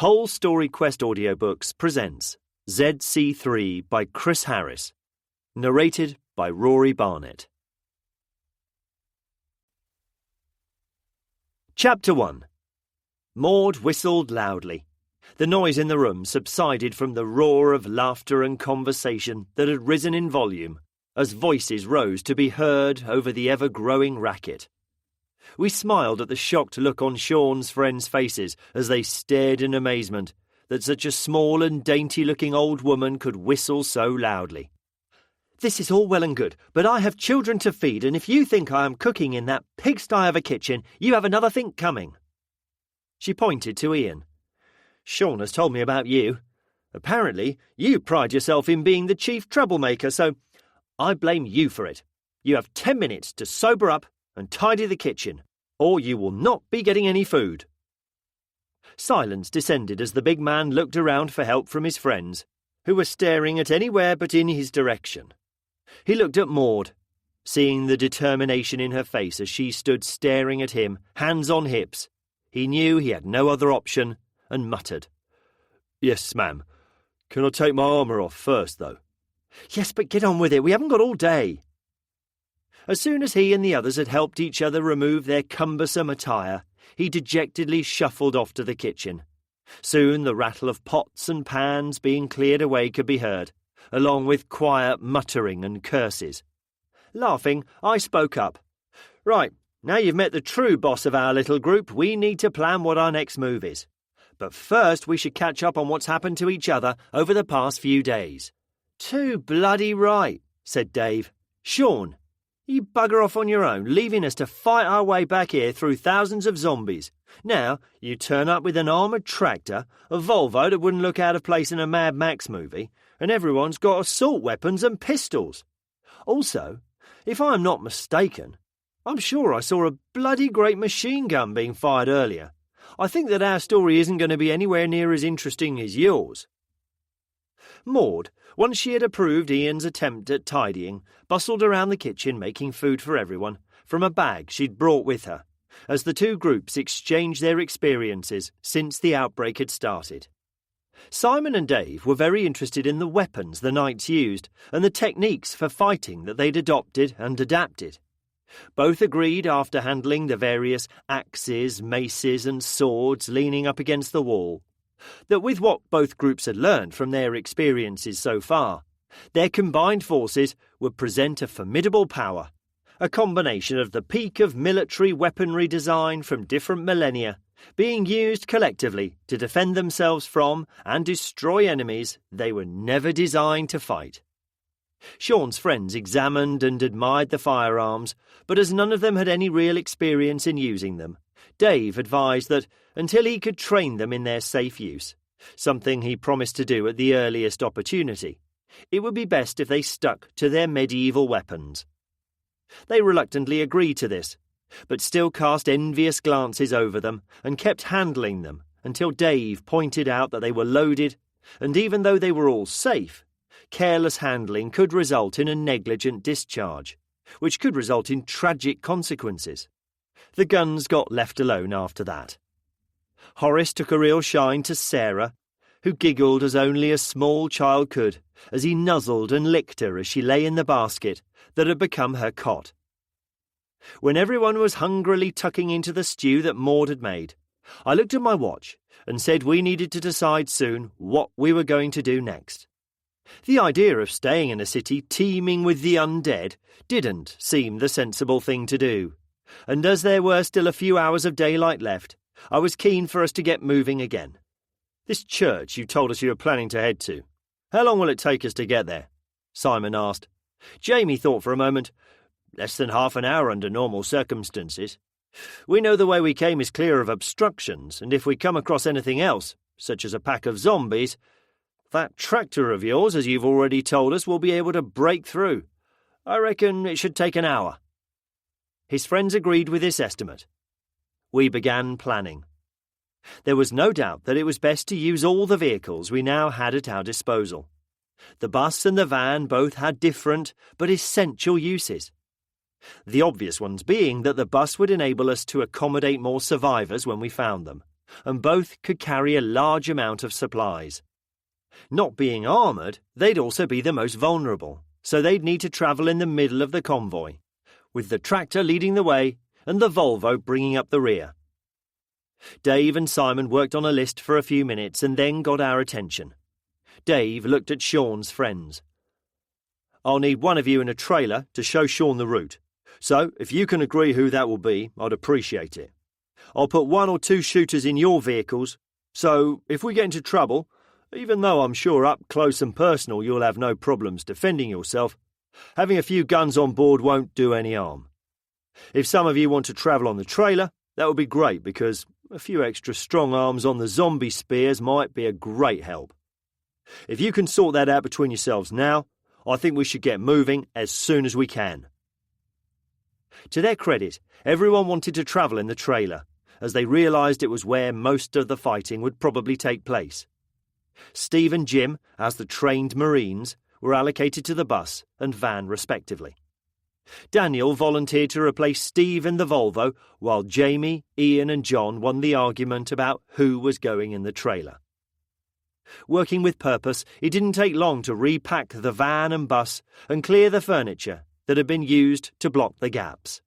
Whole Story Quest Audiobooks presents ZC3 by Chris Harris. Narrated by Rory Barnett. Chapter 1. Maud whistled loudly. The noise in the room subsided from the roar of laughter and conversation that had risen in volume as voices rose to be heard over the ever-growing racket. We smiled at the shocked look on Sean's friends' faces as they stared in amazement that such a small and dainty-looking old woman could whistle so loudly. "This is all well and good, but I have children to feed, and if you think I am cooking in that pigsty of a kitchen, you have another think coming." She pointed to Ian. "Sean has told me about you. Apparently, you pride yourself in being the chief troublemaker, so I blame you for it. You have 10 minutes to sober up and tidy the kitchen, or you will not be getting any food." Silence descended as the big man looked around for help from his friends, who were staring at anywhere but in his direction. He looked at Maud, seeing the determination in her face as she stood staring at him, hands on hips. He knew he had no other option, and muttered, "Yes, ma'am. Can I take my armour off first, though?" "Yes, but get on with it. We haven't got all day." As soon as he and the others had helped each other remove their cumbersome attire, he dejectedly shuffled off to the kitchen. Soon the rattle of pots and pans being cleared away could be heard, along with quiet muttering and curses. Laughing, I spoke up. "Right, now you've met the true boss of our little group, we need to plan what our next move is. But first we should catch up on what's happened to each other over the past few days." "Too bloody right," said Dave. "Sean, you bugger off on your own, leaving us to fight our way back here through thousands of zombies. Now you turn up with an armoured tractor, a Volvo that wouldn't look out of place in a Mad Max movie, and everyone's got assault weapons and pistols. Also, if I'm not mistaken, I'm sure I saw a bloody great machine gun being fired earlier. I think that our story isn't going to be anywhere near as interesting as yours." Maud, once she had approved Ian's attempt at tidying, bustled around the kitchen making food for everyone from a bag she'd brought with her, as the two groups exchanged their experiences since the outbreak had started. Simon and Dave were very interested in the weapons the knights used and the techniques for fighting that they'd adopted and adapted. Both agreed after handling the various axes, maces and swords leaning up against the wall that with what both groups had learned from their experiences so far, their combined forces would present a formidable power, a combination of the peak of military weaponry design from different millennia, being used collectively to defend themselves from and destroy enemies they were never designed to fight. Sean's friends examined and admired the firearms, but as none of them had any real experience in using them, Dave advised that, until he could train them in their safe use, something he promised to do at the earliest opportunity, it would be best if they stuck to their medieval weapons. They reluctantly agreed to this, but still cast envious glances over them and kept handling them until Dave pointed out that they were loaded, and even though they were all safe, careless handling could result in a negligent discharge, which could result in tragic consequences. The guns got left alone after that. Horace took a real shine to Sarah, who giggled as only a small child could as he nuzzled and licked her as she lay in the basket that had become her cot. When everyone was hungrily tucking into the stew that Maud had made, I looked at my watch and said we needed to decide soon what we were going to do next. The idea of staying in a city teeming with the undead didn't seem the sensible thing to do, and as there were still a few hours of daylight left, I was keen for us to get moving again. "This church you told us you were planning to head to, how long will it take us to get there?" Simon asked. Jamie thought for a moment. "Less than half an hour under normal circumstances. We know the way we came is clear of obstructions, and if we come across anything else, such as a pack of zombies, that tractor of yours, as you've already told us, will be able to break through. I reckon it should take an hour." His friends agreed with this estimate. We began planning. There was no doubt that it was best to use all the vehicles we now had at our disposal. The bus and the van both had different but essential uses. The obvious ones being that the bus would enable us to accommodate more survivors when we found them, and both could carry a large amount of supplies. Not being armoured, they'd also be the most vulnerable, so they'd need to travel in the middle of the convoy, with the tractor leading the way and the Volvo bringing up the rear. Dave and Simon worked on a list for a few minutes and then got our attention. Dave looked at Sean's friends. "I'll need one of you in a trailer to show Sean the route, so if you can agree who that will be, I'd appreciate it. I'll put 1 or 2 shooters in your vehicles, so if we get into trouble, even though I'm sure up close and personal you'll have no problems defending yourself, having a few guns on board won't do any harm. If some of you want to travel on the trailer, that would be great because a few extra strong arms on the zombie spears might be a great help. If you can sort that out between yourselves now, I think we should get moving as soon as we can." To their credit, everyone wanted to travel in the trailer, as they realised it was where most of the fighting would probably take place. Steve and Jim, as the trained Marines, were allocated to the bus and van respectively. Daniel volunteered to replace Steve in the Volvo, while Jamie, Ian and John won the argument about who was going in the trailer. Working with purpose, it didn't take long to repack the van and bus and clear the furniture that had been used to block the gaps.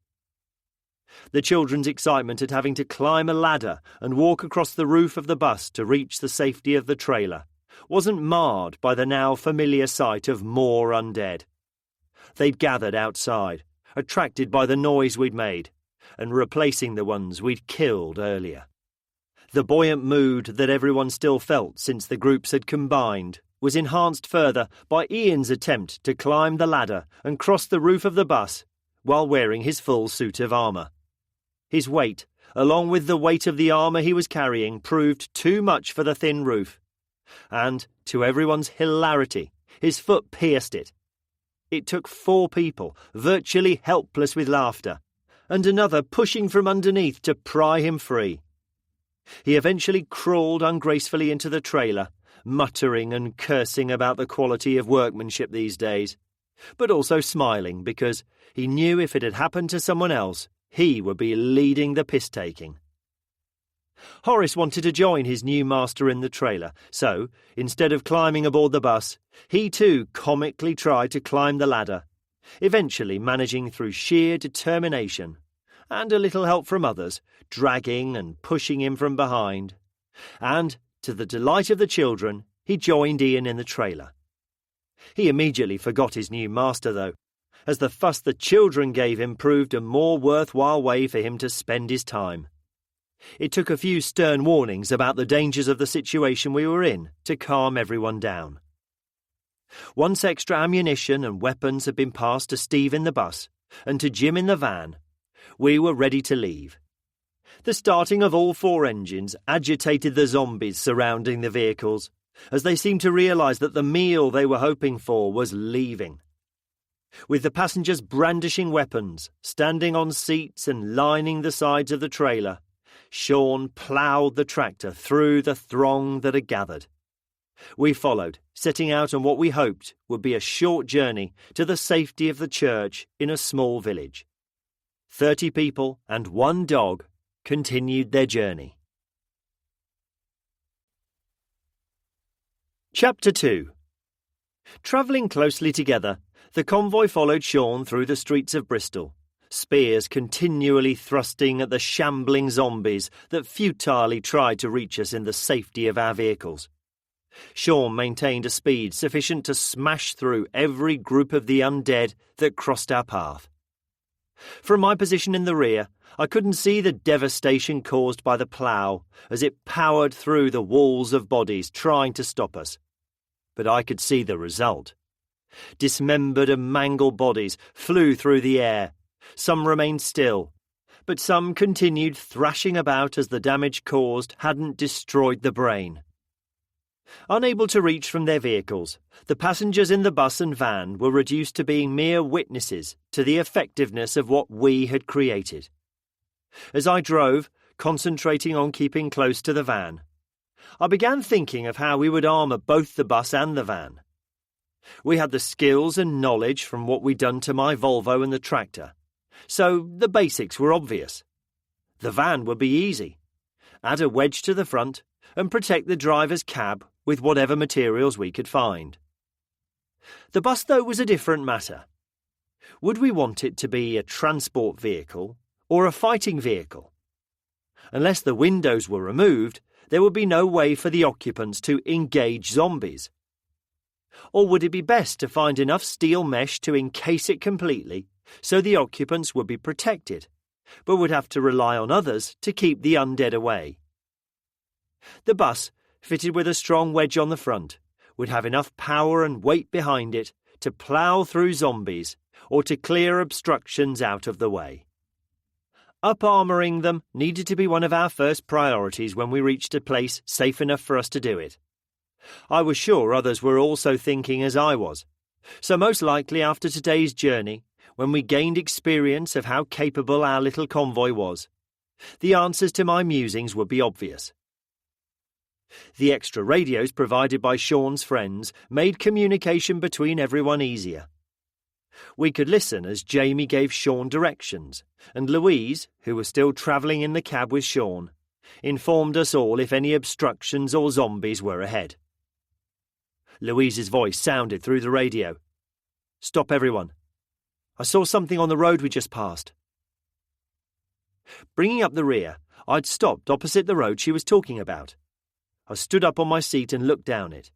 The children's excitement at having to climb a ladder and walk across the roof of the bus to reach the safety of the trailer wasn't marred by the now familiar sight of more undead. They'd gathered outside, attracted by the noise we'd made, and replacing the ones we'd killed earlier. The buoyant mood that everyone still felt since the groups had combined was enhanced further by Ian's attempt to climb the ladder and cross the roof of the bus while wearing his full suit of armour. His weight, along with the weight of the armour he was carrying, proved too much for the thin roof, and, to everyone's hilarity, his foot pierced it. It took 4 people, virtually helpless with laughter, and another pushing from underneath to pry him free. He eventually crawled ungracefully into the trailer, muttering and cursing about the quality of workmanship these days, but also smiling because he knew if it had happened to someone else, he would be leading the piss-taking. Horace wanted to join his new master in the trailer, so, instead of climbing aboard the bus, he too comically tried to climb the ladder, eventually managing through sheer determination, and a little help from others, dragging and pushing him from behind. And, to the delight of the children, he joined Ian in the trailer. He immediately forgot his new master, though, as the fuss the children gave him proved a more worthwhile way for him to spend his time. It took a few stern warnings about the dangers of the situation we were in to calm everyone down. Once extra ammunition and weapons had been passed to Steve in the bus and to Jim in the van, we were ready to leave. The starting of all 4 engines agitated the zombies surrounding the vehicles, as they seemed to realise that the meal they were hoping for was leaving. With the passengers brandishing weapons, standing on seats and lining the sides of the trailer, Sean ploughed the tractor through the throng that had gathered. We followed, setting out on what we hoped would be a short journey to the safety of the church in a small village. 30 people and 1 dog continued their journey. Chapter 2. Travelling closely together, the convoy followed Sean through the streets of Bristol, spears continually thrusting at the shambling zombies that futilely tried to reach us in the safety of our vehicles. Sean maintained a speed sufficient to smash through every group of the undead that crossed our path. From my position in the rear, I couldn't see the devastation caused by the plough as it powered through the walls of bodies trying to stop us. But I could see the result. Dismembered and mangled bodies flew through the air. Some remained still, but some continued thrashing about as the damage caused hadn't destroyed the brain. Unable to reach from their vehicles, the passengers in the bus and van were reduced to being mere witnesses to the effectiveness of what we had created. As I drove, concentrating on keeping close to the van, I began thinking of how we would armour both the bus and the van. We had the skills and knowledge from what we'd done to my Volvo and the tractor, so the basics were obvious. The van would be easy, add a wedge to the front, and protect the driver's cab with whatever materials we could find. The bus, though, was a different matter. Would we want it to be a transport vehicle or a fighting vehicle? Unless the windows were removed, there would be no way for the occupants to engage zombies. Or would it be best to find enough steel mesh to encase it completely so the occupants would be protected, but would have to rely on others to keep the undead away? The bus, fitted with a strong wedge on the front, would have enough power and weight behind it to plough through zombies or to clear obstructions out of the way. Up-armouring them needed to be one of our first priorities when we reached a place safe enough for us to do it. I was sure others were also thinking as I was, so most likely after today's journey, when we gained experience of how capable our little convoy was, the answers to my musings would be obvious. The extra radios provided by Sean's friends made communication between everyone easier. We could listen as Jamie gave Sean directions, and Louise, who was still travelling in the cab with Sean, informed us all if any obstructions or zombies were ahead. Louise's voice sounded through the radio. "Stop, everyone. I saw something on the road we just passed." Bringing up the rear, I'd stopped opposite the road she was talking about. I stood up on my seat and looked down it.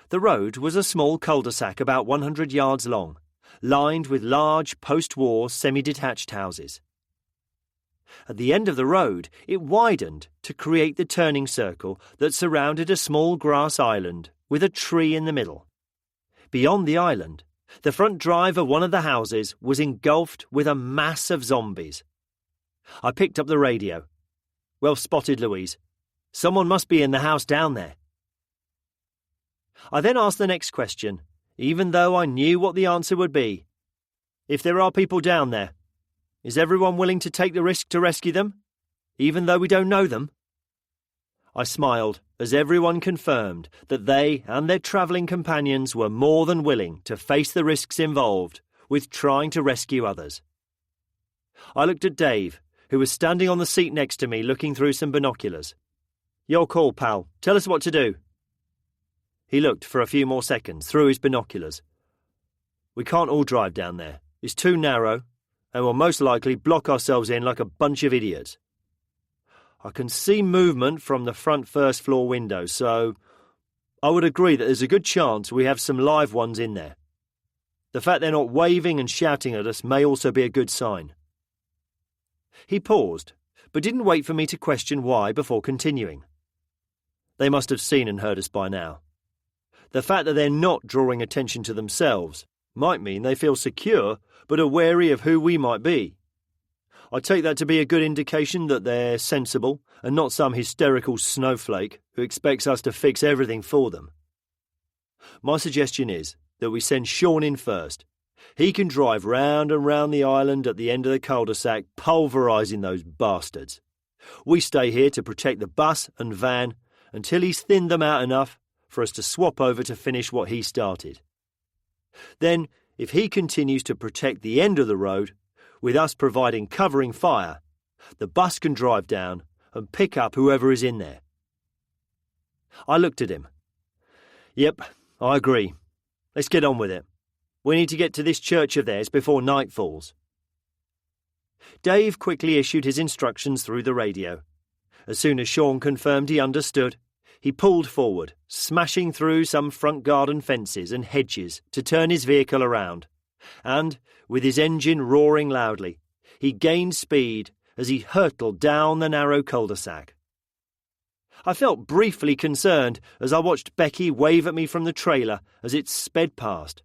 The road was a small cul-de-sac about 100 yards long, lined with large post-war semi-detached houses. At the end of the road, it widened to create the turning circle that surrounded a small grass island with a tree in the middle. Beyond the island, the front drive of one of the houses was engulfed with a mass of zombies. I picked up the radio. "Well spotted, Louise. Someone must be in the house down there." I then asked the next question, even though I knew what the answer would be. "If there are people down there, is everyone willing to take the risk to rescue them, even though we don't know them?" I smiled as everyone confirmed that they and their travelling companions were more than willing to face the risks involved with trying to rescue others. I looked at Dave, who was standing on the seat next to me looking through some binoculars. "Your call, pal. Tell us what to do." He looked for a few more seconds through his binoculars. "We can't all drive down there. It's too narrow, and we'll most likely block ourselves in like a bunch of idiots. I can see movement from the front first-floor windows, so I would agree that there's a good chance we have some live ones in there. The fact they're not waving and shouting at us may also be a good sign." He paused, but didn't wait for me to question why before continuing. They must have seen and heard us by now. The fact that they're not drawing attention to themselves might mean they feel secure but are wary of who we might be. I take that to be a good indication that they're sensible and not some hysterical snowflake who expects us to fix everything for them. My suggestion is that we send Sean in first. He can drive round and round the island at the end of the cul-de-sac, pulverising those bastards. We stay here to protect the bus and van until he's thinned them out enough for us to swap over to finish what he started. Then, if he continues to protect the end of the road, with us providing covering fire, the bus can drive down and pick up whoever is in there." I looked at him. "Yep, I agree. Let's get on with it. We need to get to this church of theirs before night falls." Dave quickly issued his instructions through the radio. As soon as Sean confirmed he understood, he pulled forward, smashing through some front garden fences and hedges to turn his vehicle around, and, with his engine roaring loudly, he gained speed as he hurtled down the narrow cul-de-sac. I felt briefly concerned as I watched Becky wave at me from the trailer as it sped past.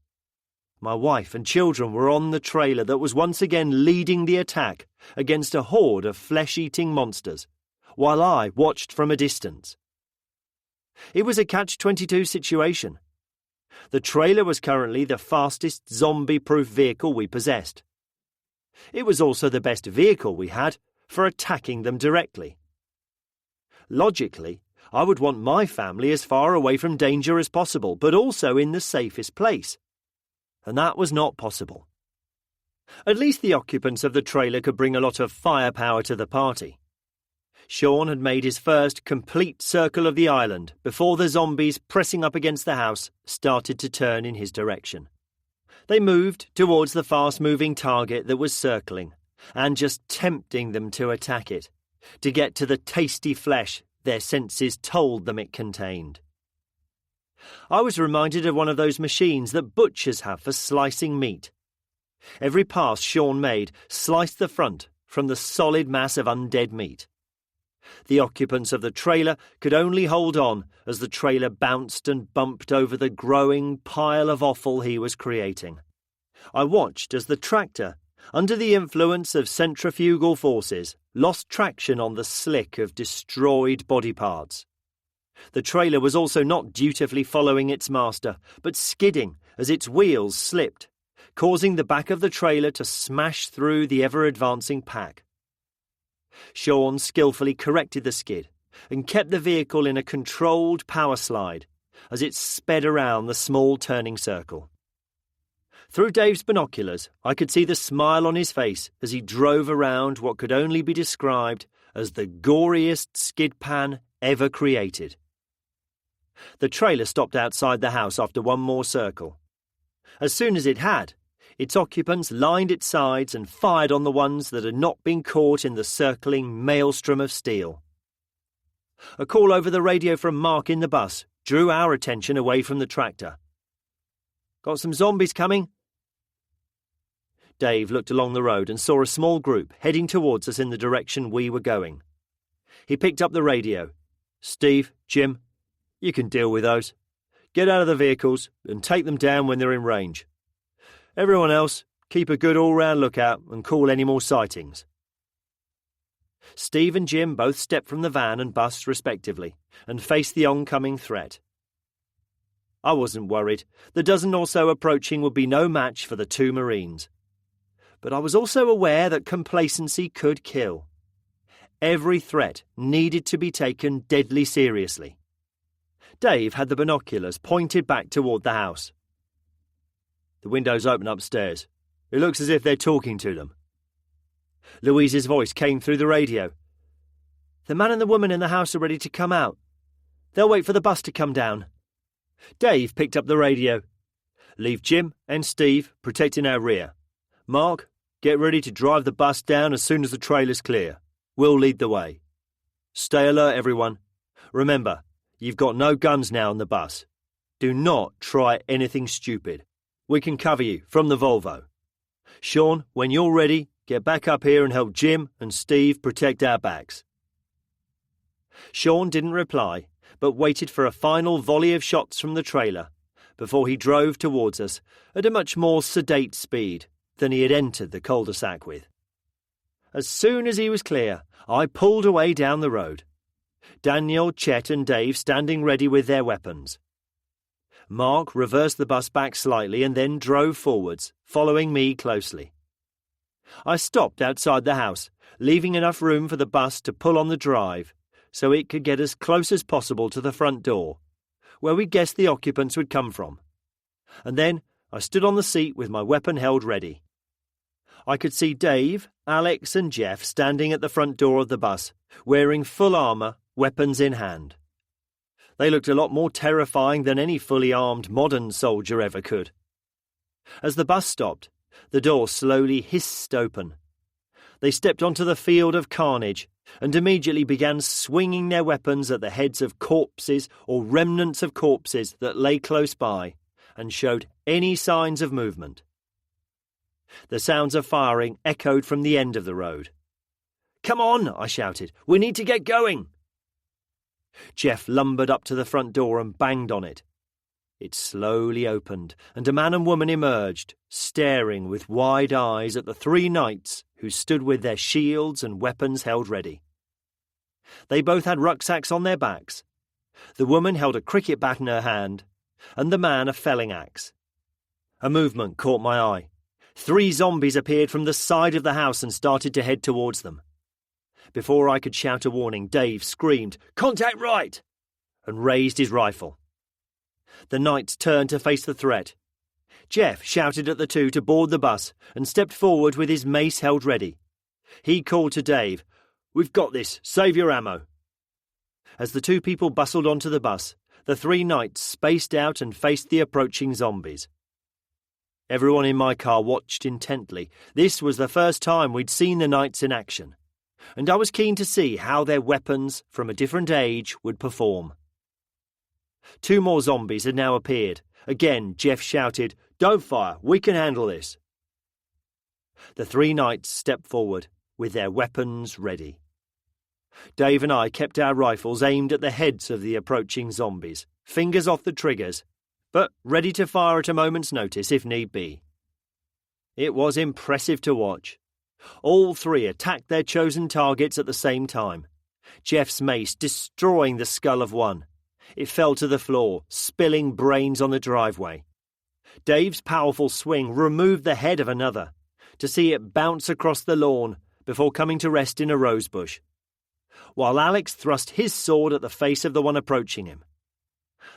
My wife and children were on the trailer that was once again leading the attack against a horde of flesh-eating monsters, while I watched from a distance. It was a catch-22 situation. The trailer was currently the fastest zombie-proof vehicle we possessed. It was also the best vehicle we had for attacking them directly. Logically, I would want my family as far away from danger as possible, but also in the safest place. And that was not possible. At least the occupants of the trailer could bring a lot of firepower to the party. Sean had made his first complete circle of the island before the zombies pressing up against the house started to turn in his direction. They moved towards the fast-moving target that was circling and just tempting them to attack it, to get to the tasty flesh their senses told them it contained. I was reminded of one of those machines that butchers have for slicing meat. Every pass Sean made sliced the front from the solid mass of undead meat. The occupants of the trailer could only hold on as the trailer bounced and bumped over the growing pile of offal he was creating. I watched as the tractor, under the influence of centrifugal forces, lost traction on the slick of destroyed body parts. The trailer was also not dutifully following its master, but skidding as its wheels slipped, causing the back of the trailer to smash through the ever-advancing pack. Sean skillfully corrected the skid and kept the vehicle in a controlled power slide as it sped around the small turning circle. Through Dave's binoculars, I could see the smile on his face as he drove around what could only be described as the goriest skid pan ever created. The trailer stopped outside the house after one more circle. As soon as it had, its occupants lined its sides and fired on the ones that had not been caught in the circling maelstrom of steel. A call over the radio from Mark in the bus drew our attention away from the tractor. "Got some zombies coming?" Dave looked along the road and saw a small group heading towards us in the direction we were going. He picked up the radio. "Steve, Jim, you can deal with those. Get out of the vehicles and take them down when they're in range. Everyone else, keep a good all-round lookout and call any more sightings." Steve and Jim both stepped from the van and bus respectively and faced the oncoming threat. I wasn't worried. The dozen or so approaching would be no match for the two Marines. But I was also aware that complacency could kill. Every threat needed to be taken deadly seriously. Dave had the binoculars pointed back toward the house. "The window's open upstairs. It looks as if they're talking to them." Louise's voice came through the radio. "The man and the woman in the house are ready to come out. They'll wait for the bus to come down." Dave picked up the radio. "Leave Jim and Steve protecting our rear. Mark, get ready to drive the bus down as soon as the trailer's clear. We'll lead the way. Stay alert, everyone. Remember, you've got no guns now on the bus. Do not try anything stupid. We can cover you from the Volvo. Sean, when you're ready, get back up here and help Jim and Steve protect our backs." Sean didn't reply, but waited for a final volley of shots from the trailer before he drove towards us at a much more sedate speed than he had entered the cul-de-sac with. As soon as he was clear, I pulled away down the road. Daniel, Chet and Dave standing ready with their weapons. Mark reversed the bus back slightly and then drove forwards, following me closely. I stopped outside the house, leaving enough room for the bus to pull on the drive so it could get as close as possible to the front door, where we guessed the occupants would come from. And then I stood on the seat with my weapon held ready. I could see Dave, Alex and Jeff standing at the front door of the bus, wearing full armour, weapons in hand. They looked a lot more terrifying than any fully armed modern soldier ever could. As the bus stopped, the door slowly hissed open. They stepped onto the field of carnage and immediately began swinging their weapons at the heads of corpses or remnants of corpses that lay close by and showed any signs of movement. The sounds of firing echoed from the end of the road. "Come on," I shouted. "We need to get going." Jeff lumbered up to the front door and banged on it. It slowly opened, and a man and woman emerged, staring with wide eyes at the three knights who stood with their shields and weapons held ready. They both had rucksacks on their backs. The woman held a cricket bat in her hand, and the man a felling axe. A movement caught my eye. 3 zombies appeared from the side of the house and started to head towards them. Before I could shout a warning, Dave screamed, "Contact right!" and raised his rifle. The knights turned to face the threat. Jeff shouted at the two to board the bus and stepped forward with his mace held ready. He called to Dave, We've got this. Save your ammo." As the two people bustled onto the bus, the three knights spaced out and faced the approaching zombies. Everyone in my car watched intently. This was the first time we'd seen the knights in action, and I was keen to see how their weapons from a different age would perform. Two more zombies had now appeared. Again, Jeff shouted, "Don't fire, we can handle this." The three knights stepped forward, with their weapons ready. Dave and I kept our rifles aimed at the heads of the approaching zombies, fingers off the triggers, but ready to fire at a moment's notice if need be. It was impressive to watch. All three attacked their chosen targets at the same time. Jeff's mace destroying the skull of one. It fell to the floor, spilling brains on the driveway. Dave's powerful swing removed the head of another, to see it bounce across the lawn before coming to rest in a rosebush, while Alex thrust his sword at the face of the one approaching him.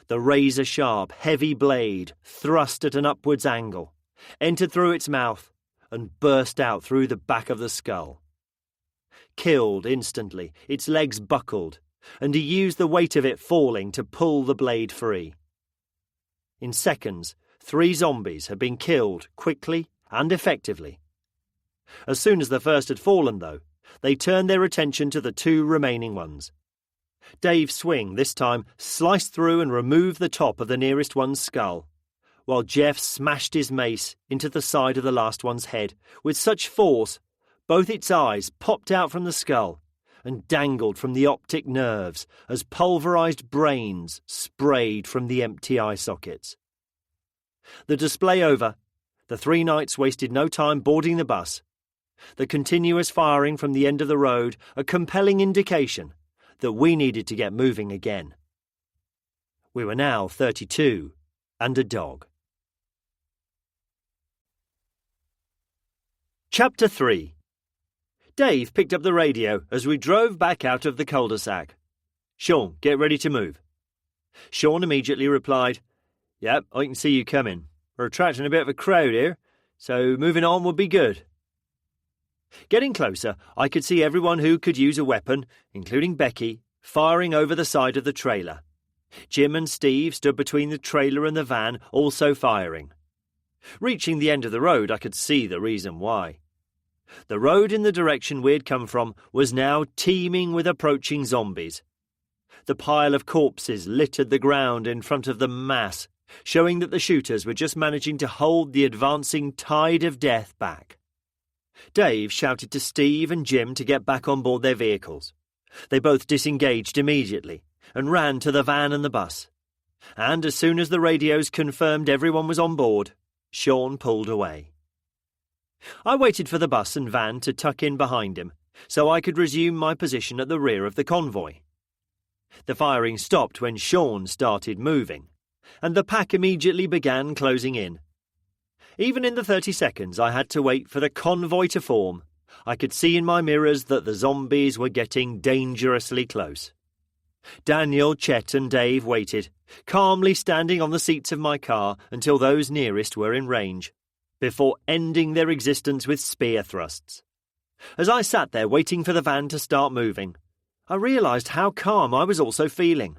The razor-sharp, heavy blade, thrust at an upwards angle, entered through its mouth and burst out through the back of the skull. Killed instantly, its legs buckled, and he used the weight of it falling to pull the blade free. In seconds, 3 zombies had been killed quickly and effectively. As soon as the first had fallen, though, they turned their attention to the 2 remaining ones. Dave's swing, this time, sliced through and removed the top of the nearest one's skull, while Jeff smashed his mace into the side of the last one's head with such force both its eyes popped out from the skull and dangled from the optic nerves as pulverized brains sprayed from the empty eye sockets. The display over, the 3 knights wasted no time boarding the bus. The continuous firing from the end of the road a compelling indication that we needed to get moving again. We were now 32 and a dog. Chapter 3. Dave picked up the radio as we drove back out of the cul-de-sac. "Sean, get ready to move." Sean immediately replied, "Yep, I can see you coming. We're attracting a bit of a crowd here, so moving on would be good." Getting closer, I could see everyone who could use a weapon, including Becky, firing over the side of the trailer. Jim and Steve stood between the trailer and the van, also firing. Reaching the end of the road, I could see the reason why. The road in the direction we had come from was now teeming with approaching zombies. The pile of corpses littered the ground in front of the mass, showing that the shooters were just managing to hold the advancing tide of death back. Dave shouted to Steve and Jim to get back on board their vehicles. They both disengaged immediately and ran to the van and the bus. And as soon as the radios confirmed everyone was on board, Sean pulled away. I waited for the bus and van to tuck in behind him, so I could resume my position at the rear of the convoy. The firing stopped when Sean started moving, and the pack immediately began closing in. Even in the 30 seconds I had to wait for the convoy to form, I could see in my mirrors that the zombies were getting dangerously close. Daniel, Chet and Dave waited, calmly standing on the seats of my car until those nearest were in range, before ending their existence with spear thrusts. As I sat there waiting for the van to start moving, I realised how calm I was also feeling.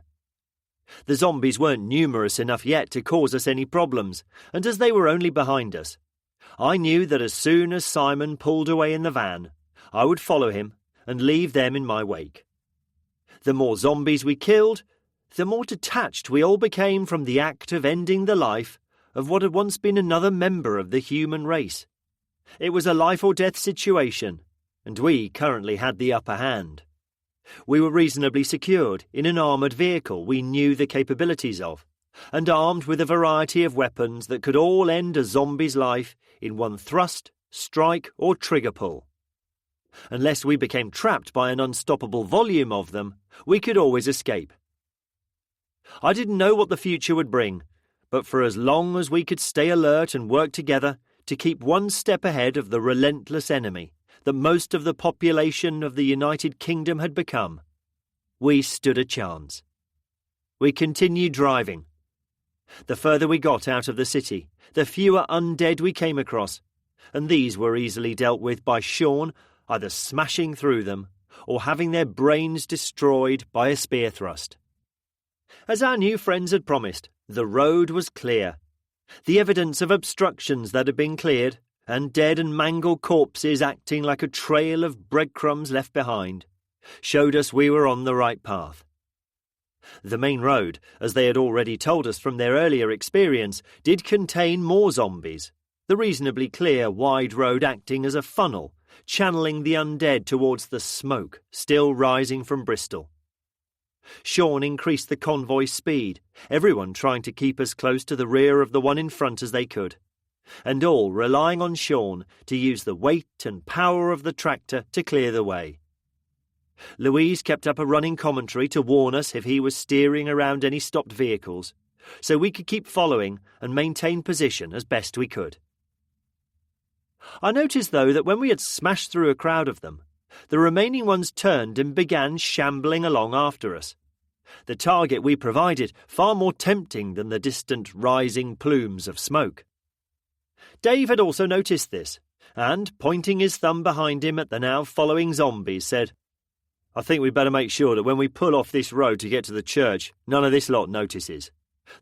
The zombies weren't numerous enough yet to cause us any problems, and as they were only behind us, I knew that as soon as Simon pulled away in the van, I would follow him and leave them in my wake. The more zombies we killed, the more detached we all became from the act of ending the life of what had once been another member of the human race. It was a life-or-death situation, and we currently had the upper hand. We were reasonably secured in an armoured vehicle we knew the capabilities of, and armed with a variety of weapons that could all end a zombie's life in one thrust, strike or trigger pull. Unless we became trapped by an unstoppable volume of them, we could always escape. I didn't know what the future would bring, but for as long as we could stay alert and work together to keep one step ahead of the relentless enemy that most of the population of the United Kingdom had become, we stood a chance. We continued driving. The further we got out of the city, the fewer undead we came across, and these were easily dealt with by Sean either smashing through them or having their brains destroyed by a spear thrust. As our new friends had promised, the road was clear. The evidence of obstructions that had been cleared, and dead and mangled corpses acting like a trail of breadcrumbs left behind, showed us we were on the right path. The main road, as they had already told us from their earlier experience, did contain more zombies, the reasonably clear wide road acting as a funnel, channeling the undead towards the smoke still rising from Bristol. Sean increased the convoy's speed, everyone trying to keep as close to the rear of the one in front as they could, and all relying on Sean to use the weight and power of the tractor to clear the way. Louise kept up a running commentary to warn us if he was steering around any stopped vehicles, so we could keep following and maintain position as best we could. I noticed, though, that when we had smashed through a crowd of them, the remaining ones turned and began shambling along after us. The target we provided far more tempting than the distant rising plumes of smoke. Dave had also noticed this, and, pointing his thumb behind him at the now following zombies, said, "I think we'd better make sure that when we pull off this road to get to the church, none of this lot notices.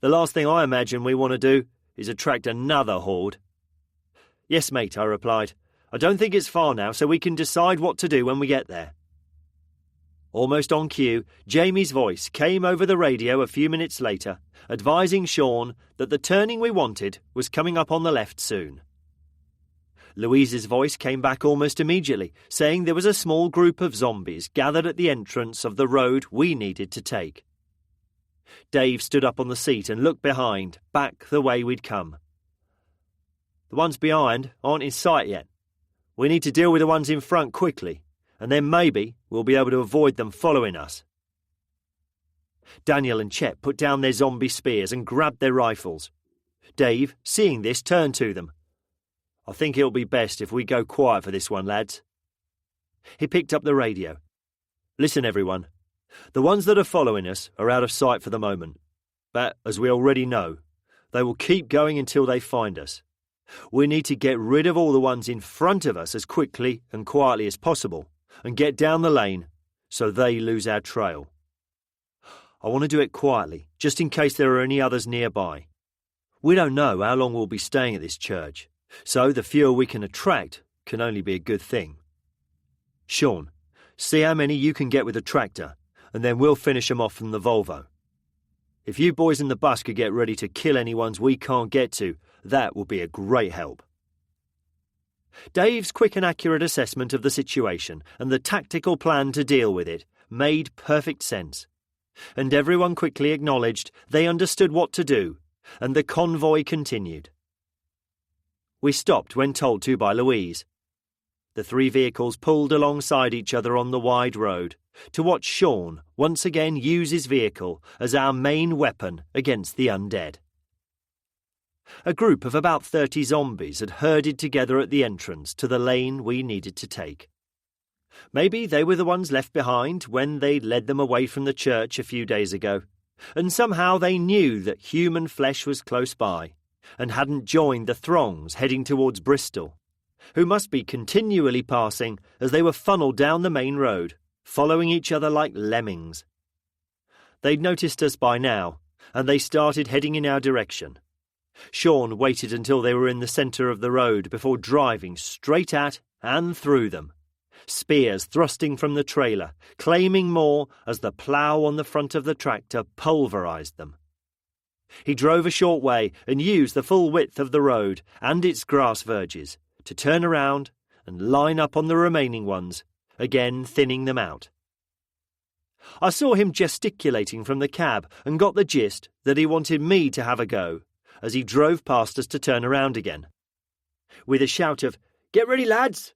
The last thing I imagine we want to do is attract another horde." "Yes, mate," I replied. "I don't think it's far now, so we can decide what to do when we get there." Almost on cue, Jamie's voice came over the radio a few minutes later, advising Sean that the turning we wanted was coming up on the left soon. Louise's voice came back almost immediately, saying there was a small group of zombies gathered at the entrance of the road we needed to take. Dave stood up on the seat and looked behind, back the way we'd come. "The ones behind aren't in sight yet. We need to deal with the ones in front quickly, and then maybe we'll be able to avoid them following us." Daniel and Chet put down their zombie spears and grabbed their rifles. Dave, seeing this, turned to them. "I think it'll be best if we go quiet for this one, lads." He picked up the radio. "Listen, everyone. The ones that are following us are out of sight for the moment, but, as we already know, they will keep going until they find us. We need to get rid of all the ones in front of us as quickly and quietly as possible, and get down the lane so they lose our trail. I want to do it quietly, just in case there are any others nearby. We don't know how long we'll be staying at this church, so the fewer we can attract can only be a good thing. Sean, see how many you can get with the tractor, and then we'll finish them off from the Volvo. If you boys in the bus could get ready to kill any ones we can't get to, that will be a great help." Dave's quick and accurate assessment of the situation and the tactical plan to deal with it made perfect sense, and everyone quickly acknowledged they understood what to do, and the convoy continued. We stopped when told to by Louise. The three vehicles pulled alongside each other on the wide road to watch Sean once again use his vehicle as our main weapon against the undead. A group of about 30 zombies had herded together at the entrance to the lane we needed to take. Maybe they were the ones left behind when they led them away from the church a few days ago, and somehow they knew that human flesh was close by, and hadn't joined the throngs heading towards Bristol, who must be continually passing as they were funneled down the main road, following each other like lemmings. They'd noticed us by now, and they started heading in our direction. Sean waited until they were in the centre of the road before driving straight at and through them, spears thrusting from the trailer, claiming more as the plough on the front of the tractor pulverised them. He drove a short way and used the full width of the road and its grass verges to turn around and line up on the remaining ones, again thinning them out. I saw him gesticulating from the cab and got the gist that he wanted me to have a go as he drove past us to turn around again. With a shout of, "Get ready, lads!"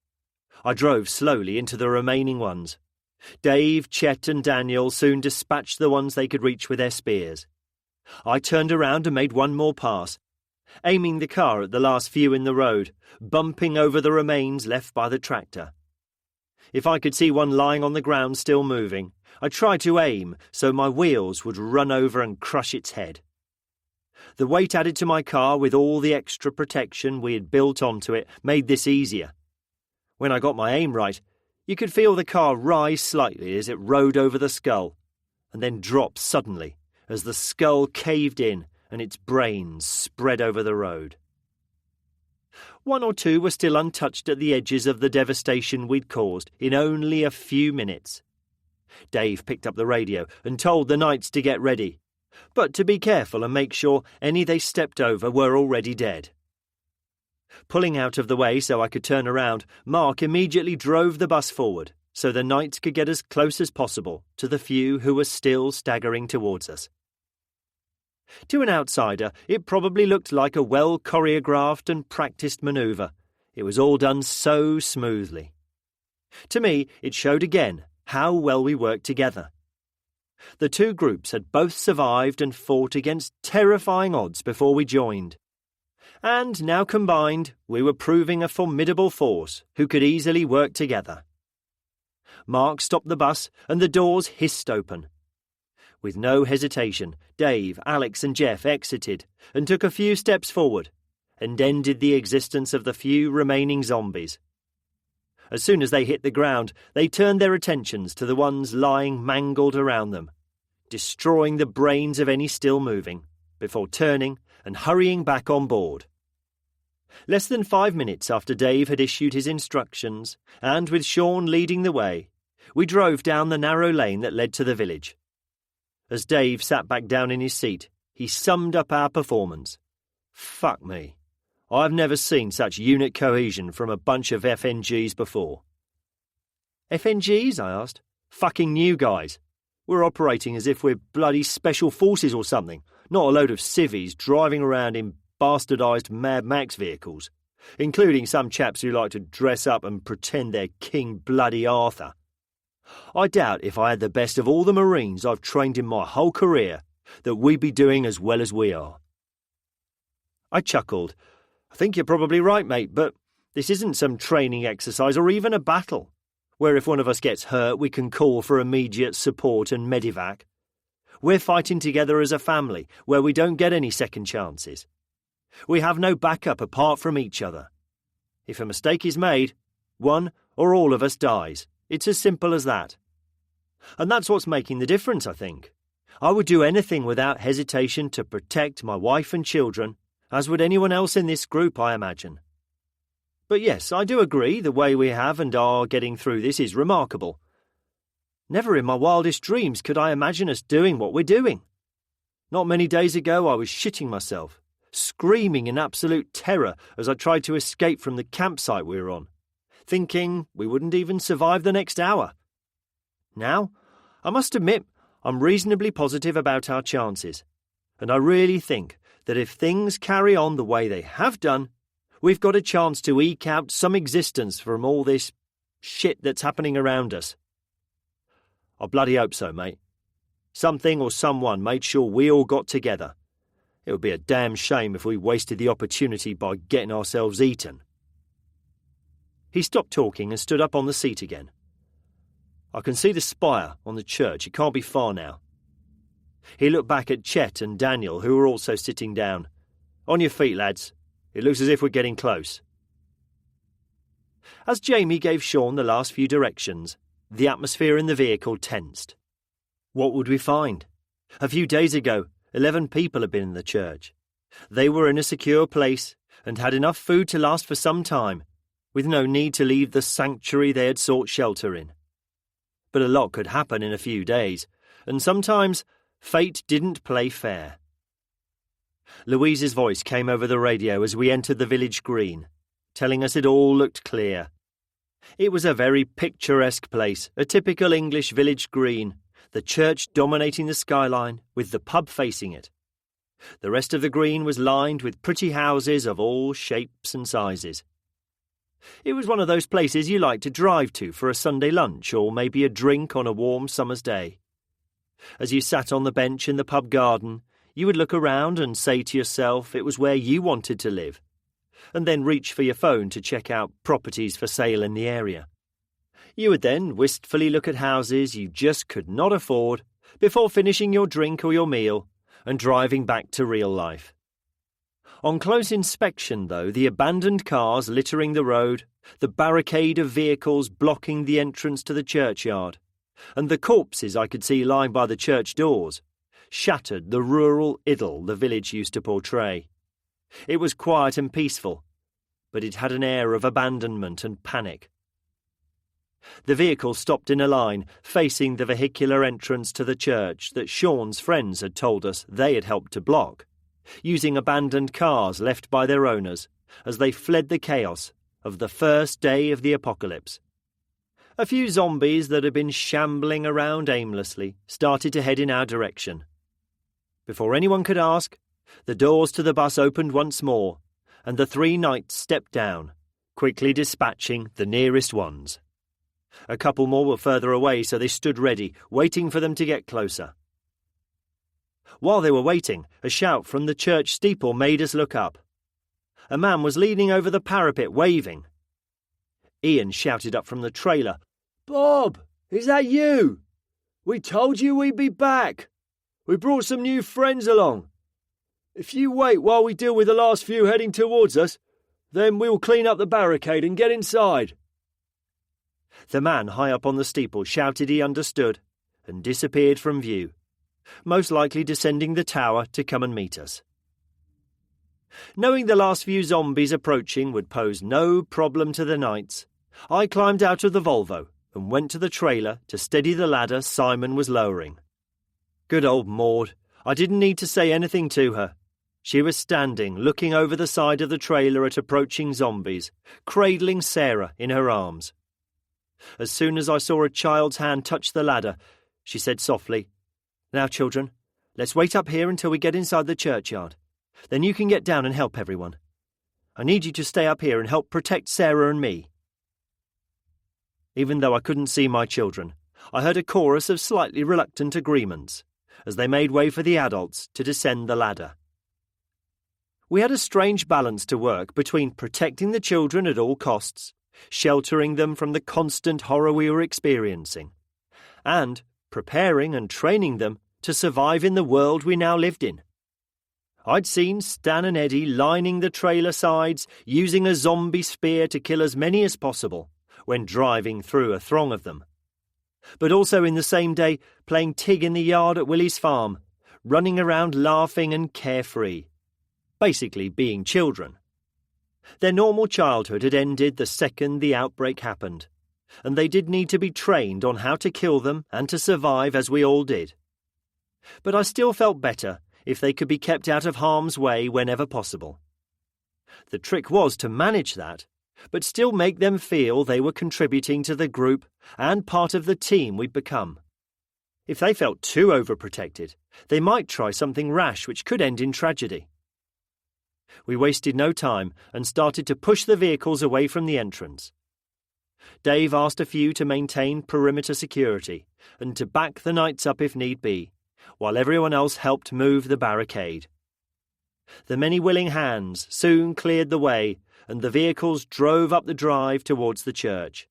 I drove slowly into the remaining ones. Dave, Chet and Daniel soon dispatched the ones they could reach with their spears. I turned around and made one more pass, aiming the car at the last few in the road, bumping over the remains left by the tractor. If I could see one lying on the ground still moving, I tried to aim so my wheels would run over and crush its head. The weight added to my car with all the extra protection we had built onto it made this easier. When I got my aim right, You could feel the car rise slightly as it rode over the skull, and then drop suddenly as the skull caved in and its brains spread over the road. One or two were still untouched at the edges of the devastation we'd caused in only a few minutes. Dave picked up the radio and told the knights to get ready, but to be careful and make sure any they stepped over were already dead. Pulling out of the way so I could turn around, Mark immediately drove the bus forward so the knights could get as close as possible to the few who were still staggering towards us. To an outsider, it probably looked like a well-choreographed and practiced manoeuvre. It was all done so smoothly. To me, it showed again how well we worked together. The two groups had both survived and fought against terrifying odds before we joined. And now combined, we were proving a formidable force who could easily work together. Mark stopped the bus and the doors hissed open. With no hesitation, Dave, Alex and Jeff exited and took a few steps forward and ended the existence of the few remaining zombies. As soon as they hit the ground, they turned their attentions to the ones lying mangled around them, destroying the brains of any still moving, before turning and hurrying back on board. Less than 5 minutes after Dave had issued his instructions, and with Sean leading the way, we drove down the narrow lane that led to the village. As Dave sat back down in his seat, he summed up our performance. Fuck me. I've never seen such unit cohesion from a bunch of FNGs before. FNGs? I asked. Fucking new guys. We're operating as if we're bloody special forces or something, not a load of civvies driving around in bastardised Mad Max vehicles, including some chaps who like to dress up and pretend they're King Bloody Arthur. I doubt if I had the best of all the Marines I've trained in my whole career that we'd be doing as well as we are. I chuckled. I think you're probably right, mate, but this isn't some training exercise or even a battle, where if one of us gets hurt we can call for immediate support and medivac. We're fighting together as a family, where we don't get any second chances. We have no backup apart from each other. If a mistake is made, one or all of us dies. It's as simple as that. And that's what's making the difference, I think. I would do anything without hesitation to protect my wife and children, as would anyone else in this group, I imagine. But yes, I do agree the way we have and are getting through this is remarkable. Never in my wildest dreams could I imagine us doing what we're doing. Not many days ago I was shitting myself, screaming in absolute terror as I tried to escape from the campsite we were on, thinking we wouldn't even survive the next hour. Now, I must admit, I'm reasonably positive about our chances, and I really think that if things carry on the way they have done, we've got a chance to eke out some existence from all this shit that's happening around us. I bloody hope so, mate. Something or someone made sure we all got together. It would be a damn shame if we wasted the opportunity by getting ourselves eaten. He stopped talking and stood up on the seat again. I can see the spire on the church. It can't be far now. He looked back at Chet and Daniel, who were also sitting down. On your feet, lads. It looks as if we're getting close. As Jamie gave Sean the last few directions, the atmosphere in the vehicle tensed. What would we find? A few days ago, 11 people had been in the church. They were in a secure place and had enough food to last for some time, with no need to leave the sanctuary they had sought shelter in. But a lot could happen in a few days, and sometimes fate didn't play fair. Louise's voice came over the radio as we entered the village green, telling us it all looked clear. It was a very picturesque place, a typical English village green, the church dominating the skyline, with the pub facing it. The rest of the green was lined with pretty houses of all shapes and sizes. It was one of those places you like to drive to for a Sunday lunch or maybe a drink on a warm summer's day. As you sat on the bench in the pub garden, you would look around and say to yourself it was where you wanted to live, and then reach for your phone to check out properties for sale in the area. You would then wistfully look at houses you just could not afford before finishing your drink or your meal and driving back to real life. On close inspection, though, the abandoned cars littering the road, the barricade of vehicles blocking the entrance to the churchyard, and the corpses I could see lying by the church doors, shattered the rural idyll the village used to portray. It was quiet and peaceful, but it had an air of abandonment and panic. The vehicle stopped in a line, facing the vehicular entrance to the church that Sean's friends had told us they had helped to block, using abandoned cars left by their owners as they fled the chaos of the first day of the apocalypse. A few zombies that had been shambling around aimlessly started to head in our direction. Before anyone could ask, the doors to the bus opened once more, and the 3 knights stepped down, quickly dispatching the nearest ones. A couple more were further away, so they stood ready, waiting for them to get closer. While they were waiting, a shout from the church steeple made us look up. A man was leaning over the parapet, waving. Ian shouted up from the trailer, "Bob, is that you? We told you we'd be back. We brought some new friends along. If you wait while we deal with the last few heading towards us, then we'll clean up the barricade and get inside." The man high up on the steeple shouted he understood and disappeared from view, most likely descending the tower to come and meet us. Knowing the last few zombies approaching would pose no problem to the knights, I climbed out of the Volvo and went to the trailer to steady the ladder Simon was lowering. Good old Maud, I didn't need to say anything to her. She was standing, looking over the side of the trailer at approaching zombies, cradling Sarah in her arms. As soon as I saw a child's hand touch the ladder, she said softly, "Now, children, let's wait up here until we get inside the churchyard. Then you can get down and help everyone. I need you to stay up here and help protect Sarah and me." Even though I couldn't see my children, I heard a chorus of slightly reluctant agreements as they made way for the adults to descend the ladder. We had a strange balance to work between protecting the children at all costs, sheltering them from the constant horror we were experiencing, and preparing and training them to survive in the world we now lived in. I'd seen Stan and Eddie lining the trailer sides, using a zombie spear to kill as many as possible when driving through a throng of them. But also in the same day playing Tig in the yard at Willie's farm, running around laughing and carefree, basically being children. Their normal childhood had ended the second the outbreak happened, and they did need to be trained on how to kill them and to survive as we all did. But I still felt better if they could be kept out of harm's way whenever possible. The trick was to manage that, but still make them feel they were contributing to the group and part of the team we'd become. If they felt too overprotected, they might try something rash which could end in tragedy. We wasted no time and started to push the vehicles away from the entrance. Dave asked a few to maintain perimeter security and to back the knights up if need be, while everyone else helped move the barricade. The many willing hands soon cleared the way and the vehicles drove up the drive towards the church.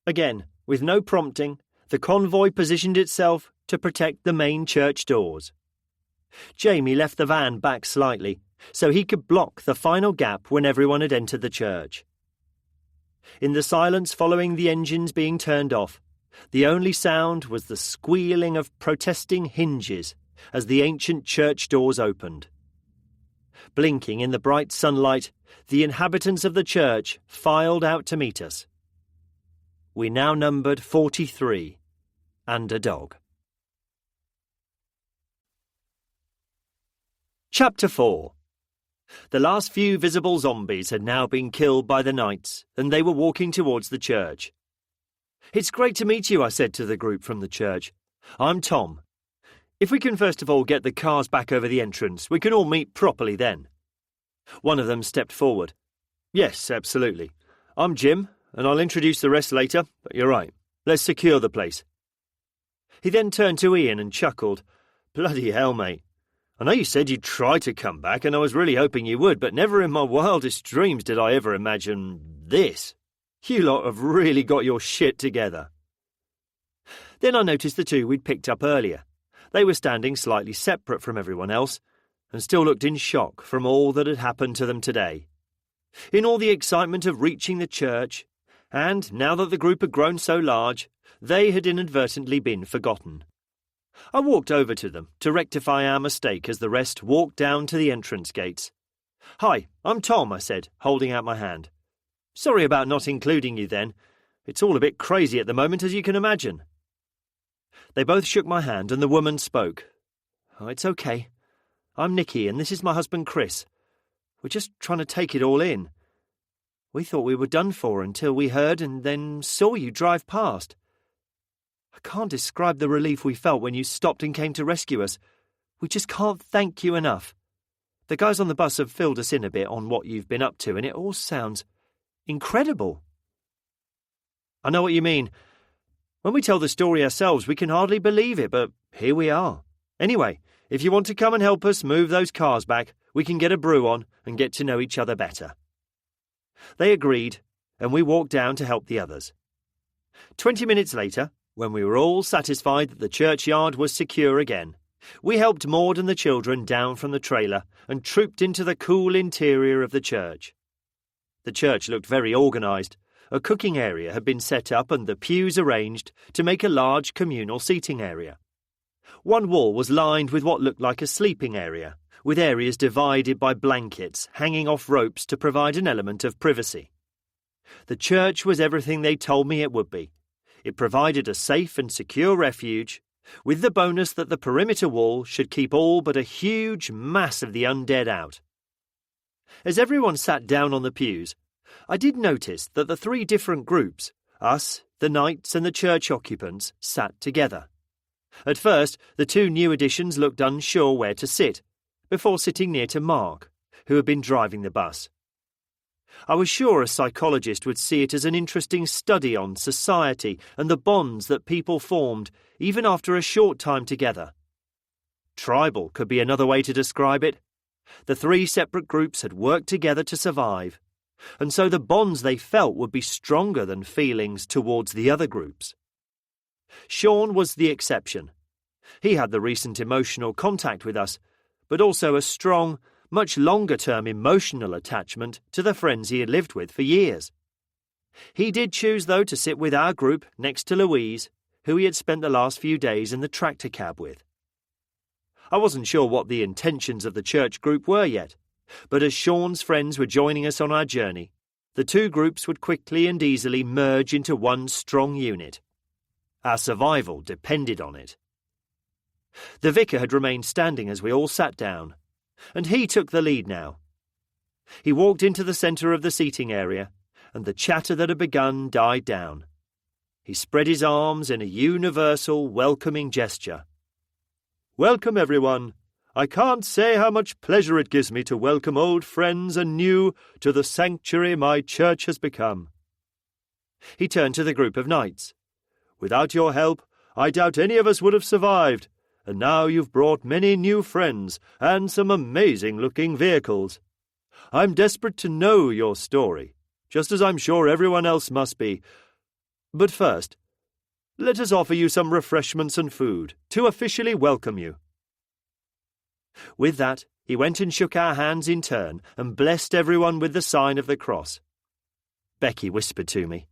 Again, with no prompting, the convoy positioned itself to protect the main church doors. Jamie left the van back slightly, so he could block the final gap when everyone had entered the church. In the silence following the engines being turned off, the only sound was the squealing of protesting hinges as the ancient church doors opened. Blinking in the bright sunlight, the inhabitants of the church filed out to meet us. We now numbered 43, and a dog. Chapter 4. The last few visible zombies had now been killed by the knights, and they were walking towards the church. "It's great to meet you," I said to the group from the church. "I'm Tom. If we can first of all get the cars back over the entrance, we can all meet properly then." One of them stepped forward. "Yes, absolutely. I'm Jim, and I'll introduce the rest later, but you're right. Let's secure the place." He then turned to Ian and chuckled. "Bloody hell, mate. I know you said you'd try to come back, and I was really hoping you would, but never in my wildest dreams did I ever imagine this. You lot have really got your shit together." Then I noticed the two we'd picked up earlier. They were standing slightly separate from everyone else, and still looked in shock from all that had happened to them today. In all the excitement of reaching the church, and now that the group had grown so large, they had inadvertently been forgotten. I walked over to them to rectify our mistake as the rest walked down to the entrance gates. "Hi, I'm Tom," I said, holding out my hand. "Sorry about not including you then. It's all a bit crazy at the moment, as you can imagine." They both shook my hand and the woman spoke. "Oh, it's okay. I'm Nikki and this is my husband Chris. We're just trying to take it all in. We thought we were done for until we heard and then saw you drive past. I can't describe the relief we felt when you stopped and came to rescue us. We just can't thank you enough. The guys on the bus have filled us in a bit on what you've been up to and it all sounds incredible." "I know what you mean. When we tell the story ourselves, we can hardly believe it, but here we are. Anyway, if you want to come and help us move those cars back, we can get a brew on and get to know each other better." They agreed, and we walked down to help the others. 20 minutes later, when we were all satisfied that the churchyard was secure again, we helped Maud and the children down from the trailer and trooped into the cool interior of the church. The church looked very organised. A cooking area had been set up and the pews arranged to make a large communal seating area. One wall was lined with what looked like a sleeping area, with areas divided by blankets hanging off ropes to provide an element of privacy. The church was everything they told me it would be. It provided a safe and secure refuge, with the bonus that the perimeter wall should keep all but a huge mass of the undead out. As everyone sat down on the pews, I did notice that the 3 different groups, us, the knights and the church occupants, sat together. At first, the 2 new additions looked unsure where to sit, before sitting near to Mark, who had been driving the bus. I was sure a psychologist would see it as an interesting study on society and the bonds that people formed even after a short time together. Tribal could be another way to describe it. The 3 separate groups had worked together to survive, and so the bonds they felt would be stronger than feelings towards the other groups. Sean was the exception. He had the recent emotional contact with us, but also a strong, much longer-term emotional attachment to the friends he had lived with for years. He did choose, though, to sit with our group next to Louise, who he had spent the last few days in the tractor cab with. I wasn't sure what the intentions of the church group were yet, but as Sean's friends were joining us on our journey, the 2 groups would quickly and easily merge into one strong unit. Our survival depended on it. The vicar had remained standing as we all sat down, and he took the lead now. He walked into the centre of the seating area, and the chatter that had begun died down. He spread his arms in a universal, welcoming gesture. "Welcome, everyone. I can't say how much pleasure it gives me to welcome old friends and new to the sanctuary my church has become." He turned to the group of knights. "Without your help, I doubt any of us would have survived, and now you've brought many new friends and some amazing-looking vehicles. I'm desperate to know your story, just as I'm sure everyone else must be. But first, let us offer you some refreshments and food to officially welcome you." With that, he went and shook our hands in turn and blessed everyone with the sign of the cross. Becky whispered to me,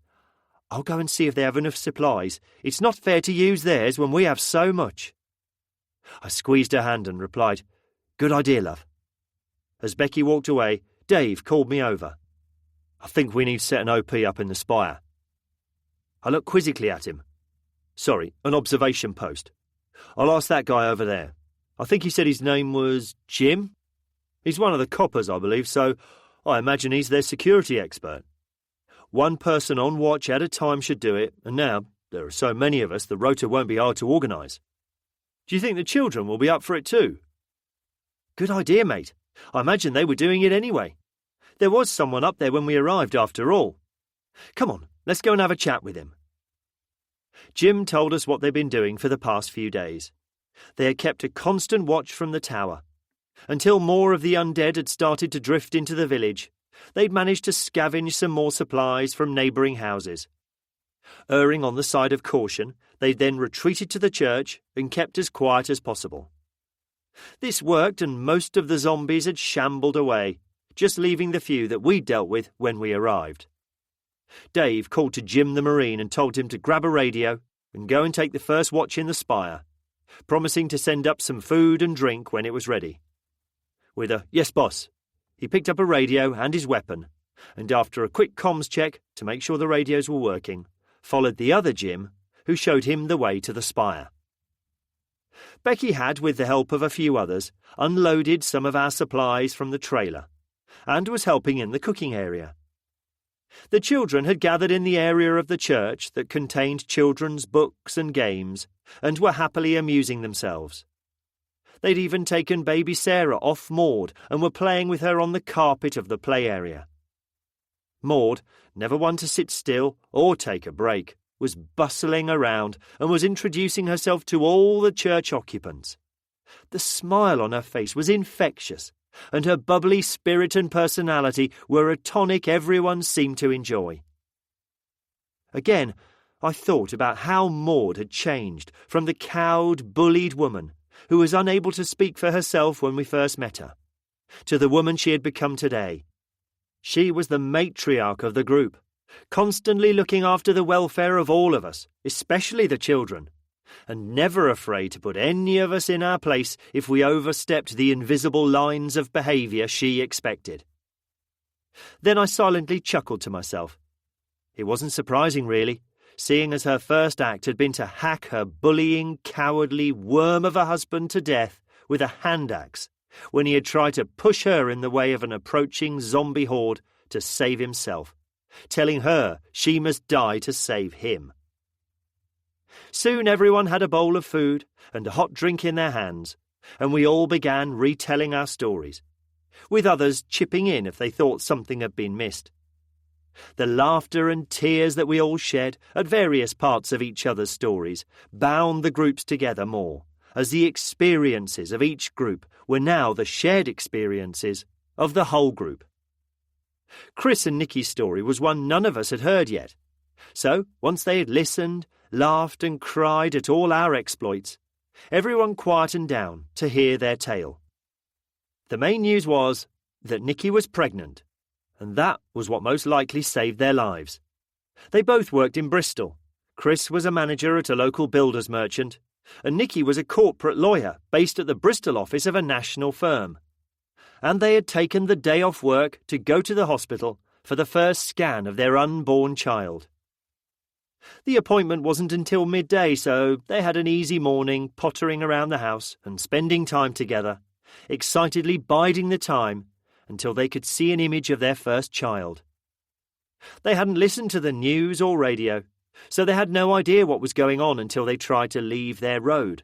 "I'll go and see if they have enough supplies. It's not fair to use theirs when we have so much." I squeezed her hand and replied, "Good idea, love." As Becky walked away, Dave called me over. "I think we need to set an OP up in the spire." I looked quizzically at him. "Sorry, an observation post. I'll ask that guy over there. I think he said his name was Jim. He's one of the coppers, I believe, so I imagine he's their security expert. One person on watch at a time should do it, and now there are so many of us the rota won't be hard to organise. Do you think the children will be up for it too?" "Good idea, mate. I imagine they were doing it anyway. There was someone up there when we arrived after all. Come on, let's go and have a chat with him." Jim told us what they'd been doing for the past few days. They had kept a constant watch from the tower. Until more of the undead had started to drift into the village, they'd managed to scavenge some more supplies from neighbouring houses. Erring on the side of caution, they then retreated to the church and kept as quiet as possible. This worked, and most of the zombies had shambled away, just leaving the few that we dealt with when we arrived. Dave called to Jim the Marine and told him to grab a radio and go and take the first watch in the spire, promising to send up some food and drink when it was ready. With a "Yes, boss," he picked up a radio and his weapon, and after a quick comms check to make sure the radios were working, followed the other Jim, who showed him the way to the spire. Becky had, with the help of a few others, unloaded some of our supplies from the trailer, and was helping in the cooking area. The children had gathered in the area of the church that contained children's books and games, and were happily amusing themselves. They'd even taken baby Sarah off Maud and were playing with her on the carpet of the play area. Maud, never one to sit still or take a break, was bustling around and was introducing herself to all the church occupants. The smile on her face was infectious, and her bubbly spirit and personality were a tonic everyone seemed to enjoy. Again, I thought about how Maud had changed from the cowed, bullied woman who was unable to speak for herself when we first met her, to the woman she had become today. She was the matriarch of the group, constantly looking after the welfare of all of us, especially the children, and never afraid to put any of us in our place if we overstepped the invisible lines of behaviour she expected. Then I silently chuckled to myself. It wasn't surprising, really, seeing as her first act had been to hack her bullying, cowardly worm of a husband to death with a hand axe when he had tried to push her in the way of an approaching zombie horde to save himself, telling her she must die to save him. Soon everyone had a bowl of food and a hot drink in their hands, and we all began retelling our stories, with others chipping in if they thought something had been missed. The laughter and tears that we all shed at various parts of each other's stories bound the groups together more, as the experiences of each group were now the shared experiences of the whole group. Chris and Nikki's story was one none of us had heard yet, so once they had listened, laughed and cried at all our exploits, everyone quietened down to hear their tale. The main news was that Nikki was pregnant, and that was what most likely saved their lives. They both worked in Bristol. Chris was a manager at a local builder's merchant, and Nikki was a corporate lawyer based at the Bristol office of a national firm. And they had taken the day off work to go to the hospital for the first scan of their unborn child. The appointment wasn't until midday, so they had an easy morning pottering around the house and spending time together, excitedly biding the time until they could see an image of their first child. They hadn't listened to the news or radio, so they had no idea what was going on until they tried to leave their road.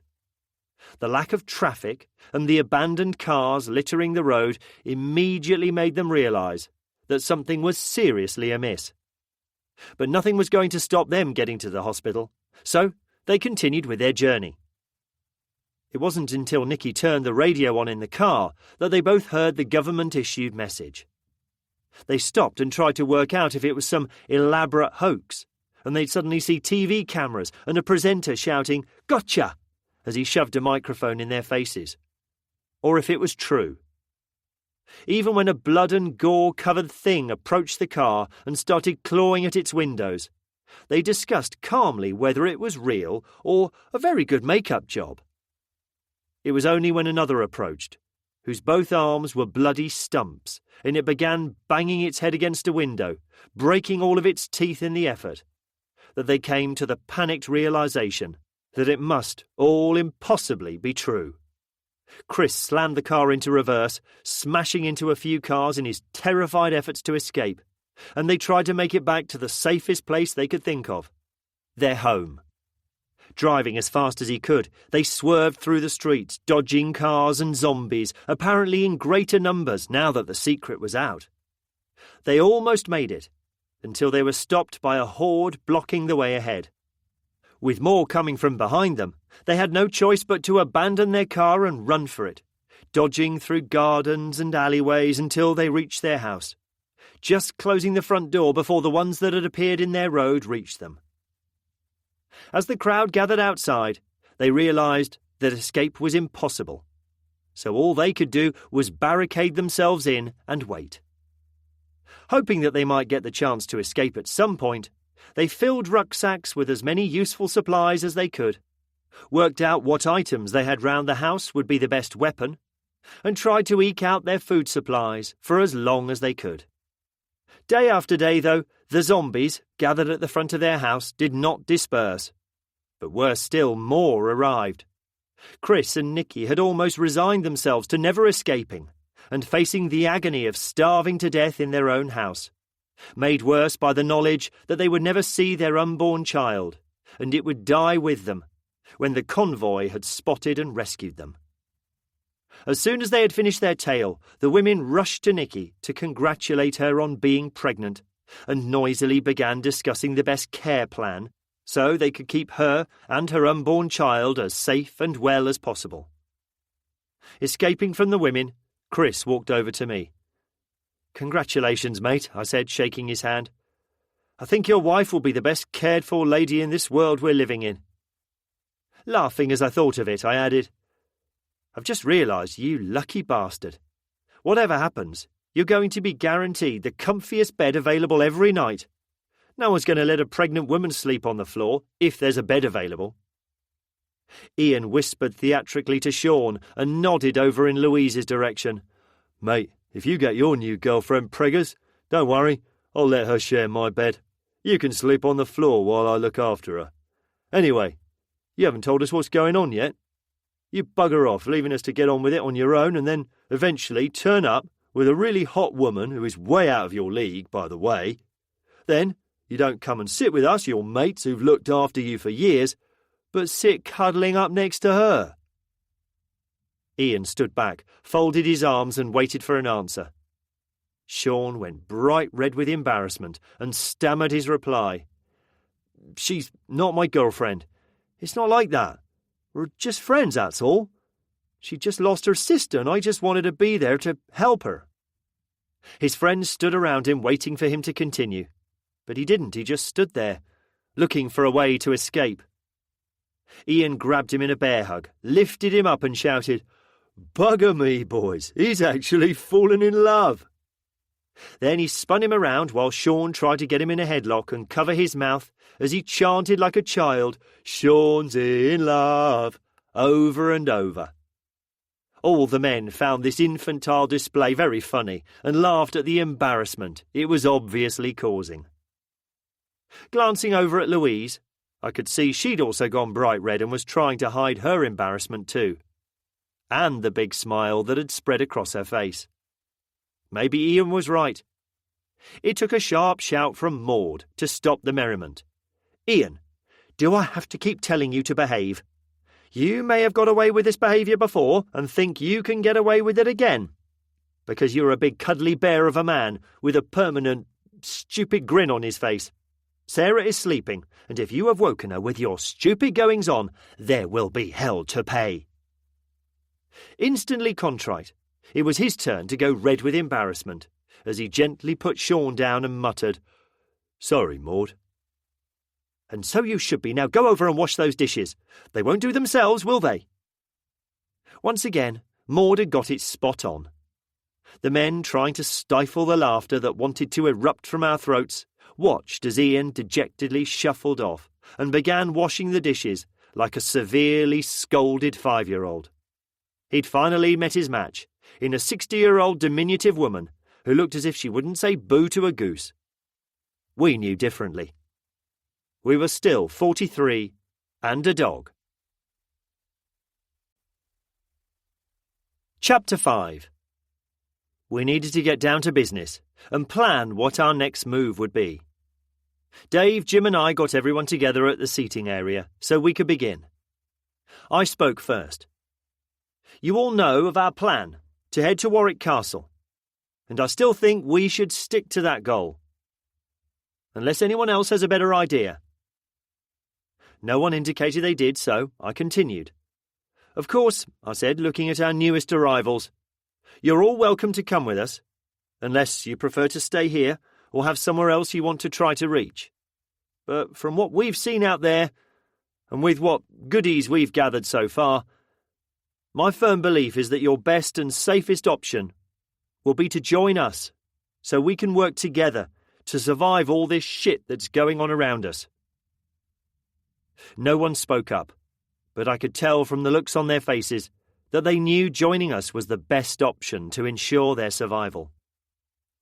The lack of traffic and the abandoned cars littering the road immediately made them realise that something was seriously amiss. But nothing was going to stop them getting to the hospital, so they continued with their journey. It wasn't until Nikki turned the radio on in the car that they both heard the government-issued message. They stopped and tried to work out if it was some elaborate hoax, and they'd suddenly see TV cameras and a presenter shouting, "Gotcha!" as he shoved a microphone in their faces. Or if it was true. Even when a blood and gore-covered thing approached the car and started clawing at its windows, they discussed calmly whether it was real or a very good make-up job. It was only when another approached, whose both arms were bloody stumps, and it began banging its head against a window, breaking all of its teeth in the effort, that they came to the panicked realisation that it must all impossibly be true. Chris slammed the car into reverse, smashing into a few cars in his terrified efforts to escape, and they tried to make it back to the safest place they could think of, their home. Driving as fast as he could, they swerved through the streets, dodging cars and zombies, apparently in greater numbers now that the secret was out. They almost made it, until they were stopped by a horde blocking the way ahead. With more coming from behind them, they had no choice but to abandon their car and run for it, dodging through gardens and alleyways until they reached their house, just closing the front door before the ones that had appeared in their road reached them. As the crowd gathered outside, they realised that escape was impossible. so all they could do was barricade themselves in and wait. Hoping that they might get the chance to escape at some point, they filled rucksacks with as many useful supplies as they could, worked out what items they had round the house would be the best weapon, and tried to eke out their food supplies for as long as they could. Day after day, though, the zombies, gathered at the front of their house, did not disperse. But worse still, more arrived. Chris and Nicky had almost resigned themselves to never escaping and facing the agony of starving to death in their own house, made worse by the knowledge that they would never see their unborn child, and it would die with them, when the convoy had spotted and rescued them. As soon as they had finished their tale, the women rushed to Nicky to congratulate her on being pregnant, and noisily began discussing the best care plan, so they could keep her and her unborn child as safe and well as possible. Escaping from the women, Chris walked over to me. "Congratulations, mate," I said, shaking his hand. "I think your wife will be the best cared-for lady in this world we're living in." Laughing as I thought of it, I added, "I've just realised, you lucky bastard. Whatever happens, you're going to be guaranteed the comfiest bed available every night. No one's going to let a pregnant woman sleep on the floor, if there's a bed available." Ian whispered theatrically to Sean and nodded over in Louise's direction. "Mate, if you get your new girlfriend preggers, don't worry, I'll let her share my bed. You can sleep on the floor while I look after her. Anyway, you haven't told us what's going on yet. You bugger off, leaving us to get on with it on your own, and then eventually turn up with a really hot woman who is way out of your league, by the way. Then you don't come and sit with us, your mates who've looked after you for years, but sit cuddling up next to her." Ian stood back, folded his arms and waited for an answer. Sean went bright red with embarrassment and stammered his reply. "She's not my girlfriend. It's not like that. We're just friends, that's all. She just lost her sister and I just wanted to be there to help her." His friends stood around him waiting for him to continue, but he didn't. He just stood there, looking for a way to escape. Ian grabbed him in a bear hug, lifted him up and shouted, "Bugger me, boys, he's actually fallen in love." Then he spun him around while Sean tried to get him in a headlock and cover his mouth as he chanted like a child, "Sean's in love," over and over. All the men found this infantile display very funny and laughed at the embarrassment it was obviously causing. Glancing over at Louise, I could see she'd also gone bright red and was trying to hide her embarrassment too, and the big smile that had spread across her face. Maybe Ian was right. It took a sharp shout from Maud to stop the merriment. "Ian, do I have to keep telling you to behave? You may have got away with this behaviour before and think you can get away with it again, because you're a big cuddly bear of a man with a permanent, stupid grin on his face. Sarah is sleeping, and if you have woken her with your stupid goings-on, there will be hell to pay." Instantly contrite, it was his turn to go red with embarrassment, as he gently put Sean down and muttered, "Sorry, Maud." "And so you should be. Now go over and wash those dishes. They won't do themselves, will they?" Once again, Maud had got it spot on. The men, trying to stifle the laughter that wanted to erupt from our throats, watched as Ian dejectedly shuffled off and began washing the dishes like a severely scolded 5-year-old. He'd finally met his match in a 60-year-old diminutive woman who looked as if she wouldn't say boo to a goose. We knew differently. We were still 43 and a dog. Chapter 5. We needed to get down to business and plan what our next move would be. Dave, Jim and I got everyone together at the seating area so we could begin. I spoke first. You all know of our plan to head to Warwick Castle, and I still think we should stick to that goal. Unless anyone else has a better idea. No one indicated they did, so I continued. Of course, I said, looking at our newest arrivals, you're all welcome to come with us, unless you prefer to stay here or have somewhere else you want to try to reach. But from what we've seen out there, and with what goodies we've gathered so far, My firm belief is that your best and safest option will be to join us, so we can work together to survive all this shit that's going on around us." No one spoke up, but I could tell from the looks on their faces that they knew joining us was the best option to ensure their survival.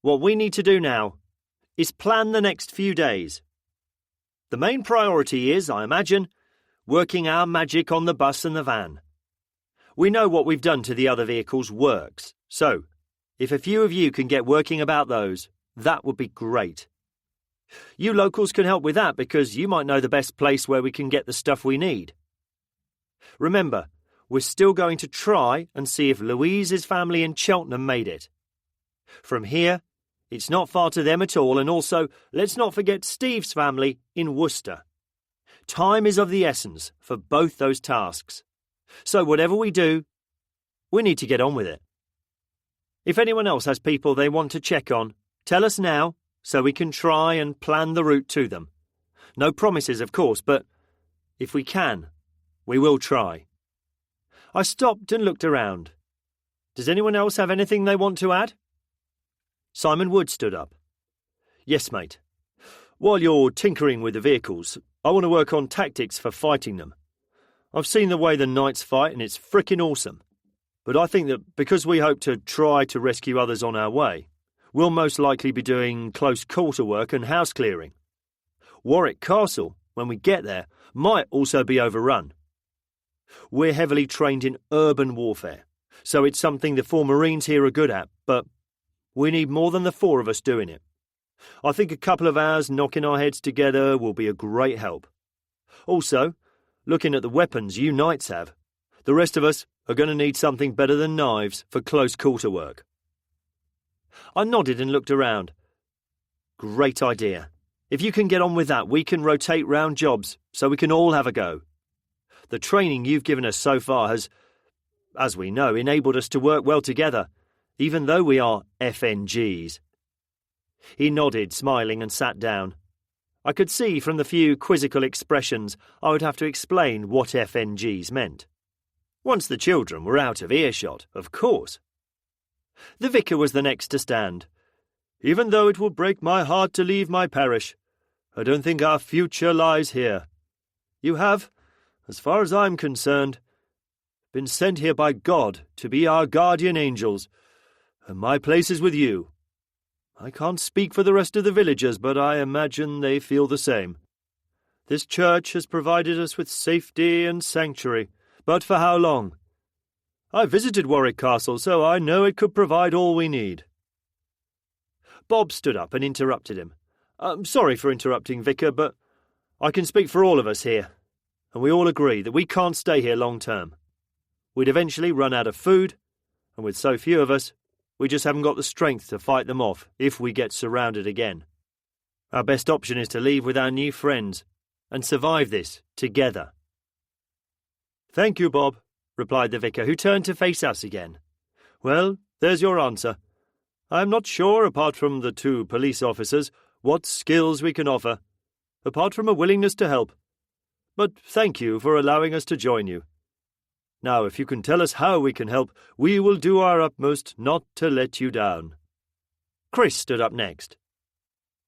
What we need to do now is plan the next few days. The main priority is, I imagine, working our magic on the bus and the van. We know what we've done to the other vehicles works, so if a few of you can get working about those, that would be great. You locals can help with that because you might know the best place where we can get the stuff we need. Remember, we're still going to try and see if Louise's family in Cheltenham made it. From here, it's not far to them at all, and also, let's not forget Steve's family in Worcester. Time is of the essence for both those tasks. So whatever we do, we need to get on with it. If anyone else has people they want to check on, tell us now so we can try and plan the route to them. No promises, of course, but if we can, we will try. I stopped and looked around. Does anyone else have anything they want to add? Simon Wood stood up. "Yes, mate. While you're tinkering with the vehicles, I want to work on tactics for fighting them. I've seen the way the Knights fight and it's frickin' awesome. But I think that because we hope to try to rescue others on our way, we'll most likely be doing close quarter work and house clearing. Warwick Castle, when we get there, might also be overrun. We're heavily trained in urban warfare, so it's something the 4 Marines here are good at, but we need more than the 4 of us doing it. I think a couple of hours knocking our heads together will be a great help. Also, looking at the weapons you Knights have, the rest of us are going to need something better than knives for close quarter work." I nodded and looked around. "Great idea. If you can get on with that, we can rotate round jobs so we can all have a go. The training you've given us so far has, as we know, enabled us to work well together, even though we are FNGs." He nodded, smiling, and sat down. I could see from the few quizzical expressions I would have to explain what FNGs meant. Once the children were out of earshot, of course. The vicar was the next to stand. "Even though it will break my heart to leave my parish, I don't think our future lies here. You have, as far as I'm concerned, been sent here by God to be our guardian angels, and my place is with you. I can't speak for the rest of the villagers, but I imagine they feel the same. This church has provided us with safety and sanctuary, but for how long? I visited Warwick Castle, so I know it could provide all we need." Bob stood up and interrupted him. "I'm sorry for interrupting, Vicar, but I can speak for all of us here, and we all agree that we can't stay here long term. We'd eventually run out of food, and with so few of us, we just haven't got the strength to fight them off if we get surrounded again. Our best option is to leave with our new friends and survive this together." "Thank you, Bob," replied the vicar, who turned to face us again. "Well, there's your answer. I'm not sure, apart from the 2 police officers, what skills we can offer, apart from a willingness to help. But thank you for allowing us to join you. Now, if you can tell us how we can help, we will do our utmost not to let you down." Chris stood up next.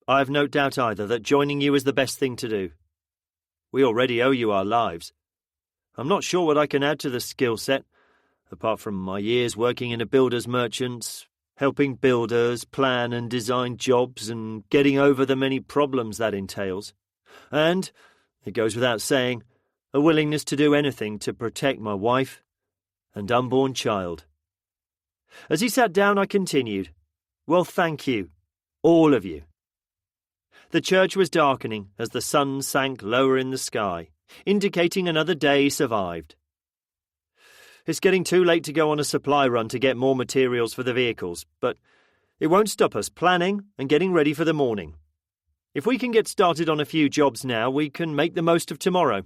"I have no doubt either that joining you is the best thing to do. We already owe you our lives. I'm not sure what I can add to the skill set, apart from my years working in a builder's merchants, helping builders plan and design jobs and getting over the many problems that entails. And, it goes without saying, a willingness to do anything to protect my wife and unborn child." As he sat down, I continued, "Well, thank you, all of you." The church was darkening as the sun sank lower in the sky, indicating another day survived. It's getting too late to go on a supply run to get more materials for the vehicles, but it won't stop us planning and getting ready for the morning. If we can get started on a few jobs now, we can make the most of tomorrow.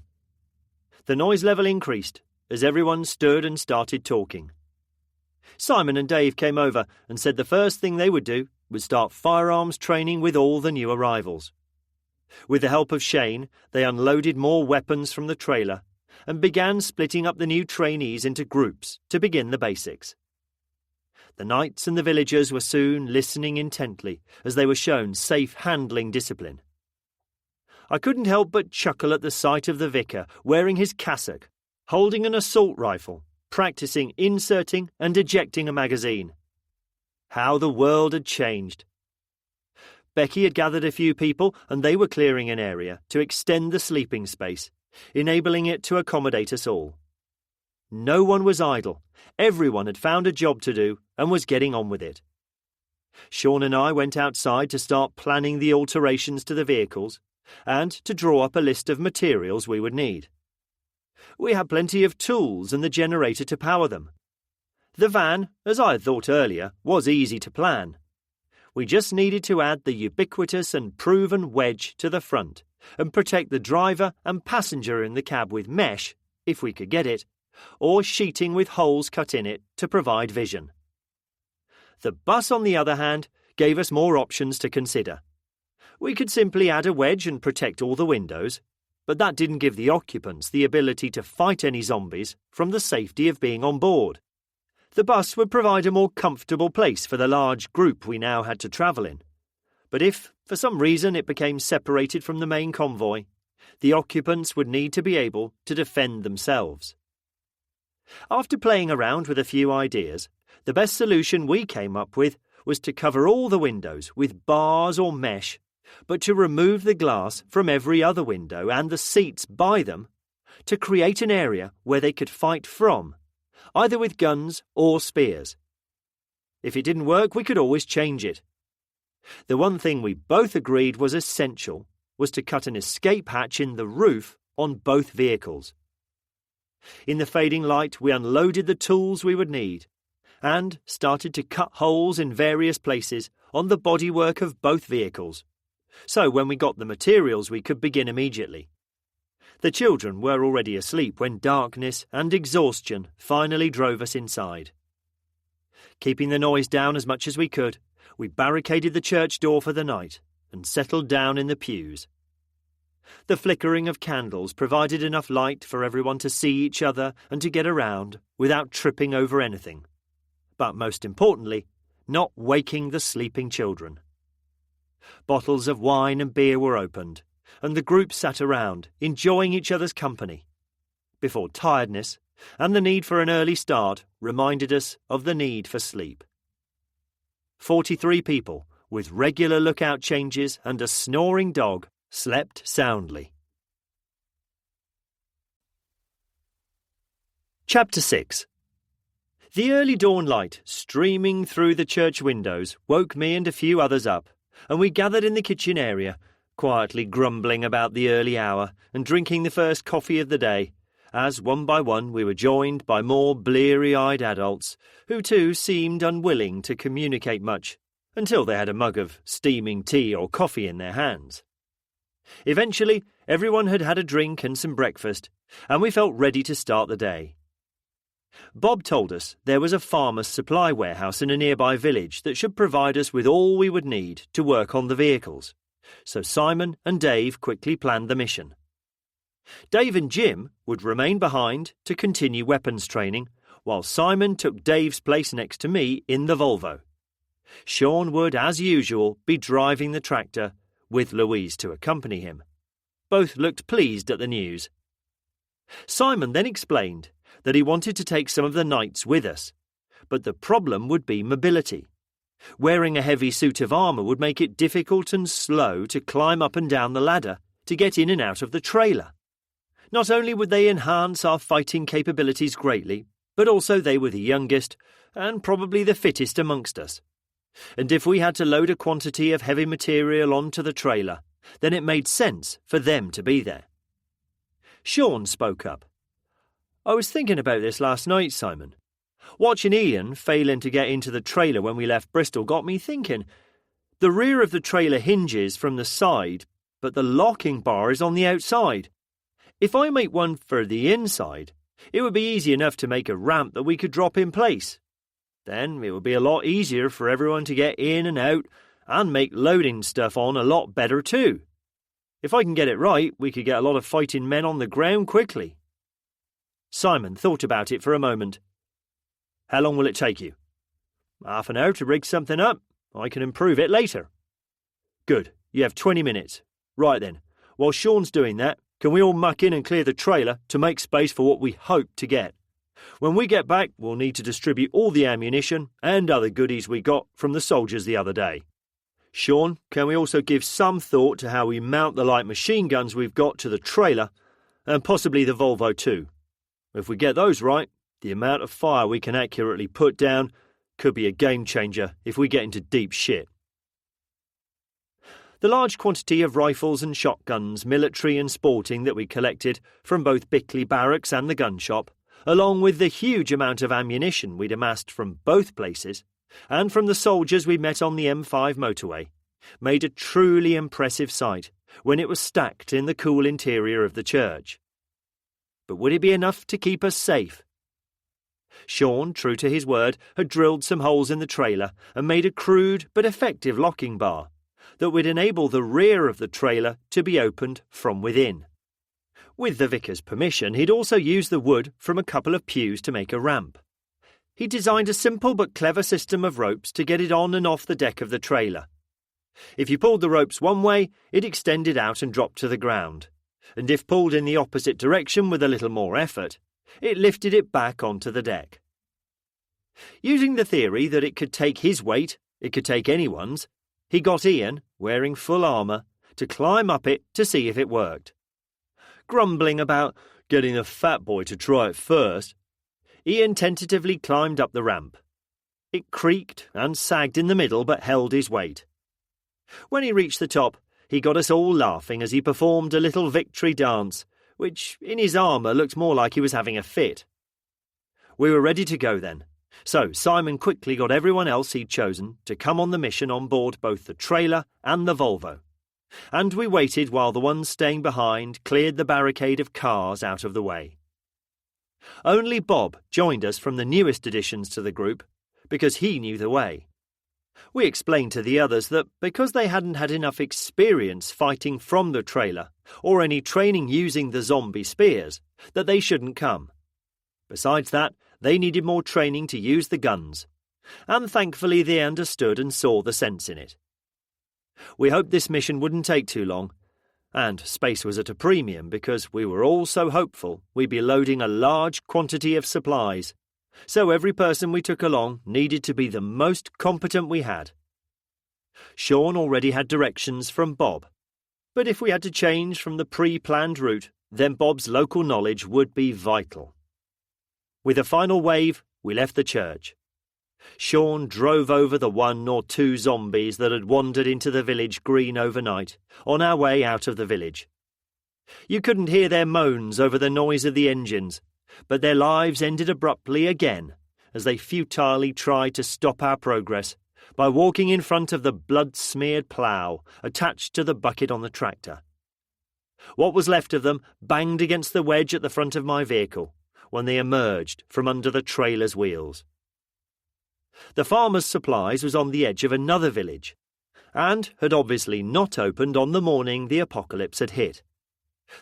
The noise level increased as everyone stood and started talking. Simon and Dave came over and said the first thing they would do was start firearms training with all the new arrivals. With the help of Shane, they unloaded more weapons from the trailer and began splitting up the new trainees into groups to begin the basics. The knights and the villagers were soon listening intently as they were shown safe handling discipline. I couldn't help but chuckle at the sight of the vicar wearing his cassock, holding an assault rifle, practising inserting and ejecting a magazine. How the world had changed. Becky had gathered a few people and they were clearing an area to extend the sleeping space, enabling it to accommodate us all. No one was idle. Everyone had found a job to do and was getting on with it. Sean and I went outside to start planning the alterations to the vehicles and to draw up a list of materials we would need. We had plenty of tools and the generator to power them. The van, as I had thought earlier, was easy to plan. We just needed to add the ubiquitous and proven wedge to the front and protect the driver and passenger in the cab with mesh, if we could get it, or sheeting with holes cut in it to provide vision. The bus, on the other hand, gave us more options to consider. We could simply add a wedge and protect all the windows, but that didn't give the occupants the ability to fight any zombies from the safety of being on board. The bus would provide a more comfortable place for the large group we now had to travel in. But if, for some reason, it became separated from the main convoy, the occupants would need to be able to defend themselves. After playing around with a few ideas, the best solution we came up with was to cover all the windows with bars or mesh, but to remove the glass from every other window and the seats by them to create an area where they could fight from, either with guns or spears. If it didn't work, we could always change it. The one thing we both agreed was essential was to cut an escape hatch in the roof on both vehicles. In the fading light, we unloaded the tools we would need and started to cut holes in various places on the bodywork of both vehicles. So when we got the materials, we could begin immediately. The children were already asleep when darkness and exhaustion finally drove us inside. Keeping the noise down as much as we could, we barricaded the church door for the night and settled down in the pews. The flickering of candles provided enough light for everyone to see each other and to get around without tripping over anything. But most importantly, not waking the sleeping children. Bottles of wine and beer were opened, and the group sat around, enjoying each other's company, before tiredness and the need for an early start reminded us of the need for sleep. 43 people, with regular lookout changes and a snoring dog, slept soundly. Chapter 6. The early dawn light streaming through the church windows woke me and a few others up, and we gathered in the kitchen area, quietly grumbling about the early hour and drinking the first coffee of the day, as one by one we were joined by more bleary-eyed adults, who too seemed unwilling to communicate much, until they had a mug of steaming tea or coffee in their hands. Eventually, everyone had had a drink and some breakfast, and we felt ready to start the day. Bob told us there was a farmer's supply warehouse in a nearby village that should provide us with all we would need to work on the vehicles, so Simon and Dave quickly planned the mission. Dave and Jim would remain behind to continue weapons training, while Simon took Dave's place next to me in the Volvo. Sean would, as usual, be driving the tractor, with Louise to accompany him. Both looked pleased at the news. Simon then explained that he wanted to take some of the knights with us, but the problem would be mobility. Wearing a heavy suit of armour would make it difficult and slow to climb up and down the ladder to get in and out of the trailer. Not only would they enhance our fighting capabilities greatly, but also they were the youngest and probably the fittest amongst us. And if we had to load a quantity of heavy material onto the trailer, then it made sense for them to be there. Sean spoke up. I was thinking about this last night, Simon. Watching Ian failing to get into the trailer when we left Bristol got me thinking. The rear of the trailer hinges from the side, but the locking bar is on the outside. If I make one for the inside, it would be easy enough to make a ramp that we could drop in place. Then it would be a lot easier for everyone to get in and out and make loading stuff on a lot better too. If I can get it right, we could get a lot of fighting men on the ground quickly. Simon thought about it for a moment. "How long will it take you?" "Half an hour to rig something up. I can improve it later." "Good. You have 20 minutes. Right then, while Sean's doing that, can we all muck in and clear the trailer to make space for what we hope to get? When we get back, we'll need to distribute all the ammunition and other goodies we got from the soldiers the other day. Sean, can we also give some thought to how we mount the light machine guns we've got to the trailer, and possibly the Volvo too? If we get those right, the amount of fire we can accurately put down could be a game changer if we get into deep shit." The large quantity of rifles and shotguns, military and sporting, that we collected from both Bickley Barracks and the gun shop, along with the huge amount of ammunition we'd amassed from both places, and from the soldiers we met on the M5 motorway, made a truly impressive sight when it was stacked in the cool interior of the church. But would it be enough to keep us safe? Sean, true to his word, had drilled some holes in the trailer and made a crude but effective locking bar that would enable the rear of the trailer to be opened from within. With the vicar's permission, he'd also used the wood from a couple of pews to make a ramp. He designed a simple but clever system of ropes to get it on and off the deck of the trailer. If you pulled the ropes one way, it extended out and dropped to the ground, and if pulled in the opposite direction with a little more effort, it lifted it back onto the deck. Using the theory that it could take his weight, it could take anyone's, he got Ian, wearing full armour, to climb up it to see if it worked. Grumbling about getting the fat boy to try it first, Ian tentatively climbed up the ramp. It creaked and sagged in the middle but held his weight. When he reached the top, he got us all laughing as he performed a little victory dance, which in his armour looked more like he was having a fit. We were ready to go then, so Simon quickly got everyone else he'd chosen to come on the mission on board both the trailer and the Volvo, and we waited while the ones staying behind cleared the barricade of cars out of the way. Only Bob joined us from the newest additions to the group, because he knew the way. We explained to the others that because they hadn't had enough experience fighting from the trailer, or any training using the zombie spears, that they shouldn't come. Besides that, they needed more training to use the guns, and thankfully they understood and saw the sense in it. We hoped this mission wouldn't take too long, and space was at a premium because we were all so hopeful we'd be loading a large quantity of supplies, so every person we took along needed to be the most competent we had. Sean already had directions from Bob, but if we had to change from the pre-planned route, then Bob's local knowledge would be vital. With a final wave, we left the church. Sean drove over the 1 or 2 zombies that had wandered into the village green overnight, on our way out of the village. You couldn't hear their moans over the noise of the engines, but their lives ended abruptly again as they futilely tried to stop our progress by walking in front of the blood-smeared plough attached to the bucket on the tractor. What was left of them banged against the wedge at the front of my vehicle when they emerged from under the trailer's wheels. The farmer's supplies was on the edge of another village, and had obviously not opened on the morning the apocalypse had hit.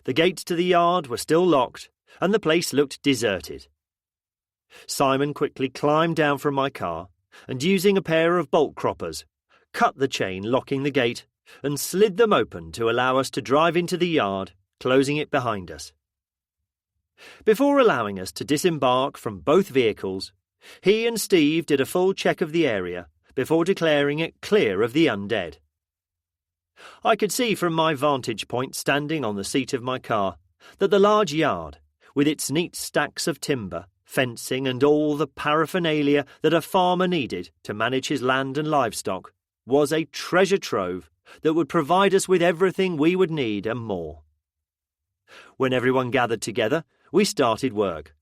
The gates to the yard were still locked, and the place looked deserted. Simon quickly climbed down from my car, and using a pair of bolt croppers, cut the chain locking the gate, and slid them open to allow us to drive into the yard, closing it behind us. Before allowing us to disembark from both vehicles, he and Steve did a full check of the area before declaring it clear of the undead. I could see from my vantage point standing on the seat of my car that the large yard, with its neat stacks of timber, fencing and all the paraphernalia that a farmer needed to manage his land and livestock, was a treasure trove that would provide us with everything we would need and more. When everyone gathered together, we started work.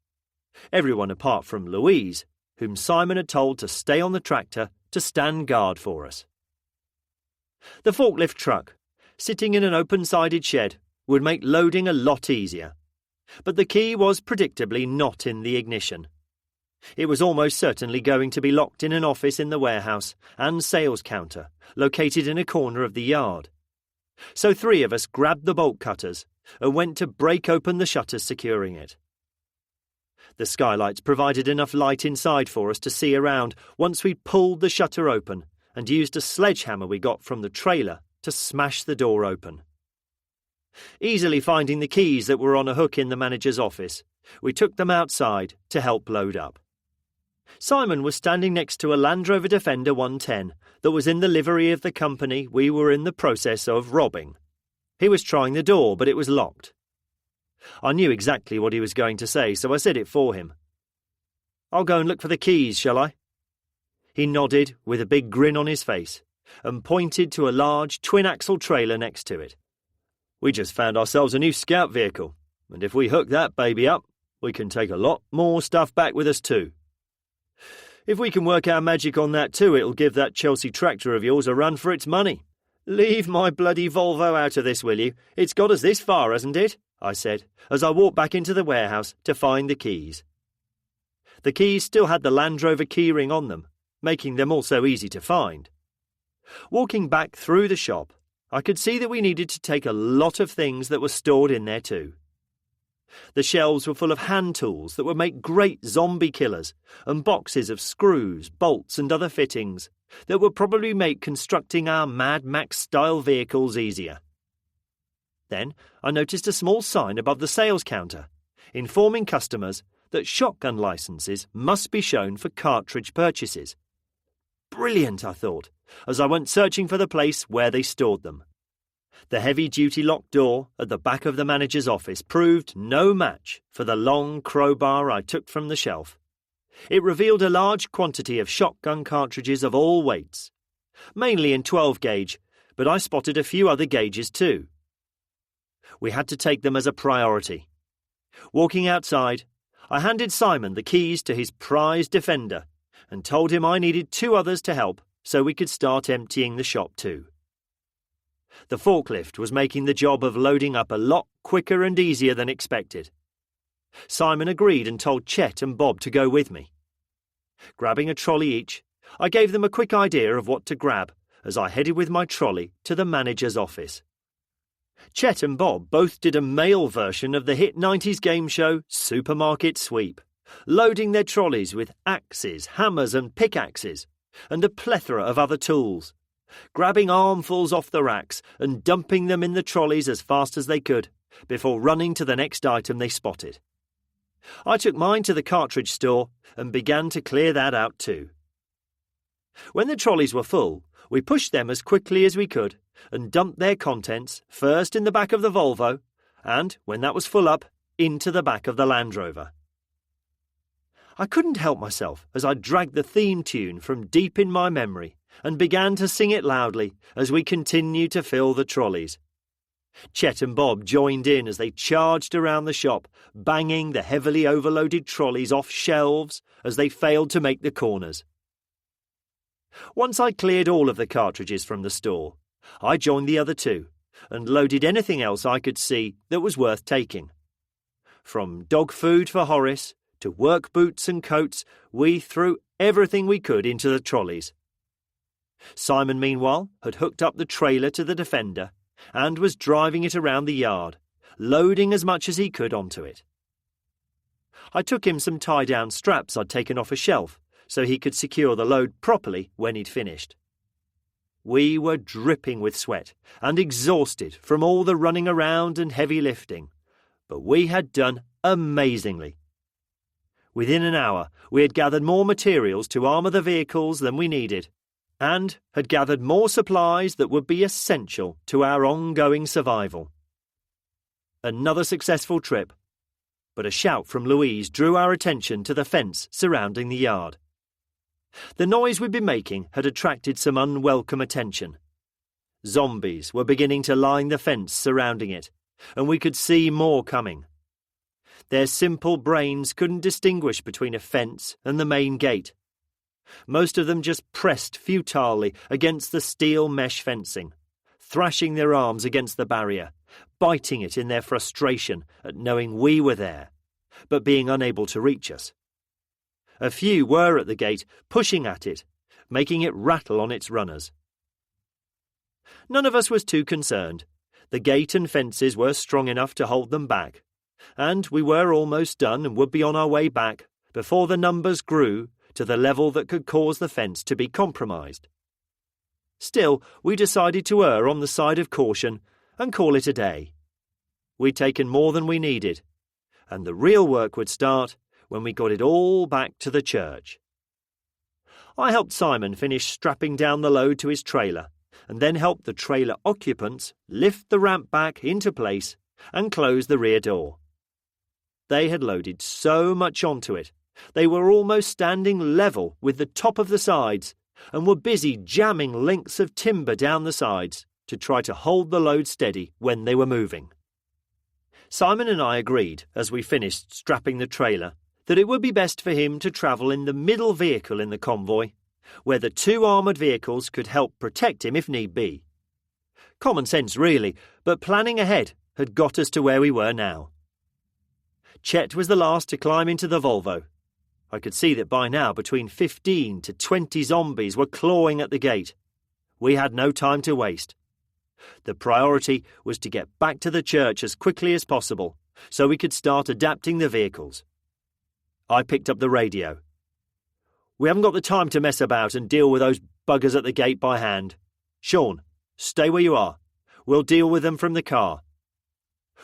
Everyone apart from Louise, whom Simon had told to stay on the tractor to stand guard for us. The forklift truck, sitting in an open-sided shed, would make loading a lot easier. But the key was predictably not in the ignition. It was almost certainly going to be locked in an office in the warehouse and sales counter, located in a corner of the yard. So 3 of us grabbed the bolt cutters and went to break open the shutters securing it. The skylights provided enough light inside for us to see around once we'd pulled the shutter open and used a sledgehammer we got from the trailer to smash the door open. Easily finding the keys that were on a hook in the manager's office, we took them outside to help load up. Simon was standing next to a Land Rover Defender 110 that was in the livery of the company we were in the process of robbing. He was trying the door, but it was locked. I knew exactly what he was going to say, so I said it for him. "I'll go and look for the keys, shall I?" He nodded with a big grin on his face and pointed to a large twin-axle trailer next to it. "We just found ourselves a new scout vehicle, and if we hook that baby up, we can take a lot more stuff back with us too. If we can work our magic on that too, it'll give that Chelsea tractor of yours a run for its money." "Leave my bloody Volvo out of this, will you? It's got us this far, hasn't it?" I said, as I walked back into the warehouse to find the keys. The keys still had the Land Rover keyring on them, making them also easy to find. Walking back through the shop, I could see that we needed to take a lot of things that were stored in there too. The shelves were full of hand tools that would make great zombie killers, and boxes of screws, bolts and other fittings that would probably make constructing our Mad Max-style vehicles easier. Then I noticed a small sign above the sales counter, informing customers that shotgun licenses must be shown for cartridge purchases. Brilliant, I thought, as I went searching for the place where they stored them. The heavy-duty locked door at the back of the manager's office proved no match for the long crowbar I took from the shelf. It revealed a large quantity of shotgun cartridges of all weights, mainly in 12-gauge, but I spotted a few other gauges too. We had to take them as a priority. Walking outside, I handed Simon the keys to his prized Defender and told him I needed 2 others to help so we could start emptying the shop too. The forklift was making the job of loading up a lot quicker and easier than expected. Simon agreed and told Chet and Bob to go with me. Grabbing a trolley each, I gave them a quick idea of what to grab as I headed with my trolley to the manager's office. Chet and Bob both did a male version of the hit 90s game show Supermarket Sweep, loading their trolleys with axes, hammers and pickaxes, and a plethora of other tools, grabbing armfuls off the racks and dumping them in the trolleys as fast as they could, before running to the next item they spotted. I took mine to the cartridge store and began to clear that out too. When the trolleys were full, we pushed them as quickly as we could and dumped their contents first in the back of the Volvo and, when that was full up, into the back of the Land Rover. I couldn't help myself as I dragged the theme tune from deep in my memory and began to sing it loudly as we continued to fill the trolleys. Chet and Bob joined in as they charged around the shop, banging the heavily overloaded trolleys off shelves as they failed to make the corners. Once I cleared all of the cartridges from the store, I joined the other 2 and loaded anything else I could see that was worth taking. From dog food for Horace to work boots and coats, we threw everything we could into the trolleys. Simon, meanwhile, had hooked up the trailer to the Defender and was driving it around the yard, loading as much as he could onto it. I took him some tie-down straps I'd taken off a shelf so he could secure the load properly when he'd finished. We were dripping with sweat and exhausted from all the running around and heavy lifting, but we had done amazingly. Within an hour, we had gathered more materials to armour the vehicles than we needed, and had gathered more supplies that would be essential to our ongoing survival. Another successful trip, but a shout from Louise drew our attention to the fence surrounding the yard. The noise we'd been making had attracted some unwelcome attention. Zombies were beginning to line the fence surrounding it, and we could see more coming. Their simple brains couldn't distinguish between a fence and the main gate. Most of them just pressed futilely against the steel mesh fencing, thrashing their arms against the barrier, biting it in their frustration at knowing we were there, but being unable to reach us. A few were at the gate, pushing at it, making it rattle on its runners. None of us was too concerned. The gate and fences were strong enough to hold them back, and we were almost done and would be on our way back before the numbers grew to the level that could cause the fence to be compromised. Still, we decided to err on the side of caution and call it a day. We'd taken more than we needed, and the real work would start when we got it all back to the church. I helped Simon finish strapping down the load to his trailer, and then helped the trailer occupants lift the ramp back into place and close the rear door. They had loaded so much onto it, they were almost standing level with the top of the sides and were busy jamming lengths of timber down the sides to try to hold the load steady when they were moving. Simon and I agreed, as we finished strapping the trailer, that it would be best for him to travel in the middle vehicle in the convoy, where the 2 armoured vehicles could help protect him if need be. Common sense, really, but planning ahead had got us to where we were now. Chet was the last to climb into the Volvo. I could see that by now between 15 to 20 zombies were clawing at the gate. We had no time to waste. The priority was to get back to the church as quickly as possible so we could start adapting the vehicles. I picked up the radio. "We haven't got the time to mess about and deal with those buggers at the gate by hand. Sean, stay where you are. We'll deal with them from the car.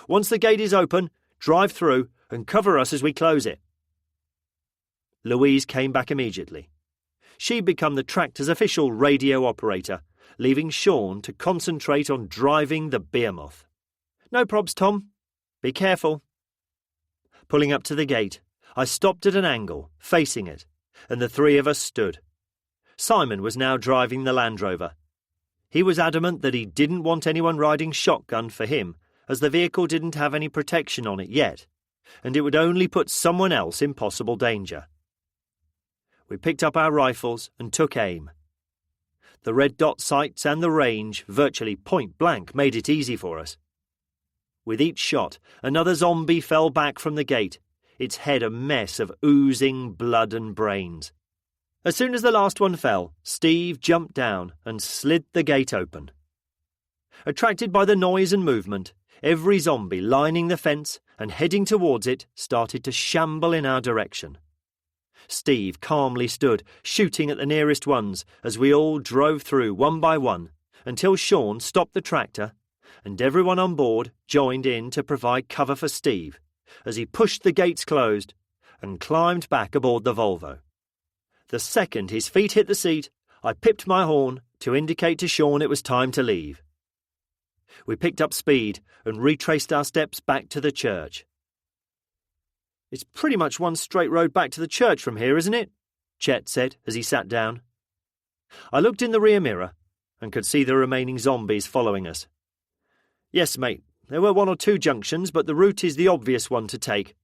Once the gate is open, drive through and cover us as we close it." Louise came back immediately. She'd become the tractor's official radio operator, leaving Sean to concentrate on driving the behemoth. "No probs, Tom. Be careful." Pulling up to the gate, I stopped at an angle, facing it, and the 3 of us stood. Simon was now driving the Land Rover. He was adamant that he didn't want anyone riding shotgun for him, as the vehicle didn't have any protection on it yet, and it would only put someone else in possible danger. We picked up our rifles and took aim. The red dot sights and the range, virtually point blank, made it easy for us. With each shot, another zombie fell back from the gate, its head a mess of oozing blood and brains. As soon as the last one fell, Steve jumped down and slid the gate open. Attracted by the noise and movement, every zombie lining the fence and heading towards it started to shamble in our direction. Steve calmly stood, shooting at the nearest ones as we all drove through one by one until Sean stopped the tractor and everyone on board joined in to provide cover for Steve as he pushed the gates closed and climbed back aboard the Volvo. The second his feet hit the seat, I pipped my horn to indicate to Sean it was time to leave. We picked up speed and retraced our steps back to the church. "It's pretty much one straight road back to the church from here, isn't it?" Chet said as he sat down. I looked in the rear mirror and could see the remaining zombies following us. "Yes, mate, there were 1 or 2 junctions, but the route is the obvious one to take.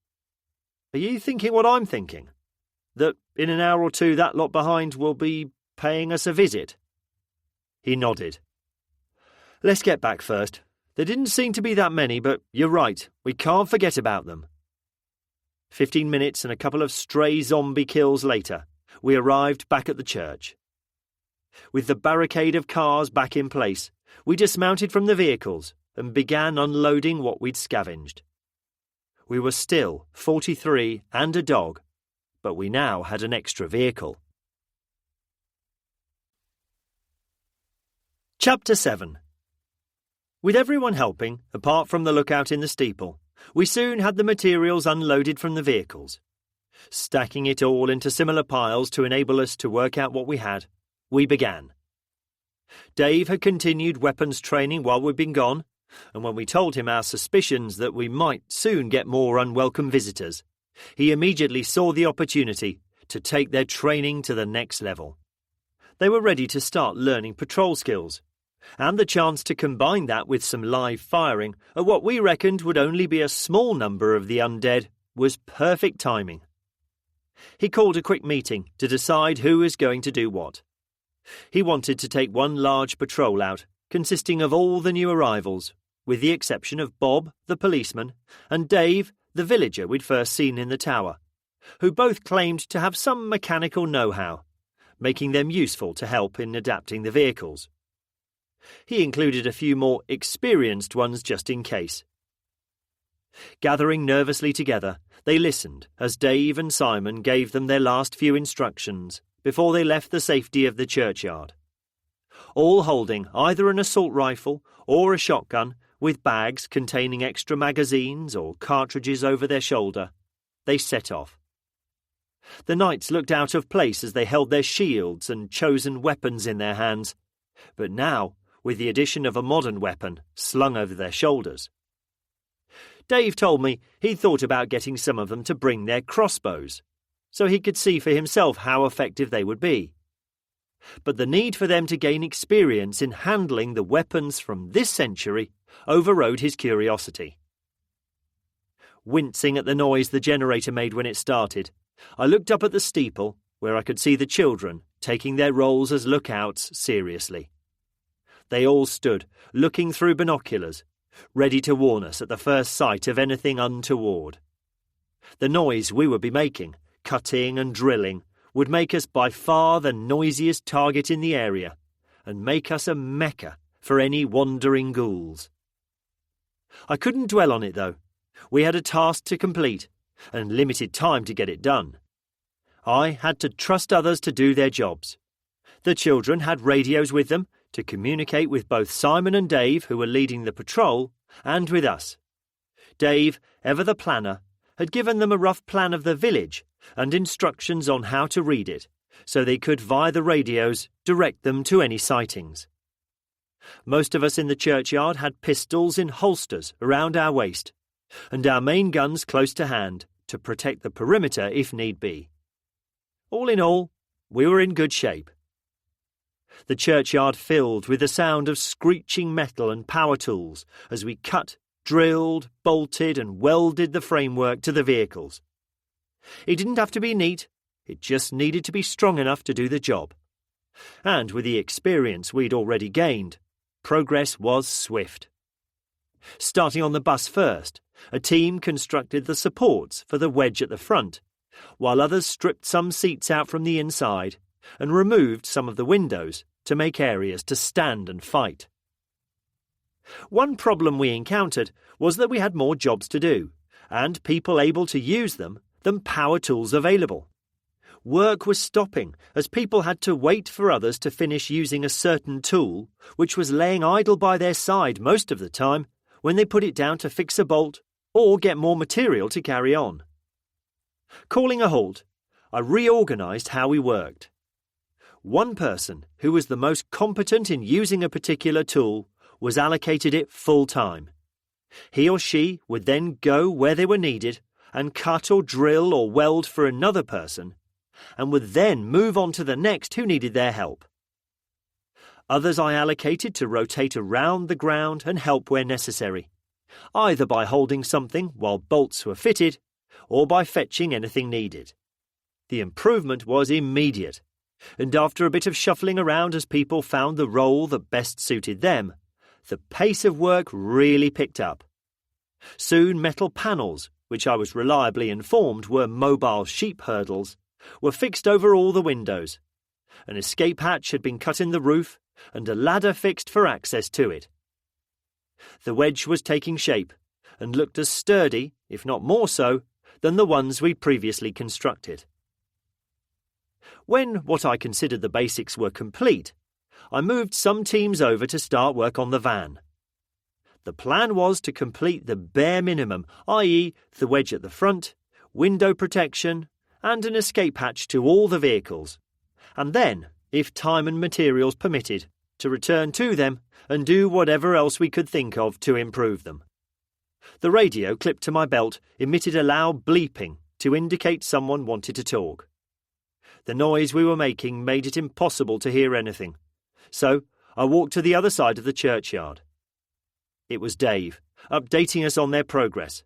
Are you thinking what I'm thinking? That in an hour or 2 that lot behind will be paying us a visit?" He nodded. "Let's get back first. There didn't seem to be that many, but you're right, we can't forget about them." 15 minutes and a couple of stray zombie kills later, we arrived back at the church. With the barricade of cars back in place, we dismounted from the vehicles and began unloading what we'd scavenged. We were still 43 and a dog, but we now had an extra vehicle. Chapter 7. With everyone helping, apart from the lookout in the steeple, we soon had the materials unloaded from the vehicles. Stacking it all into similar piles to enable us to work out what we had, we began. Dave had continued weapons training while we'd been gone, and when we told him our suspicions that we might soon get more unwelcome visitors, he immediately saw the opportunity to take their training to the next level. They were ready to start learning patrol skills, and the chance to combine that with some live firing at what we reckoned would only be a small number of the undead was perfect timing. He called a quick meeting to decide who was going to do what. He wanted to take one large patrol out, consisting of all the new arrivals, with the exception of Bob, the policeman, and Dave, the villager we'd first seen in the tower, who both claimed to have some mechanical know-how, making them useful to help in adapting the vehicles. He included a few more experienced ones just in case. Gathering nervously together, they listened as Dave and Simon gave them their last few instructions before they left the safety of the churchyard. All holding either an assault rifle or a shotgun with bags containing extra magazines or cartridges over their shoulder, they set off. The knights looked out of place as they held their shields and chosen weapons in their hands, but now with the addition of a modern weapon slung over their shoulders. Dave told me he'd thought about getting some of them to bring their crossbows, so he could see for himself how effective they would be. But the need for them to gain experience in handling the weapons from this century overrode his curiosity. Wincing at the noise the generator made when it started, I looked up at the steeple where I could see the children taking their roles as lookouts seriously. They all stood, looking through binoculars, ready to warn us at the first sight of anything untoward. The noise we would be making, cutting and drilling, would make us by far the noisiest target in the area, and make us a mecca for any wandering ghouls. I couldn't dwell on it, though. We had a task to complete, and limited time to get it done. I had to trust others to do their jobs. The children had radios with them to communicate with both Simon and Dave, who were leading the patrol, and with us. Dave, ever the planner, had given them a rough plan of the village and instructions on how to read it, so they could, via the radios, direct them to any sightings. Most of us in the churchyard had pistols in holsters around our waist, and our main guns close to hand to protect the perimeter if need be. All in all, we were in good shape. The churchyard filled with the sound of screeching metal and power tools as we cut, drilled, bolted and welded the framework to the vehicles. It didn't have to be neat, it just needed to be strong enough to do the job. And with the experience we'd already gained, progress was swift. Starting on the bus first, a team constructed the supports for the wedge at the front, while others stripped some seats out from the inside and removed some of the windows to make areas to stand and fight. One problem we encountered was that we had more jobs to do, and people able to use them, than power tools available. Work was stopping as people had to wait for others to finish using a certain tool, which was laying idle by their side most of the time when they put it down to fix a bolt or get more material to carry on. Calling a halt, I reorganised how we worked. One person who was the most competent in using a particular tool was allocated it full-time. He or she would then go where they were needed and cut or drill or weld for another person, and would then move on to the next who needed their help. Others I allocated to rotate around the ground and help where necessary, either by holding something while bolts were fitted or by fetching anything needed. The improvement was immediate, and after a bit of shuffling around as people found the role that best suited them, the pace of work really picked up. Soon metal panels, which I was reliably informed were mobile sheep hurdles, were fixed over all the windows. An escape hatch had been cut in the roof and a ladder fixed for access to it. The wedge was taking shape and looked as sturdy, if not more so, than the ones we'd previously constructed. When what I considered the basics were complete, I moved some teams over to start work on the van. The plan was to complete the bare minimum, i.e. the wedge at the front, window protection, and an escape hatch to all the vehicles, and then, if time and materials permitted, to return to them and do whatever else we could think of to improve them. The radio clipped to my belt emitted a loud bleeping to indicate someone wanted to talk. The noise we were making made it impossible to hear anything, so I walked to the other side of the churchyard. It was Dave, updating us on their progress.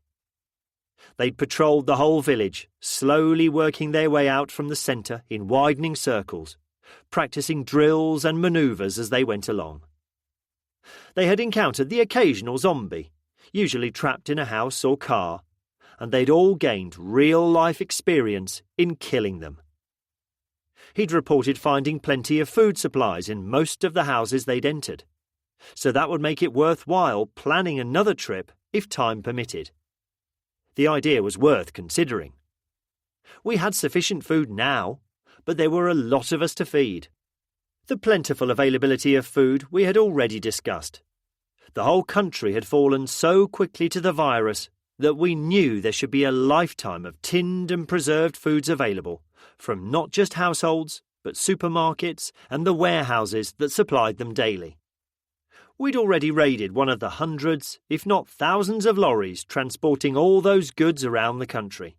They'd patrolled the whole village, slowly working their way out from the centre in widening circles, practising drills and manoeuvres as they went along. They had encountered the occasional zombie, usually trapped in a house or car, and they'd all gained real-life experience in killing them. He'd reported finding plenty of food supplies in most of the houses they'd entered, so that would make it worthwhile planning another trip if time permitted. the idea was worth considering. We had sufficient food now, but there were a lot of us to feed. The plentiful availability of food we had already discussed. The whole country had fallen so quickly to the virus that we knew there should be a lifetime of tinned and preserved foods available, from not just households, but supermarkets and the warehouses that supplied them daily. We'd already raided one of the hundreds, if not thousands of lorries transporting all those goods around the country.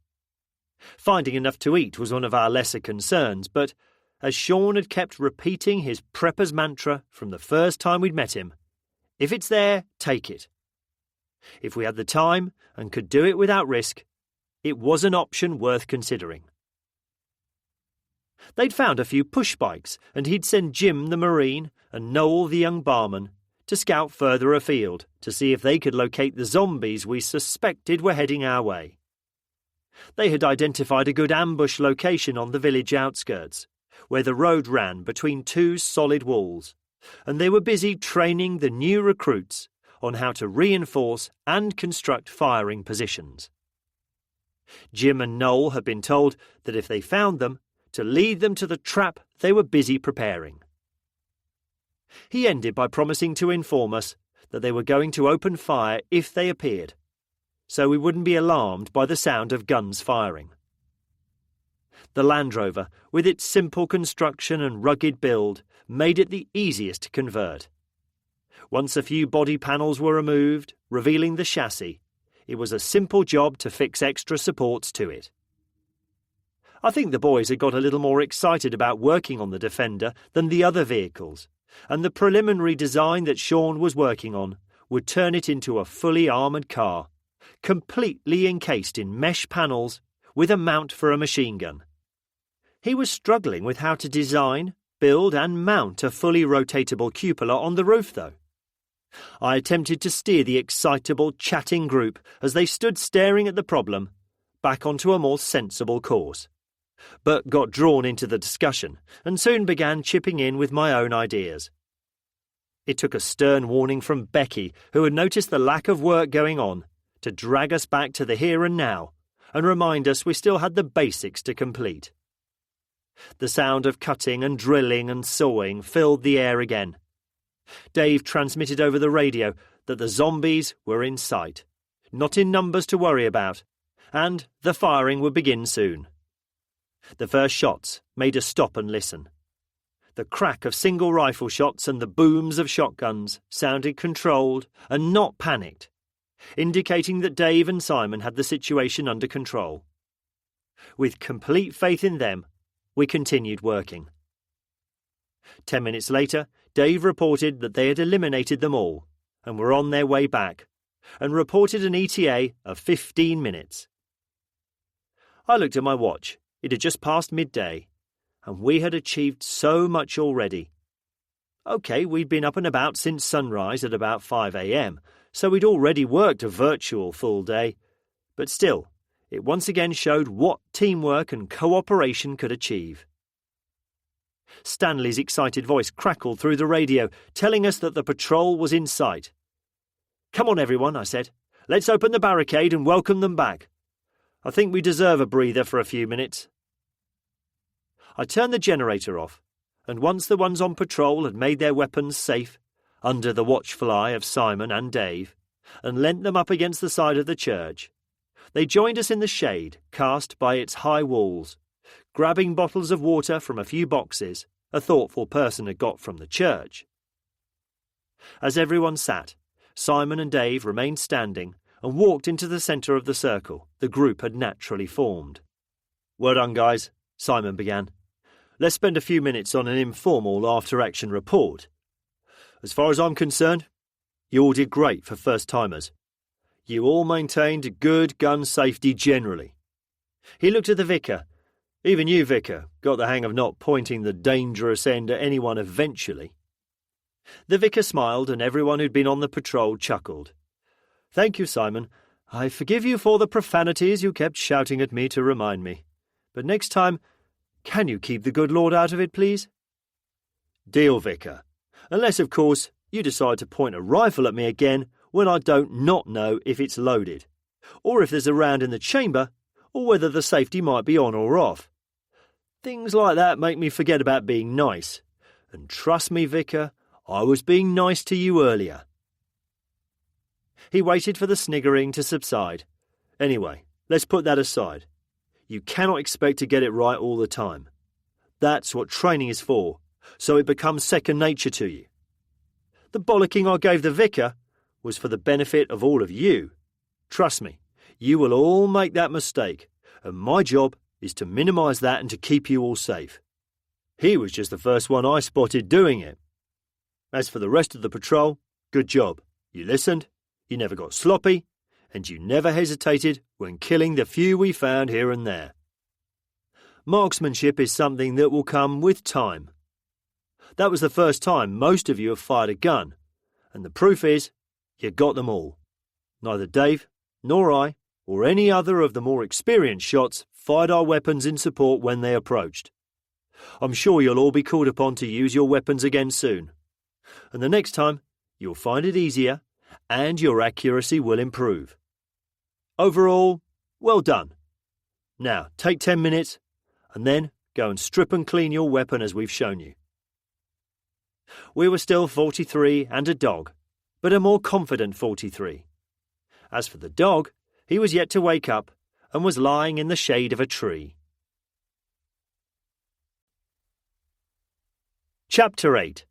Finding enough to eat was one of our lesser concerns, but as Sean had kept repeating his prepper's mantra from the first time we'd met him, if it's there, take it. If we had the time and could do it without risk, it was an option worth considering. They'd found a few push bikes, and he'd send Jim the Marine and Noel the young barman to scout further afield to see if they could locate the zombies we suspected were heading our way. They had identified a good ambush location on the village outskirts, where the road ran between two solid walls, and they were busy training the new recruits on how to reinforce and construct firing positions. Jim and Noel had been told that if they found them, to lead them to the trap they were busy preparing. He ended by promising to inform us that they were going to open fire if they appeared, so we wouldn't be alarmed by the sound of guns firing. The Land Rover, with its simple construction and rugged build, made it the easiest to convert. Once a few body panels were removed, revealing the chassis, it was a simple job to fix extra supports to it. I think the boys had got a little more excited about working on the Defender than the other vehicles, and the preliminary design that Sean was working on would turn it into a fully armoured car, completely encased in mesh panels with a mount for a machine gun. He was struggling with how to design, build and mount a fully rotatable cupola on the roof, though. I attempted to steer the excitable, chatting group as they stood staring at the problem back onto a more sensible course, but got drawn into the discussion and soon began chipping in with my own ideas. It took a stern warning from Becky, who had noticed the lack of work going on, to drag us back to the here and now and remind us we still had the basics to complete. The sound of cutting and drilling and sawing filled the air again. Dave transmitted over the radio that the zombies were in sight, not in numbers to worry about, and the firing would begin soon. The first shots made us stop and listen. The crack of single rifle shots and the booms of shotguns sounded controlled and not panicked, indicating that Dave and Simon had the situation under control. With complete faith in them, we continued working. 10 minutes later, Dave reported that they had eliminated them all and were on their way back, and reported an ETA of 15 minutes. I looked at my watch. It had just passed midday, and we had achieved so much already. OK, we'd been up and about since sunrise at about 5 a.m, so we'd already worked a virtual full day, but still, it once again showed what teamwork and cooperation could achieve. Stanley's excited voice crackled through the radio, telling us that the patrol was in sight. "Come on, everyone," I said. "Let's open the barricade and welcome them back. I think we deserve a breather for a few minutes." I turned the generator off, and once the ones on patrol had made their weapons safe, under the watchful eye of Simon and Dave, and leant them up against the side of the church, they joined us in the shade cast by its high walls, grabbing bottles of water from a few boxes a thoughtful person had got from the church. As everyone sat, Simon and Dave remained standing and walked into the centre of the circle the group had naturally formed. "Well done, guys," Simon began. "Let's spend a few minutes on an informal after-action report. As far as I'm concerned, you all did great for first-timers. You all maintained good gun safety generally." He looked at the vicar. "Even you, vicar, got the hang of not pointing the dangerous end at anyone eventually." The vicar smiled, and everyone who'd been on the patrol chuckled. "Thank you, Simon. I forgive you for the profanities you kept shouting at me to remind me. But next time, can you keep the good Lord out of it, please?" "Deal, vicar. Unless, of course, you decide to point a rifle at me again when I don't not know if it's loaded. or if there's a round in the chamber, or whether the safety might be on or off. Things like that make me forget about being nice. And trust me, Vicar, I was being nice to you earlier. He waited for the sniggering to subside. Anyway, let's put that aside. You cannot expect to get it right all the time. That's what training is for, so it becomes second nature to you. The bollocking I gave the vicar was for the benefit of all of you. Trust me, you will all make that mistake, and my job is to minimise that and to keep you all safe. He was just the first one I spotted doing it. As for the rest of the patrol, good job. You listened, you never got sloppy, and you never hesitated when killing the few we found here and there. Marksmanship is something that will come with time. That was the first time most of you have fired a gun, and the proof is, you got them all. Neither Dave, nor I, or any other of the more experienced shots fired our weapons in support when they approached. I'm sure you'll all be called upon to use your weapons again soon. And the next time, you'll find it easier, and your accuracy will improve. Overall, well done. Now, take 10 minutes, and then go and strip and clean your weapon as we've shown you. We were still 43 and a dog, but a more confident 43. As for the dog, he was yet to wake up and was lying in the shade of a tree. Chapter 8.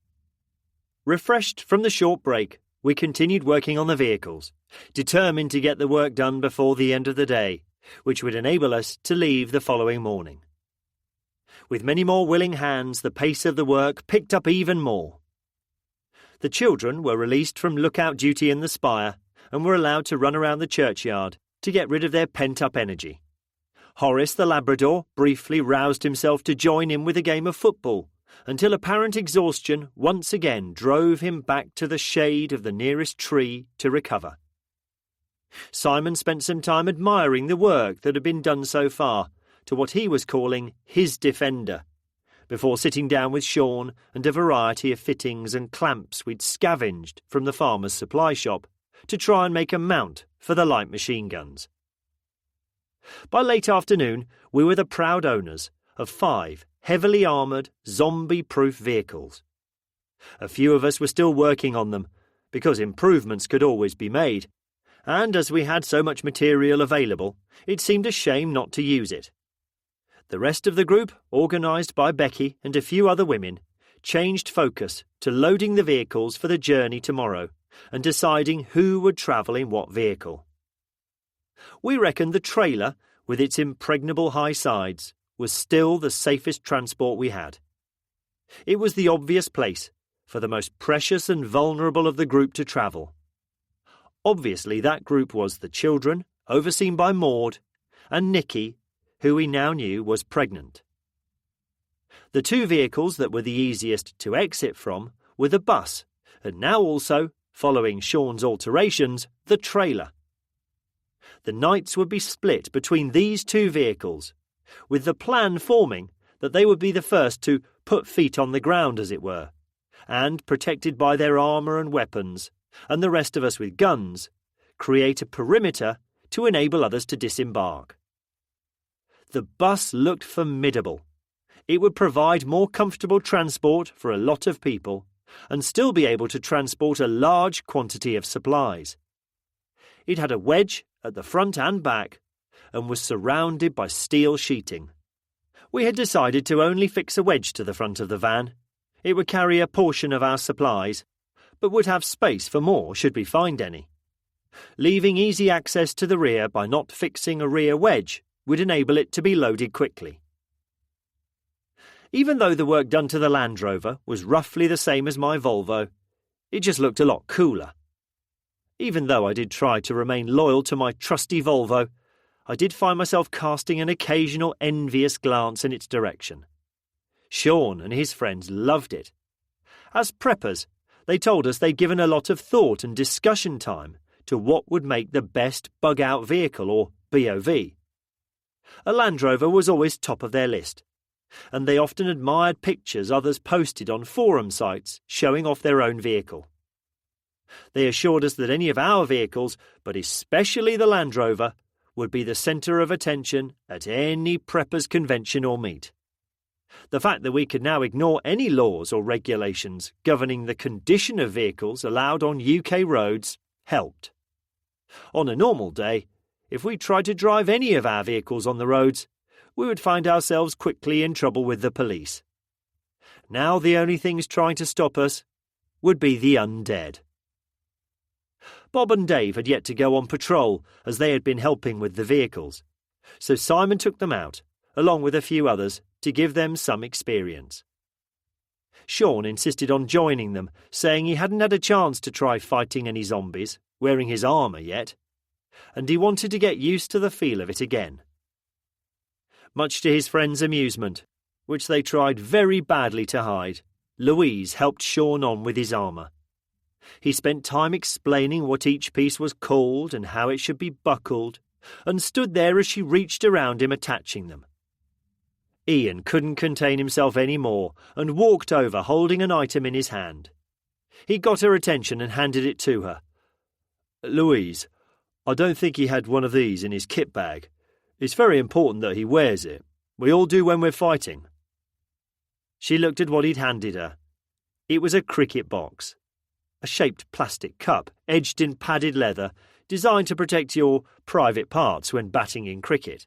Refreshed from the short break, we continued working on the vehicles, determined to get the work done before the end of the day, which would enable us to leave the following morning. With many more willing hands, the pace of the work picked up even more. The children were released from lookout duty in the spire and were allowed to run around the churchyard to get rid of their pent-up energy. Horace the Labrador briefly roused himself to join in with a game of football, until apparent exhaustion once again drove him back to the shade of the nearest tree to recover. Simon spent some time admiring the work that had been done so far to what he was calling his defender, before sitting down with Sean and a variety of fittings and clamps we'd scavenged from the farmer's supply shop to try and make a mount for the light machine guns. By late afternoon, we were the proud owners of 5 heavily armoured, zombie-proof vehicles. A few of us were still working on them, because improvements could always be made, and as we had so much material available, it seemed a shame not to use it. The rest of the group, organised by Becky and a few other women, changed focus to loading the vehicles for the journey tomorrow and deciding who would travel in what vehicle. We reckoned the trailer, with its impregnable high sides, was still the safest transport we had. It was the obvious place for the most precious and vulnerable of the group to travel. Obviously that group was the children, overseen by Maud, and Nikki, who we now knew was pregnant. The 2 vehicles that were the easiest to exit from were the bus, and now also, following Sean's alterations, the trailer. The nights would be split between these 2 vehicles, with the plan forming that they would be the first to put feet on the ground, as it were, and, protected by their armour and weapons, and the rest of us with guns, create a perimeter to enable others to disembark. The bus looked formidable. It would provide more comfortable transport for a lot of people, and still be able to transport a large quantity of supplies. It had a wedge at the front and back, and was surrounded by steel sheeting. We had decided to only fix a wedge to the front of the van. It would carry a portion of our supplies, but would have space for more should we find any. Leaving easy access to the rear by not fixing a rear wedge would enable it to be loaded quickly. Even though the work done to the Land Rover was roughly the same as my Volvo, it just looked a lot cooler. Even though I did try to remain loyal to my trusty Volvo, I did find myself casting an occasional envious glance in its direction. Sean and his friends loved it. As preppers, they told us they'd given a lot of thought and discussion time to what would make the best bug-out vehicle, or BOV. A Land Rover was always top of their list, and they often admired pictures others posted on forum sites showing off their own vehicle. They assured us that any of our vehicles, but especially the Land Rover, would be the centre of attention at any preppers' convention or meet. The fact that we could now ignore any laws or regulations governing the condition of vehicles allowed on UK roads helped. On a normal day, if we tried to drive any of our vehicles on the roads, we would find ourselves quickly in trouble with the police. Now the only things trying to stop us would be the undead. Bob and Dave had yet to go on patrol as they had been helping with the vehicles, so Simon took them out, along with a few others, to give them some experience. Sean insisted on joining them, saying he hadn't had a chance to try fighting any zombies, wearing his armour yet, and he wanted to get used to the feel of it again. Much to his friends' amusement, which they tried very badly to hide, Louise helped Sean on with his armour. He spent time explaining what each piece was called and how it should be buckled, and stood there as she reached around him attaching them. Ian couldn't contain himself any more and walked over holding an item in his hand. He got her attention and handed it to her. "Louise, I don't think he had one of these in his kit bag. It's very important that he wears it. We all do when we're fighting." She looked at what he'd handed her. It was a cricket box. A shaped plastic cup, edged in padded leather, designed to protect your private parts when batting in cricket.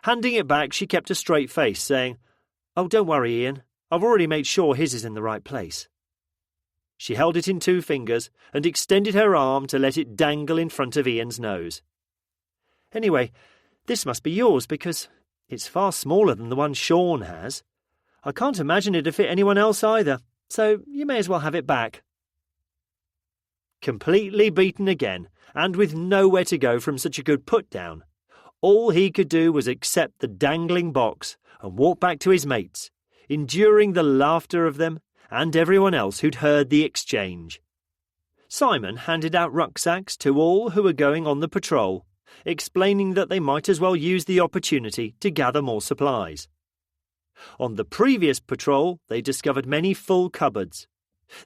Handing it back, she kept a straight face, saying, "Oh, don't worry, Ian. I've already made sure his is in the right place." She held it in 2 fingers and extended her arm to let it dangle in front of Ian's nose. "Anyway, this must be yours because it's far smaller than the one Sean has. I can't imagine it'd fit anyone else either, so you may as well have it back." Completely beaten again, and with nowhere to go from such a good put-down, all he could do was accept the dangling box and walk back to his mates, enduring the laughter of them and everyone else who'd heard the exchange. Simon handed out rucksacks to all who were going on the patrol, explaining that they might as well use the opportunity to gather more supplies. On the previous patrol, they discovered many full cupboards.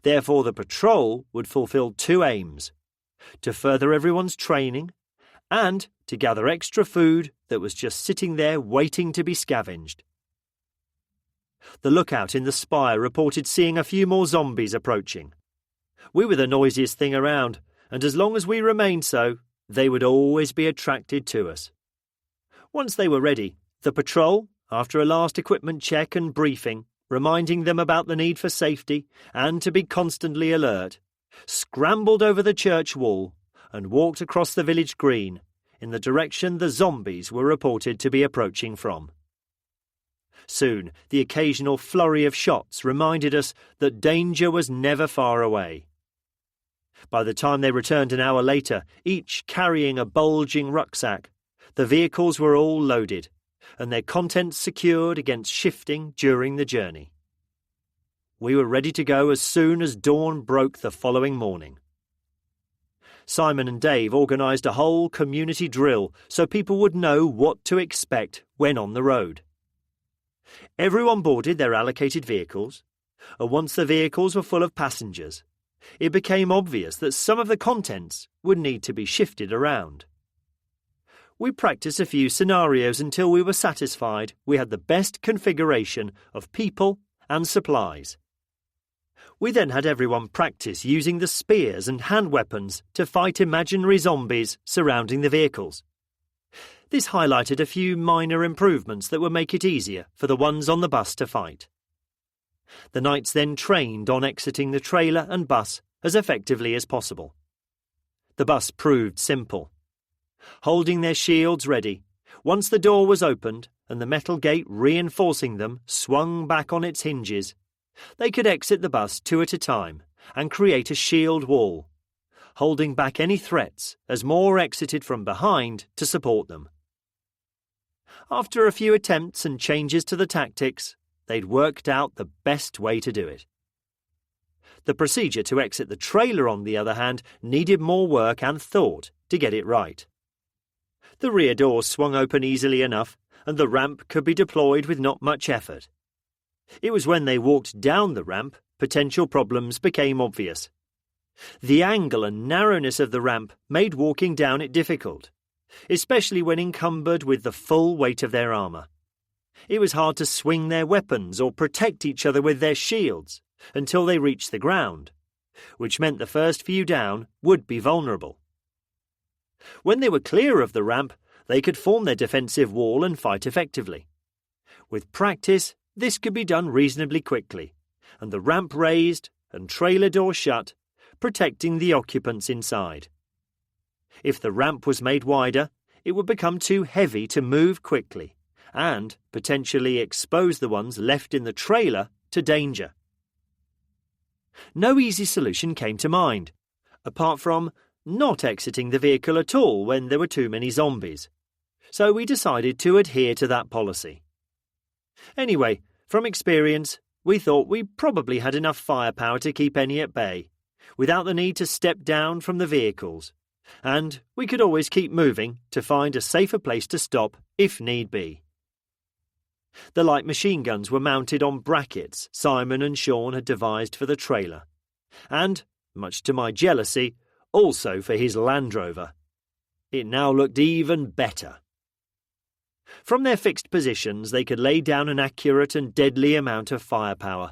Therefore, the patrol would fulfill 2 aims: to further everyone's training and to gather extra food that was just sitting there waiting to be scavenged. The lookout in the spire reported seeing a few more zombies approaching. We were the noisiest thing around, and as long as we remained so, they would always be attracted to us. Once they were ready, the patrol, after a last equipment check and briefing, reminding them about the need for safety and to be constantly alert, scrambled over the church wall and walked across the village green in the direction the zombies were reported to be approaching from. Soon, the occasional flurry of shots reminded us that danger was never far away. By the time they returned an hour later, each carrying a bulging rucksack, the vehicles were all loaded, and their contents secured against shifting during the journey. We were ready to go as soon as dawn broke the following morning. Simon and Dave organised a whole community drill so people would know what to expect when on the road. Everyone boarded their allocated vehicles, and once the vehicles were full of passengers, it became obvious that some of the contents would need to be shifted around. We practiced a few scenarios until we were satisfied we had the best configuration of people and supplies. We then had everyone practice using the spears and hand weapons to fight imaginary zombies surrounding the vehicles. This highlighted a few minor improvements that would make it easier for the ones on the bus to fight. The knights then trained on exiting the trailer and bus as effectively as possible. The bus proved simple. Holding their shields ready, once the door was opened and the metal gate reinforcing them swung back on its hinges, they could exit the bus 2 at a time and create a shield wall, holding back any threats as more exited from behind to support them. After a few attempts and changes to the tactics, they'd worked out the best way to do it. The procedure to exit the trailer, on the other hand, needed more work and thought to get it right. The rear door swung open easily enough, and the ramp could be deployed with not much effort. It was when they walked down the ramp potential problems became obvious. The angle and narrowness of the ramp made walking down it difficult, especially when encumbered with the full weight of their armour. It was hard to swing their weapons or protect each other with their shields until they reached the ground, which meant the first few down would be vulnerable. When they were clear of the ramp, they could form their defensive wall and fight effectively. With practice, this could be done reasonably quickly, and the ramp raised and trailer door shut, protecting the occupants inside. If the ramp was made wider, it would become too heavy to move quickly and potentially expose the ones left in the trailer to danger. No easy solution came to mind, apart from not exiting the vehicle at all when there were too many zombies, so we decided to adhere to that policy. Anyway, from experience, we thought we probably had enough firepower to keep any at bay, without the need to step down from the vehicles, and we could always keep moving to find a safer place to stop if need be. The light machine guns were mounted on brackets Simon and Sean had devised for the trailer, and, much to my jealousy, also for his Land Rover. It now looked even better. From their fixed positions, they could lay down an accurate and deadly amount of firepower.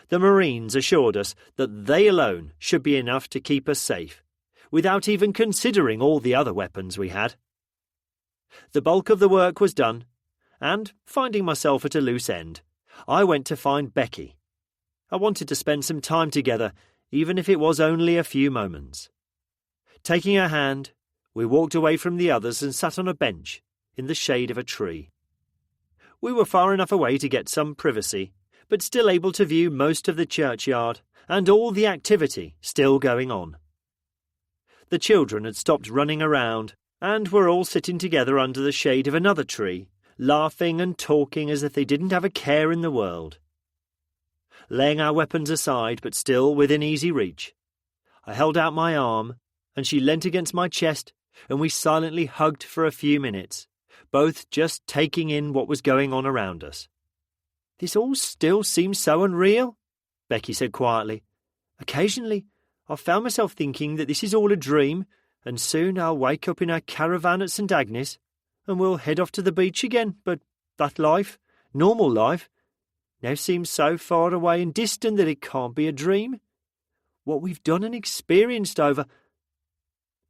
The Marines assured us that they alone should be enough to keep us safe, without even considering all the other weapons we had. The bulk of the work was done, and, finding myself at a loose end, I went to find Becky. I wanted to spend some time together, even if it was only a few moments. Taking her hand, we walked away from the others and sat on a bench in the shade of a tree. We were far enough away to get some privacy, but still able to view most of the churchyard and all the activity still going on. The children had stopped running around and were all sitting together under the shade of another tree, laughing and talking as if they didn't have a care in the world. Laying our weapons aside, but still within easy reach, I held out my arm, and she leant against my chest, and we silently hugged for a few minutes, both just taking in what was going on around us. "This all still seems so unreal," Becky said quietly. "Occasionally, I've found myself thinking that this is all a dream, and soon I'll wake up in our caravan at St. Agnes, and we'll head off to the beach again, but that life, normal life, now seems so far away and distant that it can't be a dream. What we've done and experienced over—"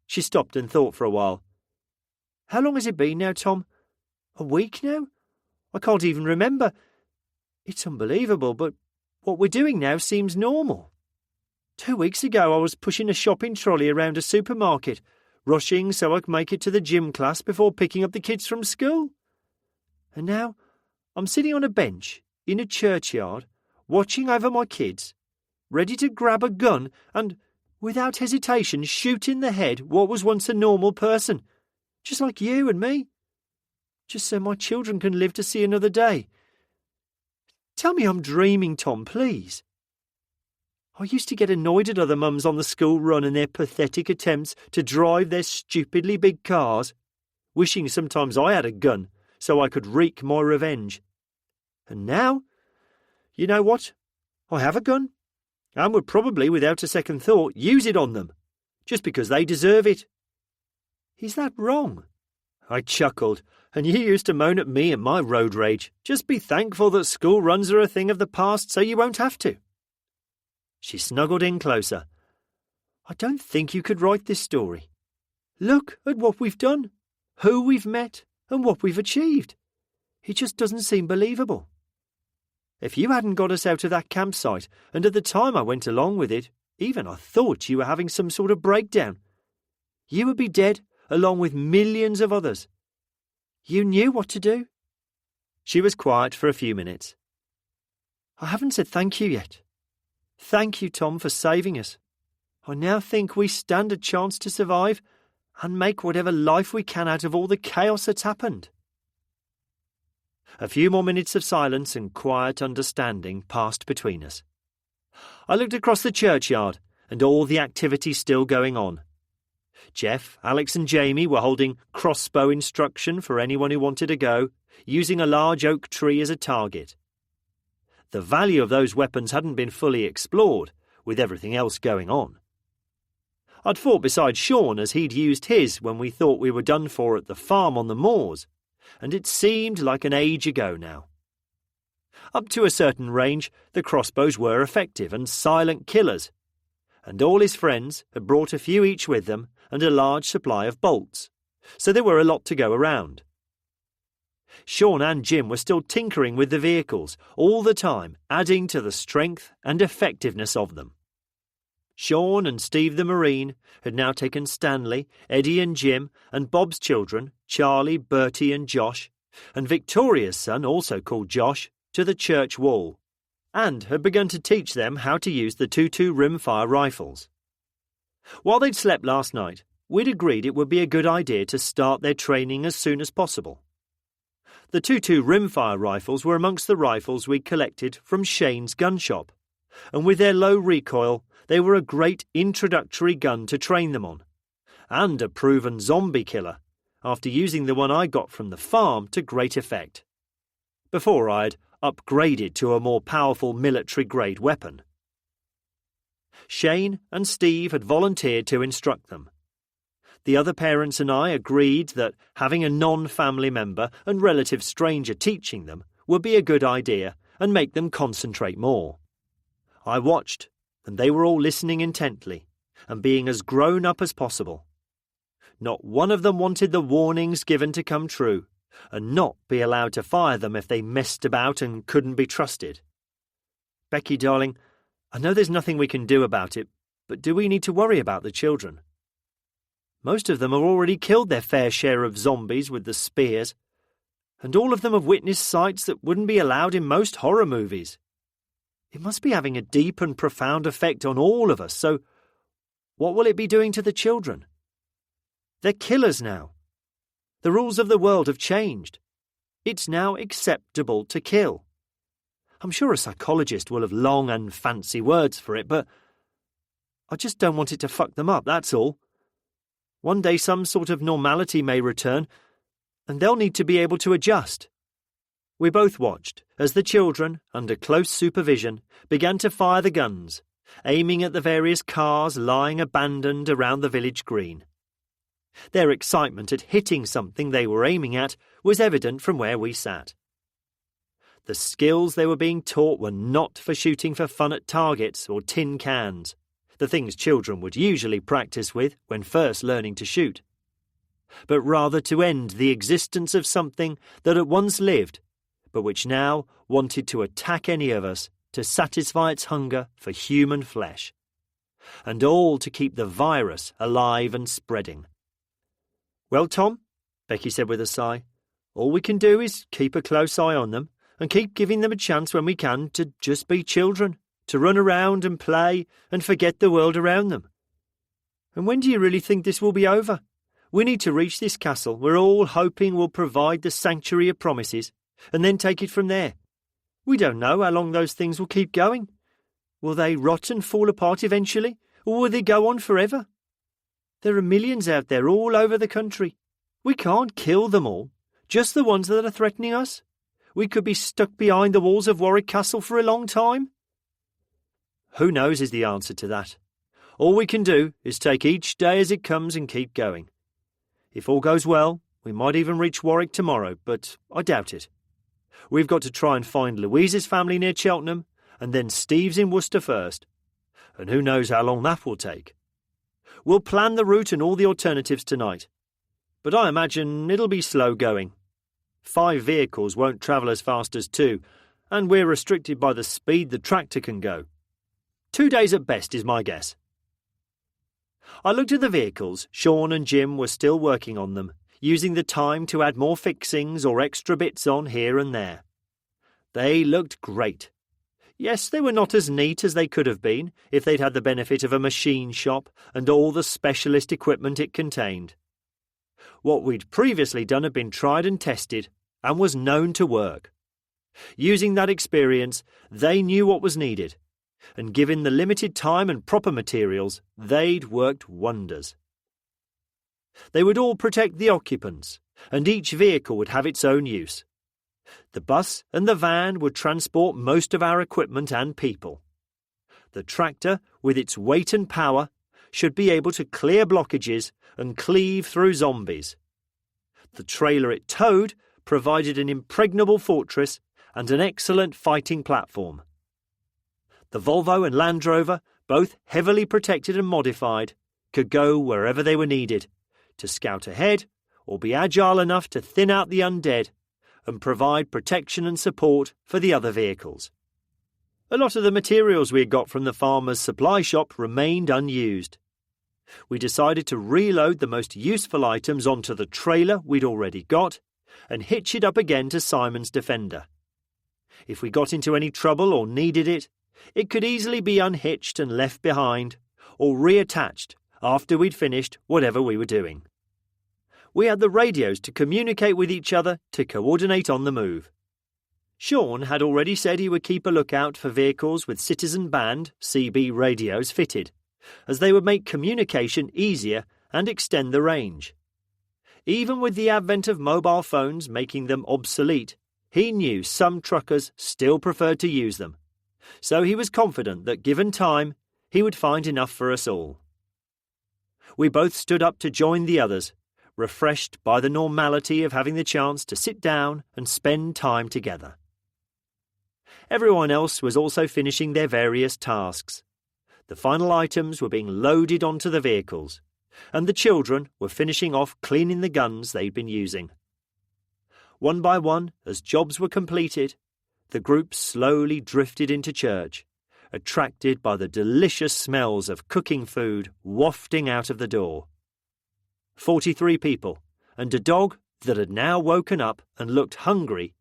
She stopped and thought for a while. "How long has it been now, Tom? A week now? I can't even remember. It's unbelievable, but what we're doing now seems normal. 2 weeks ago I was pushing a shopping trolley around a supermarket, rushing so I could make it to the gym class before picking up the kids from school. And now I'm sitting on a bench in a churchyard, watching over my kids, ready to grab a gun and, without hesitation, shoot in the head what was once a normal person, just like you and me, just so my children can live to see another day. Tell me I'm dreaming, Tom, please. I used to get annoyed at other mums on the school run and their pathetic attempts to drive their stupidly big cars, wishing sometimes I had a gun so I could wreak my revenge. And now, you know what? I have a gun, and would probably, without a second thought, use it on them, just because they deserve it. Is that wrong?" I chuckled, "and you used to moan at me and my road rage. Just be thankful that school runs are a thing of the past so you won't have to." She snuggled in closer. "I don't think you could write this story. Look at what we've done, who we've met, and what we've achieved. It just doesn't seem believable. If you hadn't got us out of that campsite, and at the time I went along with it, even I thought you were having some sort of breakdown, you would be dead along with millions of others. You knew what to do." She was quiet for a few minutes. "I haven't said thank you yet. Thank you, Tom, for saving us. I now think we stand a chance to survive and make whatever life we can out of all the chaos that's happened." A few more minutes of silence and quiet understanding passed between us. I looked across the churchyard and all the activity still going on. Jeff, Alex and Jamie were holding crossbow instruction for anyone who wanted to go, using a large oak tree as a target. The value of those weapons hadn't been fully explored, with everything else going on, I'd fought beside Sean as he'd used his when we thought we were done for at the farm on the moors, and it seemed like an age ago now. Up to a certain range, the crossbows were effective and silent killers, and all his friends had brought a few each with them and a large supply of bolts, so there were a lot to go around. Sean and Jim were still tinkering with the vehicles, all the time adding to the strength and effectiveness of them. Sean and Steve the Marine had now taken Stanley, Eddie and Jim, and Bob's children, Charlie, Bertie and Josh, and Victoria's son, also called Josh, to the church wall, and had begun to teach them how to use the 2.2 rimfire rifles. While they'd slept last night, we'd agreed it would be a good idea to start their training as soon as possible. The 2.2 rimfire rifles were amongst the rifles we'd collected from Shane's gun shop, and with their low recoil, they were a great introductory gun to train them on, and a proven zombie killer, after using the one I got from the farm to great effect, before I'd upgraded to a more powerful military-grade weapon. Shane and Steve had volunteered to instruct them. The other parents and I agreed that having a non-family member and relative stranger teaching them would be a good idea and make them concentrate more. I watched, and they were all listening intently and being as grown up as possible. Not one of them wanted the warnings given to come true, and not be allowed to fire them if they messed about and couldn't be trusted. Becky, darling, I know there's nothing we can do about it, but do we need to worry about the children? Most of them have already killed their fair share of zombies with the spears, and all of them have witnessed sights that wouldn't be allowed in most horror movies. It must be having a deep and profound effect on all of us, so what will it be doing to the children? They're killers now. The rules of the world have changed. It's now acceptable to kill. I'm sure a psychologist will have long and fancy words for it, but I just don't want it to fuck them up, that's all. One day some sort of normality may return, and they'll need to be able to adjust. We both watched as the children, under close supervision, began to fire the guns, aiming at the various cars lying abandoned around the village green. Their excitement at hitting something they were aiming at was evident from where we sat. The skills they were being taught were not for shooting for fun at targets or tin cans, the things children would usually practice with when first learning to shoot, but rather to end the existence of something that had once lived, but which now wanted to attack any of us to satisfy its hunger for human flesh, and all to keep the virus alive and spreading. Well, Tom, Becky said with a sigh, all we can do is keep a close eye on them and keep giving them a chance when we can to just be children, to run around and play and forget the world around them. And when do you really think this will be over? We need to reach this castle we're all hoping will provide the sanctuary of promises, and then take it from there. We don't know how long those things will keep going. Will they rot and fall apart eventually, or will they go on forever? There are millions out there all over the country. We can't kill them all, just the ones that are threatening us. We could be stuck behind the walls of Warwick Castle for a long time. Who knows is the answer to that. All we can do is take each day as it comes and keep going. If all goes well, we might even reach Warwick tomorrow, but I doubt it. We've got to try and find Louise's family near Cheltenham, and then Steve's in Worcester first. And who knows how long that will take. We'll plan the route and all the alternatives tonight, but I imagine it'll be slow going. 5 vehicles won't travel as fast as 2, and we're restricted by the speed the tractor can go. 2 days at best is my guess. I looked at the vehicles. Sean and Jim were still working on them, using the time to add more fixings or extra bits on here and there. They looked great. Yes, they were not as neat as they could have been if they'd had the benefit of a machine shop and all the specialist equipment it contained. What we'd previously done had been tried and tested and was known to work. Using that experience, they knew what was needed, and given the limited time and proper materials, they'd worked wonders. They would all protect the occupants, and each vehicle would have its own use. The bus and the van would transport most of our equipment and people. The tractor, with its weight and power, should be able to clear blockages and cleave through zombies. The trailer it towed provided an impregnable fortress and an excellent fighting platform. The Volvo and Land Rover, both heavily protected and modified, could go wherever they were needed, to scout ahead or be agile enough to thin out the undead and provide protection and support for the other vehicles. A lot of the materials we had got from the farmer's supply shop remained unused. We decided to reload the most useful items onto the trailer we'd already got and hitch it up again to Simon's Defender. If we got into any trouble or needed it, it could easily be unhitched and left behind, or reattached after we'd finished whatever we were doing. We had the radios to communicate with each other to coordinate on the move. Sean had already said he would keep a lookout for vehicles with Citizen Band (CB) radios fitted, as they would make communication easier and extend the range. Even with the advent of mobile phones making them obsolete, he knew some truckers still preferred to use them, so he was confident that given time, he would find enough for us all. We both stood up to join the others, refreshed by the normality of having the chance to sit down and spend time together. Everyone else was also finishing their various tasks. The final items were being loaded onto the vehicles, and the children were finishing off cleaning the guns they'd been using. One by one, as jobs were completed, the group slowly drifted into church, attracted by the delicious smells of cooking food wafting out of the door. 43 people, and a dog that had now woken up and looked hungry,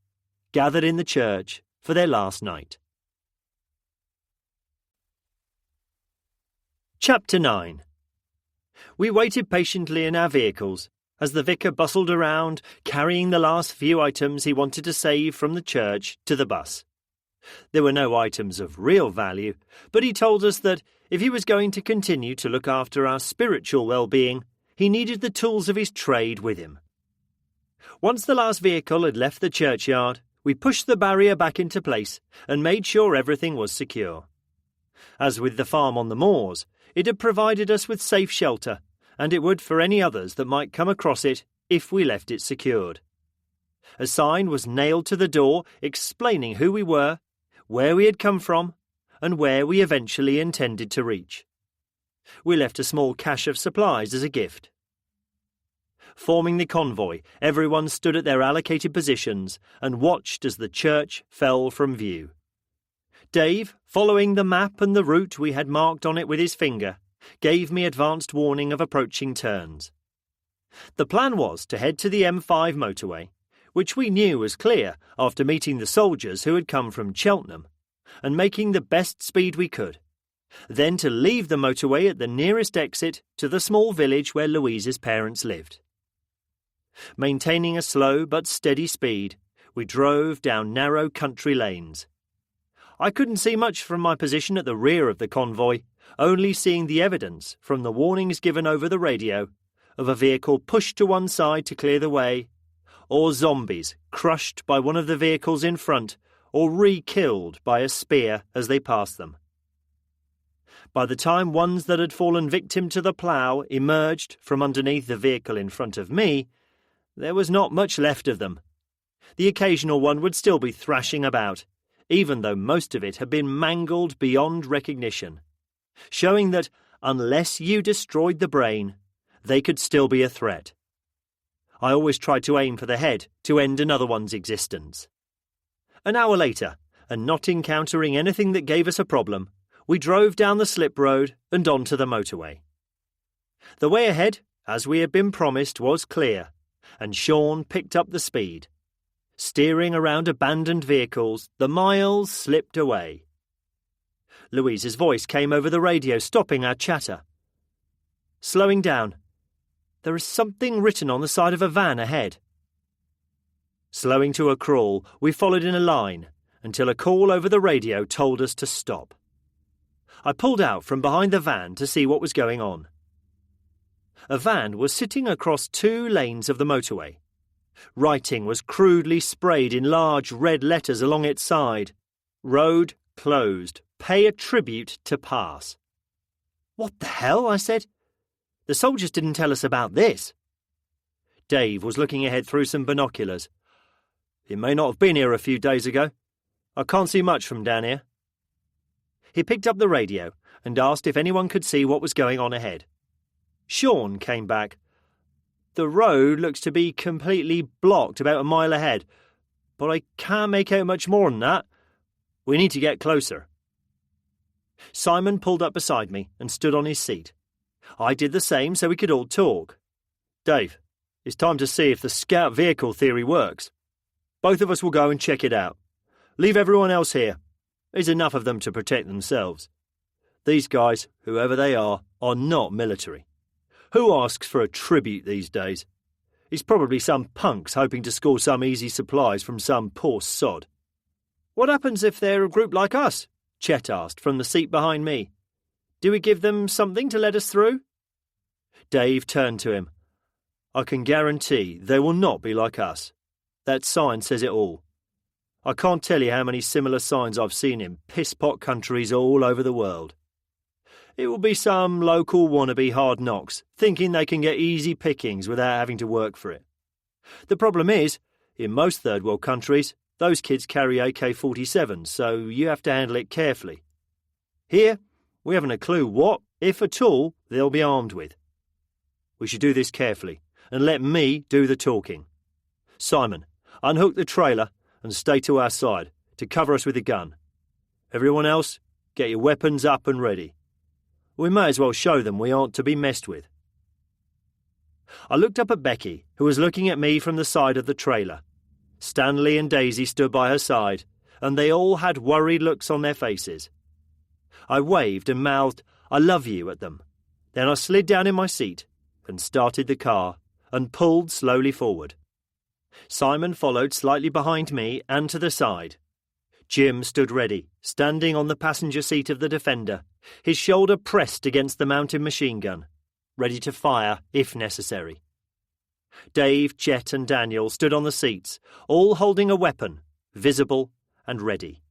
gathered in the church for their last night. Chapter 9. We waited patiently in our vehicles as the vicar bustled around, carrying the last few items he wanted to save from the church to the bus. There were no items of real value, but he told us that if he was going to continue to look after our spiritual well-being, he needed the tools of his trade with him. Once the last vehicle had left the churchyard, we pushed the barrier back into place and made sure everything was secure. As with the farm on the moors, it had provided us with safe shelter, and it would for any others that might come across it if we left it secured. A sign was nailed to the door explaining who we were, where we had come from, and where we eventually intended to reach. We left a small cache of supplies as a gift. Forming the convoy, everyone stood at their allocated positions and watched as the church fell from view. Dave, following the map and the route we had marked on it with his finger, gave me advanced warning of approaching turns. The plan was to head to the M5 motorway, which we knew was clear after meeting the soldiers who had come from Cheltenham, and making the best speed we could. Then to leave the motorway at the nearest exit to the small village where Louise's parents lived. Maintaining a slow but steady speed, we drove down narrow country lanes. I couldn't see much from my position at the rear of the convoy, only seeing the evidence from the warnings given over the radio of a vehicle pushed to one side to clear the way, or zombies crushed by one of the vehicles in front or re-killed by a spear as they passed them. By the time ones that had fallen victim to the plough emerged from underneath the vehicle in front of me, there was not much left of them. The occasional one would still be thrashing about, even though most of it had been mangled beyond recognition, showing that, unless you destroyed the brain, they could still be a threat. I always tried to aim for the head to end another one's existence. An hour later, and not encountering anything that gave us a problem, we drove down the slip road and onto the motorway. The way ahead, as we had been promised, was clear, and Sean picked up the speed. Steering around abandoned vehicles, the miles slipped away. Louise's voice came over the radio, stopping our chatter. Slowing down. There is something written on the side of a van ahead. Slowing to a crawl, we followed in a line until a call over the radio told us to stop. I pulled out from behind the van to see what was going on. A van was sitting across 2 lanes of the motorway. Writing was crudely sprayed in large red letters along its side. Road closed. Pay a tribute to pass. "What the hell?" I said. "The soldiers didn't tell us about this." Dave was looking ahead through some binoculars. "It may not have been here a few days ago. I can't see much from down here." He picked up the radio and asked if anyone could see what was going on ahead. Sean came back. "The road looks to be completely blocked about a mile ahead, but I can't make out much more than that. We need to get closer." Simon pulled up beside me and stood on his seat. I did the same so we could all talk. "Dave, it's time to see if the scout vehicle theory works. Both of us will go and check it out. Leave everyone else here. There's enough of them to protect themselves. These guys, whoever they are not military. Who asks for a tribute these days? It's probably some punks hoping to score some easy supplies from some poor sod." "What happens if they're a group like us?" Chet asked from the seat behind me. "Do we give them something to let us through?" Dave turned to him. "I can guarantee they will not be like us. That sign says it all. I can't tell you how many similar signs I've seen in piss-pot countries all over the world. It will be some local wannabe hard knocks, thinking they can get easy pickings without having to work for it. The problem is, in most third world countries, those kids carry AK-47s, so you have to handle it carefully. Here, we haven't a clue what, if at all, they'll be armed with. We should do this carefully, and let me do the talking. Simon, unhook the trailer and stay to our side, to cover us with the gun. Everyone else, get your weapons up and ready. We may as well show them we aren't to be messed with." I looked up at Becky, who was looking at me from the side of the trailer. Stanley and Daisy stood by her side, and they all had worried looks on their faces. I waved and mouthed, "I love you," at them. Then I slid down in my seat and started the car and pulled slowly forward. Simon followed slightly behind me and to the side. Jim stood ready, standing on the passenger seat of the Defender, his shoulder pressed against the mounted machine gun, ready to fire if necessary. Dave, Chet and Daniel stood on the seats, all holding a weapon, visible and ready.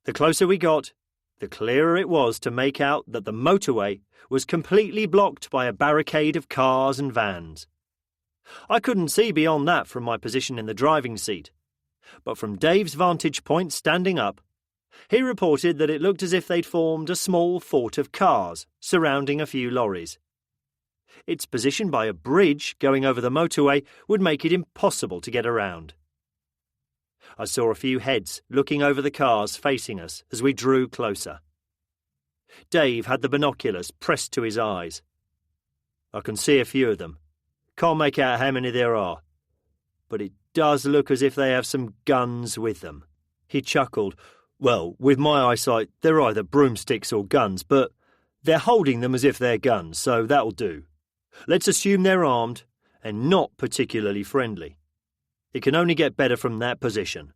The closer we got, the clearer it was to make out that the motorway was completely blocked by a barricade of cars and vans. I couldn't see beyond that from my position in the driving seat, but from Dave's vantage point standing up, he reported that it looked as if they'd formed a small fort of cars surrounding a few lorries. Its position by a bridge going over the motorway would make it impossible to get around. I saw a few heads looking over the cars facing us as we drew closer. Dave had the binoculars pressed to his eyes. I can see a few of them. Can't make out how many there are, but it does look as if they have some guns with them. He chuckled. "Well, with my eyesight, they're either broomsticks or guns, but they're holding them as if they're guns, so that'll do. Let's assume they're armed and not particularly friendly. It can only get better from that position."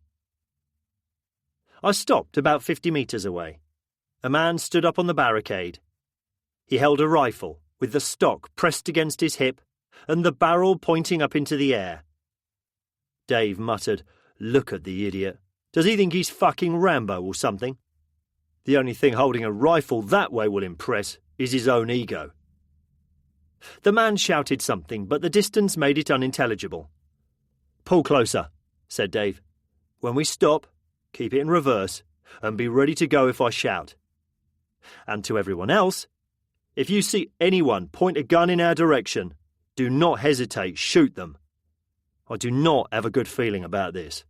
I stopped about 50 metres away. A man stood up on the barricade. He held a rifle with the stock pressed against his hip and the barrel pointing up into the air. Dave muttered, "Look at the idiot. Does he think he's fucking Rambo or something? The only thing holding a rifle that way will impress is his own ego." The man shouted something, but the distance made it unintelligible. "Pull closer," said Dave. "When we stop, keep it in reverse, and be ready to go if I shout. And to everyone else, if you see anyone point a gun in our direction, do not hesitate, shoot them. I do not have a good feeling about this."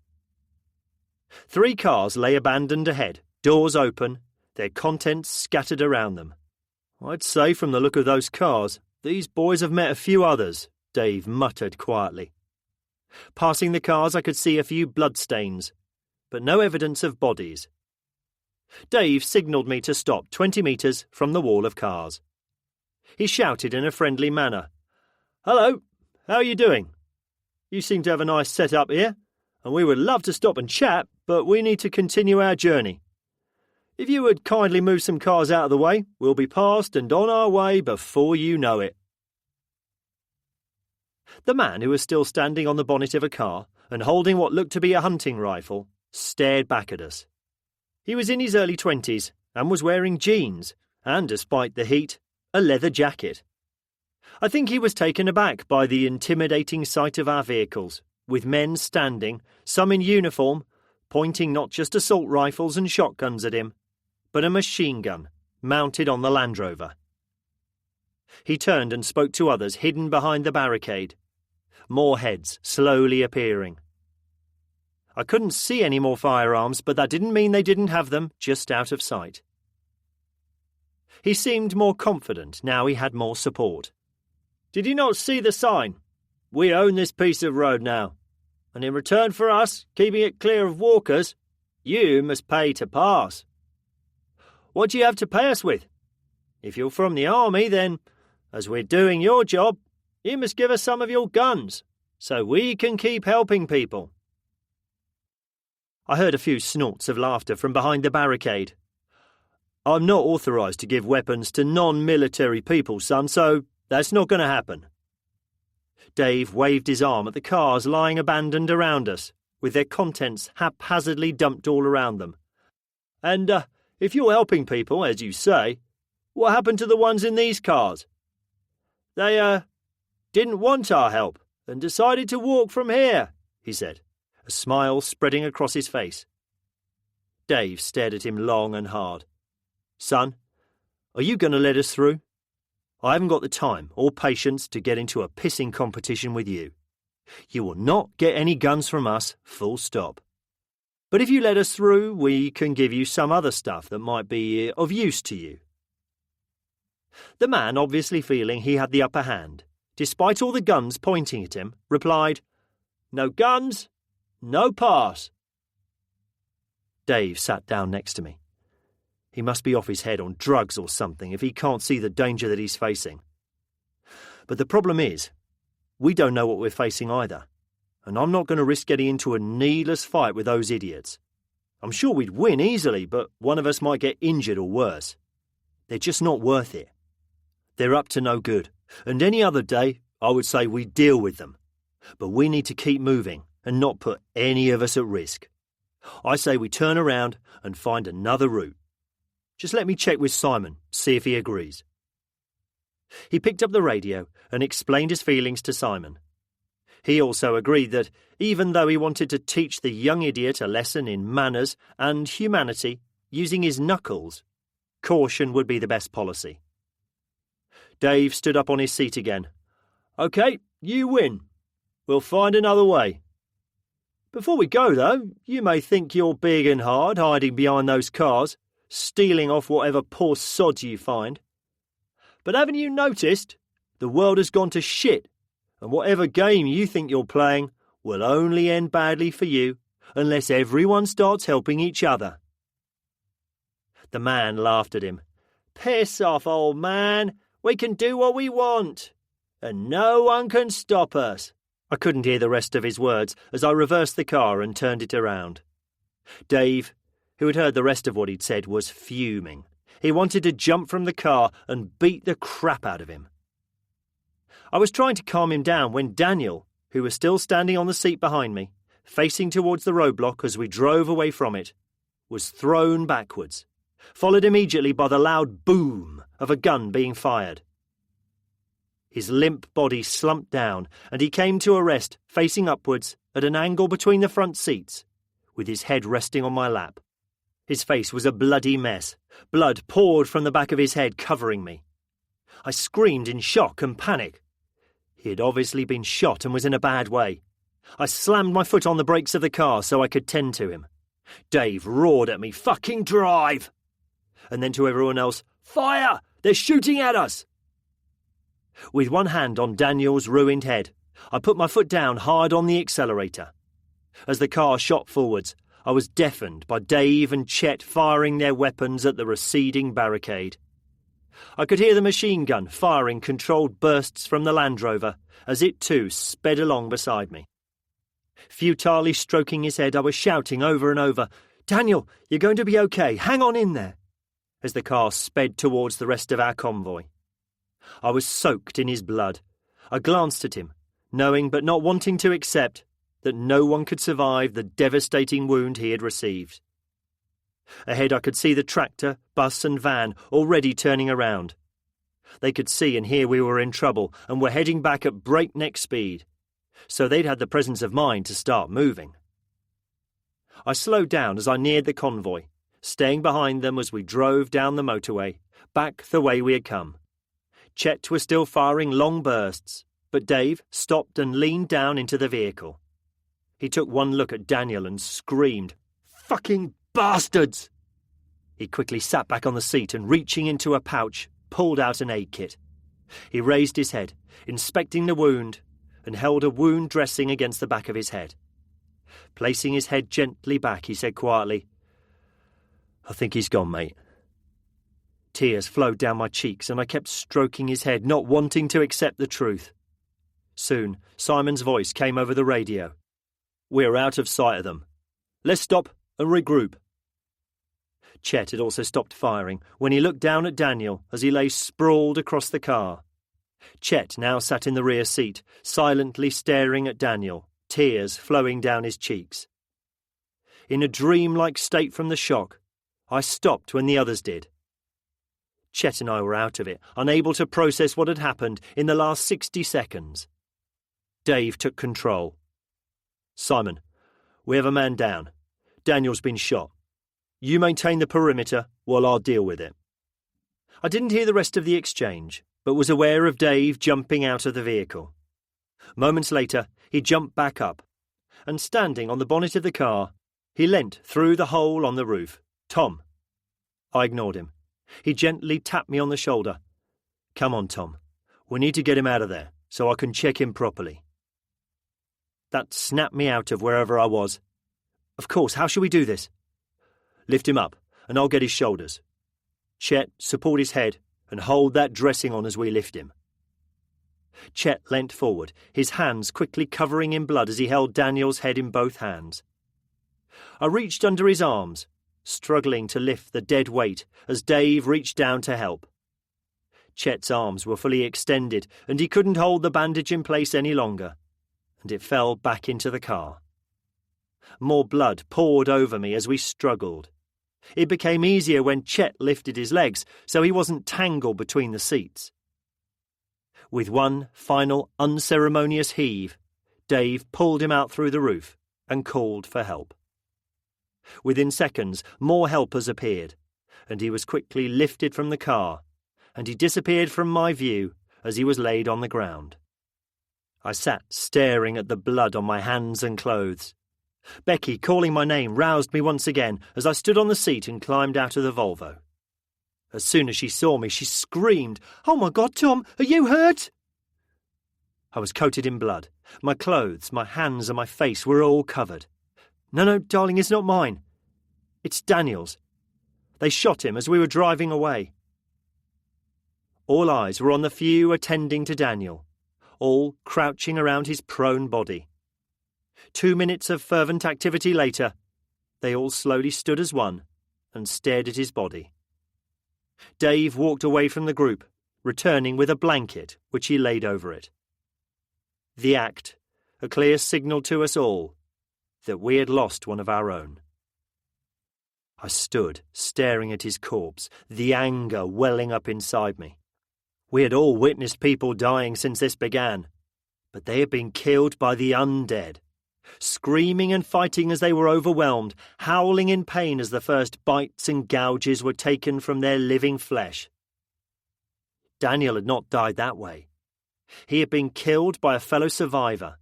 3 cars lay abandoned ahead, doors open, their contents scattered around them. "I'd say from the look of those cars, these boys have met a few others," Dave muttered quietly. Passing the cars I could see a few bloodstains, but no evidence of bodies. Dave signalled me to stop 20 metres from the wall of cars. He shouted in a friendly manner, "Hello, how are you doing? You seem to have a nice setup here, and we would love to stop and chat, but we need to continue our journey. If you would kindly move some cars out of the way, we'll be past and on our way before you know it." The man, who was still standing on the bonnet of a car and holding what looked to be a hunting rifle, stared back at us. He was in his early 20s and was wearing jeans and despite the heat, a leather jacket. I think he was taken aback by the intimidating sight of our vehicles, with men standing, some in uniform, pointing not just assault rifles and shotguns at him, but a machine gun mounted on the Land Rover. He turned and spoke to others hidden behind the barricade, more heads slowly appearing. I couldn't see any more firearms, but that didn't mean they didn't have them just out of sight. He seemed more confident now he had more support. "Did you not see the sign? We own this piece of road now, and in return for us keeping it clear of walkers, you must pay to pass." "What do you have to pay us with? If you're from the army, then, as we're doing your job, you must give us some of your guns, so we can keep helping people." I heard a few snorts of laughter from behind the barricade. "I'm not authorised to give weapons to non-military people, son, so that's not going to happen." Dave waved his arm at the cars lying abandoned around us, with their contents haphazardly dumped all around them. "And, if you're helping people, as you say, what happened to the ones in these cars? They, didn't want our help and decided to walk from here," he said, a smile spreading across his face. Dave stared at him long and hard. "Son, are you going to let us through? I haven't got the time or patience to get into a pissing competition with you. You will not get any guns from us, full stop. But if you let us through, we can give you some other stuff that might be of use to you." The man, obviously feeling he had the upper hand, despite all the guns pointing at him, replied, "No guns, no pass." Dave sat down next to me. He must be off his head on drugs or something if he can't see the danger that he's facing. But the problem is, we don't know what we're facing either, and I'm not going to risk getting into a needless fight with those idiots. I'm sure we'd win easily, but one of us might get injured or worse. They're just not worth it. They're up to no good, and any other day I would say we deal with them. But we need to keep moving and not put any of us at risk. I say we turn around and find another route. Just let me check with Simon, see if he agrees." He picked up the radio and explained his feelings to Simon. He also agreed that, even though he wanted to teach the young idiot a lesson in manners and humanity using his knuckles, caution would be the best policy. Dave stood up on his seat again. "OK, you win. We'll find another way. Before we go, though, you may think you're big and hard hiding behind those cars, stealing off whatever poor sods you find. But haven't you noticed? The world has gone to shit, and whatever game you think you're playing will only end badly for you unless everyone starts helping each other." The man laughed at him. "Piss off, old man. We can do what we want, and no one can stop us." I couldn't hear the rest of his words as I reversed the car and turned it around. Dave, who had heard the rest of what he'd said, was fuming. He wanted to jump from the car and beat the crap out of him. I was trying to calm him down when Daniel, who was still standing on the seat behind me, facing towards the roadblock as we drove away from it, was thrown backwards, followed immediately by the loud boom of a gun being fired. His limp body slumped down, and he came to a rest, facing upwards, at an angle between the front seats, with his head resting on my lap. His face was a bloody mess. Blood poured from the back of his head, covering me. I screamed in shock and panic. He had obviously been shot and was in a bad way. I slammed my foot on the brakes of the car so I could tend to him. Dave roared at me, "Fucking drive!" And then to everyone else, "Fire! They're shooting at us!" With one hand on Daniel's ruined head, I put my foot down hard on the accelerator. As the car shot forwards, I was deafened by Dave and Chet firing their weapons at the receding barricade. I could hear the machine gun firing controlled bursts from the Land Rover as it too sped along beside me. Futilely stroking his head, I was shouting over and over, "Daniel, you're going to be okay, hang on in there," as the car sped towards the rest of our convoy. I was soaked in his blood. I glanced at him, knowing but not wanting to accept that no one could survive the devastating wound he had received. Ahead I could see the tractor, bus and van already turning around. They could see and hear we were in trouble and were heading back at breakneck speed, so they'd had the presence of mind to start moving. I slowed down as I neared the convoy, staying behind them as we drove down the motorway, back the way we had come. Chet was still firing long bursts, but Dave stopped and leaned down into the vehicle. He took one look at Daniel and screamed, "Fucking bastards!" He quickly sat back on the seat and, reaching into a pouch, pulled out an aid kit. He raised his head, inspecting the wound, and held a wound dressing against the back of his head. Placing his head gently back, he said quietly, "I think he's gone, mate." Tears flowed down my cheeks and I kept stroking his head, not wanting to accept the truth. Soon, Simon's voice came over the radio. "We're out of sight of them. Let's stop and regroup." Chet had also stopped firing when he looked down at Daniel as he lay sprawled across the car. Chet now sat in the rear seat, silently staring at Daniel, tears flowing down his cheeks. In a dreamlike state from the shock, I stopped when the others did. Chet and I were out of it, unable to process what had happened in the last 60 seconds. Dave took control. "Simon, we have a man down. Daniel's been shot. You maintain the perimeter while I'll deal with it." I didn't hear the rest of the exchange, but was aware of Dave jumping out of the vehicle. Moments later, he jumped back up, and standing on the bonnet of the car, he leant through the hole on the roof. "Tom." I ignored him. He gently tapped me on the shoulder. "Come on, Tom. We need to get him out of there, so I can check him properly." That snapped me out of wherever I was. "Of course, how shall we do this?" "Lift him up, and I'll get his shoulders. Chet, support his head, and hold that dressing on as we lift him." Chet leant forward, his hands quickly covering in blood as he held Daniel's head in both hands. I reached under his arms, struggling to lift the dead weight as Dave reached down to help. Chet's arms were fully extended, and he couldn't hold the bandage in place any longer, and it fell back into the car. More blood poured over me as we struggled. It became easier when Chet lifted his legs, so he wasn't tangled between the seats. With one final unceremonious heave, Dave pulled him out through the roof and called for help. Within seconds, more helpers appeared, and he was quickly lifted from the car, and he disappeared from my view as he was laid on the ground. I sat staring at the blood on my hands and clothes. Becky, calling my name, roused me once again as I stood on the seat and climbed out of the Volvo. As soon as she saw me, she screamed, "Oh my God, Tom, are you hurt?" I was coated in blood. My clothes, my hands and my face were all covered. No, darling, it's not mine. It's Daniel's. They shot him as we were driving away." All eyes were on the few attending to Daniel, all crouching around his prone body. 2 minutes of fervent activity later, they all slowly stood as one and stared at his body. Dave walked away from the group, returning with a blanket which he laid over it. The act, a clear signal to us all that we had lost one of our own. I stood, staring at his corpse, the anger welling up inside me. We had all witnessed people dying since this began, but they had been killed by the undead, screaming and fighting as they were overwhelmed, howling in pain as the first bites and gouges were taken from their living flesh. Daniel had not died that way. He had been killed by a fellow survivor,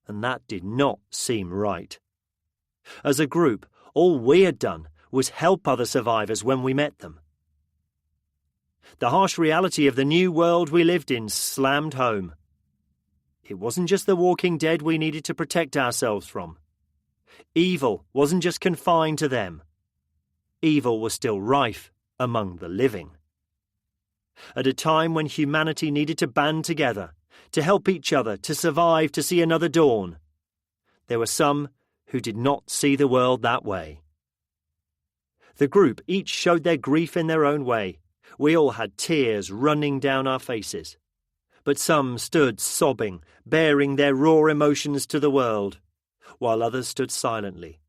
and that did not seem right. As a group, all we had done was help other survivors when we met them. The harsh reality of the new world we lived in slammed home. It wasn't just the walking dead we needed to protect ourselves from. Evil wasn't just confined to them. Evil was still rife among the living. At a time when humanity needed to band together, to help each other, to survive, to see another dawn, there were some who did not see the world that way. The group each showed their grief in their own way. We all had tears running down our faces. But some stood sobbing, bearing their raw emotions to the world, while others stood silently,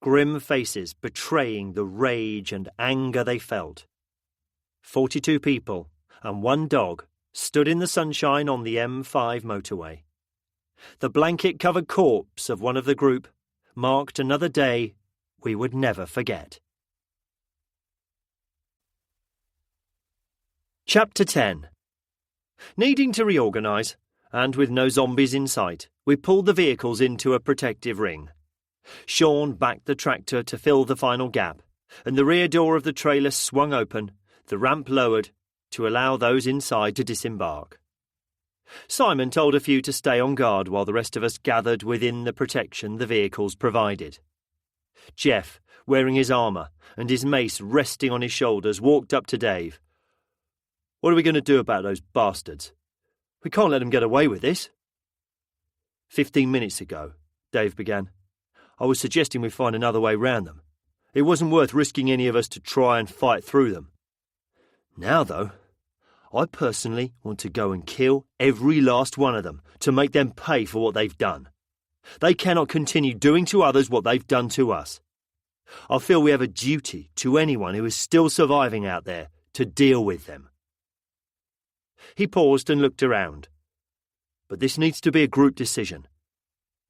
grim faces betraying the rage and anger they felt. 42 people and one dog stood in the sunshine on the M5 motorway. The blanket-covered corpse of one of the group marked another day we would never forget. Chapter 10. Needing to reorganise, and with no zombies in sight, we pulled the vehicles into a protective ring. Sean backed the tractor to fill the final gap, and the rear door of the trailer swung open, the ramp lowered, to allow those inside to disembark. Simon told a few to stay on guard while the rest of us gathered within the protection the vehicles provided. Jeff, wearing his armour and his mace resting on his shoulders, walked up to Dave. "What are we going to do about those bastards? We can't let them get away with this." 15 minutes ago, Dave began, I was suggesting we find another way round them. It wasn't worth risking any of us to try and fight through them. Now, though, I personally want to go and kill every last one of them to make them pay for what they've done. They cannot continue doing to others what they've done to us. I feel we have a duty to anyone who is still surviving out there to deal with them. He paused and looked around. But this needs to be a group decision.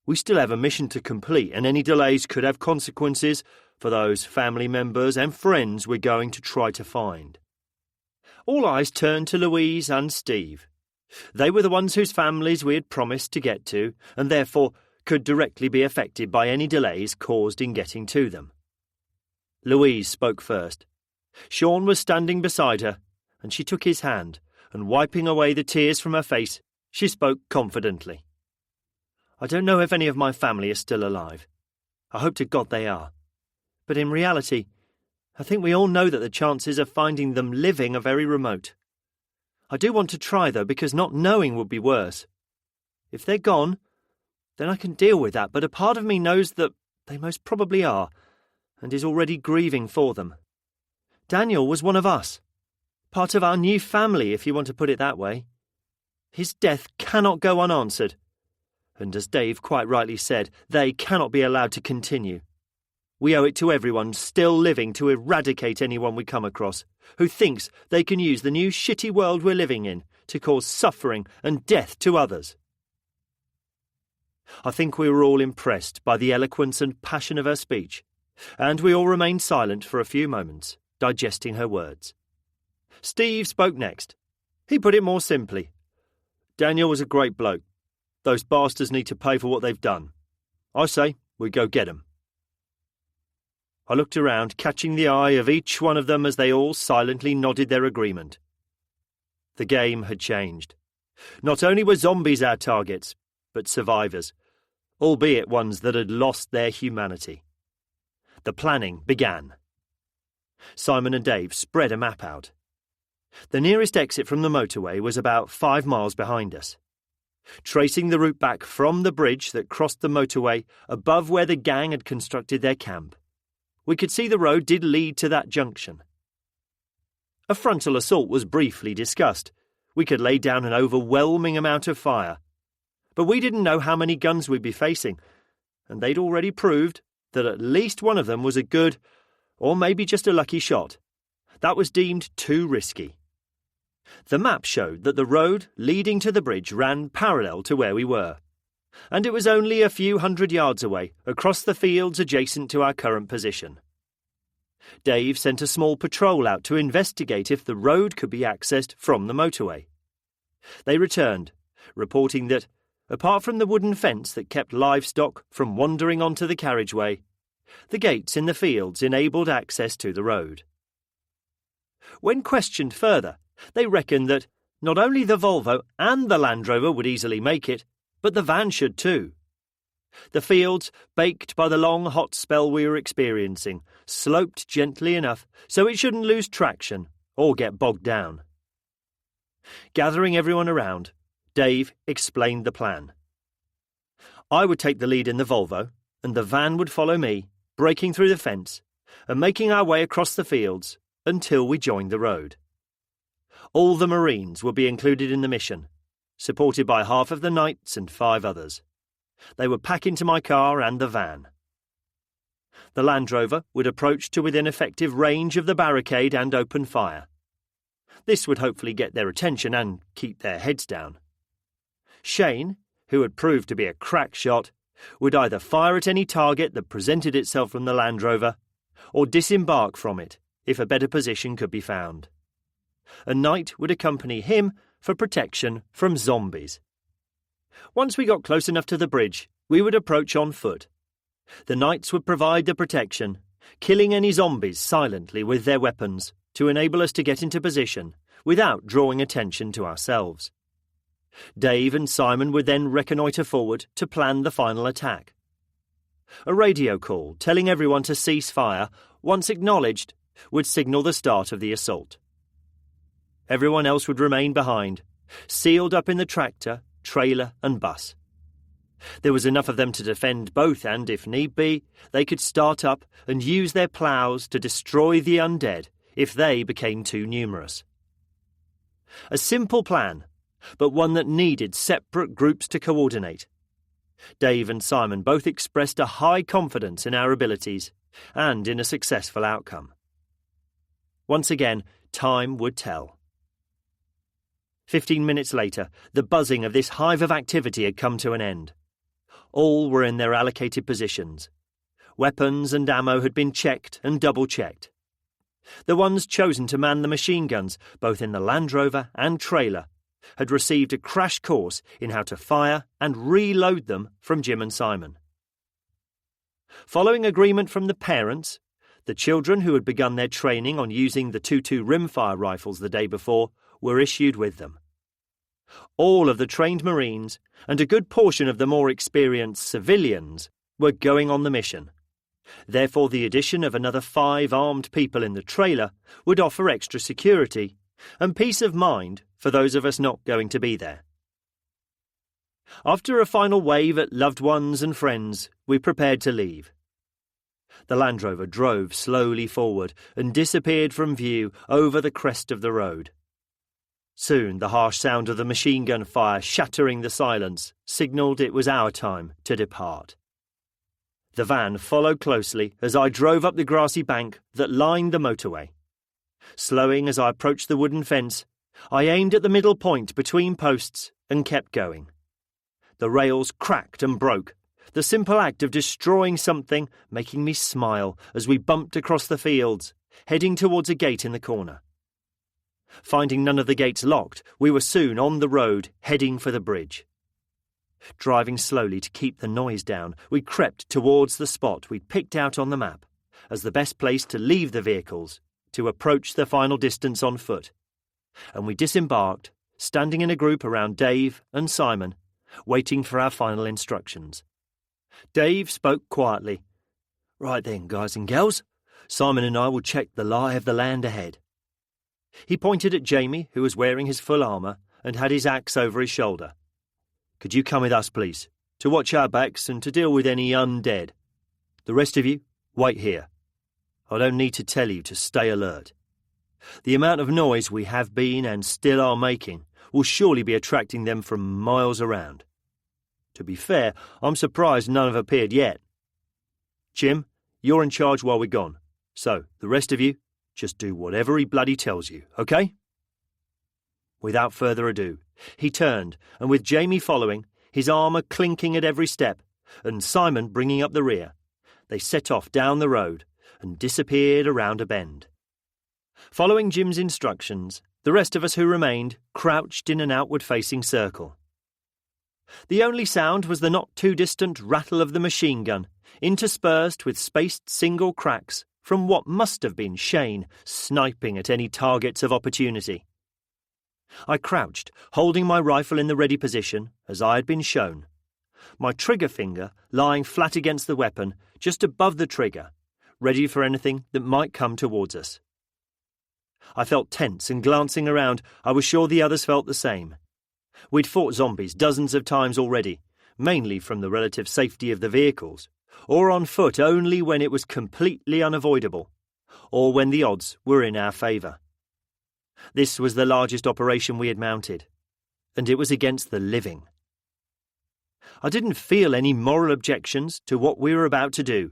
We still have a mission to complete, and any delays could have consequences for those family members and friends we're going to try to find. All eyes turned to Louise and Steve. They were the ones whose families we had promised to get to, and therefore could directly be affected by any delays caused in getting to them. Louise spoke first. Sean was standing beside her, and she took his hand, and wiping away the tears from her face, she spoke confidently. I don't know if any of my family are still alive. I hope to God they are. But in reality, I think we all know that the chances of finding them living are very remote. I do want to try, though, because not knowing would be worse. If they're gone, then I can deal with that, but a part of me knows that they most probably are, and is already grieving for them. Daniel was one of us. Part of our new family, if you want to put it that way. His death cannot go unanswered. And as Dave quite rightly said, they cannot be allowed to continue. We owe it to everyone still living to eradicate anyone we come across who thinks they can use the new shitty world we're living in to cause suffering and death to others. I think we were all impressed by the eloquence and passion of her speech, and we all remained silent for a few moments, digesting her words. Steve spoke next. He put it more simply. Daniel was a great bloke. Those bastards need to pay for what they've done. I say we go get 'em. I looked around, catching the eye of each one of them as they all silently nodded their agreement. The game had changed. Not only were zombies our targets, but survivors, albeit ones that had lost their humanity. The planning began. Simon and Dave spread a map out. The nearest exit from the motorway was about 5 miles behind us. Tracing the route back from the bridge that crossed the motorway above where the gang had constructed their camp, we could see the road did lead to that junction. A frontal assault was briefly discussed. We could lay down an overwhelming amount of fire. But we didn't know how many guns we'd be facing, and they'd already proved that at least one of them was a good, or maybe just a lucky shot. That was deemed too risky. The map showed that the road leading to the bridge ran parallel to where we were, and it was only a few hundred yards away, across the fields adjacent to our current position. Dave sent a small patrol out to investigate if the road could be accessed from the motorway. They returned, reporting that, apart from the wooden fence that kept livestock from wandering onto the carriageway, the gates in the fields enabled access to the road. When questioned further, they reckoned that not only the Volvo and the Land Rover would easily make it, but the van should too. The fields, baked by the long hot spell we were experiencing, sloped gently enough so it shouldn't lose traction or get bogged down. Gathering everyone around, Dave explained the plan. I would take the lead in the Volvo, and the van would follow me, breaking through the fence and making our way across the fields until we joined the road. All the Marines would be included in the mission, supported by half of the Knights and 5 others. They would pack into my car and the van. The Land Rover would approach to within effective range of the barricade and open fire. This would hopefully get their attention and keep their heads down. Shane, who had proved to be a crack shot, would either fire at any target that presented itself from the Land Rover or disembark from it if a better position could be found. A knight would accompany him for protection from zombies. Once we got close enough to the bridge, we would approach on foot. The knights would provide the protection, killing any zombies silently with their weapons to enable us to get into position without drawing attention to ourselves. Dave and Simon would then reconnoitre forward to plan the final attack. A radio call telling everyone to cease fire, once acknowledged, would signal the start of the assault. Everyone else would remain behind, sealed up in the tractor, trailer and bus. There was enough of them to defend both and, if need be, they could start up and use their ploughs to destroy the undead if they became too numerous. A simple plan, but one that needed separate groups to coordinate. Dave and Simon both expressed a high confidence in our abilities and in a successful outcome. Once again, time would tell. 15 minutes later, the buzzing of this hive of activity had come to an end. All were in their allocated positions. Weapons and ammo had been checked and double-checked. The ones chosen to man the machine guns, both in the Land Rover and trailer, had received a crash course in how to fire and reload them from Jim and Simon. Following agreement from the parents, the children who had begun their training on using the 2.2 rimfire rifles the day before were issued with them. All of the trained Marines and a good portion of the more experienced civilians were going on the mission. Therefore, the addition of another 5 armed people in the trailer would offer extra security and peace of mind for those of us not going to be there. After a final wave at loved ones and friends, we prepared to leave. The Land Rover drove slowly forward and disappeared from view over the crest of the road. Soon the harsh sound of the machine gun fire shattering the silence signalled it was our time to depart. The van followed closely as I drove up the grassy bank that lined the motorway. Slowing as I approached the wooden fence, I aimed at the middle point between posts and kept going. The rails cracked and broke, the simple act of destroying something making me smile as we bumped across the fields, heading towards a gate in the corner. Finding none of the gates locked, we were soon on the road, heading for the bridge. Driving slowly to keep the noise down, we crept towards the spot we'd picked out on the map as the best place to leave the vehicles, to approach the final distance on foot. And we disembarked, standing in a group around Dave and Simon, waiting for our final instructions. Dave spoke quietly. "Right then, guys and girls, Simon and I will check the lie of the land ahead." He pointed at Jamie, who was wearing his full armour and had his axe over his shoulder. "Could you come with us, please, to watch our backs and to deal with any undead? The rest of you, wait here. I don't need to tell you to stay alert. The amount of noise we have been and still are making will surely be attracting them from miles around. To be fair, I'm surprised none have appeared yet. Jim, you're in charge while we're gone, so the rest of you, just do whatever he bloody tells you, okay?" Without further ado, he turned, and with Jamie following, his armour clinking at every step, and Simon bringing up the rear, they set off down the road and disappeared around a bend. Following Jim's instructions, the rest of us who remained crouched in an outward-facing circle. The only sound was the not-too-distant rattle of the machine gun, interspersed with spaced single cracks from what must have been Shane sniping at any targets of opportunity. I crouched, holding my rifle in the ready position, as I had been shown, my trigger finger lying flat against the weapon, just above the trigger, ready for anything that might come towards us. I felt tense, and glancing around, I was sure the others felt the same. We'd fought zombies dozens of times already, mainly from the relative safety of the vehicles, or on foot only when it was completely unavoidable, or when the odds were in our favour. This was the largest operation we had mounted, and it was against the living. I didn't feel any moral objections to what we were about to do,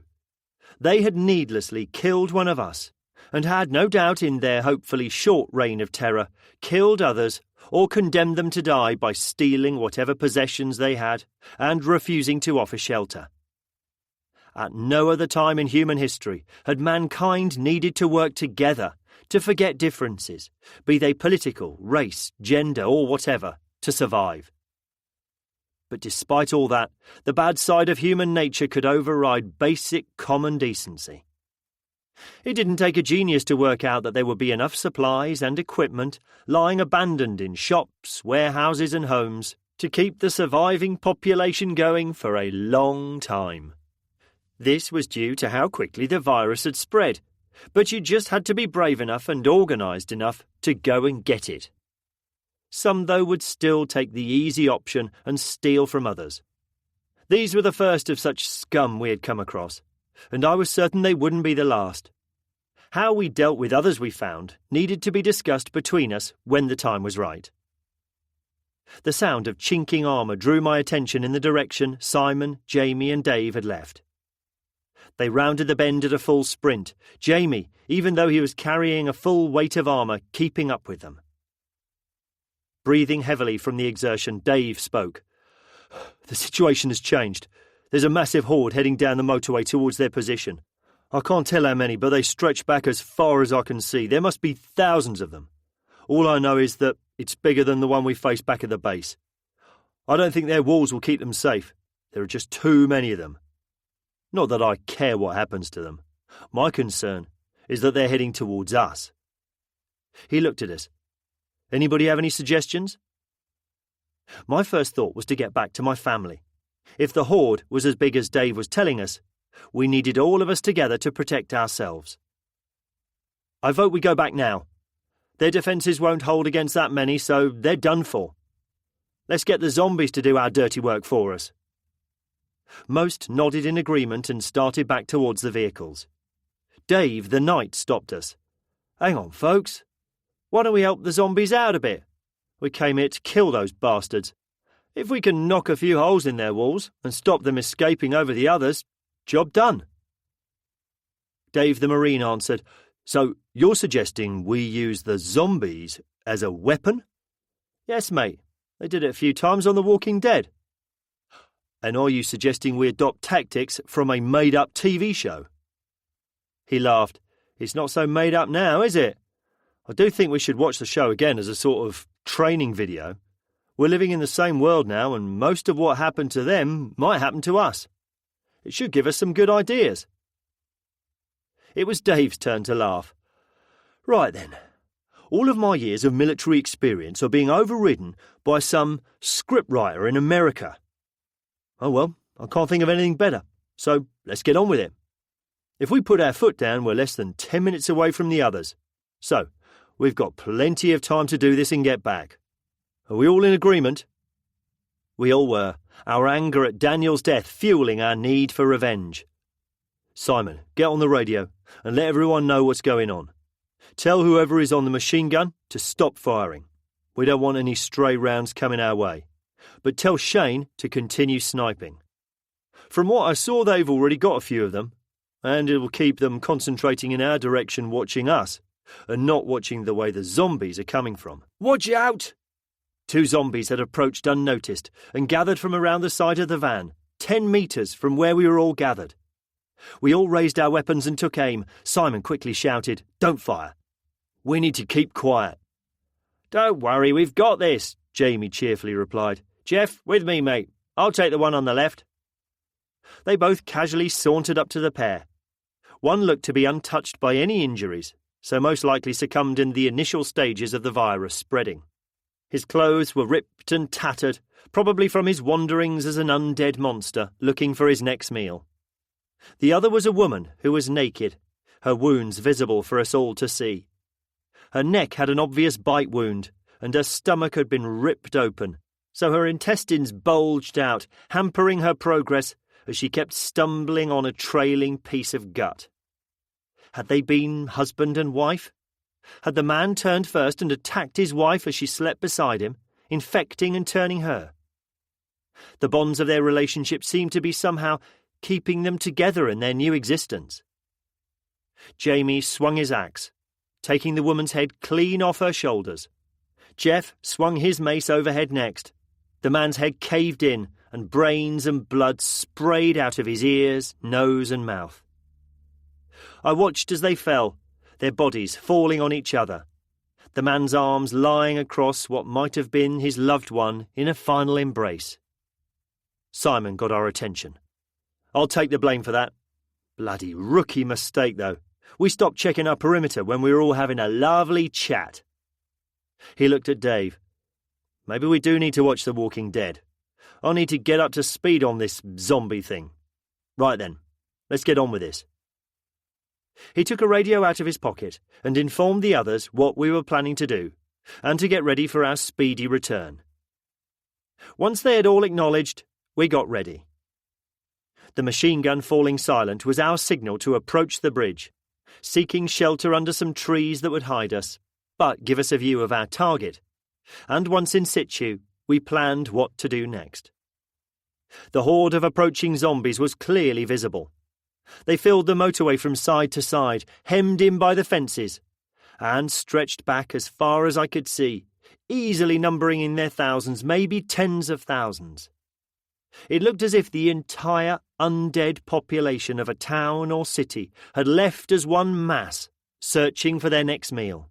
They had needlessly killed one of us, and had no doubt in their hopefully short reign of terror killed others or condemned them to die by stealing whatever possessions they had and refusing to offer shelter. At no other time in human history had mankind needed to work together to forget differences, be they political, race, gender or whatever, to survive. But despite all that, the bad side of human nature could override basic common decency. It didn't take a genius to work out that there would be enough supplies and equipment lying abandoned in shops, warehouses and homes to keep the surviving population going for a long time. This was due to how quickly the virus had spread, but you just had to be brave enough and organised enough to go and get it. Some, though, would still take the easy option and steal from others. These were the first of such scum we had come across, and I was certain they wouldn't be the last. How we dealt with others we found needed to be discussed between us when the time was right. The sound of chinking armour drew my attention in the direction Simon, Jamie and Dave had left. They rounded the bend at a full sprint, Jamie, even though he was carrying a full weight of armour, keeping up with them. Breathing heavily from the exertion, Dave spoke. "The situation has changed. There's a massive horde heading down the motorway towards their position. I can't tell how many, but they stretch back as far as I can see. There must be thousands of them. All I know is that it's bigger than the one we faced back at the base. I don't think their walls will keep them safe. There are just too many of them. Not that I care what happens to them. My concern is that they're heading towards us." He looked at us. "Anybody have any suggestions?" My first thought was to get back to my family. If the horde was as big as Dave was telling us, we needed all of us together to protect ourselves. "I vote we go back now. Their defences won't hold against that many, so they're done for. Let's get the zombies to do our dirty work for us." Most nodded in agreement and started back towards the vehicles. Dave, the knight, stopped us. "Hang on, folks. Why don't we help the zombies out a bit? We came here to kill those bastards. If we can knock a few holes in their walls and stop them escaping over the others, job done." Dave the Marine answered, "So you're suggesting we use the zombies as a weapon?" "Yes, mate. They did it a few times on The Walking Dead." "And are you suggesting we adopt tactics from a made-up TV show?" He laughed. "It's not so made up now, is it? I do think we should watch the show again as a sort of training video. We're living in the same world now, and most of what happened to them might happen to us. It should give us some good ideas." It was Dave's turn to laugh. "Right then. All of my years of military experience are being overridden by some scriptwriter in America. Oh well, I can't think of anything better, so let's get on with it. If we put our foot down, we're less than 10 minutes away from the others. So, we've got plenty of time to do this and get back. Are we all in agreement?" We all were, our anger at Daniel's death fueling our need for revenge. "Simon, get on the radio and let everyone know what's going on. Tell whoever is on the machine gun to stop firing. We don't want any stray rounds coming our way. But tell Shane to continue sniping. From what I saw, they've already got a few of them, and it will keep them concentrating in our direction watching us, and not watching the way the zombies are coming from. Watch out!" 2 zombies had approached unnoticed and gathered from around the side of the van, 10 metres from where we were all gathered. We all raised our weapons and took aim. Simon quickly shouted, "Don't fire. We need to keep quiet." "Don't worry, we've got this," Jamie cheerfully replied. "Jeff, with me, mate. I'll take the one on the left." They both casually sauntered up to the pair. One looked to be untouched by any injuries, so most likely succumbed in the initial stages of the virus spreading. His clothes were ripped and tattered, probably from his wanderings as an undead monster looking for his next meal. The other was a woman who was naked, her wounds visible for us all to see. Her neck had an obvious bite wound, and her stomach had been ripped open, so her intestines bulged out, hampering her progress as she kept stumbling on a trailing piece of gut. Had they been husband and wife? Had the man turned first and attacked his wife as she slept beside him, infecting and turning her? The bonds of their relationship seemed to be somehow keeping them together in their new existence. Jamie swung his axe, taking the woman's head clean off her shoulders. Jeff swung his mace overhead next. The man's head caved in, and brains and blood sprayed out of his ears, nose and mouth. I watched as they fell, their bodies falling on each other, the man's arms lying across what might have been his loved one in a final embrace. Simon got our attention. "I'll take the blame for that. Bloody rookie mistake, though. We stopped checking our perimeter when we were all having a lovely chat." He looked at Dave. "Maybe we do need to watch The Walking Dead. I'll need to get up to speed on this zombie thing. Right then, let's get on with this." He took a radio out of his pocket and informed the others what we were planning to do, and to get ready for our speedy return. Once they had all acknowledged, we got ready. The machine gun falling silent was our signal to approach the bridge, seeking shelter under some trees that would hide us, but give us a view of our target. And once in situ, we planned what to do next. The horde of approaching zombies was clearly visible. They filled the motorway from side to side, hemmed in by the fences, and stretched back as far as I could see, easily numbering in their thousands, maybe tens of thousands. It looked as if the entire undead population of a town or city had left as one mass, searching for their next meal.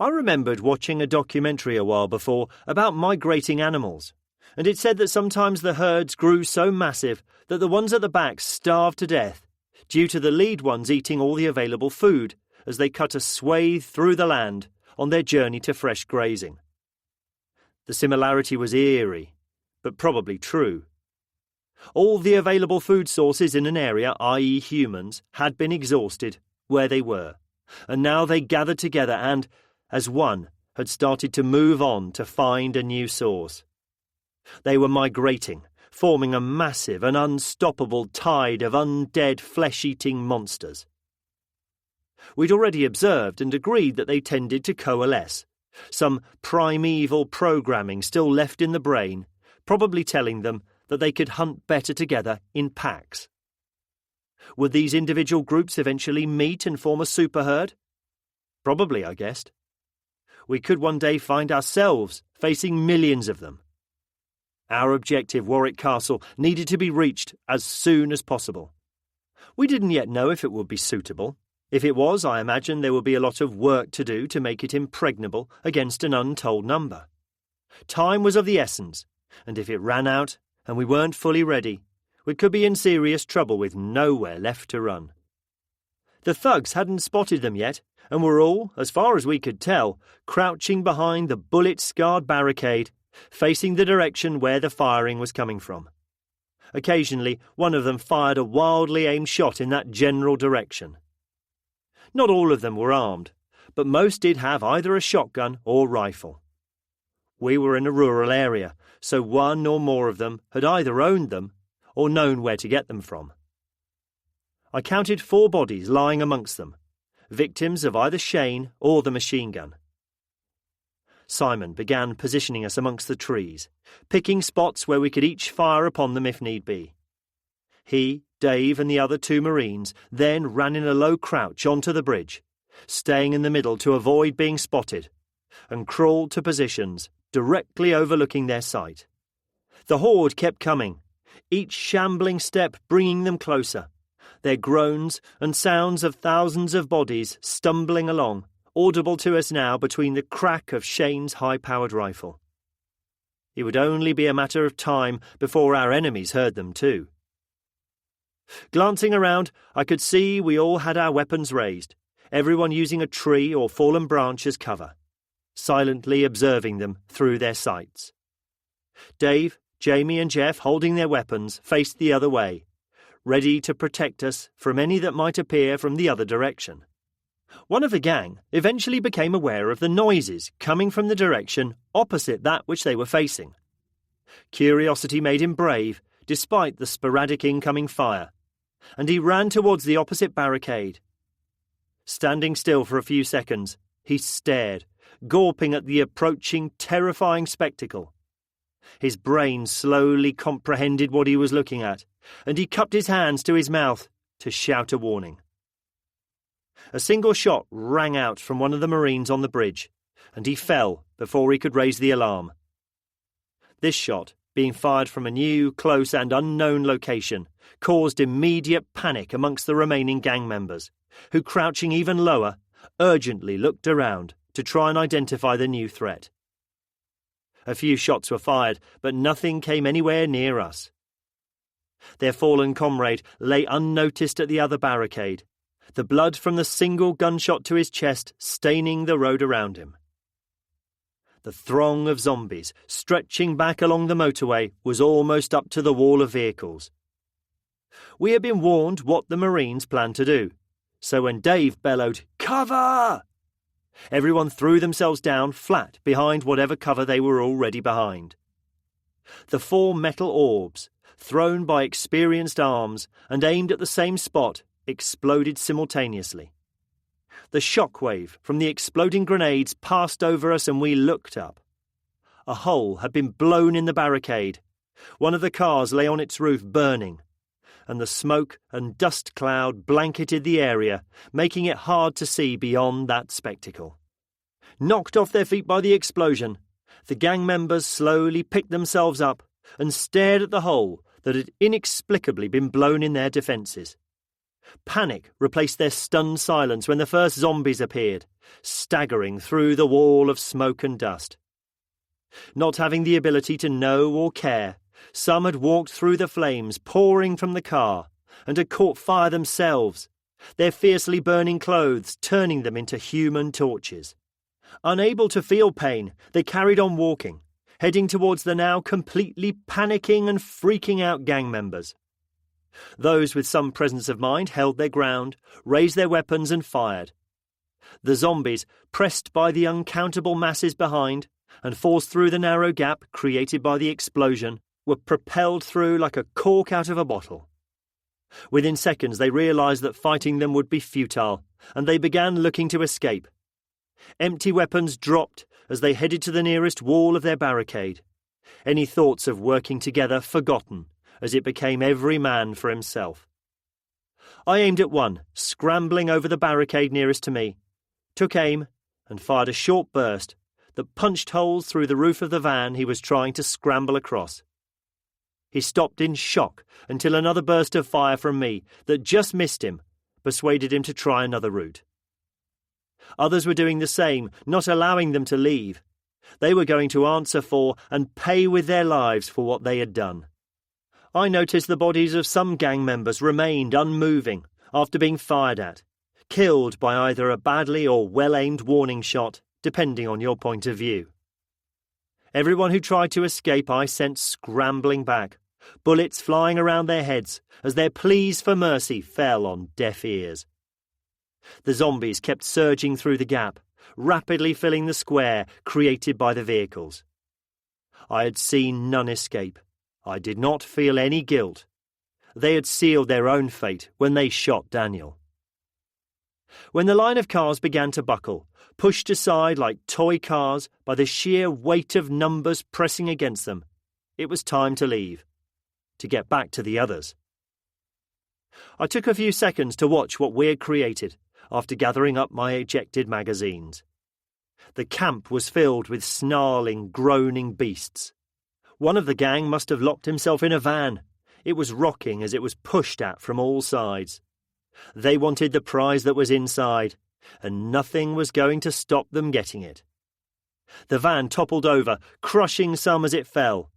I remembered watching a documentary a while before about migrating animals, and it said that sometimes the herds grew so massive that the ones at the back starved to death, due to the lead ones eating all the available food as they cut a swathe through the land on their journey to fresh grazing. The similarity was eerie, but probably true. All the available food sources in an area, i.e. humans, had been exhausted where they were, and now they gathered together and, as one, had started to move on to find a new source. They were migrating, forming a massive and unstoppable tide of undead flesh-eating monsters. We'd already observed and agreed that they tended to coalesce, some primeval programming still left in the brain, probably telling them that they could hunt better together in packs. Would these individual groups eventually meet and form a super herd? Probably, I guessed. We could one day find ourselves facing millions of them. Our objective, Warwick Castle, needed to be reached as soon as possible. We didn't yet know if it would be suitable. If it was, I imagine there would be a lot of work to do to make it impregnable against an untold number. Time was of the essence, and if it ran out and we weren't fully ready, we could be in serious trouble with nowhere left to run. The thugs hadn't spotted them yet, and were all, as far as we could tell, crouching behind the bullet-scarred barricade, facing the direction where the firing was coming from. Occasionally, one of them fired a wildly aimed shot in that general direction. Not all of them were armed, but most did have either a shotgun or rifle. We were in a rural area, so one or more of them had either owned them or known where to get them from. I counted 4 bodies lying amongst them, victims of either Shane or the machine gun. Simon began positioning us amongst the trees, picking spots where we could each fire upon them if need be. He, Dave and the other 2 Marines then ran in a low crouch onto the bridge, staying in the middle to avoid being spotted, and crawled to positions directly overlooking their sight. The horde kept coming, each shambling step bringing them closer, their groans and sounds of thousands of bodies stumbling along, audible to us now between the crack of Shane's high-powered rifle. It would only be a matter of time before our enemies heard them too. Glancing around, I could see we all had our weapons raised, everyone using a tree or fallen branch as cover, silently observing them through their sights. Dave, Jamie and Jeff, holding their weapons, faced the other way, ready to protect us from any that might appear from the other direction. One of the gang eventually became aware of the noises coming from the direction opposite that which they were facing. Curiosity made him brave, despite the sporadic incoming fire, and he ran towards the opposite barricade. Standing still for a few seconds, he stared, gawping at the approaching, terrifying spectacle. His brain slowly comprehended what he was looking at, and he cupped his hands to his mouth to shout a warning. A single shot rang out from one of the Marines on the bridge, and he fell before he could raise the alarm. This shot, being fired from a new, close and unknown location, caused immediate panic amongst the remaining gang members, who, crouching even lower, urgently looked around to try and identify the new threat. A few shots were fired, but nothing came anywhere near us. Their fallen comrade lay unnoticed at the other barricade, the blood from the single gunshot to his chest staining the road around him. The throng of zombies stretching back along the motorway was almost up to the wall of vehicles. We had been warned what the Marines planned to do, so when Dave bellowed, "Cover!" everyone threw themselves down flat behind whatever cover they were already behind. The 4 metal orbs, thrown by experienced arms and aimed at the same spot, exploded simultaneously. The shockwave from the exploding grenades passed over us and we looked up. A hole had been blown in the barricade. One of the cars lay on its roof burning, and the smoke and dust cloud blanketed the area, making it hard to see beyond that spectacle. Knocked off their feet by the explosion, the gang members slowly picked themselves up and stared at the hole that had inexplicably been blown in their defences. Panic replaced their stunned silence when the first zombies appeared, staggering through the wall of smoke and dust. Not having the ability to know or care, some had walked through the flames pouring from the car and had caught fire themselves, their fiercely burning clothes turning them into human torches. Unable to feel pain, they carried on walking, heading towards the now completely panicking and freaking out gang members. Those with some presence of mind held their ground, raised their weapons and fired. The zombies, pressed by the uncountable masses behind and forced through the narrow gap created by the explosion, were propelled through like a cork out of a bottle. Within seconds they realised that fighting them would be futile, and they began looking to escape. Empty weapons dropped as they headed to the nearest wall of their barricade, any thoughts of working together forgotten, as it became every man for himself. I aimed at one, scrambling over the barricade nearest to me, took aim and fired a short burst that punched holes through the roof of the van he was trying to scramble across. He stopped in shock until another burst of fire from me that just missed him persuaded him to try another route. Others were doing the same, not allowing them to leave. They were going to answer for and pay with their lives for what they had done. I noticed the bodies of some gang members remained unmoving after being fired at, killed by either a badly or well-aimed warning shot, depending on your point of view. Everyone who tried to escape I sent scrambling back, bullets flying around their heads as their pleas for mercy fell on deaf ears. The zombies kept surging through the gap, rapidly filling the square created by the vehicles. I had seen none escape. I did not feel any guilt. They had sealed their own fate when they shot Daniel. When the line of cars began to buckle, pushed aside like toy cars by the sheer weight of numbers pressing against them, it was time to leave, to get back to the others. I took a few seconds to watch what we had created after gathering up my ejected magazines. The camp was filled with snarling, groaning beasts. One of the gang must have locked himself in a van. It was rocking as it was pushed at from all sides. They wanted the prize that was inside, and nothing was going to stop them getting it. The van toppled over, crushing some as it fell.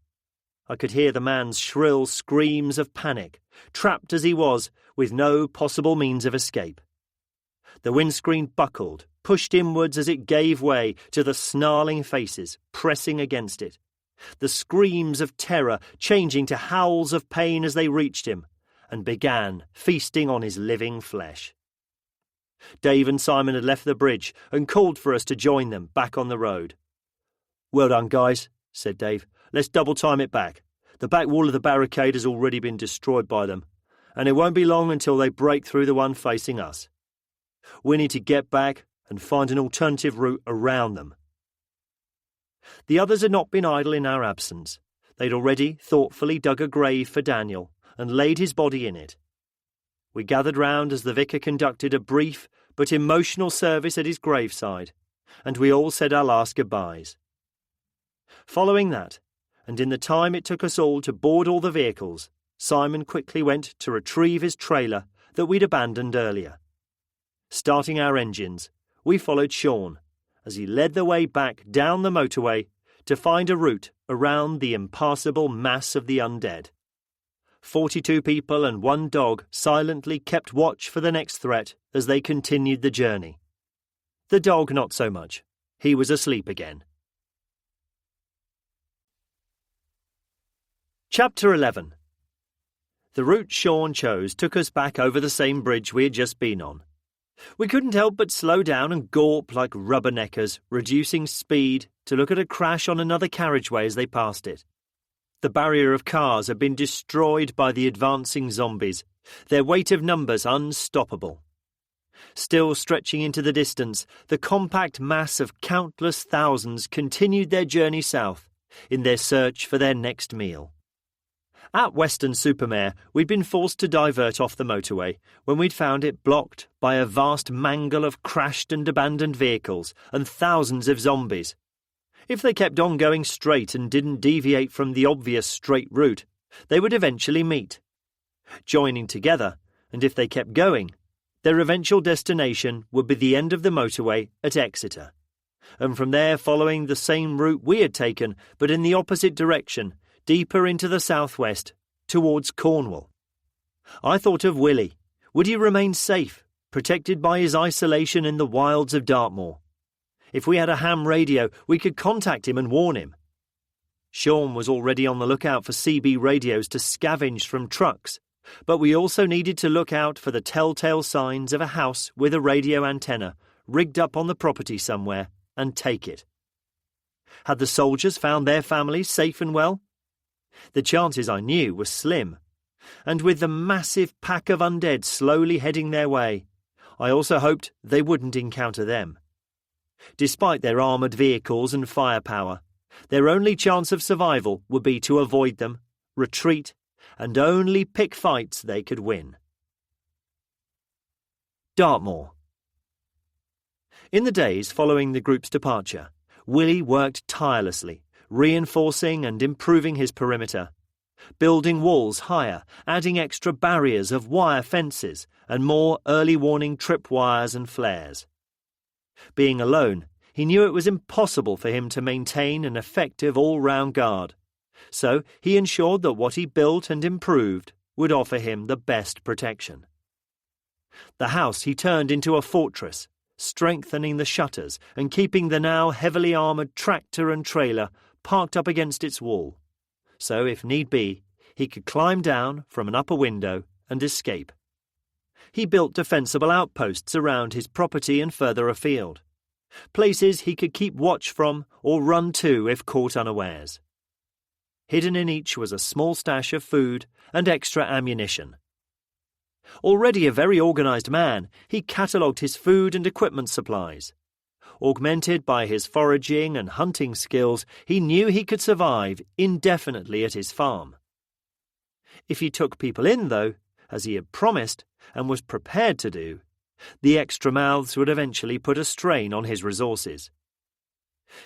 I could hear the man's shrill screams of panic, trapped as he was, with no possible means of escape. The windscreen buckled, pushed inwards as it gave way to the snarling faces pressing against it, the screams of terror changing to howls of pain as they reached him and began feasting on his living flesh. Dave and Simon had left the bridge and called for us to join them back on the road. "Well done, guys," said Dave. "Let's double-time it back. The back wall of the barricade has already been destroyed by them, and it won't be long until they break through the one facing us. We need to get back and find an alternative route around them." The others had not been idle in our absence, They'd already thoughtfully dug a grave for Daniel and laid his body in it. We gathered round as the vicar conducted a brief but emotional service at his graveside, and we all said our last goodbyes. Following that, and in the time it took us all to board all the vehicles, Simon quickly went to retrieve his trailer that we'd abandoned earlier. Starting our engines, we followed Sean as he led the way back down the motorway to find a route around the impassable mass of the undead. 42 people and 1 dog silently kept watch for the next threat as they continued the journey. The dog not so much. He was asleep again. Chapter 11. The route Sean chose took us back over the same bridge we had just been on. We couldn't help but slow down and gawp like rubberneckers, reducing speed to look at a crash on another carriageway as they passed it. The barrier of cars had been destroyed by the advancing zombies, their weight of numbers unstoppable. Still stretching into the distance, the compact mass of countless thousands continued their journey south in their search for their next meal. At Weston-super-Mare, we'd been forced to divert off the motorway when we'd found it blocked by a vast mangle of crashed and abandoned vehicles and thousands of zombies. If they kept on going straight and didn't deviate from the obvious straight route, they would eventually meet. Joining together, and if they kept going, their eventual destination would be the end of the motorway at Exeter, and from there following the same route we had taken, but in the opposite direction, deeper into the southwest, towards Cornwall. I thought of Willie. Would he remain safe, protected by his isolation in the wilds of Dartmoor? If we had a ham radio, we could contact him and warn him. Sean was already on the lookout for CB radios to scavenge from trucks, but we also needed to look out for the telltale signs of a house with a radio antenna rigged up on the property somewhere and take it. Had the soldiers found their families safe and well? The chances, I knew, were slim, and with the massive pack of undead slowly heading their way, I also hoped they wouldn't encounter them. Despite their armoured vehicles and firepower, their only chance of survival would be to avoid them, retreat, and only pick fights they could win. Dartmoor. In the days following the group's departure, Willie worked tirelessly, reinforcing and improving his perimeter, building walls higher, adding extra barriers of wire fences and more early warning tripwires and flares. Being alone, he knew it was impossible for him to maintain an effective all-round guard, so he ensured that what he built and improved would offer him the best protection. The house he turned into a fortress, strengthening the shutters and keeping the now heavily armoured tractor and trailer parked up against its wall, so if need be, he could climb down from an upper window and escape. He built defensible outposts around his property and further afield, places he could keep watch from or run to if caught unawares. Hidden in each was a small stash of food and extra ammunition. Already a very organised man, he catalogued his food and equipment supplies. Augmented by his foraging and hunting skills, he knew he could survive indefinitely at his farm. If he took people in, though, as he had promised and was prepared to do, the extra mouths would eventually put a strain on his resources.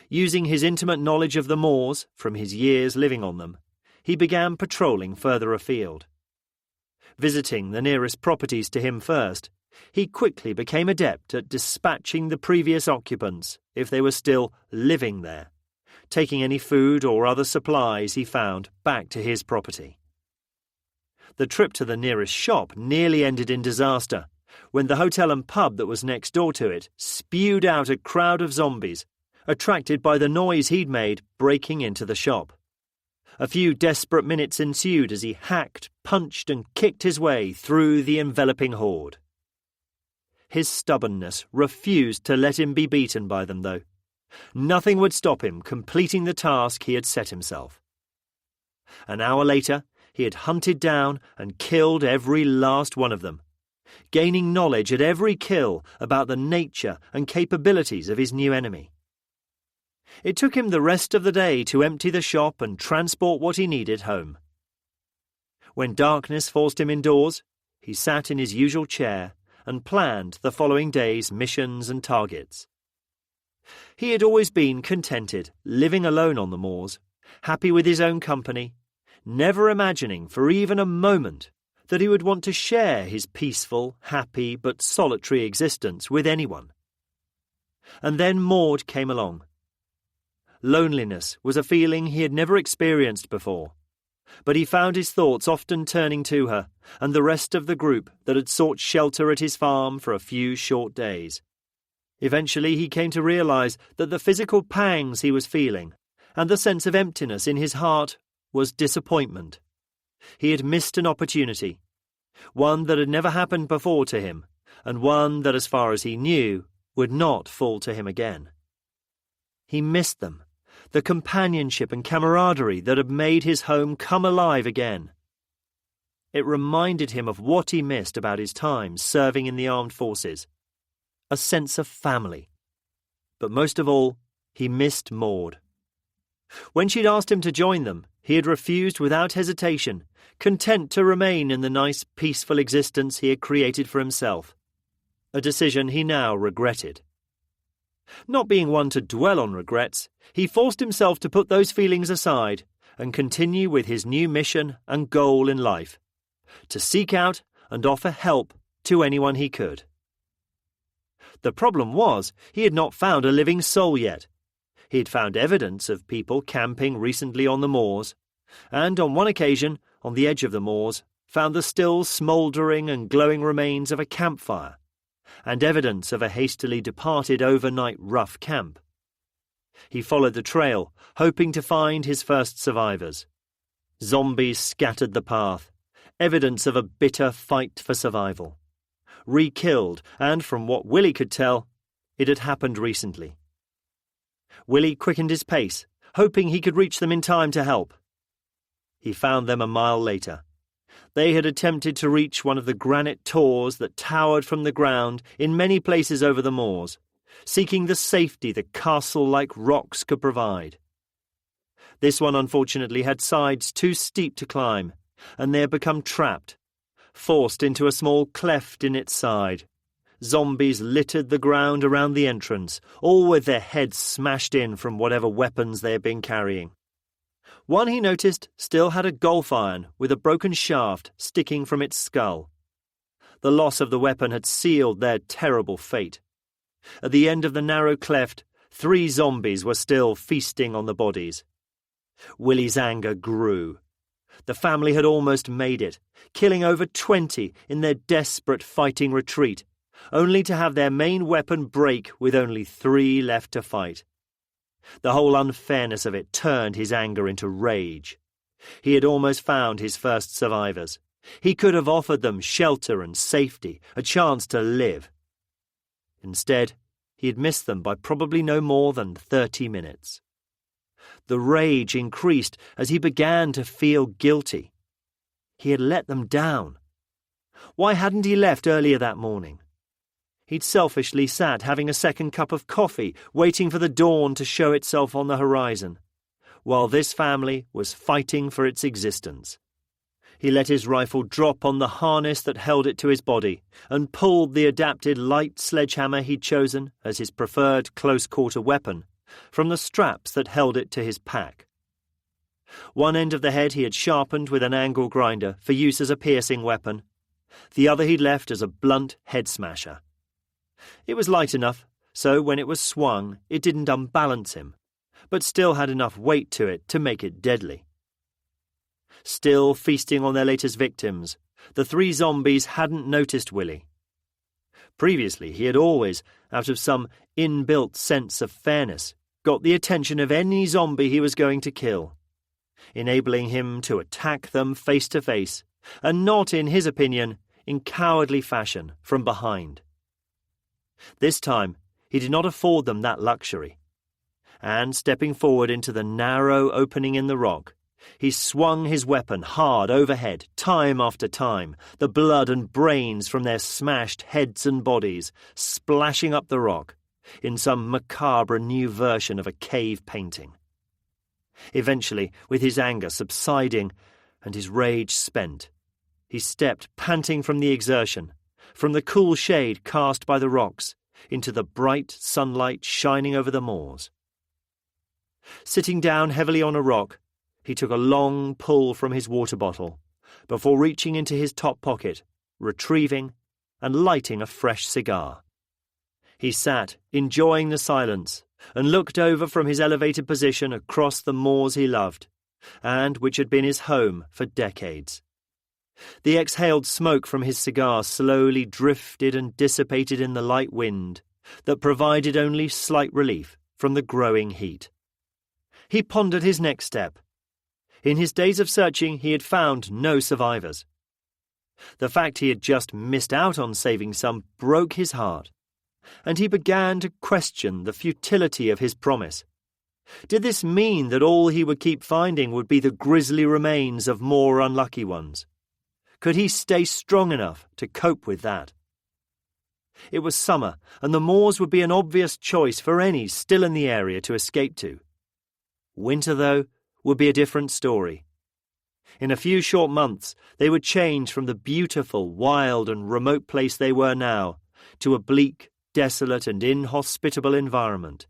Using his intimate knowledge of the moors from his years living on them, he began patrolling further afield. Visiting the nearest properties to him first, he quickly became adept at dispatching the previous occupants if they were still living there, taking any food or other supplies he found back to his property. The trip to the nearest shop nearly ended in disaster when the hotel and pub that was next door to it spewed out a crowd of zombies, attracted by the noise he'd made breaking into the shop. A few desperate minutes ensued as he hacked, punched and kicked his way through the enveloping horde. His stubbornness refused to let him be beaten by them, though. Nothing would stop him completing the task he had set himself. An hour later, he had hunted down and killed every last one of them, gaining knowledge at every kill about the nature and capabilities of his new enemy. It took him the rest of the day to empty the shop and transport what he needed home. When darkness forced him indoors, he sat in his usual chair and planned the following day's missions and targets. He had always been contented, living alone on the moors, happy with his own company, never imagining for even a moment that he would want to share his peaceful, happy but solitary existence with anyone. And then Maud came along. Loneliness was a feeling he had never experienced before, but he found his thoughts often turning to her and the rest of the group that had sought shelter at his farm for a few short days. Eventually he came to realize that the physical pangs he was feeling and the sense of emptiness in his heart was disappointment. He had missed an opportunity, one that had never happened before to him, and one that, as far as he knew, would not fall to him again. He missed them, the companionship and camaraderie that had made his home come alive again. It reminded him of what he missed about his time serving in the armed forces, a sense of family. But most of all, he missed Maud. When she'd asked him to join them, he had refused without hesitation, content to remain in the nice, peaceful existence he had created for himself, a decision he now regretted. Not being one to dwell on regrets, he forced himself to put those feelings aside and continue with his new mission and goal in life, to seek out and offer help to anyone he could. The problem was he had not found a living soul yet. He had found evidence of people camping recently on the moors, and on one occasion, on the edge of the moors, found the still smouldering and glowing remains of a campfire, and evidence of a hastily departed overnight rough camp. He followed the trail, hoping to find his first survivors. Zombies scattered the path, evidence of a bitter fight for survival. Re-killed, and from what Willie could tell, it had happened recently. Willie quickened his pace, hoping he could reach them in time to help. He found them a mile later. They had attempted to reach one of the granite tors that towered from the ground in many places over the moors, seeking the safety the castle-like rocks could provide. This one unfortunately had sides too steep to climb, and they had become trapped, forced into a small cleft in its side. Zombies littered the ground around the entrance, all with their heads smashed in from whatever weapons they had been carrying. One he noticed still had a golf iron with a broken shaft sticking from its skull. The loss of the weapon had sealed their terrible fate. At the end of the narrow cleft, 3 zombies were still feasting on the bodies. Willie's anger grew. The family had almost made it, killing over 20 in their desperate fighting retreat, only to have their main weapon break with only 3 left to fight. The whole unfairness of it turned his anger into rage. He had almost found his first survivors. He could have offered them shelter and safety, a chance to live. Instead, he had missed them by probably no more than 30 minutes. The rage increased as he began to feel guilty. He had let them down. Why hadn't he left earlier that morning? He'd selfishly sat having a second cup of coffee, waiting for the dawn to show itself on the horizon, while this family was fighting for its existence. He let his rifle drop on the harness that held it to his body and pulled the adapted light sledgehammer he'd chosen as his preferred close-quarter weapon from the straps that held it to his pack. One end of the head he had sharpened with an angle grinder for use as a piercing weapon. The other he'd left as a blunt head smasher. It was light enough, so when it was swung, it didn't unbalance him, but still had enough weight to it to make it deadly. Still feasting on their latest victims, the 3 zombies hadn't noticed Willie. Previously, he had always, out of some inbuilt sense of fairness, got the attention of any zombie he was going to kill, enabling him to attack them face to face, and not, in his opinion, in cowardly fashion from behind. This time, he did not afford them that luxury, and stepping forward into the narrow opening in the rock, he swung his weapon hard overhead, time after time, the blood and brains from their smashed heads and bodies splashing up the rock, in some macabre new version of a cave painting. Eventually, with his anger subsiding and his rage spent, he stepped panting from the exertion, from the cool shade cast by the rocks, into the bright sunlight shining over the moors. Sitting down heavily on a rock, he took a long pull from his water bottle, before reaching into his top pocket, retrieving and lighting a fresh cigar. He sat, enjoying the silence, and looked over from his elevated position across the moors he loved, and which had been his home for decades. The exhaled smoke from his cigar slowly drifted and dissipated in the light wind that provided only slight relief from the growing heat. He pondered his next step. In his days of searching, he had found no survivors. The fact he had just missed out on saving some broke his heart, and he began to question the futility of his promise. Did this mean that all he would keep finding would be the grisly remains of more unlucky ones? Could he stay strong enough to cope with that? It was summer, and the moors would be an obvious choice for any still in the area to escape to. Winter, though, would be a different story. In a few short months, they would change from the beautiful, wild and remote place they were now to a bleak, desolate and inhospitable environment.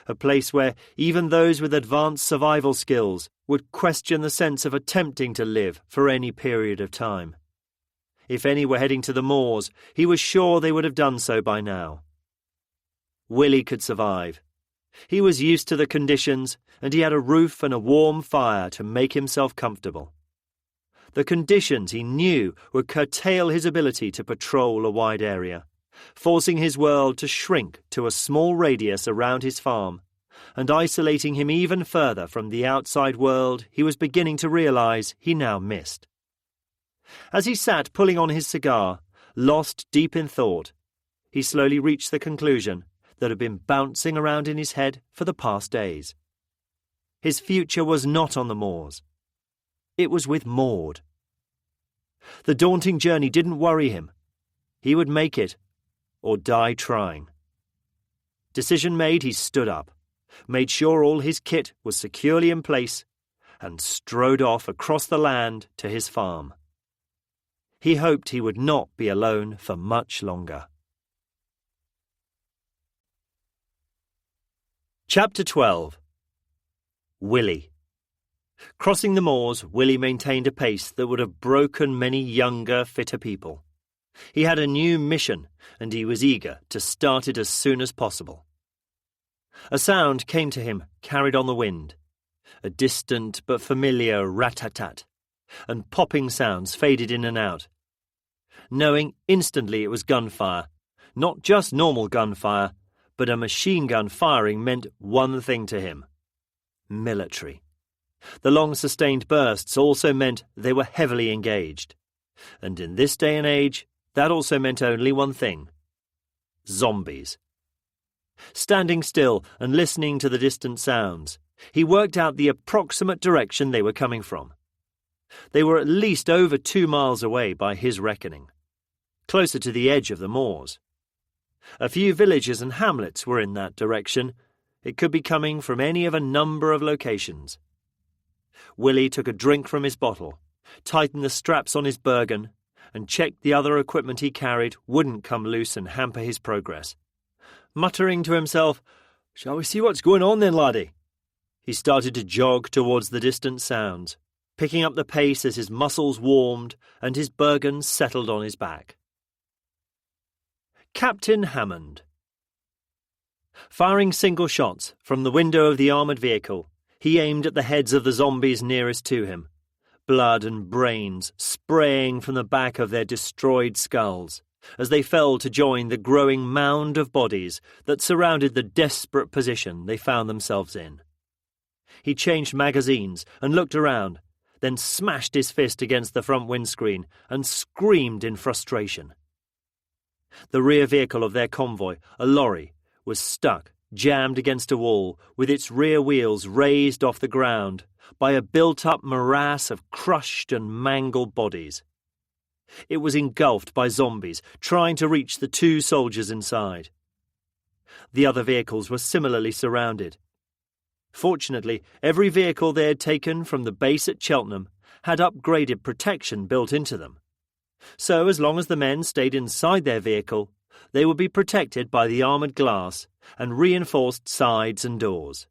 A place where even those with advanced survival skills would question the sense of attempting to live for any period of time. If any were heading to the moors, he was sure they would have done so by now. Willie could survive. He was used to the conditions, and he had a roof and a warm fire to make himself comfortable. The conditions, he knew, would curtail his ability to patrol a wide area, forcing his world to shrink to a small radius around his farm, and isolating him even further from the outside world he was beginning to realize he now missed. As he sat pulling on his cigar, lost deep in thought, he slowly reached the conclusion that had been bouncing around in his head for the past days. His future was not on the moors. It was with Maud. The daunting journey didn't worry him. He would make it, or die trying. Decision made, he stood up, made sure all his kit was securely in place, and strode off across the land to his farm. He hoped he would not be alone for much longer. Chapter 12. Willie. Crossing the moors, Willie maintained a pace that would have broken many younger, fitter people. He had a new mission, and he was eager to start it as soon as possible. A sound came to him, carried on the wind. A distant but familiar rat-tat-tat, and popping sounds faded in and out. Knowing instantly it was gunfire, not just normal gunfire, but a machine gun firing meant one thing to him: military. The long-sustained bursts also meant they were heavily engaged. And in this day and age, that also meant only one thing: zombies. Standing still and listening to the distant sounds, he worked out the approximate direction they were coming from. They were at least over 2 miles away by his reckoning, closer to the edge of the moors. A few villages and hamlets were in that direction. It could be coming from any of a number of locations. Willie took a drink from his bottle, tightened the straps on his Bergen, and checked the other equipment he carried wouldn't come loose and hamper his progress. Muttering to himself, "Shall we see what's going on then, laddie?" he started to jog towards the distant sounds, picking up the pace as his muscles warmed and his Bergen settled on his back. Captain Hammond. Firing single shots from the window of the armoured vehicle, he aimed at the heads of the zombies nearest to him, blood and brains spraying from the back of their destroyed skulls as they fell to join the growing mound of bodies that surrounded the desperate position they found themselves in. He changed magazines and looked around, then smashed his fist against the front windscreen and screamed in frustration. The rear vehicle of their convoy, a lorry, was stuck, jammed against a wall, with its rear wheels raised off the ground by a built-up morass of crushed and mangled bodies. It was engulfed by zombies trying to reach the 2 soldiers inside. The other vehicles were similarly surrounded. Fortunately, every vehicle they had taken from the base at Cheltenham had upgraded protection built into them. So as long as the men stayed inside their vehicle, they would be protected by the armoured glass and reinforced sides and doors.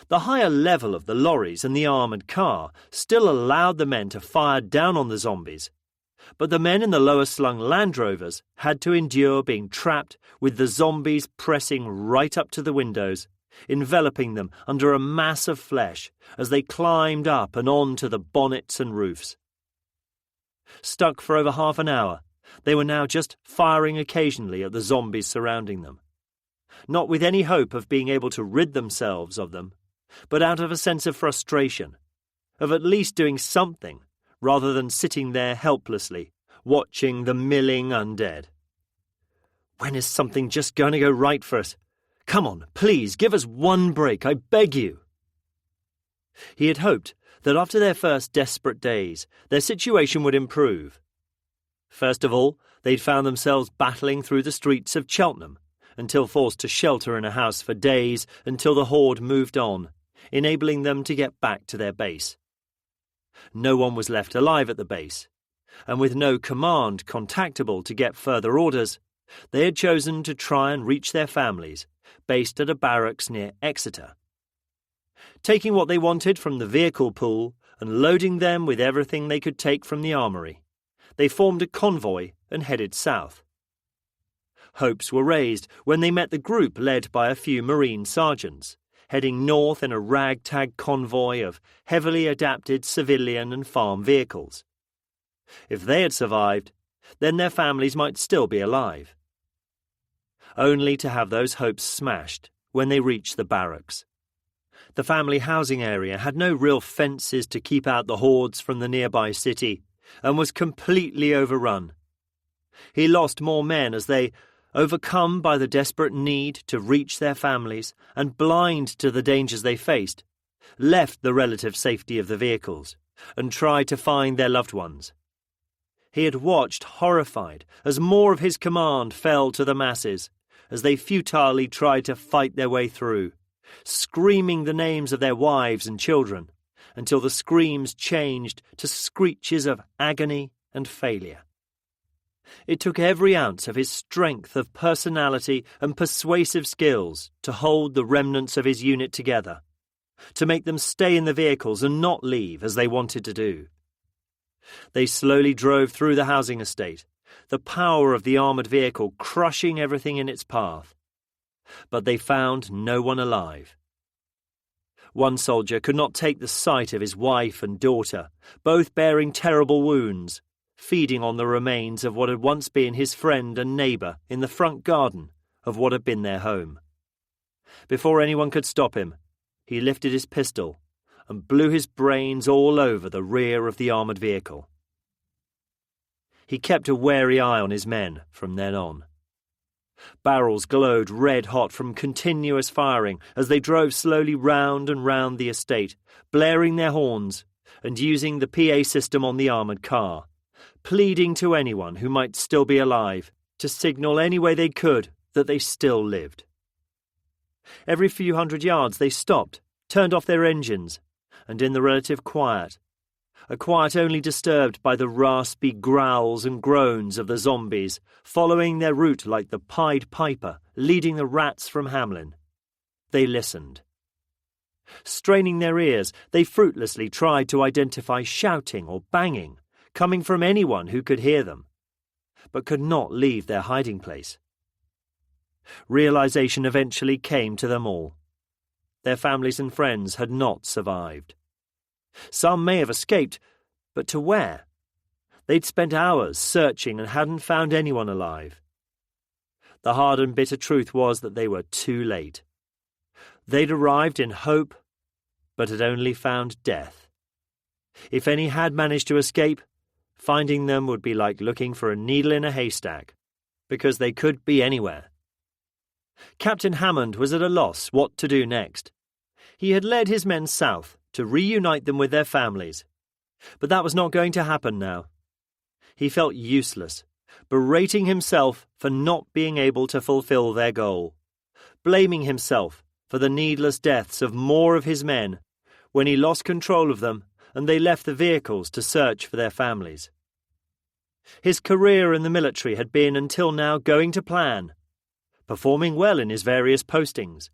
The higher level of the lorries and the armoured car still allowed the men to fire down on the zombies, but the men in the lower-slung Land Rovers had to endure being trapped with the zombies pressing right up to the windows, enveloping them under a mass of flesh as they climbed up and onto the bonnets and roofs. Stuck for over half an hour, they were now just firing occasionally at the zombies surrounding them, not with any hope of being able to rid themselves of them, but out of a sense of frustration, of at least doing something rather than sitting there helplessly, watching the milling undead. When is something just going to go right for us? Come on, please, give us one break, I beg you. He had hoped that after their first desperate days, their situation would improve. First of all, they'd found themselves battling through the streets of Cheltenham, until forced to shelter in a house for days until the horde moved on, enabling them to get back to their base. No one was left alive at the base, and with no command contactable to get further orders, they had chosen to try and reach their families, based at a barracks near Exeter. Taking what they wanted from the vehicle pool and loading them with everything they could take from the armoury, they formed a convoy and headed south. Hopes were raised when they met the group led by a few Marine sergeants, heading north in a ragtag convoy of heavily adapted civilian and farm vehicles. If they had survived, then their families might still be alive. Only to have those hopes smashed when they reached the barracks. The family housing area had no real fences to keep out the hordes from the nearby city and was completely overrun. He lost more men as they, overcome by the desperate need to reach their families and blind to the dangers they faced, left the relative safety of the vehicles and tried to find their loved ones. He had watched horrified as more of his command fell to the masses as they futilely tried to fight their way through, screaming the names of their wives and children, until the screams changed to screeches of agony and failure. It took every ounce of his strength of personality and persuasive skills to hold the remnants of his unit together, to make them stay in the vehicles and not leave as they wanted to do. They slowly drove through the housing estate, the power of the armoured vehicle crushing everything in its path. But they found no one alive. One soldier could not take the sight of his wife and daughter, both bearing terrible wounds, feeding on the remains of what had once been his friend and neighbour in the front garden of what had been their home. Before anyone could stop him, he lifted his pistol and blew his brains all over the rear of the armoured vehicle. He kept a wary eye on his men from then on. Barrels glowed red-hot from continuous firing as they drove slowly round and round the estate, blaring their horns and using the PA system on the armoured car, pleading to anyone who might still be alive to signal any way they could that they still lived. Every few hundred yards they stopped, turned off their engines, and in the relative quiet, a quiet only disturbed by the raspy growls and groans of the zombies, following their route like the Pied Piper leading the rats from Hamelin, they listened. Straining their ears, they fruitlessly tried to identify shouting or banging coming from anyone who could hear them, but could not leave their hiding place. Realization eventually came to them all. Their families and friends had not survived. Some may have escaped, but to where? They'd spent hours searching and hadn't found anyone alive. The hard and bitter truth was that they were too late. They'd arrived in hope, but had only found death. If any had managed to escape, finding them would be like looking for a needle in a haystack, because they could be anywhere. Captain Hammond was at a loss what to do next. He had led his men south to reunite them with their families, but that was not going to happen now. He felt useless, berating himself for not being able to fulfill their goal, blaming himself for the needless deaths of more of his men when he lost control of them and they left the vehicles to search for their families. His career in the military had been until now going to plan, performing well in his various postings.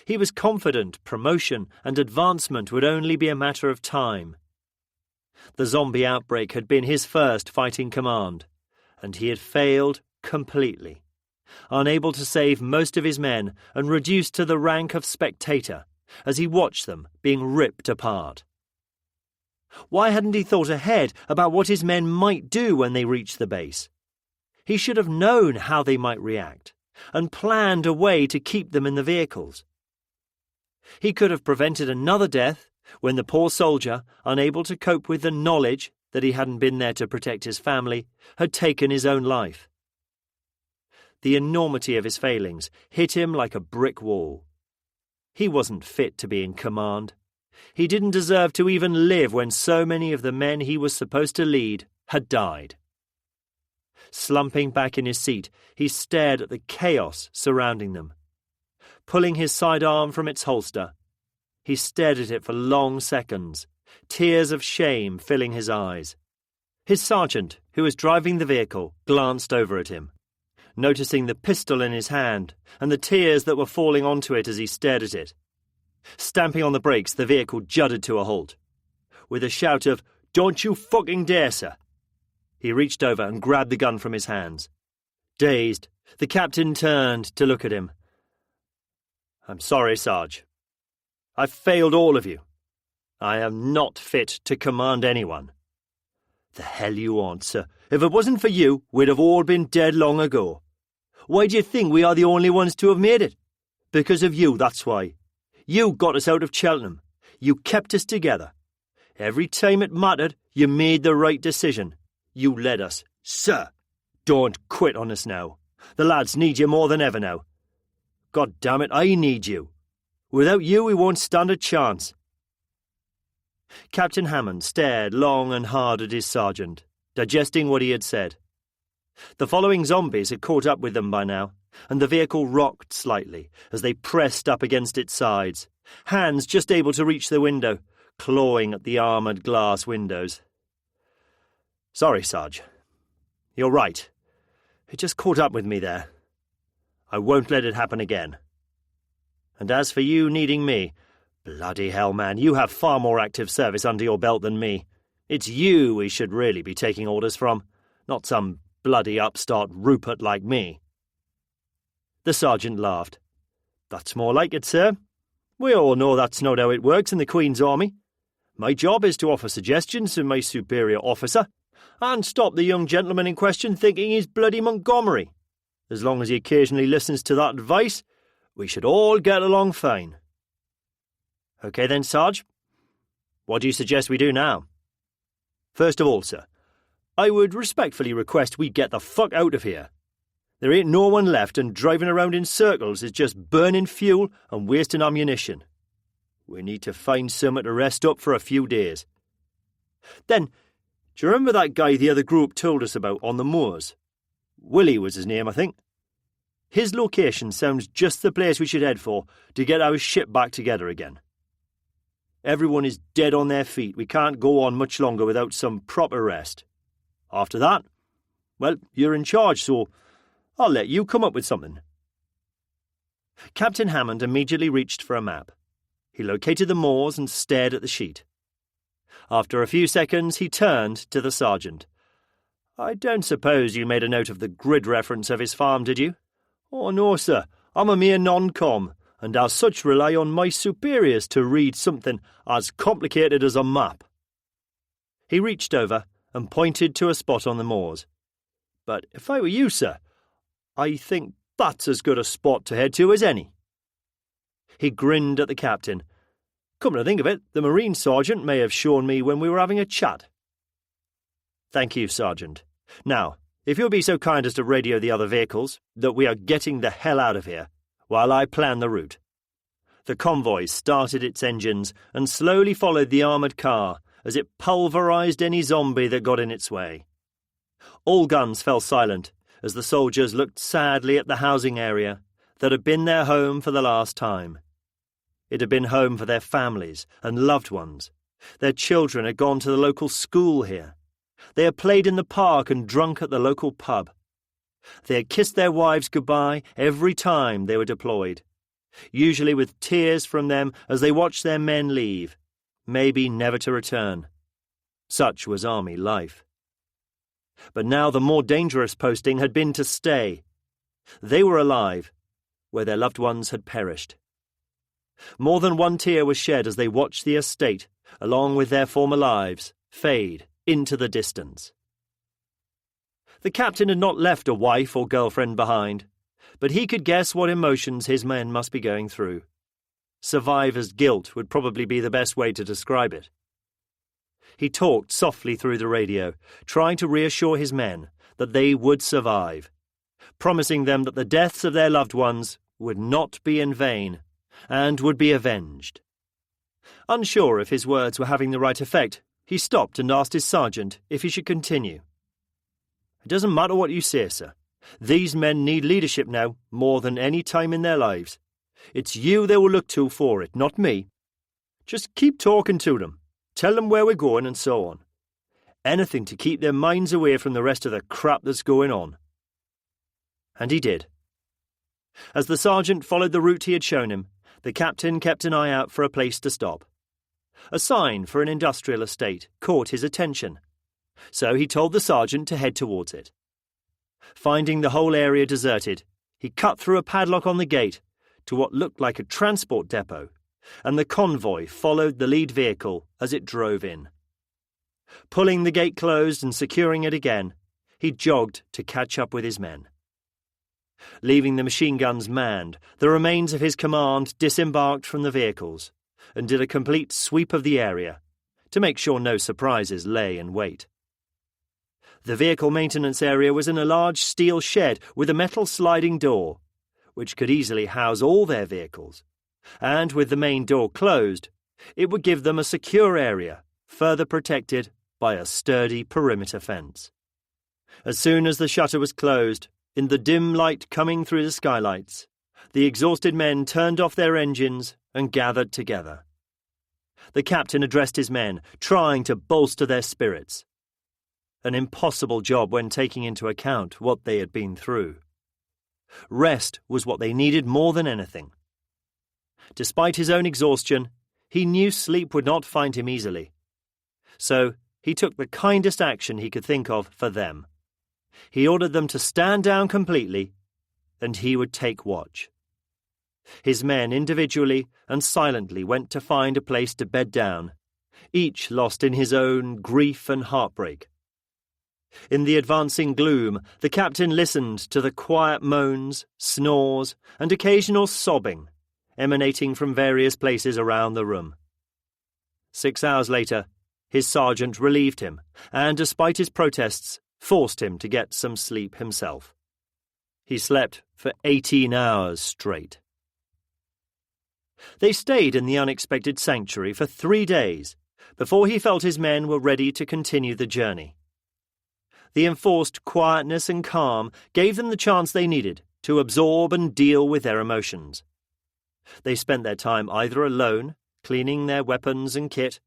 He was confident promotion and advancement would only be a matter of time. The zombie outbreak had been his first fighting command, and he had failed completely, unable to save most of his men and reduced to the rank of spectator as he watched them being ripped apart. Why hadn't he thought ahead about what his men might do when they reached the base? He should have known how they might react and planned a way to keep them in the vehicles. He could have prevented another death when the poor soldier, unable to cope with the knowledge that he hadn't been there to protect his family, had taken his own life. The enormity of his failings hit him like a brick wall. He wasn't fit to be in command. He didn't deserve to even live when so many of the men he was supposed to lead had died. Slumping back in his seat, he stared at the chaos surrounding them. Pulling his sidearm from its holster, he stared at it for long seconds, tears of shame filling his eyes. His sergeant, who was driving the vehicle, glanced over at him, noticing the pistol in his hand and the tears that were falling onto it as he stared at it. Stamping on the brakes, the vehicle juddered to a halt. With a shout of, "Don't you fucking dare, sir!" he reached over and grabbed the gun from his hands. Dazed, the captain turned to look at him. "I'm sorry, Sarge. I've failed all of you. I am not fit to command anyone." "The hell you aren't, sir. If it wasn't for you, we'd have all been dead long ago. Why do you think we are the only ones to have made it? Because of you, that's why. You got us out of Cheltenham. You kept us together. Every time it mattered, you made the right decision. You led us. Sir, don't quit on us now. The lads need you more than ever now. God damn it, I need you. Without you, we won't stand a chance." Captain Hammond stared long and hard at his sergeant, digesting what he had said. The following zombies had caught up with them by now, and the vehicle rocked slightly as they pressed up against its sides, hands just able to reach the window, clawing at the armoured glass windows. "Sorry, Sarge. You're right. It just caught up with me there. I won't let it happen again. And as for you needing me, bloody hell, man, you have far more active service under your belt than me. It's you we should really be taking orders from, not some bloody upstart Rupert like me." The sergeant laughed. "That's more like it, sir. We all know that's not how it works in the Queen's Army. My job is to offer suggestions to my superior officer and stop the young gentleman in question thinking he's bloody Montgomery. As long as he occasionally listens to that advice, we should all get along fine." "OK then, Sarge. What do you suggest we do now?" "First of all, sir, I would respectfully request we get the fuck out of here. There ain't no one left, and driving around in circles is just burning fuel and wasting ammunition. We need to find somewhere to rest up for a few days. Then, do you remember that guy the other group told us about on the moors? Willie was his name, I think. His location sounds just the place we should head for to get our ship back together again. Everyone is dead on their feet. We can't go on much longer without some proper rest. After that, well, you're in charge, so I'll let you come up with something." Captain Hammond immediately reached for a map. He located the moors and stared at the sheet. After a few seconds, he turned to the sergeant. "I don't suppose you made a note of the grid reference of his farm, did you?" "Oh, no, sir. I'm a mere non-com, and as such rely on my superiors to read something as complicated as a map." He reached over and pointed to a spot on the moors. "But if I were you, sir, I think that's as good a spot to head to as any." He grinned at the captain. "Come to think of it, the Marine Sergeant may have shown me when we were having a chat." "Thank you, Sergeant. Now, if you'll be so kind as to radio the other vehicles that we are getting the hell out of here, while I plan the route." The convoy started its engines and slowly followed the armoured car as it pulverised any zombie that got in its way. All guns fell silent, as the soldiers looked sadly at the housing area that had been their home for the last time. It had been home for their families and loved ones. Their children had gone to the local school here. They had played in the park and drunk at the local pub. They had kissed their wives goodbye every time they were deployed, usually with tears from them as they watched their men leave, maybe never to return. Such was army life. But now the more dangerous posting had been to stay. They were alive, where their loved ones had perished. More than one tear was shed as they watched the estate, along with their former lives, fade into the distance. The captain had not left a wife or girlfriend behind, but he could guess what emotions his men must be going through. Survivor's guilt would probably be the best way to describe it. He talked softly through the radio, trying to reassure his men that they would survive, promising them that the deaths of their loved ones would not be in vain and would be avenged. Unsure if his words were having the right effect, he stopped and asked his sergeant if he should continue. "It doesn't matter what you say, sir. These men need leadership now more than any time in their lives. It's you they will look to for it, not me. Just keep talking to them. Tell them where we're going and so on. Anything to keep their minds away from the rest of the crap that's going on." And he did. As the sergeant followed the route he had shown him, the captain kept an eye out for a place to stop. A sign for an industrial estate caught his attention, so he told the sergeant to head towards it. Finding the whole area deserted, he cut through a padlock on the gate to what looked like a transport depot, and the convoy followed the lead vehicle as it drove in. Pulling the gate closed and securing it again, he jogged to catch up with his men. Leaving the machine guns manned, the remains of his command disembarked from the vehicles and did a complete sweep of the area to make sure no surprises lay in wait. The vehicle maintenance area was in a large steel shed with a metal sliding door, which could easily house all their vehicles, and with the main door closed, it would give them a secure area, further protected by a sturdy perimeter fence. As soon as the shutter was closed, in the dim light coming through the skylights, the exhausted men turned off their engines and gathered together. The captain addressed his men, trying to bolster their spirits. An impossible job when taking into account what they had been through. Rest was what they needed more than anything. Despite his own exhaustion, he knew sleep would not find him easily. So he took the kindest action he could think of for them. He ordered them to stand down completely, and he would take watch. His men individually and silently went to find a place to bed down, each lost in his own grief and heartbreak. In the advancing gloom, the captain listened to the quiet moans, snores, and occasional sobbing emanating from various places around the room. 6 hours later, his sergeant relieved him, and despite his protests, forced him to get some sleep himself. He slept for 18 hours straight. They stayed in the unexpected sanctuary for 3 days before he felt his men were ready to continue the journey. The enforced quietness and calm gave them the chance they needed to absorb and deal with their emotions. They spent their time either alone, cleaning their weapons and kit,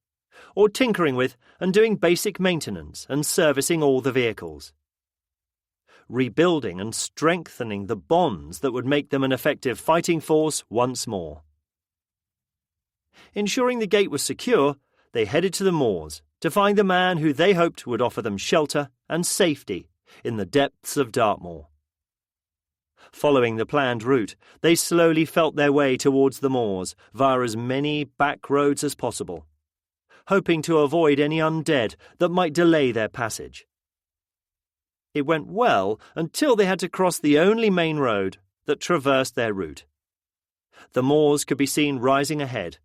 or tinkering with and doing basic maintenance and servicing all the vehicles. Rebuilding and strengthening the bonds that would make them an effective fighting force once more. Ensuring the gate was secure, they headed to the moors to find the man who they hoped would offer them shelter and safety in the depths of Dartmoor. Following the planned route, they slowly felt their way towards the moors via as many back roads as possible, hoping to avoid any undead that might delay their passage. It went well until they had to cross the only main road that traversed their route. The moors could be seen rising ahead,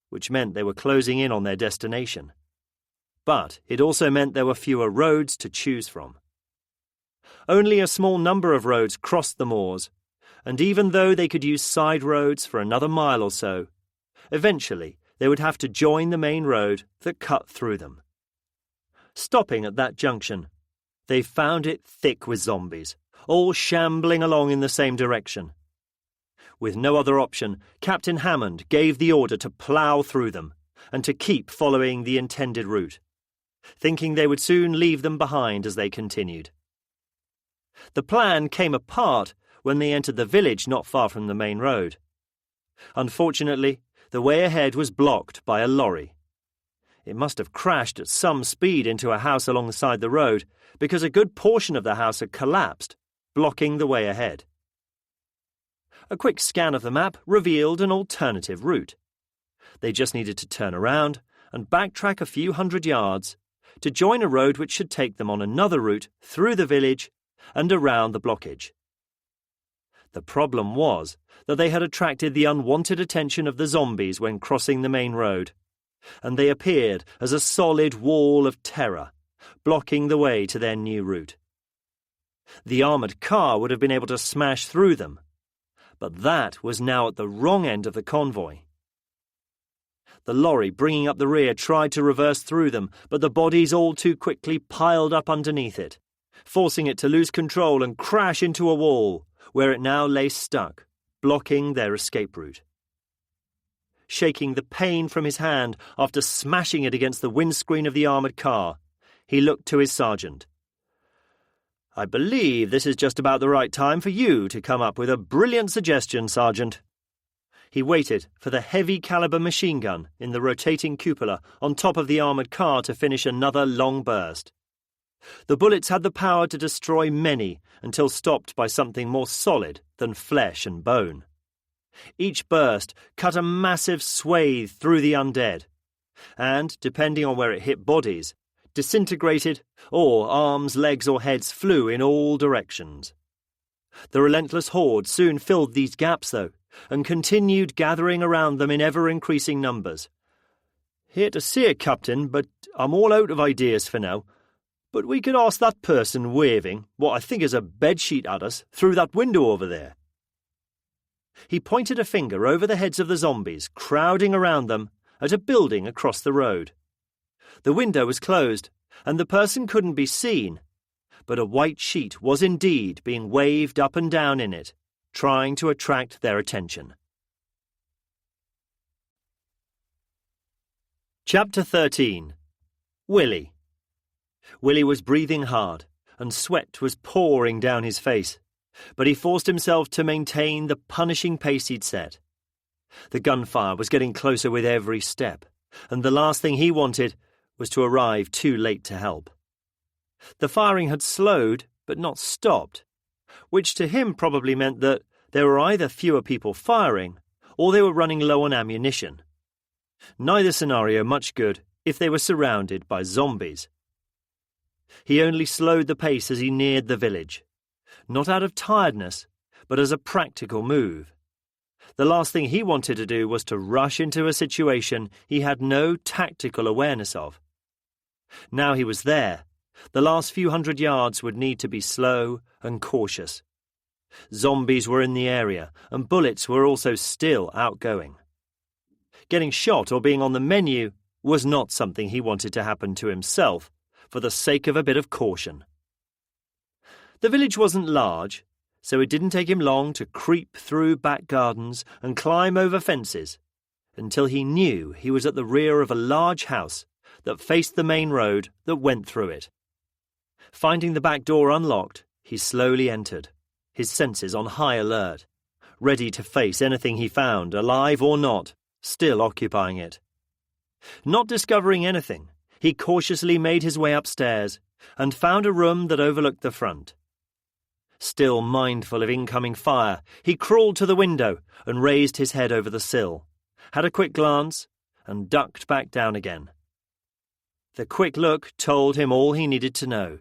which meant they were closing in on their destination. But it also meant there were fewer roads to choose from. Only a small number of roads crossed the moors, and even though they could use side roads for another mile or so, eventually they would have to join the main road that cut through them. Stopping at that junction, they found it thick with zombies, all shambling along in the same direction. With no other option, Captain Hammond gave the order to plough through them and to keep following the intended route, thinking they would soon leave them behind as they continued. The plan came apart when they entered the village not far from the main road. Unfortunately, the way ahead was blocked by a lorry. It must have crashed at some speed into a house alongside the road because a good portion of the house had collapsed, blocking the way ahead. A quick scan of the map revealed an alternative route. They just needed to turn around and backtrack a few hundred yards to join a road which should take them on another route through the village and around the blockage. The problem was that they had attracted the unwanted attention of the zombies when crossing the main road, and they appeared as a solid wall of terror, blocking the way to their new route. The armoured car would have been able to smash through them, but that was now at the wrong end of the convoy. The lorry bringing up the rear tried to reverse through them, but the bodies all too quickly piled up underneath it, forcing it to lose control and crash into a wall, where it now lay stuck, blocking their escape route. Shaking the pain from his hand after smashing it against the windscreen of the armoured car, he looked to his sergeant. "I believe this is just about the right time for you to come up with a brilliant suggestion, Sergeant." He waited for the heavy-caliber machine gun in the rotating cupola on top of the armoured car to finish another long burst. The bullets had the power to destroy many until stopped by something more solid than flesh and bone. Each burst cut a massive swathe through the undead, and, depending on where it hit bodies, disintegrated, or arms, legs or heads flew in all directions. The relentless horde soon filled these gaps, though, and continued gathering around them in ever-increasing numbers. "Hate to say it, Captain, but I'm all out of ideas for now. But we could ask that person waving what I think is a bedsheet at us through that window over there." He pointed a finger over the heads of the zombies crowding around them at a building across the road. The window was closed, and the person couldn't be seen, but a white sheet was indeed being waved up and down in it, trying to attract their attention. Chapter 13. Willie. Willie was breathing hard, and sweat was pouring down his face, but he forced himself to maintain the punishing pace he'd set. The gunfire was getting closer with every step, and the last thing he wanted was to arrive too late to help. The firing had slowed, but not stopped, which to him probably meant that there were either fewer people firing, or they were running low on ammunition. Neither scenario much good if they were surrounded by zombies. He only slowed the pace as he neared the village, not out of tiredness, but as a practical move. The last thing he wanted to do was to rush into a situation he had no tactical awareness of. Now he was there, the last few hundred yards would need to be slow and cautious. Zombies were in the area, and bullets were also still outgoing. Getting shot or being on the menu was not something he wanted to happen to himself, for the sake of a bit of caution. The village wasn't large, so it didn't take him long to creep through back gardens and climb over fences, until he knew he was at the rear of a large house that faced the main road that went through it. Finding the back door unlocked, he slowly entered, his senses on high alert, ready to face anything he found, alive or not, still occupying it. Not discovering anything, he cautiously made his way upstairs and found a room that overlooked the front. Still mindful of incoming fire, he crawled to the window and raised his head over the sill, had a quick glance, and ducked back down again. The quick look told him all he needed to know.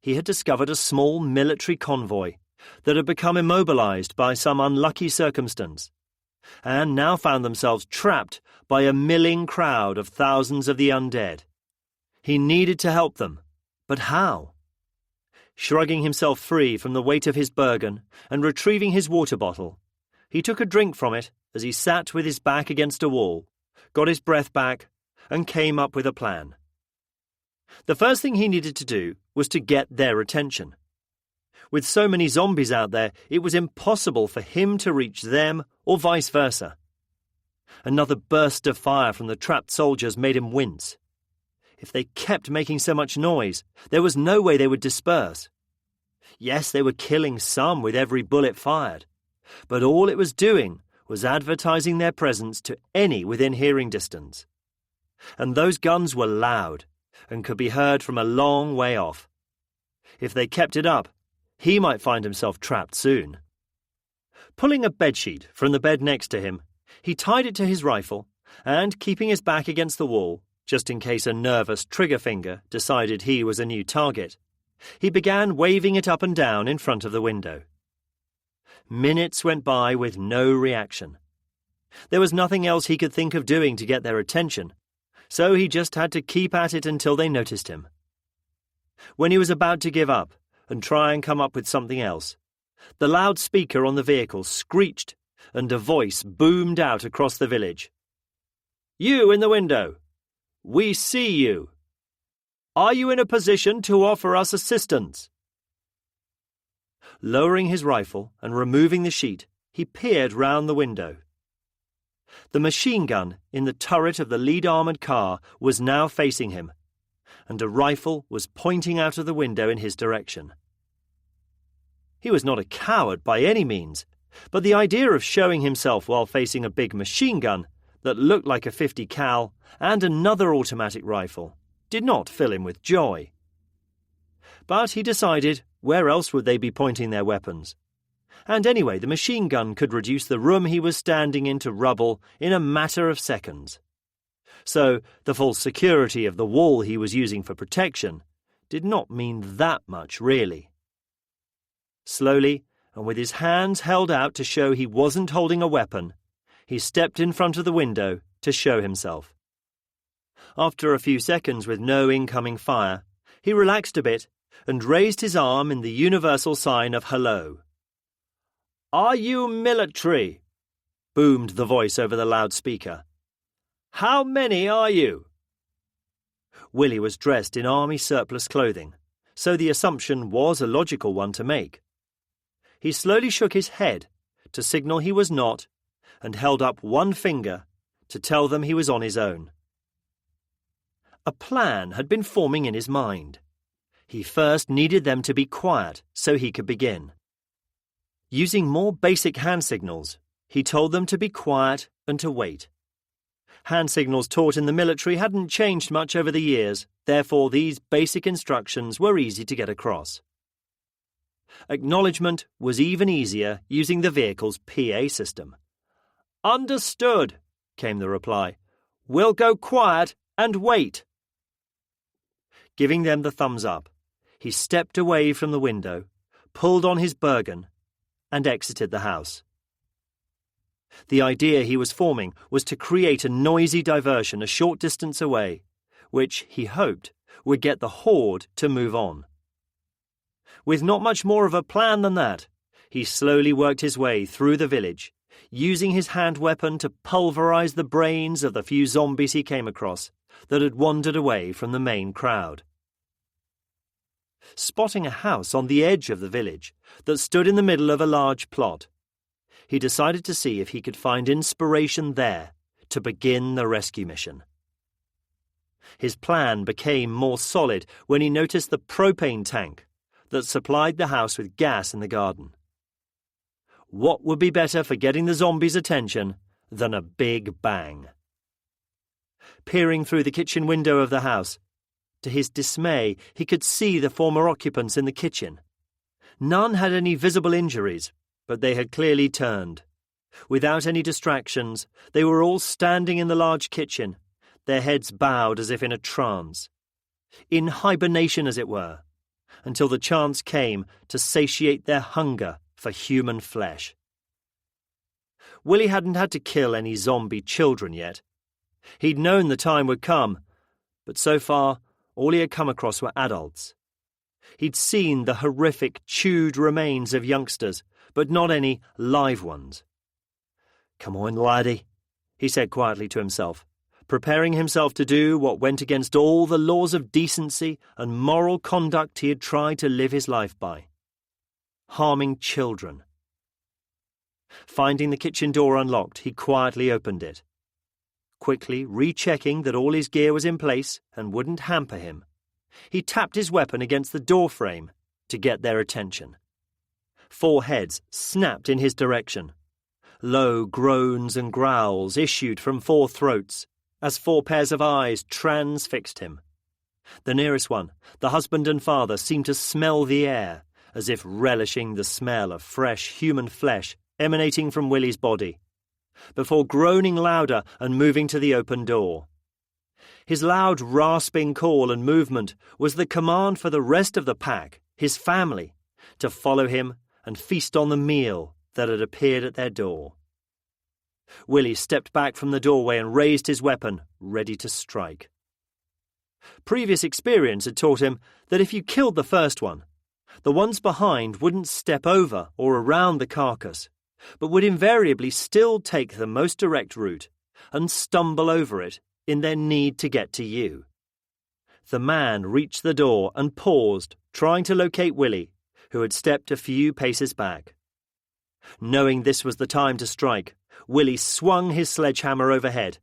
He had discovered a small military convoy that had become immobilized by some unlucky circumstance, and now found themselves trapped by a milling crowd of thousands of the undead. He needed to help them, but how? Shrugging himself free from the weight of his burden and retrieving his water bottle, he took a drink from it as he sat with his back against a wall, got his breath back, and came up with a plan. The first thing he needed to do was to get their attention. With so many zombies out there, it was impossible for him to reach them or vice versa. Another burst of fire from the trapped soldiers made him wince. If they kept making so much noise, there was no way they would disperse. Yes, they were killing some with every bullet fired, but all it was doing was advertising their presence to any within hearing distance. And those guns were loud and could be heard from a long way off. If they kept it up, he might find himself trapped soon. Pulling a bedsheet from the bed next to him, he tied it to his rifle and, keeping his back against the wall, just in case a nervous trigger finger decided he was a new target, he began waving it up and down in front of the window. Minutes went by with no reaction. There was nothing else he could think of doing to get their attention, so he just had to keep at it until they noticed him. When he was about to give up and try and come up with something else, the loudspeaker on the vehicle screeched and a voice boomed out across the village. "You in the window! We see you! Are you in a position to offer us assistance?" Lowering his rifle and removing the sheet, he peered round the window. The machine gun in the turret of the lead-armoured car was now facing him, and a rifle was pointing out of the window in his direction. He was not a coward by any means, but the idea of showing himself while facing a big machine gun that looked like a .50 cal and another automatic rifle did not fill him with joy. But he decided, where else would they be pointing their weapons? And anyway, the machine gun could reduce the room he was standing in to rubble in a matter of seconds. So the false security of the wall he was using for protection did not mean that much, really. Slowly, and with his hands held out to show he wasn't holding a weapon, he stepped in front of the window to show himself. After a few seconds with no incoming fire, he relaxed a bit and raised his arm in the universal sign of hello. "Are you military?" boomed the voice over the loudspeaker. "How many are you?" Willie was dressed in army surplus clothing, so the assumption was a logical one to make. He slowly shook his head to signal he was not and held up one finger to tell them he was on his own. A plan had been forming in his mind. He first needed them to be quiet so he could begin. Using more basic hand signals, he told them to be quiet and to wait. Hand signals taught in the military hadn't changed much over the years, therefore these basic instructions were easy to get across. Acknowledgement was even easier using the vehicle's PA system. "Understood," came the reply. "We'll go quiet and wait." Giving them the thumbs up, he stepped away from the window, pulled on his Bergen, and exited the house. The idea he was forming was to create a noisy diversion a short distance away, which, he hoped, would get the horde to move on. With not much more of a plan than that, he slowly worked his way through the village, using his hand weapon to pulverize the brains of the few zombies he came across that had wandered away from the main crowd. Spotting a house on the edge of the village that stood in the middle of a large plot, he decided to see if he could find inspiration there to begin the rescue mission. His plan became more solid when he noticed the propane tank that supplied the house with gas in the garden. What would be better for getting the zombies' attention than a big bang? Peering through the kitchen window of the house, to his dismay, he could see the former occupants in the kitchen. None had any visible injuries, but they had clearly turned. Without any distractions, they were all standing in the large kitchen, their heads bowed as if in a trance. In hibernation, as it were, until the chance came to satiate their hunger for human flesh. Willie hadn't had to kill any zombie children yet. He'd known the time would come, but so far all he had come across were adults. He'd seen the horrific, chewed remains of youngsters, but not any live ones. "Come on, laddie," he said quietly to himself, preparing himself to do what went against all the laws of decency and moral conduct he had tried to live his life by. harming children. Finding the kitchen door unlocked, he quietly opened it. Quickly rechecking that all his gear was in place and wouldn't hamper him, he tapped his weapon against the door frame to get their attention. 4 heads snapped in his direction. Low groans and growls issued from 4 throats as 4 pairs of eyes transfixed him. The nearest one, the husband and father, seemed to smell the air, as if relishing the smell of fresh human flesh emanating from Willie's body, before groaning louder and moving to the open door. His loud rasping call and movement was the command for the rest of the pack, his family, to follow him and feast on the meal that had appeared at their door. Willie stepped back from the doorway and raised his weapon, ready to strike. Previous experience had taught him that if you killed the first one, the ones behind wouldn't step over or around the carcass, but would invariably still take the most direct route and stumble over it in their need to get to you. The man reached the door and paused, trying to locate Willie, who had stepped a few paces back. Knowing this was the time to strike, Willie swung his sledgehammer overhead,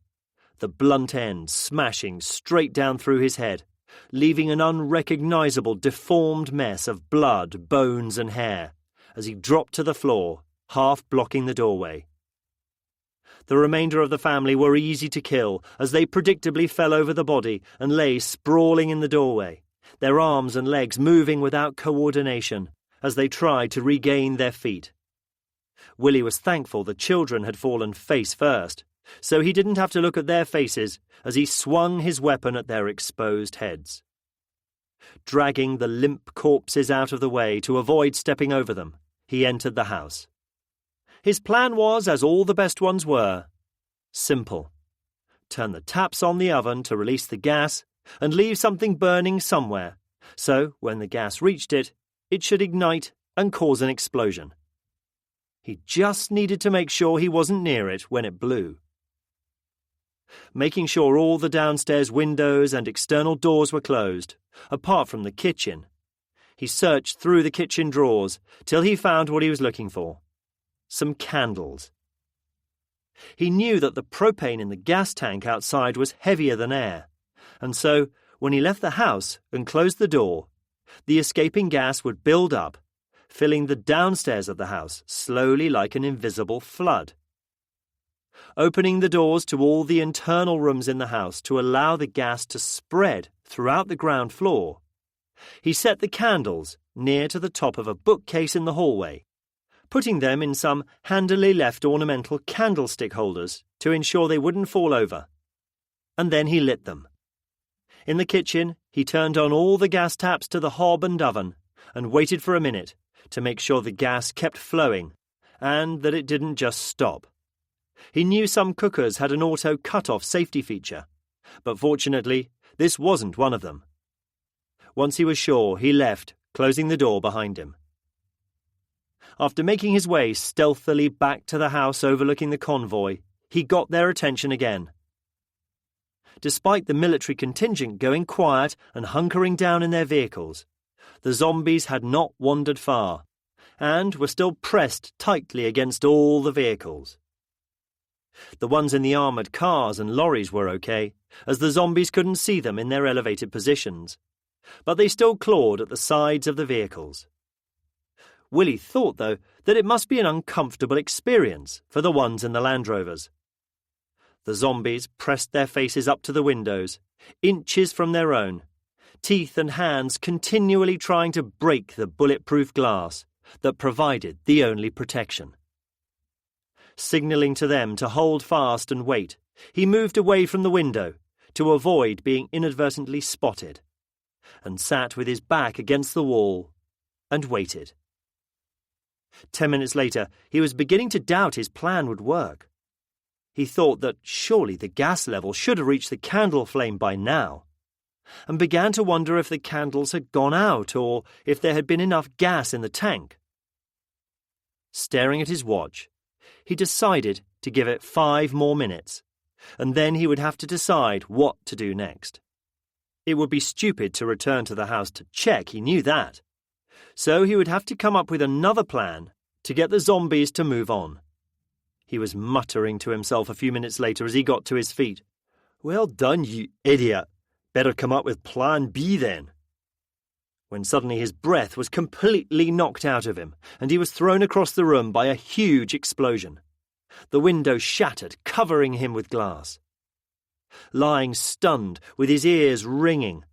the blunt end smashing straight down through his head, leaving an unrecognizable deformed mess of blood, bones and hair as he dropped to the floor, half blocking the doorway. The remainder of the family were easy to kill as they predictably fell over the body and lay sprawling in the doorway, their arms and legs moving without coordination as they tried to regain their feet. Willie was thankful the children had fallen face first, so he didn't have to look at their faces as he swung his weapon at their exposed heads. Dragging the limp corpses out of the way to avoid stepping over them, he entered the house. His plan was, as all the best ones were, simple. Turn the taps on the oven to release the gas and leave something burning somewhere, so when the gas reached it, it should ignite and cause an explosion. He just needed to make sure he wasn't near it when it blew. Making sure all the downstairs windows and external doors were closed, apart from the kitchen, he searched through the kitchen drawers till he found what he was looking for: some candles. He knew that the propane in the gas tank outside was heavier than air, and so, when he left the house and closed the door, the escaping gas would build up, filling the downstairs of the house slowly like an invisible flood. Opening the doors to all the internal rooms in the house to allow the gas to spread throughout the ground floor, he set the candles near to the top of a bookcase in the hallway, putting them in some handily left ornamental candlestick holders to ensure they wouldn't fall over. And then he lit them. In the kitchen, he turned on all the gas taps to the hob and oven and waited for a minute to make sure the gas kept flowing and that it didn't just stop. He knew some cookers had an auto cut-off safety feature, but fortunately, this wasn't one of them. Once he was sure, he left, closing the door behind him. After making his way stealthily back to the house overlooking the convoy, he got their attention again. Despite the military contingent going quiet and hunkering down in their vehicles, the zombies had not wandered far, and were still pressed tightly against all the vehicles. The ones in the armoured cars and lorries were okay, as the zombies couldn't see them in their elevated positions, but they still clawed at the sides of the vehicles. Willie thought, though, that it must be an uncomfortable experience for the ones in the Land Rovers. The zombies pressed their faces up to the windows, inches from their own, teeth and hands continually trying to break the bulletproof glass that provided the only protection. Signalling to them to hold fast and wait, he moved away from the window to avoid being inadvertently spotted, and sat with his back against the wall and waited. 10 minutes later, he was beginning to doubt his plan would work. He thought that surely the gas level should have reached the candle flame by now, and began to wonder if the candles had gone out or if there had been enough gas in the tank. Staring at his watch, he decided to give it 5 more minutes, and then he would have to decide what to do next. It would be stupid to return to the house to check, he knew that. so he would have to come up with another plan to get the zombies to move on. He was muttering to himself a few minutes later as he got to his feet. "Well done, you idiot. Better come up with plan B then." When suddenly his breath was completely knocked out of him, and he was thrown across the room by a huge explosion. The window shattered, covering him with glass. Lying stunned, with his ears ringing,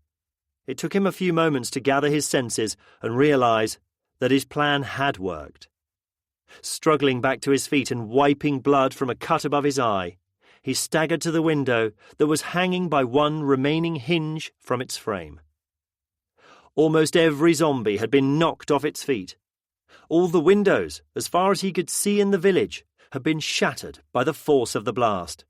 it took him a few moments to gather his senses and realize that his plan had worked. Struggling back to his feet and wiping blood from a cut above his eye, he staggered to the window that was hanging by one remaining hinge from its frame. Almost every zombie had been knocked off its feet. All the windows, as far as he could see in the village, had been shattered by the force of the blast.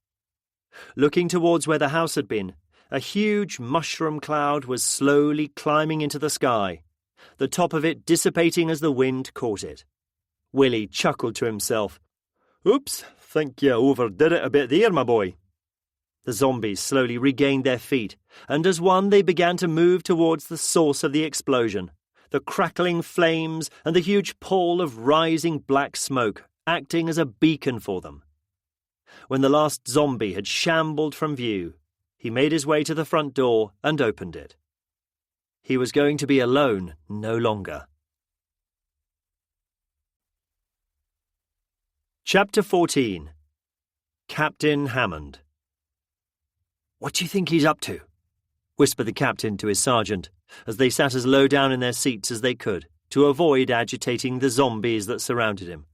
Looking towards where the house had been, a huge mushroom cloud was slowly climbing into the sky, the top of it dissipating as the wind caught it. Willie chuckled to himself. "Oops, think you overdid it a bit there, my boy." The zombies slowly regained their feet, and as one they began to move towards the source of the explosion, the crackling flames and the huge pall of rising black smoke acting as a beacon for them. When the last zombie had shambled from view, he made his way to the front door and opened it. He was going to be alone no longer. Chapter 14. Captain Hammond. "What do you think he's up to?" whispered the captain to his sergeant, as they sat as low down in their seats as they could, to avoid agitating the zombies that surrounded him.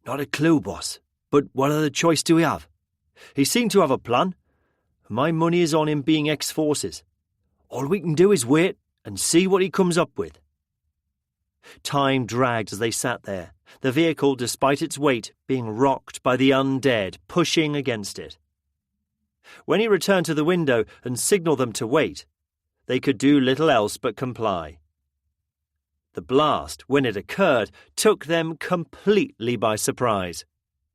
"Not a clue, boss, but what other choice do we have? He seemed to have a plan. My money is on him being ex-forces. All we can do is wait and see what he comes up with." Time dragged as they sat there, the vehicle, despite its weight, being rocked by the undead pushing against it. When he returned to the window and signalled them to wait, they could do little else but comply. The blast, when it occurred, took them completely by surprise.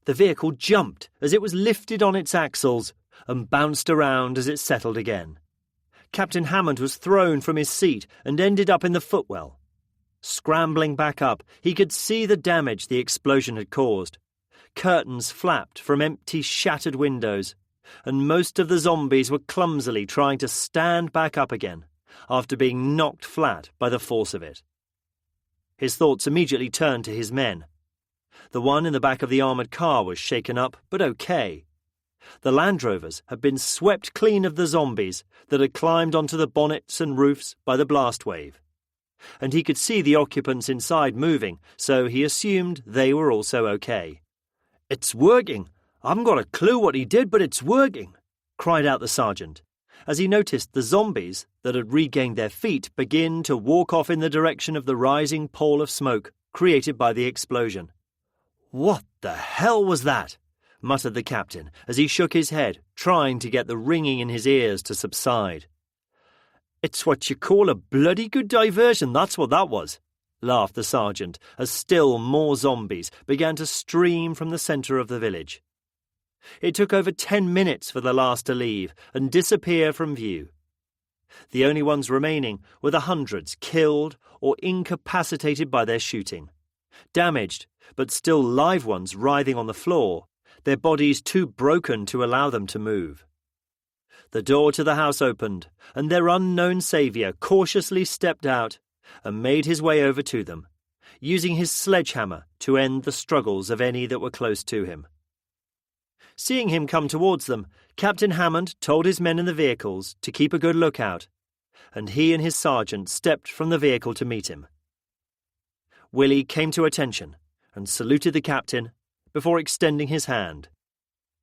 The vehicle jumped as it was lifted on its axles and bounced around as it settled again. Captain Hammond was thrown from his seat and ended up in the footwell. Scrambling back up, he could see the damage the explosion had caused. Curtains flapped from empty, shattered windows, and most of the zombies were clumsily trying to stand back up again after being knocked flat by the force of it. His thoughts immediately turned to his men. The one in the back of the armoured car was shaken up, but okay. The Land Rovers had been swept clean of the zombies that had climbed onto the bonnets and roofs by the blast wave. And he could see the occupants inside moving, so he assumed they were also okay. "It's working! I haven't got a clue what he did, but it's working!" cried out the sergeant, as he noticed the zombies that had regained their feet begin to walk off in the direction of the rising pall of smoke created by the explosion. "What the hell was that?" muttered the captain as he shook his head, trying to get the ringing in his ears to subside. "It's what you call a bloody good diversion, that's what that was," laughed the sergeant, as still more zombies began to stream from the centre of the village. It took over 10 minutes for the last to leave and disappear from view. The only ones remaining were the hundreds killed or incapacitated by their shooting, damaged but still live ones writhing on the floor, their bodies too broken to allow them to move. The door to the house opened, and their unknown saviour cautiously stepped out and made his way over to them, using his sledgehammer to end the struggles of any that were close to him. Seeing him come towards them, Captain Hammond told his men in the vehicles to keep a good lookout, and he and his sergeant stepped from the vehicle to meet him. Willie came to attention and saluted the captain before extending his hand.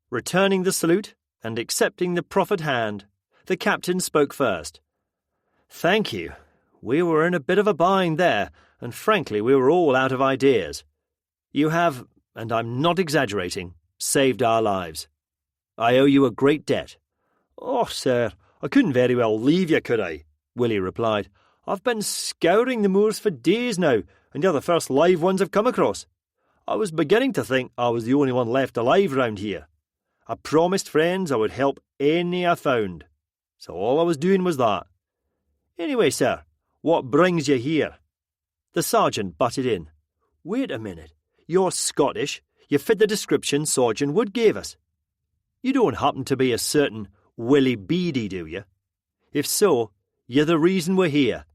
Returning the salute and accepting the proffered hand, the captain spoke first. "Thank you. We were in a bit of a bind there, and frankly we were all out of ideas. You have, and I'm not exaggerating, saved our lives. I owe you a great debt." "Oh, sir, I couldn't very well leave you, could I?" Willie replied. "I've been scouring the moors for days now, and you're the first live ones I've come across. I was beginning to think I was the only one left alive round here. I promised friends I would help any I found, so all I was doing was that. Anyway, sir, what brings you here? The sergeant butted in. "Wait a minute. You're Scottish. You fit the description Sergeant Wood gave us. You don't happen to be a certain Willie Beatty, do you? If so, you're the reason we're here."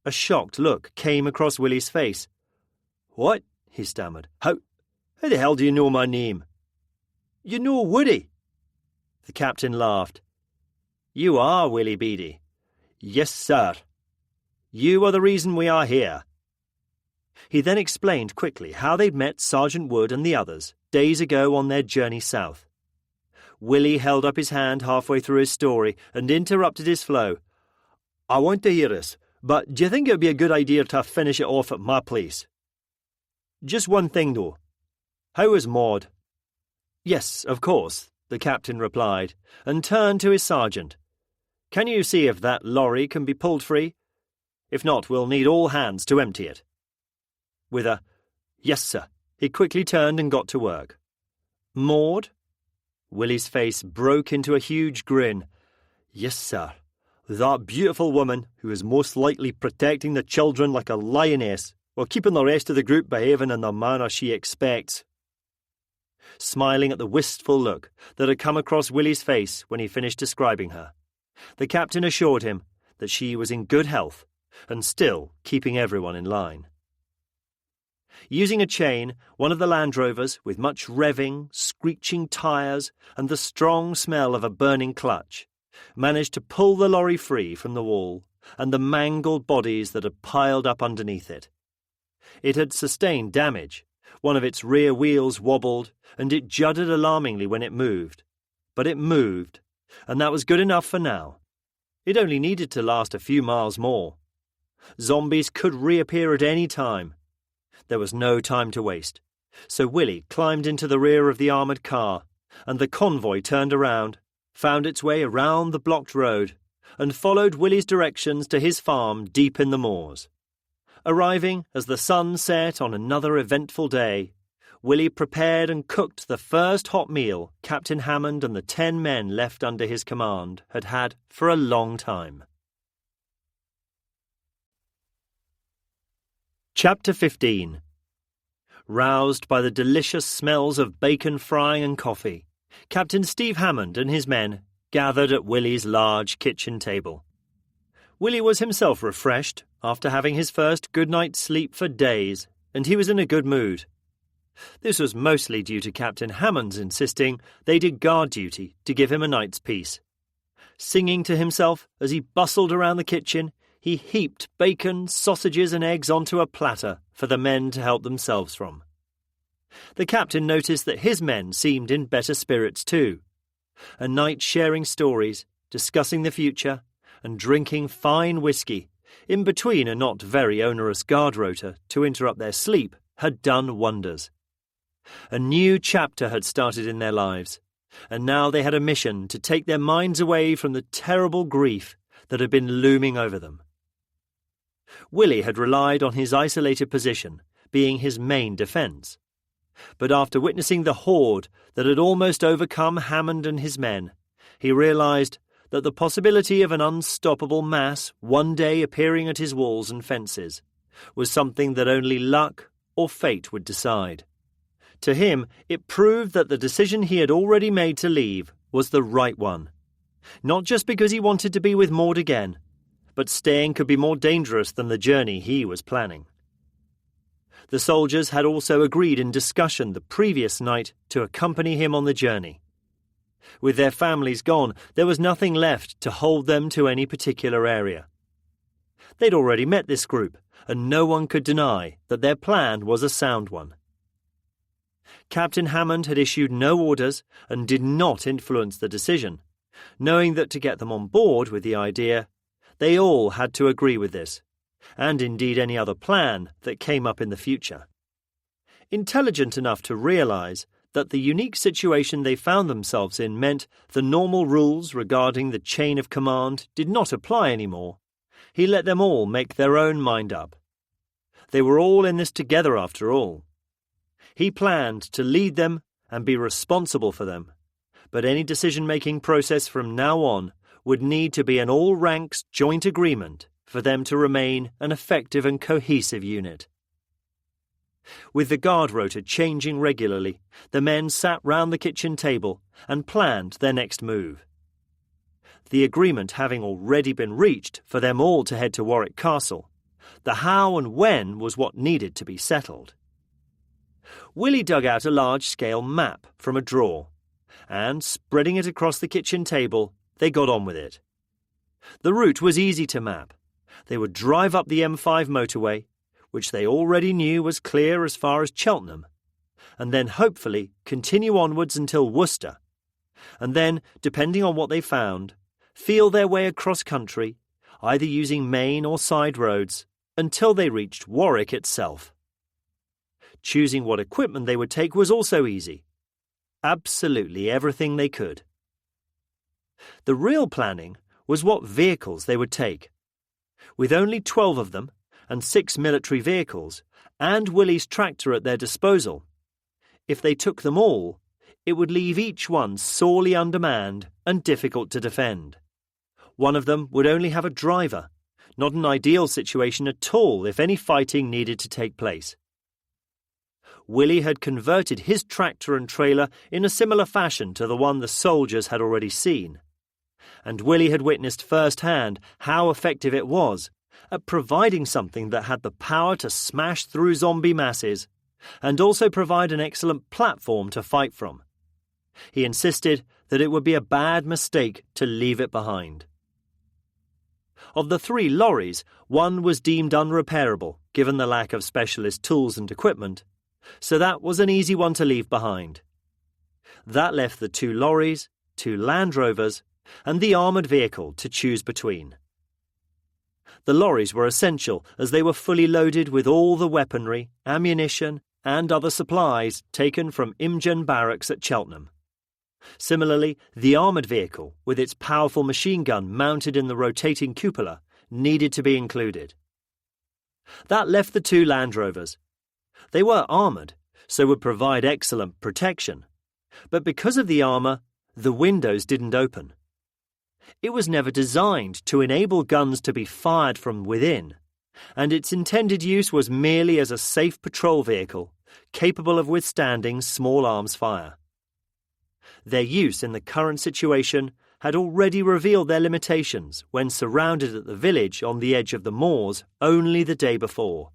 A shocked look came across Willie's face. "What?" he stammered. How the hell do you know my name?" "You know Woody." The captain laughed. "You are Willie Beatty." "Yes, sir. You are the reason we are here." He then explained quickly how they'd met Sergeant Wood and the others days ago on their journey south. Willie held up his hand halfway through his story and interrupted his flow. "I want to hear this, but do you think it would be a good idea to finish it off at my place?" "Just one thing, though. How is Maud?" "Yes, of course," the captain replied, and turned to his sergeant. "Can you see if that lorry can be pulled free? If not, we'll need all hands to empty it." With a "Yes, sir," he quickly turned and got to work. "Maud?" Willie's face broke into a huge grin. "Yes, sir. That beautiful woman who is most likely protecting the children like a lioness, while keeping the rest of the group behaving in the manner she expects." Smiling at the wistful look that had come across Willie's face when he finished describing her, the captain assured him that she was in good health and still keeping everyone in line. Using a chain, one of the Land Rovers, with much revving, screeching tyres and the strong smell of a burning clutch, managed to pull the lorry free from the wall and the mangled bodies that had piled up underneath it. It had sustained damage. One of its rear wheels wobbled, and it juddered alarmingly when it moved. But it moved, and that was good enough for now. It only needed to last a few miles more. Zombies could reappear at any time. There was no time to waste, so Willie climbed into the rear of the armoured car, and the convoy turned around, found its way around the blocked road, and followed Willie's directions to his farm deep in the moors. Arriving as the sun set on another eventful day, Willie prepared and cooked the first hot meal Captain Hammond and the 10 men left under his command had had for a long time. Chapter 15. Roused by the delicious smells of bacon frying and coffee, Captain Steve Hammond and his men gathered at Willie's large kitchen table. Willie was himself refreshed after having his first good night's sleep for days, and he was in a good mood. This was mostly due to Captain Hammond's insisting they did guard duty to give him a night's peace. Singing to himself as he bustled around the kitchen, he heaped bacon, sausages and eggs onto a platter for the men to help themselves from. The captain noticed that his men seemed in better spirits too. A night sharing stories, discussing the future, and drinking fine whisky, in between a not very onerous guard rota to interrupt their sleep, had done wonders. A new chapter had started in their lives, and now they had a mission to take their minds away from the terrible grief that had been looming over them. Willie had relied on his isolated position, being his main defence. But after witnessing the horde that had almost overcome Hammond and his men, he realised that the possibility of an unstoppable mass one day appearing at his walls and fences was something that only luck or fate would decide. To him, it proved that the decision he had already made to leave was the right one. Not just because he wanted to be with Maud again, but staying could be more dangerous than the journey he was planning. The soldiers had also agreed in discussion the previous night to accompany him on the journey. With their families gone, there was nothing left to hold them to any particular area. They'd already met this group, and no one could deny that their plan was a sound one. Captain Hammond had issued no orders and did not influence the decision, knowing that to get them on board with the idea, they all had to agree with this, and indeed any other plan that came up in the future. Intelligent enough to realise that the unique situation they found themselves in meant the normal rules regarding the chain of command did not apply anymore, he let them all make their own mind up. They were all in this together after all. He planned to lead them and be responsible for them, but any decision-making process from now on would need to be an all-ranks joint agreement for them to remain an effective and cohesive unit. With the guard rota changing regularly, the men sat round the kitchen table and planned their next move. The agreement having already been reached for them all to head to Warwick Castle, the how and when was what needed to be settled. Willie dug out a large-scale map from a drawer, and, spreading it across the kitchen table, they got on with it. The route was easy to map. They would drive up the M5 motorway, which they already knew was clear as far as Cheltenham, and then hopefully continue onwards until Worcester, and then, depending on what they found, feel their way across country, either using main or side roads, until they reached Warwick itself. Choosing what equipment they would take was also easy. Absolutely everything they could. The real planning was what vehicles they would take. With only 12 of them, and 6 military vehicles, and Willie's tractor at their disposal, if they took them all, it would leave each one sorely undermanned and difficult to defend. One of them would only have a driver, not an ideal situation at all if any fighting needed to take place. Willie had converted his tractor and trailer in a similar fashion to the one the soldiers had already seen, and Willie had witnessed firsthand how effective it was at providing something that had the power to smash through zombie masses and also provide an excellent platform to fight from. He insisted that it would be a bad mistake to leave it behind. Of the 3 lorries, one was deemed unrepairable given the lack of specialist tools and equipment, so that was an easy one to leave behind. That left the 2 lorries, 2 Land Rovers, and the armoured vehicle to choose between. The lorries were essential as they were fully loaded with all the weaponry, ammunition, and other supplies taken from Imgen Barracks at Cheltenham. Similarly, the armoured vehicle, with its powerful machine gun mounted in the rotating cupola, needed to be included. That left the 2 Land Rovers. They were armoured, so would provide excellent protection, but because of the armour, the windows didn't open. It was never designed to enable guns to be fired from within, and its intended use was merely as a safe patrol vehicle, capable of withstanding small arms fire. Their use in the current situation had already revealed their limitations when surrounded at the village on the edge of the moors only the day before.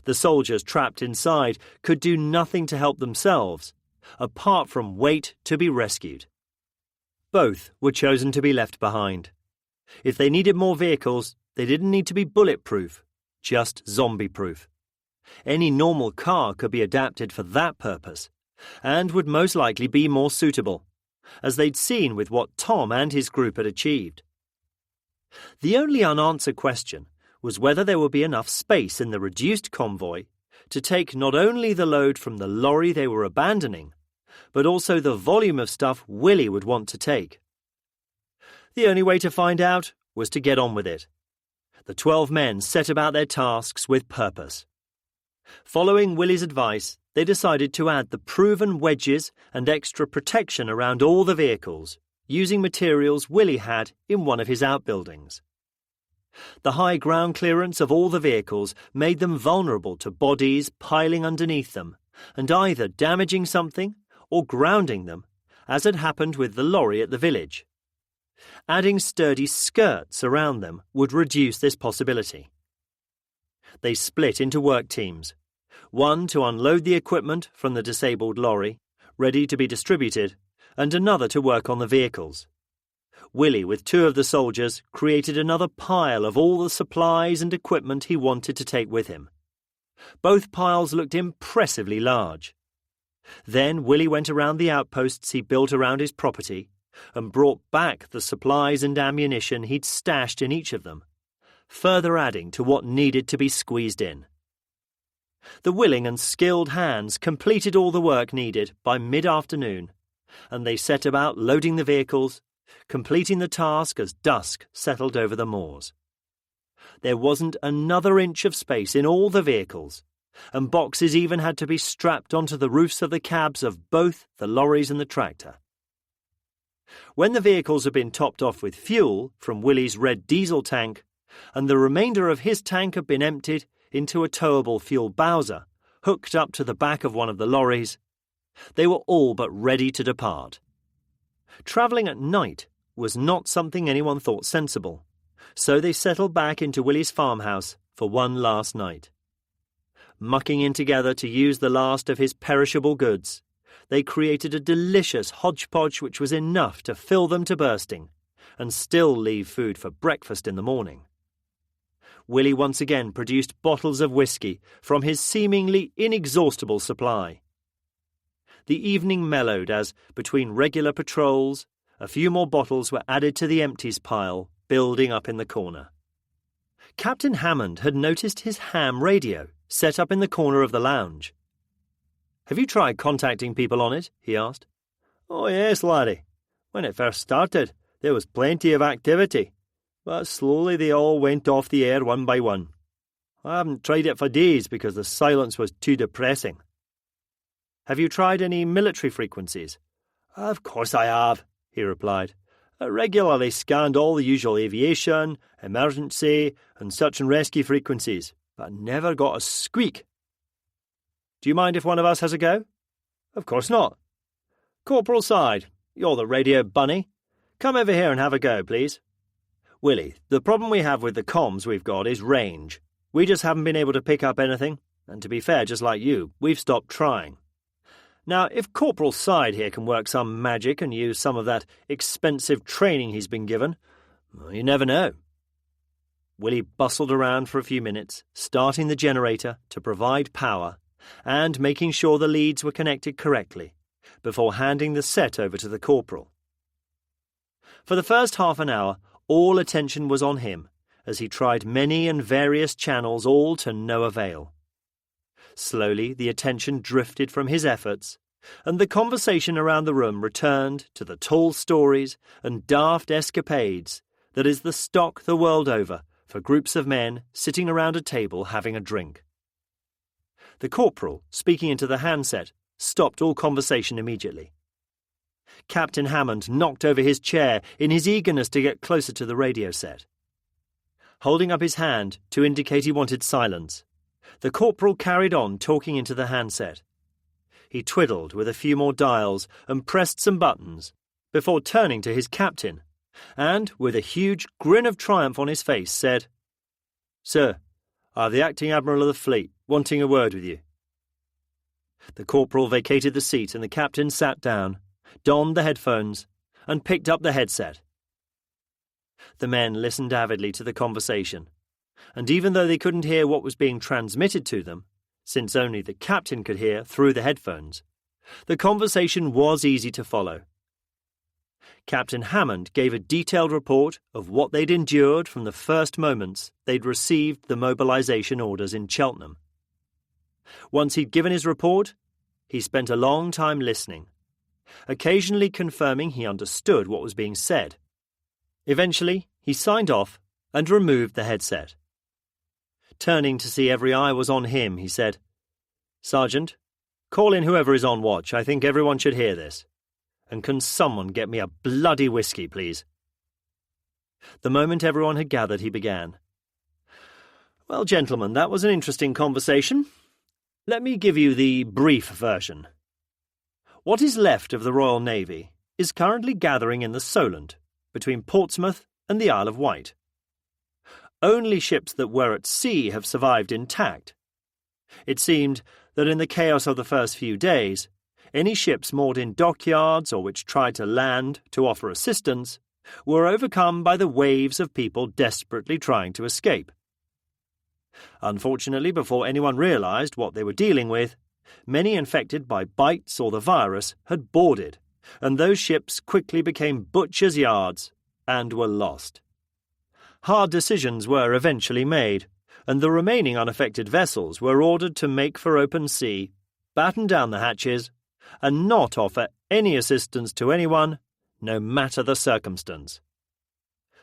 The soldiers trapped inside could do nothing to help themselves, apart from wait to be rescued. Both were chosen to be left behind. If they needed more vehicles, they didn't need to be bulletproof, just zombie-proof. Any normal car could be adapted for that purpose, and would most likely be more suitable, as they'd seen with what Tom and his group had achieved. The only unanswered question was whether there would be enough space in the reduced convoy to take not only the load from the lorry they were abandoning, but also the volume of stuff Willie would want to take. The only way to find out was to get on with it. The 12 men set about their tasks with purpose. Following Willie's advice, they decided to add the proven wedges and extra protection around all the vehicles, using materials Willie had in one of his outbuildings. The high ground clearance of all the vehicles made them vulnerable to bodies piling underneath them and either damaging something or grounding them, as had happened with the lorry at the village. Adding sturdy skirts around them would reduce this possibility. They split into work teams, one to unload the equipment from the disabled lorry, ready to be distributed, and another to work on the vehicles. Willie, with 2 of the soldiers, created another pile of all the supplies and equipment he wanted to take with him. Both piles looked impressively large. Then Willie went around the outposts he built around his property and brought back the supplies and ammunition he'd stashed in each of them, further adding to what needed to be squeezed in. The willing and skilled hands completed all the work needed by mid-afternoon, and they set about loading the vehicles, completing the task as dusk settled over the moors. There wasn't another inch of space in all the vehicles, and boxes even had to be strapped onto the roofs of the cabs of both the lorries and the tractor. When the vehicles had been topped off with fuel from Willie's red diesel tank, and the remainder of his tank had been emptied into a towable fuel Bowser, hooked up to the back of one of the lorries. They were all but ready to depart. Travelling at night was not something anyone thought sensible, so they settled back into Willie's farmhouse for one last night. Mucking in together to use the last of his perishable goods, they created a delicious hodgepodge which was enough to fill them to bursting, and still leave food for breakfast in the morning. Willie once again produced bottles of whiskey from his seemingly inexhaustible supply. The evening mellowed as, between regular patrols, a few more bottles were added to the empties pile building up in the corner. Captain Hammond had noticed his ham radio set up in the corner of the lounge. "Have you tried contacting people on it?" he asked. "Oh yes, laddie. When it first started, there was plenty of activity, but slowly they all went off the air one by one. I haven't tried it for days because the silence was too depressing." "Have you tried any military frequencies?" "Of course I have," he replied. "I regularly scanned all the usual aviation, emergency, and search and rescue frequencies, but never got a squeak." "Do you mind if one of us has a go?" "Of course not. Corporal Side, you're the radio bunny. Come over here and have a go, please." "Willie, the problem we have with the comms we've got is range. We just haven't been able to pick up anything, and to be fair, just like you, we've stopped trying. Now, if Corporal Side here can work some magic and use some of that expensive training he's been given, well, you never know." Willie bustled around for a few minutes, starting the generator to provide power and making sure the leads were connected correctly, before handing the set over to the corporal. For the first half an hour, all attention was on him, as he tried many and various channels, all to no avail. Slowly, the attention drifted from his efforts, and the conversation around the room returned to the tall stories and daft escapades that is the stock the world over for groups of men sitting around a table having a drink. The corporal, speaking into the handset, stopped all conversation immediately. Captain Hammond knocked over his chair in his eagerness to get closer to the radio set. Holding up his hand to indicate he wanted silence, the corporal carried on talking into the handset. He twiddled with a few more dials and pressed some buttons before turning to his captain and, with a huge grin of triumph on his face, said, "Sir, I have the Acting Admiral of the Fleet wanting a word with you." The corporal vacated the seat and the captain sat down, donned the headphones, and picked up the headset. The men listened avidly to the conversation, and even though they couldn't hear what was being transmitted to them, since only the captain could hear through the headphones, the conversation was easy to follow. Captain Hammond gave a detailed report of what they'd endured from the first moments they'd received the mobilization orders in Cheltenham. Once he'd given his report, he spent a long time listening, occasionally confirming he understood what was being said. Eventually, he signed off and removed the headset. Turning to see every eye was on him, he said, "Sergeant, call in whoever is on watch. I think everyone should hear this. And can someone get me a bloody whiskey, please?" The moment everyone had gathered, he began. "Well, gentlemen, that was an interesting conversation. Let me give you the brief version. What is left of the Royal Navy is currently gathering in the Solent, between Portsmouth and the Isle of Wight. Only ships that were at sea have survived intact. It seemed that in the chaos of the first few days, any ships moored in dockyards or which tried to land to offer assistance were overcome by the waves of people desperately trying to escape. Unfortunately, before anyone realised what they were dealing with, many infected by bites or the virus had boarded, and those ships quickly became butchers' yards and were lost. Hard decisions were eventually made, and the remaining unaffected vessels were ordered to make for open sea, batten down the hatches, and not offer any assistance to anyone, no matter the circumstance.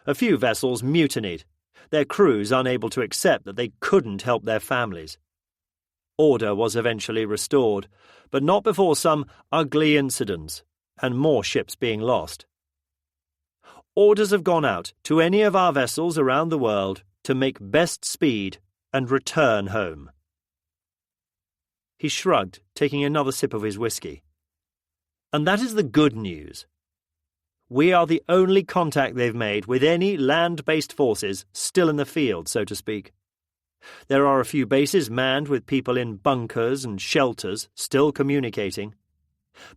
A few vessels mutinied, their crews unable to accept that they couldn't help their families. Order was eventually restored, but not before some ugly incidents and more ships being lost. Orders have gone out to any of our vessels around the world to make best speed and return home." He shrugged, taking another sip of his whiskey. "And that is the good news. We are the only contact they've made with any land-based forces still in the field, so to speak. There are a few bases manned with people in bunkers and shelters still communicating,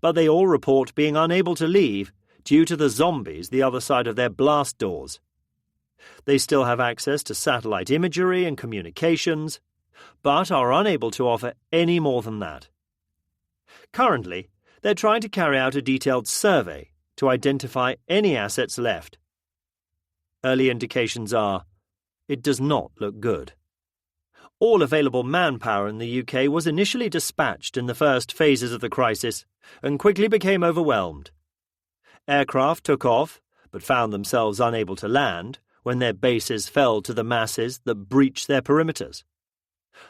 but they all report being unable to leave due to the zombies the other side of their blast doors. They still have access to satellite imagery and communications, but are unable to offer any more than that. Currently, they're trying to carry out a detailed survey to identify any assets left. Early indications are, it does not look good. All available manpower in the UK was initially dispatched in the first phases of the crisis and quickly became overwhelmed. Aircraft took off, but found themselves unable to land when their bases fell to the masses that breached their perimeters.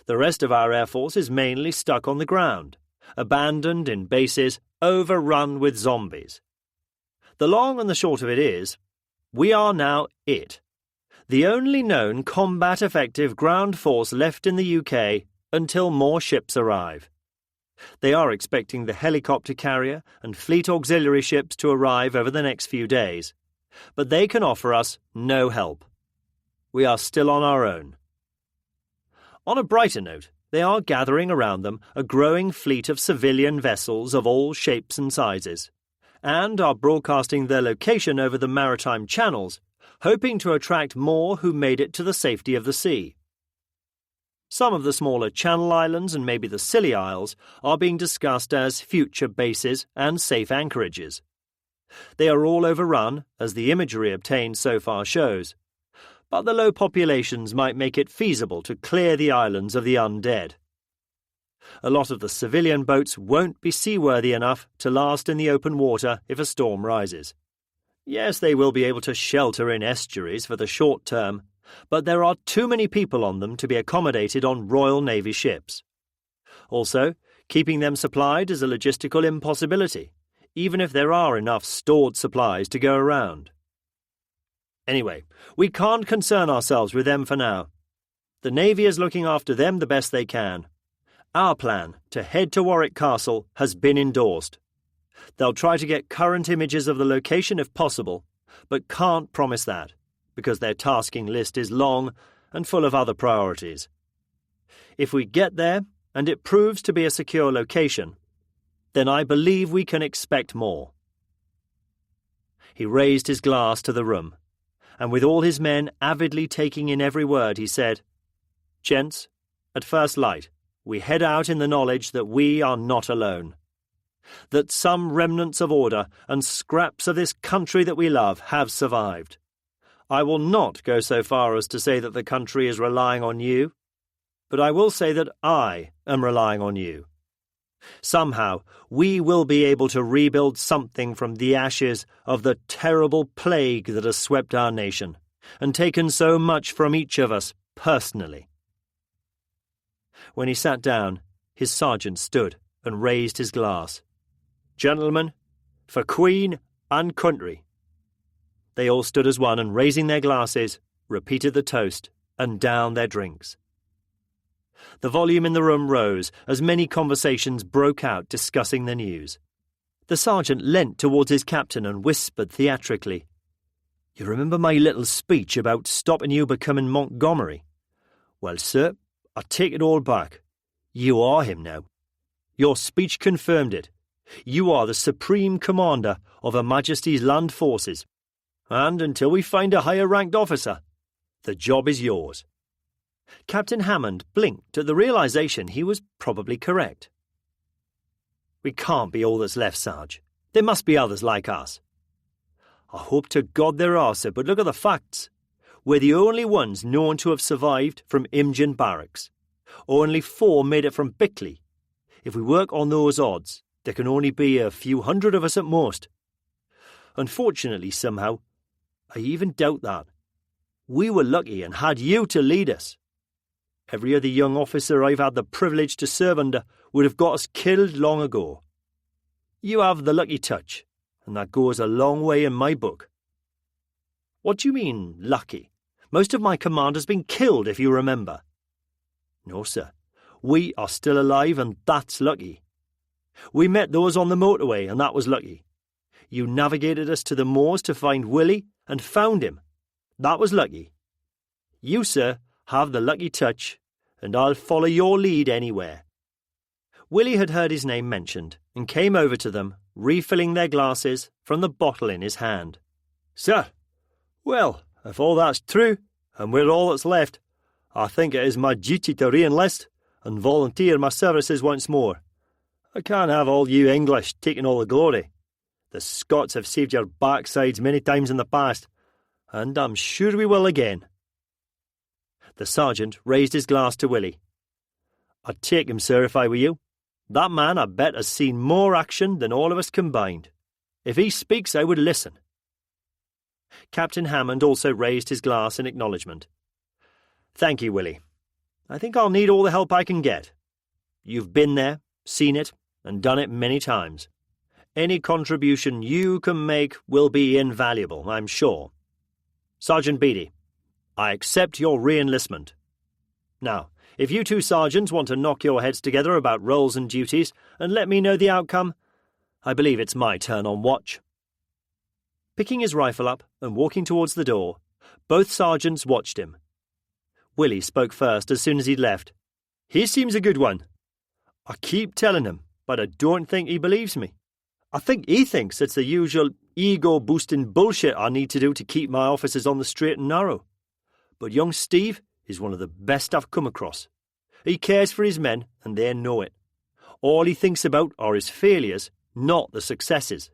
The rest of our Air Force is mainly stuck on the ground, abandoned in bases overrun with zombies. The long and the short of it is, we are now it, the only known combat-effective ground force left in the UK until more ships arrive. They are expecting the helicopter carrier and fleet auxiliary ships to arrive over the next few days, but they can offer us no help. We are still on our own." On a brighter note, they are gathering around them a growing fleet of civilian vessels of all shapes and sizes, and are broadcasting their location over the maritime channels, hoping to attract more who made it to the safety of the sea. Some of the smaller Channel Islands and maybe the Scilly Isles are being discussed as future bases and safe anchorages. They are all overrun, as the imagery obtained so far shows, but the low populations might make it feasible to clear the islands of the undead. A lot of the civilian boats won't be seaworthy enough to last in the open water if a storm rises. Yes, they will be able to shelter in estuaries for the short term, but there are too many people on them to be accommodated on Royal Navy ships. Also, keeping them supplied is a logistical impossibility, even if there are enough stored supplies to go around. Anyway, we can't concern ourselves with them for now. The Navy is looking after them the best they can. Our plan to head to Warwick Castle has been endorsed. They'll try to get current images of the location if possible, but can't promise that, because their tasking list is long and full of other priorities. If we get there, and it proves to be a secure location, then I believe we can expect more." He raised his glass to the room, and with all his men avidly taking in every word, he said, "Gents, at first light, we head out in the knowledge that we are not alone. That some remnants of order and scraps of this country that we love have survived. I will not go so far as to say that the country is relying on you, but I will say that I am relying on you. Somehow, we will be able to rebuild something from the ashes of the terrible plague that has swept our nation and taken so much from each of us personally." When he sat down, his sergeant stood and raised his glass. "Gentlemen, for Queen and country." They all stood as one and, raising their glasses, repeated the toast and downed their drinks. The volume in the room rose as many conversations broke out discussing the news. The sergeant leant towards his captain and whispered theatrically, "You remember my little speech about stopping you becoming Montgomery? Well, sir, I take it all back. You are him now. Your speech confirmed it. You are the supreme commander of Her Majesty's land forces, and until we find a higher-ranked officer, the job is yours." Captain Hammond blinked at the realization he was probably correct. "We can't be all that's left, Sarge. There must be others like us." "I hope to God there are, sir, but look at the facts. We're the only ones known to have survived from Imogen Barracks. Only 4 made it from Bickley. If we work on those odds, there can only be a few hundred of us at most. Unfortunately, somehow, I even doubt that. We were lucky and had you to lead us. Every other young officer I've had the privilege to serve under would have got us killed long ago. You have the lucky touch, and that goes a long way in my book." "What do you mean, lucky? Most of my command has been killed, if you remember." "No, sir. We are still alive, and that's lucky. We met those on the motorway, and that was lucky. You navigated us to the moors to find Willie, and found him. That was lucky. You, sir, have the lucky touch, and I'll follow your lead anywhere." Willie had heard his name mentioned, and came over to them, refilling their glasses from the bottle in his hand. "Sir, well, if all that's true, and we're all that's left, I think it is my duty to re-enlist and volunteer my services once more. I can't have all you English taking all the glory. The Scots have saved your backsides many times in the past, and I'm sure we will again." The sergeant raised his glass to Willie. "I'd take him, sir, if I were you. That man, I bet, has seen more action than all of us combined. If he speaks, I would listen." Captain Hammond also raised his glass in acknowledgement. "Thank you, Willie. I think I'll need all the help I can get. You've been there, seen it, and done it many times. Any contribution you can make will be invaluable, I'm sure. Sergeant Beatty, I accept your re-enlistment. Now, if you two sergeants want to knock your heads together about roles and duties and let me know the outcome, I believe it's my turn on watch." Picking his rifle up and walking towards the door, both sergeants watched him. Willie spoke first as soon as he'd left. "He seems a good one. I keep telling him, but I don't think he believes me. I think he thinks it's the usual ego-boosting bullshit I need to do to keep my officers on the straight and narrow. But young Steve is one of the best I've come across. He cares for his men, and they know it. All he thinks about are his failures, not the successes."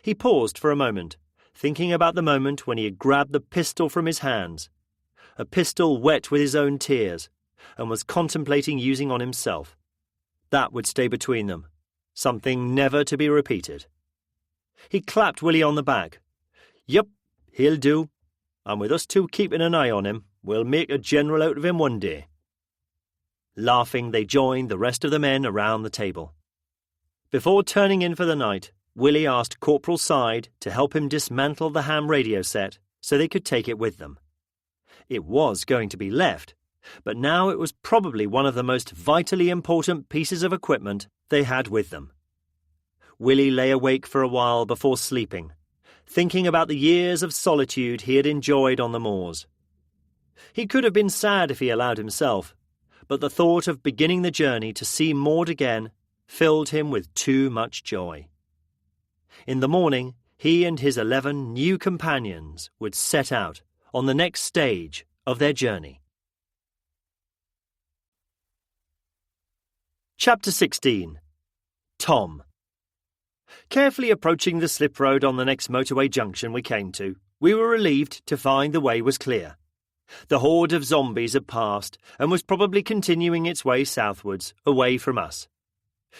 He paused for a moment, thinking about the moment when he had grabbed the pistol from his hands, a pistol wet with his own tears, and was contemplating using on himself. That would stay between them, something never to be repeated. He clapped Willie on the back. "Yup, he'll do. And with us two keeping an eye on him, we'll make a general out of him one day." Laughing, they joined the rest of the men around the table. Before turning in for the night, Willie asked Corporal Side to help him dismantle the ham radio set so they could take it with them. It was going to be left, but now it was probably one of the most vitally important pieces of equipment they had with them. Willie lay awake for a while before sleeping, thinking about the years of solitude he had enjoyed on the moors. He could have been sad if he allowed himself, but the thought of beginning the journey to see Maud again filled him with too much joy. In the morning, he and his 11 new companions would set out on the next stage of their journey. Chapter 16. Tom. Carefully approaching the slip road on the next motorway junction we came to, we were relieved to find the way was clear. The horde of zombies had passed and was probably continuing its way southwards, away from us.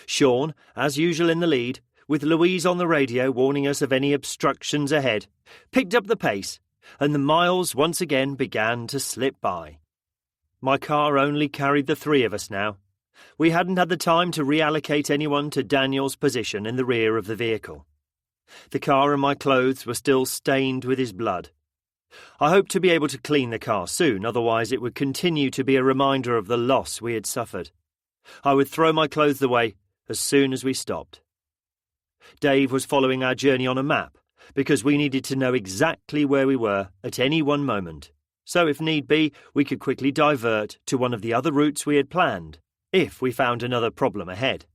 Sean, as usual in the lead, with Louise on the radio warning us of any obstructions ahead, picked up the pace, and the miles once again began to slip by. My car only carried the 3 of us now. We hadn't had the time to reallocate anyone to Daniel's position in the rear of the vehicle. The car and my clothes were still stained with his blood. I hoped to be able to clean the car soon, otherwise it would continue to be a reminder of the loss we had suffered. I would throw my clothes away as soon as we stopped. Dave was following our journey on a map, because we needed to know exactly where we were at any one moment, so if need be, we could quickly divert to one of the other routes we had planned, if we found another problem ahead.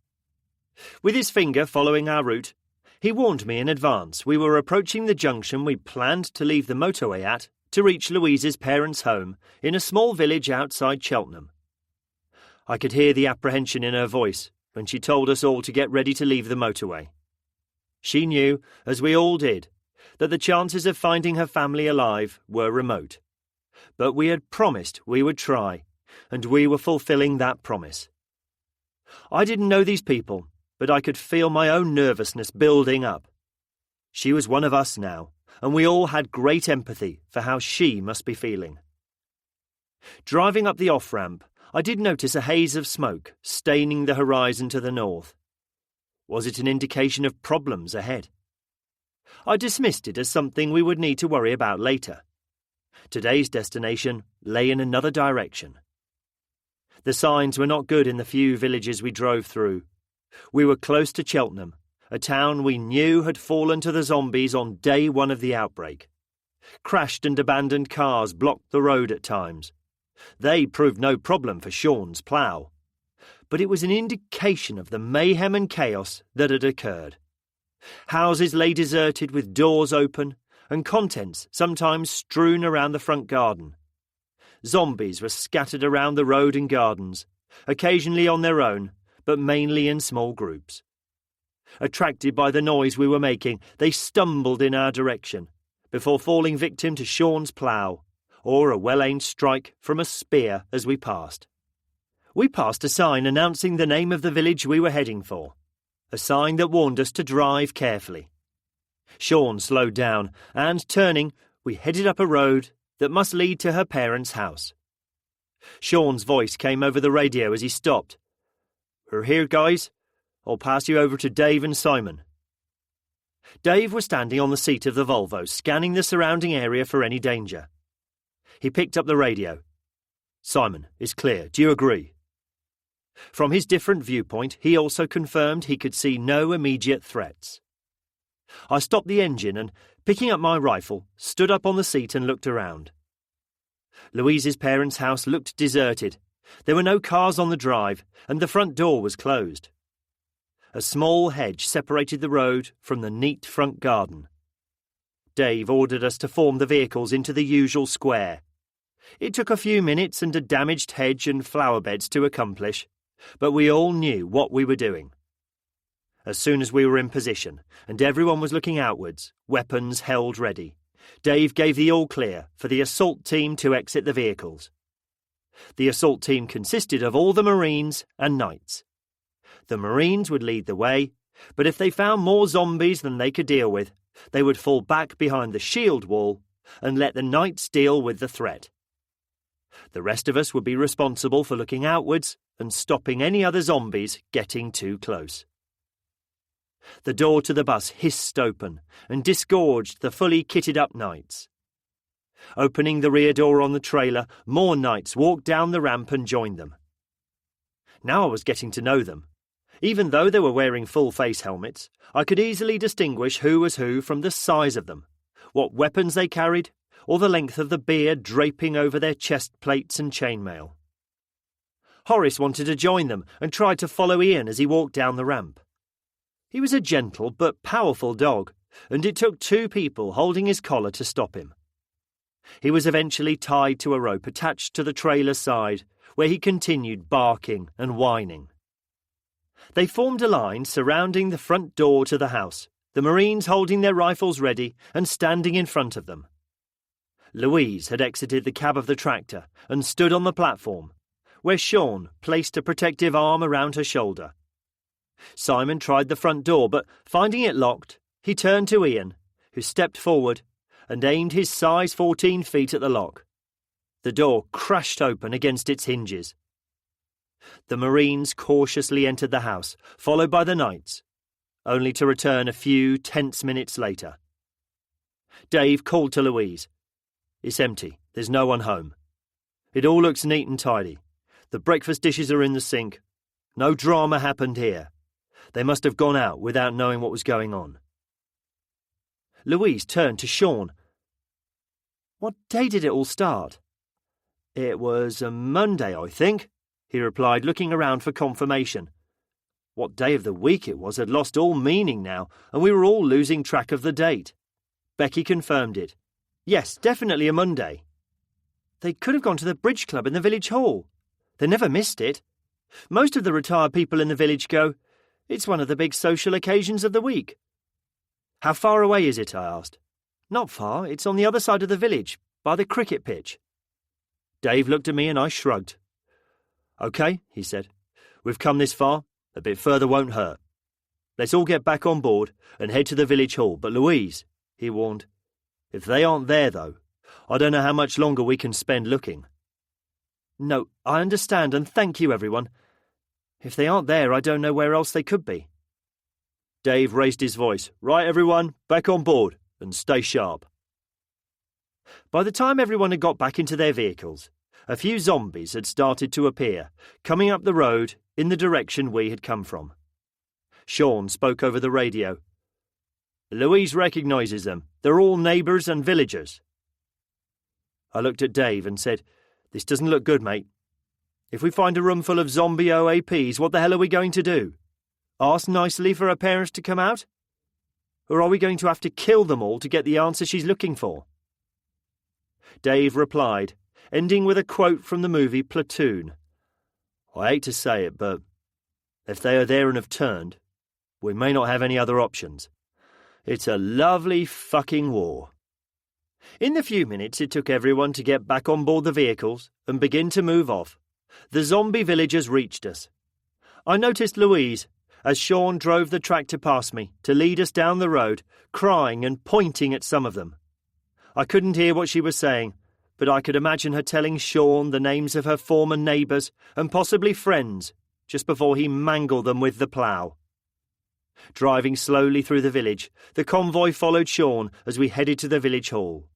With his finger following our route, he warned me in advance we were approaching the junction we planned to leave the motorway at to reach Louise's parents' home in a small village outside Cheltenham. I could hear the apprehension in her voice when she told us all to get ready to leave the motorway. She knew, as we all did, that the chances of finding her family alive were remote. But we had promised we would try, and we were fulfilling that promise. I didn't know these people, but I could feel my own nervousness building up. She was one of us now, and we all had great empathy for how she must be feeling. Driving up the off-ramp, I did notice a haze of smoke staining the horizon to the north. Was it an indication of problems ahead? I dismissed it as something we would need to worry about later. Today's destination lay in another direction. The signs were not good in the few villages we drove through. We were close to Cheltenham, a town we knew had fallen to the zombies on day one of the outbreak. Crashed and abandoned cars blocked the road at times. They proved no problem for Sean's plough. But it was an indication of the mayhem and chaos that had occurred. Houses lay deserted with doors open and contents sometimes strewn around the front garden. Zombies were scattered around the road and gardens, occasionally on their own, but mainly in small groups. Attracted by the noise we were making, they stumbled in our direction, before falling victim to Sean's plough, or a well-aimed strike from a spear as we passed. We passed a sign announcing the name of the village we were heading for, a sign that warned us to drive carefully. Sean slowed down, and turning, we headed up a road that must lead to her parents' house. Sean's voice came over the radio as he stopped. "We're here, guys. I'll pass you over to Dave and Simon." Dave was standing on the seat of the Volvo, scanning the surrounding area for any danger. He picked up the radio. "Simon, it's clear. Do you agree?" From his different viewpoint, he also confirmed he could see no immediate threats. I stopped the engine and, picking up my rifle, stood up on the seat and looked around. Louise's parents' house looked deserted. There were no cars on the drive, and the front door was closed. A small hedge separated the road from the neat front garden. Dave ordered us to form the vehicles into the usual square. It took a few minutes and a damaged hedge and flower beds to accomplish, but we all knew what we were doing. As soon as we were in position, and everyone was looking outwards, weapons held ready, Dave gave the all-clear for the assault team to exit the vehicles. The assault team consisted of all the Marines and Knights. The Marines would lead the way, but if they found more zombies than they could deal with, they would fall back behind the shield wall and let the Knights deal with the threat. The rest of us would be responsible for looking outwards and stopping any other zombies getting too close. The door to the bus hissed open and disgorged the fully kitted-up Knights. Opening the rear door on the trailer, more Knights walked down the ramp and joined them. Now I was getting to know them. Even though they were wearing full-face helmets, I could easily distinguish who was who from the size of them, what weapons they carried, or the length of the beard draping over their chest plates and chainmail. Horace wanted to join them and tried to follow Ian as he walked down the ramp. He was a gentle but powerful dog, and it took 2 people holding his collar to stop him. He was eventually tied to a rope attached to the trailer's side, where he continued barking and whining. They formed a line surrounding the front door to the house, the Marines holding their rifles ready and standing in front of them. Louise had exited the cab of the tractor and stood on the platform, where Sean placed a protective arm around her shoulder. Simon tried the front door, but finding it locked, he turned to Ian, who stepped forward and aimed his size 14 feet at the lock. The door crashed open against its hinges. The Marines cautiously entered the house, followed by the Knights, only to return a few tense minutes later. Dave called to Louise. "It's empty. There's no one home. It all looks neat and tidy. The breakfast dishes are in the sink. No drama happened here. They must have gone out without knowing what was going on." Louise turned to Sean. "What day did it all start?" "It was a Monday, I think," he replied, looking around for confirmation. What day of the week it was had lost all meaning now, and we were all losing track of the date. Becky confirmed it. "Yes, definitely a Monday." "They could have gone to the bridge club in the village hall. They never missed it. Most of the retired people in the village go, it's one of the big social occasions of the week." "How far away is it?" I asked. "Not far. It's on the other side of the village, by the cricket pitch." Dave looked at me and I shrugged. "OK," he said. "We've come this far. A bit further won't hurt. Let's all get back on board and head to the village hall. But Louise," he warned, "if they aren't there, though, I don't know how much longer we can spend looking." "No, I understand, and thank you, everyone. If they aren't there, I don't know where else they could be." Dave raised his voice. "Right, everyone, back on board, and stay sharp." By the time everyone had got back into their vehicles, a few zombies had started to appear, coming up the road in the direction we had come from. Sean spoke over the radio. "Louise recognises them. They're all neighbours and villagers." I looked at Dave and said, "This doesn't look good, mate. If we find a room full of zombie OAPs, what the hell are we going to do? Ask nicely for her parents to come out? Or are we going to have to kill them all to get the answer she's looking for?" Dave replied, ending with a quote from the movie Platoon. "I hate to say it, but if they are there and have turned, we may not have any other options. It's a lovely fucking war." In the few minutes it took everyone to get back on board the vehicles and begin to move off, the zombie villagers reached us. I noticed Louise, as Sean drove the tractor past me to lead us down the road, crying and pointing at some of them. I couldn't hear what she was saying, but I could imagine her telling Sean the names of her former neighbours and possibly friends just before he mangled them with the plough. Driving slowly through the village, the convoy followed Sean as we headed to the village hall.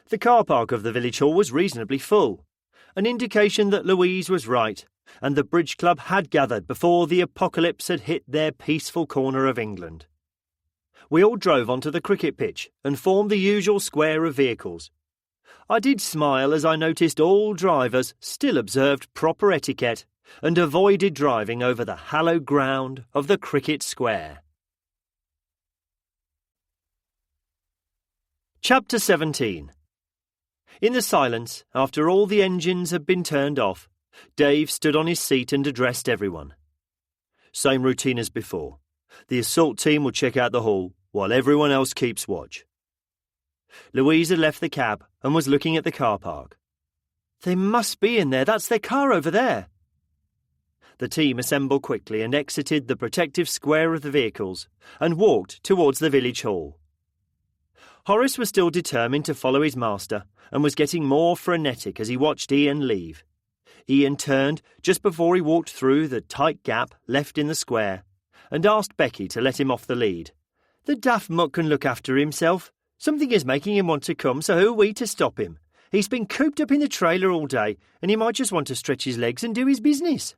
The car park of the village hall was reasonably full, an indication that Louise was right, and the bridge club had gathered before the apocalypse had hit their peaceful corner of England. We all drove onto the cricket pitch and formed the usual square of vehicles. I did smile as I noticed all drivers still observed proper etiquette and avoided driving over the hallowed ground of the cricket square. Chapter 17. In the silence, after all the engines had been turned off, Dave stood on his seat and addressed everyone. Same routine as before. The assault team will check out the hall, while everyone else keeps watch. Louise had left the cab and was looking at the car park. "They must be in there. That's their car over there." The team assembled quickly and exited the protective square of the vehicles and walked towards the village hall. Horace was still determined to follow his master and was getting more frenetic as he watched Ian leave. Ian turned just before he walked through the tight gap left in the square and asked Becky to let him off the lead. "The daft mutt can look after himself. Something is making him want to come, so who are we to stop him? He's been cooped up in the trailer all day, and he might just want to stretch his legs and do his business."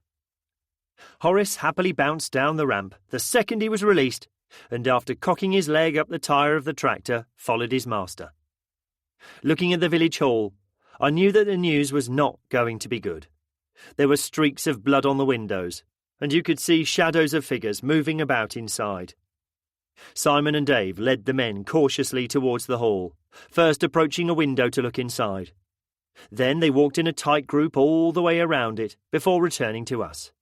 Horace happily bounced down the ramp the second he was released, and after cocking his leg up the tyre of the tractor, followed his master. Looking at the village hall, I knew that the news was not going to be good. There were streaks of blood on the windows, and you could see shadows of figures moving about inside. Simon and Dave led the men cautiously towards the hall, first approaching a window to look inside. Then they walked in a tight group all the way around it before returning to us.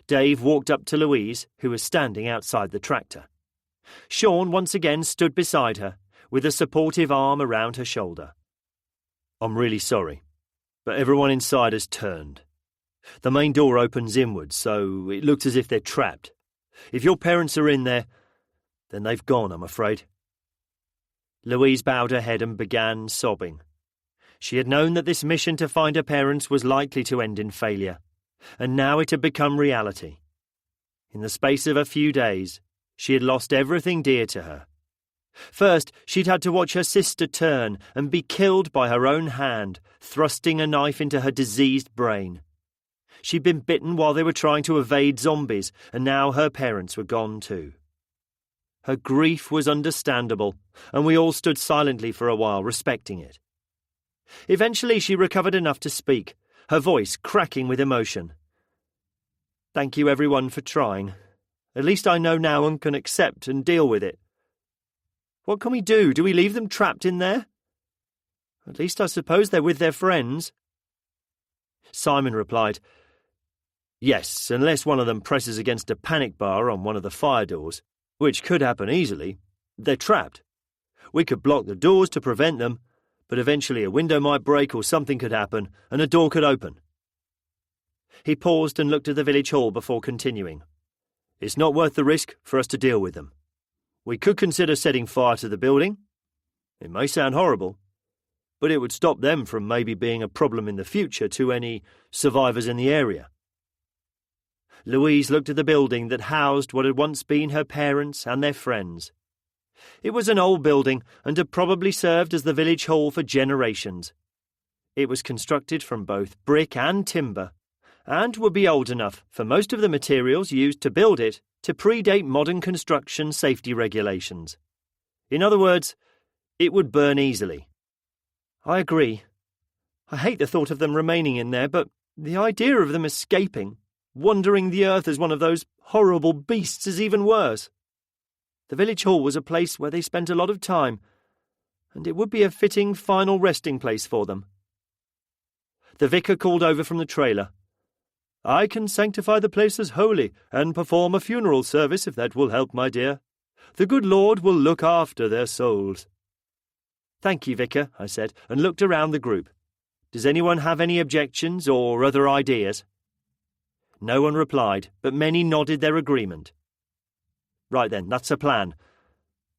Dave walked up to Louise, who was standing outside the tractor. Sean once again stood beside her, with a supportive arm around her shoulder. "I'm really sorry, but everyone inside has turned. The main door opens inwards, so it looks as if they're trapped. If your parents are in there, then they've gone, I'm afraid." Louise bowed her head and began sobbing. She had known that this mission to find her parents was likely to end in failure, and now it had become reality. In the space of a few days, she had lost everything dear to her. First, she'd had to watch her sister turn and be killed by her own hand, thrusting a knife into her diseased brain. She'd been bitten while they were trying to evade zombies, and now her parents were gone too. Her grief was understandable, and we all stood silently for a while, respecting it. Eventually she recovered enough to speak, her voice cracking with emotion. "Thank you everyone for trying. At least I know now and can accept and deal with it. What can we do? Do we leave them trapped in there? At least I suppose they're with their friends." Simon replied, "Yes, unless one of them presses against a panic bar on one of the fire doors, which could happen easily. They're trapped. We could block the doors to prevent them, but eventually a window might break or something could happen, and a door could open." He paused and looked at the village hall before continuing. "It's not worth the risk for us to deal with them. We could consider setting fire to the building. It may sound horrible, but it would stop them from maybe being a problem in the future to any survivors in the area." Louise looked at the building that housed what had once been her parents and their friends. It was an old building and had probably served as the village hall for generations. It was constructed from both brick and timber, and would be old enough for most of the materials used to build it to predate modern construction safety regulations. In other words, it would burn easily. I agree. I hate the thought of them remaining in there, but the idea of them escaping, wandering the earth as one of those horrible beasts, is even worse. The village hall was a place where they spent a lot of time, and it would be a fitting final resting place for them. The vicar called over from the trailer. "I can sanctify the place as holy and perform a funeral service if that will help, my dear. The good Lord will look after their souls." "Thank you, Vicar," I said, and looked around the group. "Does anyone have any objections or other ideas?" No one replied, but many nodded their agreement. "Right then, that's a plan.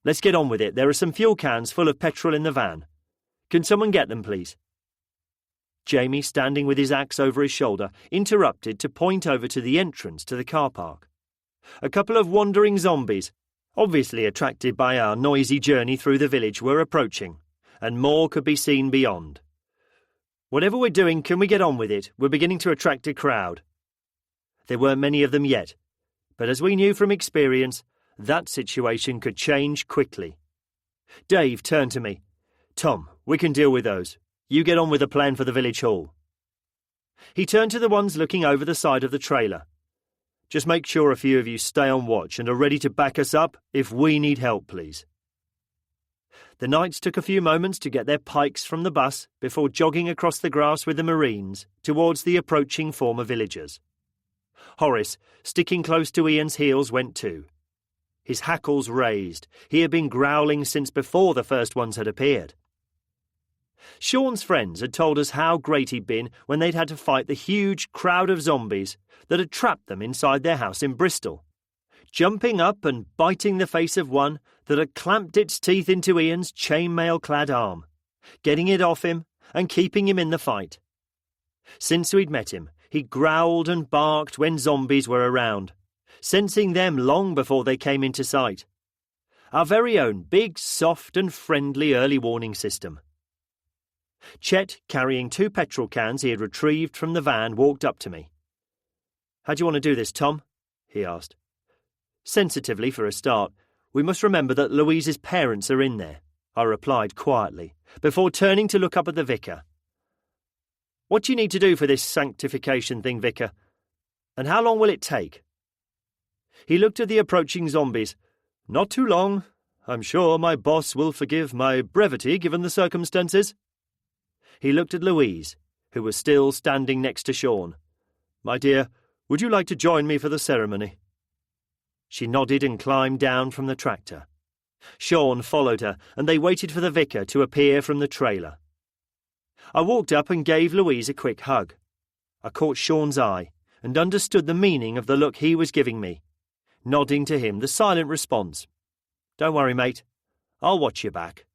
Let's get on with it. There are some fuel cans full of petrol in the van. Can someone get them, please?" Jamie, standing with his axe over his shoulder, interrupted to point over to the entrance to the car park. A couple of wandering zombies, obviously attracted by our noisy journey through the village, were approaching, and more could be seen beyond. "Whatever we're doing, can we get on with it? We're beginning to attract a crowd." There weren't many of them yet, but as we knew from experience, that situation could change quickly. Dave turned to me. "Tom, we can deal with those. You get on with the plan for the village hall." He turned to the ones looking over the side of the trailer. "Just make sure a few of you stay on watch and are ready to back us up if we need help, please." The knights took a few moments to get their pikes from the bus before jogging across the grass with the Marines towards the approaching former villagers. Horace, sticking close to Ian's heels, went too. His hackles raised. He had been growling since before the first ones had appeared. Sean's friends had told us how great he'd been when they'd had to fight the huge crowd of zombies that had trapped them inside their house in Bristol, jumping up and biting the face of one that had clamped its teeth into Ian's chainmail-clad arm, getting it off him and keeping him in the fight. Since we'd met him, he growled and barked when zombies were around, sensing them long before they came into sight. Our very own big, soft and friendly early warning system. Chet, carrying 2 petrol cans he had retrieved from the van, walked up to me. "How do you want to do this, Tom?" he asked. "Sensitively, for a start. We must remember that Louise's parents are in there," I replied quietly, before turning to look up at the vicar. "What do you need to do for this sanctification thing, Vicar? And how long will it take?" He looked at the approaching zombies. "Not too long. I'm sure my boss will forgive my brevity given the circumstances." He looked at Louise, who was still standing next to Sean. "My dear, would you like to join me for the ceremony?" She nodded and climbed down from the tractor. Sean followed her, and they waited for the vicar to appear from the trailer. I walked up and gave Louise a quick hug. I caught Sean's eye and understood the meaning of the look he was giving me, nodding to him the silent response. "Don't worry, mate. I'll watch your back."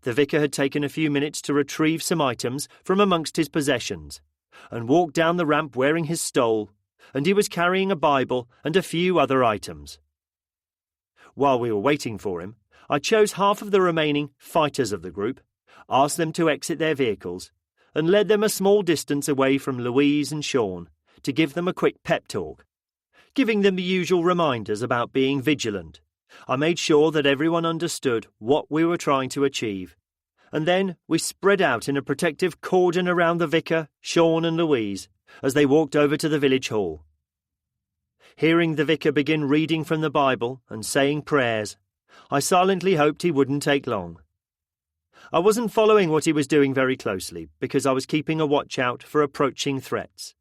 The vicar had taken a few minutes to retrieve some items from amongst his possessions, and walked down the ramp wearing his stole, and he was carrying a Bible and a few other items. While we were waiting for him, I chose half of the remaining fighters of the group, asked them to exit their vehicles, and led them a small distance away from Louise and Sean to give them a quick pep talk, giving them the usual reminders about being vigilant. I made sure that everyone understood what we were trying to achieve, and then we spread out in a protective cordon around the vicar, Sean and Louise, as they walked over to the village hall. Hearing the vicar begin reading from the Bible and saying prayers, I silently hoped he wouldn't take long. I wasn't following what he was doing very closely because I was keeping a watch out for approaching threats,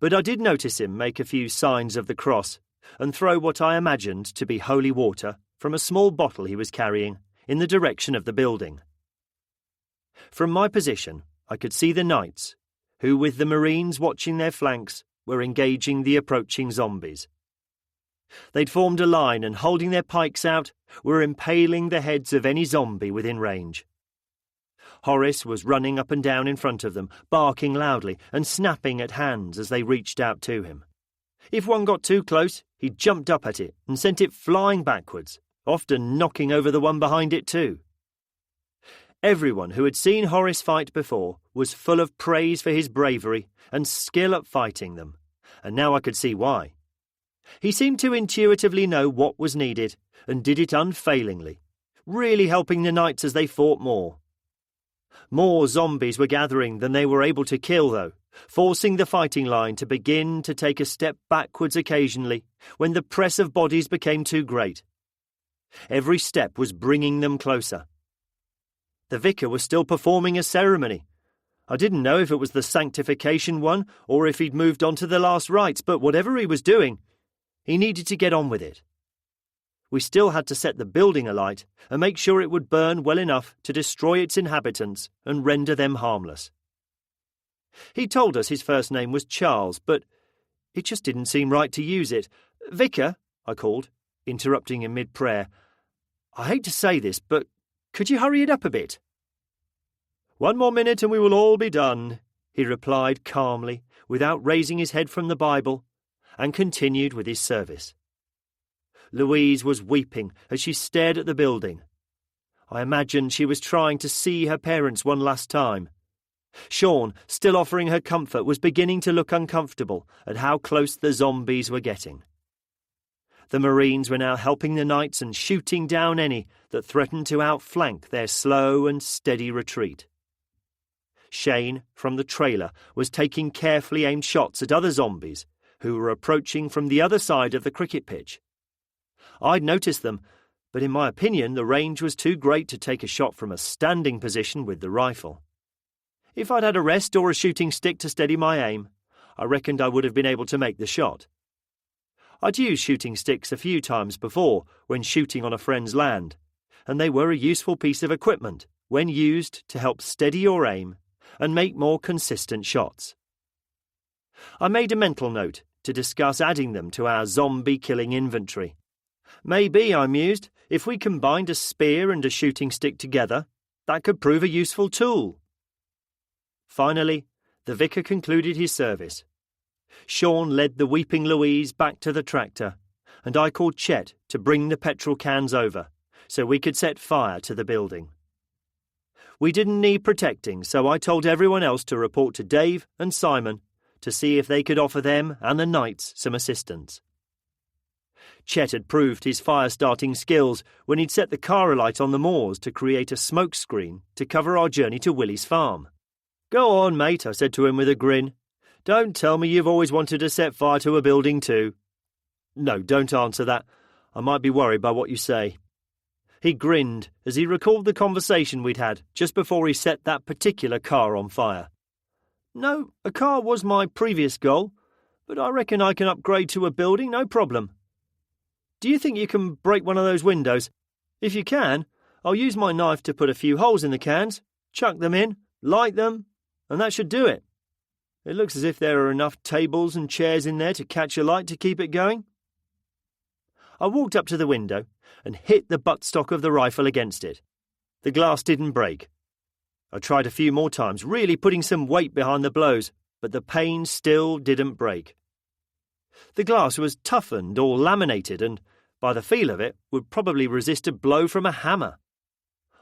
but I did notice him make a few signs of the cross and throw what I imagined to be holy water from a small bottle he was carrying in the direction of the building. From my position, I could see the knights, who, with the Marines watching their flanks, were engaging the approaching zombies. They'd formed a line and, holding their pikes out, were impaling the heads of any zombie within range. Horace was running up and down in front of them, barking loudly and snapping at hands as they reached out to him. If one got too close, he jumped up at it and sent it flying backwards, often knocking over the one behind it too. Everyone who had seen Horace fight before was full of praise for his bravery and skill at fighting them, and now I could see why. He seemed to intuitively know what was needed and did it unfailingly, really helping the knights as they fought more. More zombies were gathering than they were able to kill, though, forcing the fighting line to begin to take a step backwards occasionally when the press of bodies became too great. Every step was bringing them closer. The vicar was still performing a ceremony. I didn't know if it was the sanctification one or if he'd moved on to the last rites, but whatever he was doing, he needed to get on with it. We still had to set the building alight and make sure it would burn well enough to destroy its inhabitants and render them harmless. He told us his first name was Charles, but it just didn't seem right to use it. "Vicar," I called, interrupting in mid-prayer, "I hate to say this, but could you hurry it up a bit?" "1 more minute and we will all be done," he replied calmly, without raising his head from the Bible, and continued with his service. Louise was weeping as she stared at the building. I imagined she was trying to see her parents one last time. Sean, still offering her comfort, was beginning to look uncomfortable at how close the zombies were getting. The Marines were now helping the knights and shooting down any that threatened to outflank their slow and steady retreat. Shane, from the trailer, was taking carefully aimed shots at other zombies who were approaching from the other side of the cricket pitch. I'd noticed them, but in my opinion the range was too great to take a shot from a standing position with the rifle. If I'd had a rest or a shooting stick to steady my aim, I reckoned I would have been able to make the shot. I'd used shooting sticks a few times before when shooting on a friend's land, and they were a useful piece of equipment when used to help steady your aim and make more consistent shots. I made a mental note to discuss adding them to our zombie-killing inventory. Maybe, I mused, if we combined a spear and a shooting stick together, that could prove a useful tool. Finally, the vicar concluded his service. Sean led the weeping Louise back to the tractor, and I called Chet to bring the petrol cans over so we could set fire to the building. We didn't need protecting, so I told everyone else to report to Dave and Simon to see if they could offer them and the knights some assistance. Chet had proved his fire-starting skills when he'd set the car alight on the moors to create a smoke screen to cover our journey to Willie's farm. "Go on, mate," I said to him with a grin. "Don't tell me you've always wanted to set fire to a building too." "No, don't answer that. I might be worried by what you say." He grinned as he recalled the conversation we'd had just before he set that particular car on fire. "No, a car was my previous goal, but I reckon I can upgrade to a building, no problem. Do you think you can break one of those windows? If you can, I'll use my knife to put a few holes in the cans, chuck them in, light them, and that should do it. It looks as if there are enough tables and chairs in there to catch a light to keep it going." I walked up to the window and hit the buttstock of the rifle against it. The glass didn't break. I tried a few more times, really putting some weight behind the blows, but the pane still didn't break. The glass was toughened or laminated and, by the feel of it, would probably resist a blow from a hammer.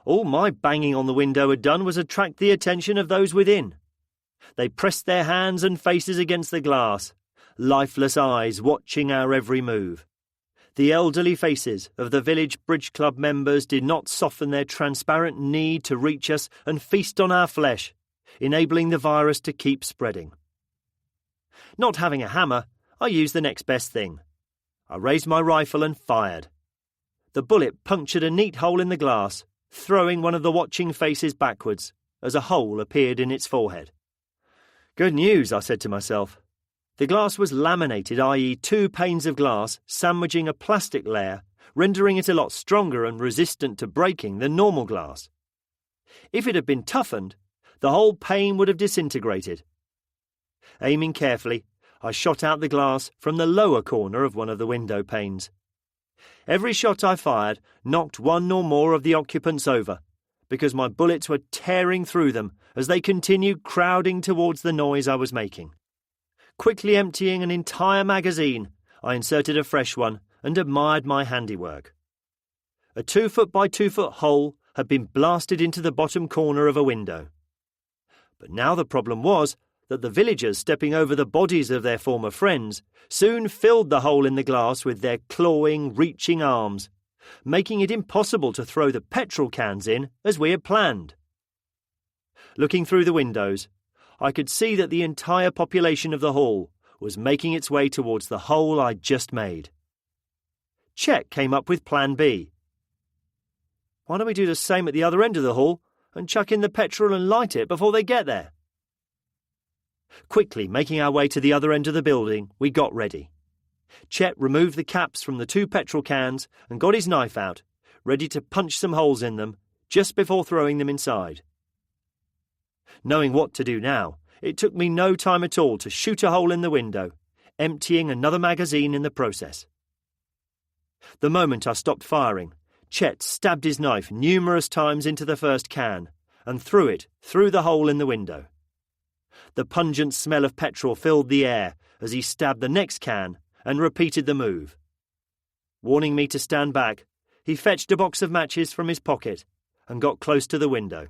All my banging on the window had done was attract the attention of those within. They pressed their hands and faces against the glass, lifeless eyes watching our every move. The elderly faces of the village bridge club members did not soften their transparent need to reach us and feast on our flesh, enabling the virus to keep spreading. Not having a hammer, I used the next best thing. I raised my rifle and fired. The bullet punctured a neat hole in the glass, throwing one of the watching faces backwards as a hole appeared in its forehead. "Good news," I said to myself. The glass was laminated, i.e. 2 panes of glass sandwiching a plastic layer, rendering it a lot stronger and resistant to breaking than normal glass. If it had been toughened, the whole pane would have disintegrated. Aiming carefully, I shot out the glass from the lower corner of one of the window panes. Every shot I fired knocked one or more of the occupants over, because my bullets were tearing through them as they continued crowding towards the noise I was making. Quickly emptying an entire magazine, I inserted a fresh one and admired my handiwork. A 2-foot by 2-foot hole had been blasted into the bottom corner of a window. But now the problem was that the villagers stepping over the bodies of their former friends soon filled the hole in the glass with their clawing, reaching arms, making it impossible to throw the petrol cans in as we had planned. Looking through the windows, I could see that the entire population of the hall was making its way towards the hole I'd just made. Chet came up with Plan B. Why don't we do the same at the other end of the hall and chuck in the petrol and light it before they get there? Quickly making our way to the other end of the building, we got ready. Chet removed the caps from the 2 petrol cans and got his knife out, ready to punch some holes in them just before throwing them inside. Knowing what to do now, it took me no time at all to shoot a hole in the window, emptying another magazine in the process. The moment I stopped firing, Chet stabbed his knife numerous times into the first can and threw it through the hole in the window. The pungent smell of petrol filled the air as he stabbed the next can and repeated the move. Warning me to stand back, he fetched a box of matches from his pocket and got close to the window.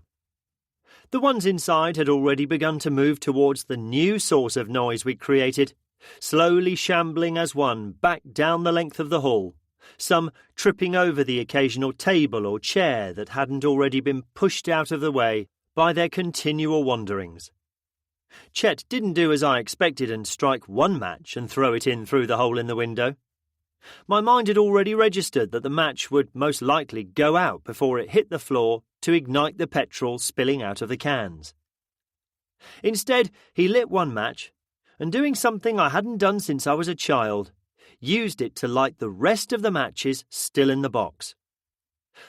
The ones inside had already begun to move towards the new source of noise we'd created, slowly shambling as one back down the length of the hall, some tripping over the occasional table or chair that hadn't already been pushed out of the way by their continual wanderings. Chet didn't do as I expected and strike one match and throw it in through the hole in the window. My mind had already registered that the match would most likely go out before it hit the floor to ignite the petrol spilling out of the cans. Instead, he lit one match, and doing something I hadn't done since I was a child, used it to light the rest of the matches still in the box.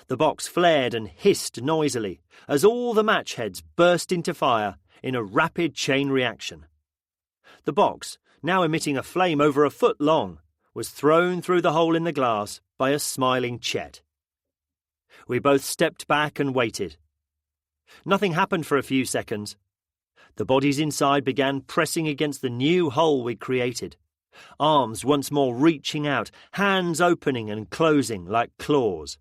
The box flared and hissed noisily as all the match heads burst into fire in a rapid chain reaction. The box, now emitting a flame over a foot long, was thrown through the hole in the glass by a smiling Chet. We both stepped back and waited. Nothing happened for a few seconds. The bodies inside began pressing against the new hole we'd created, arms once more reaching out, hands opening and closing like claws.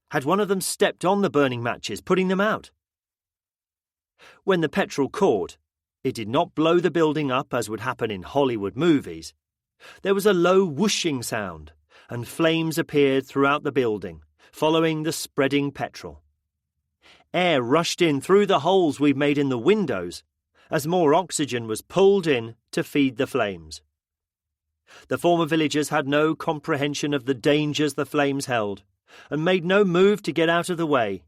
Had one of them stepped on the burning matches, putting them out? When the petrol caught, it did not blow the building up as would happen in Hollywood movies. There was a low whooshing sound, and flames appeared throughout the building, following the spreading petrol. Air rushed in through the holes we'd made in the windows, as more oxygen was pulled in to feed the flames. The former villagers had no comprehension of the dangers the flames held, and made no move to get out of the way,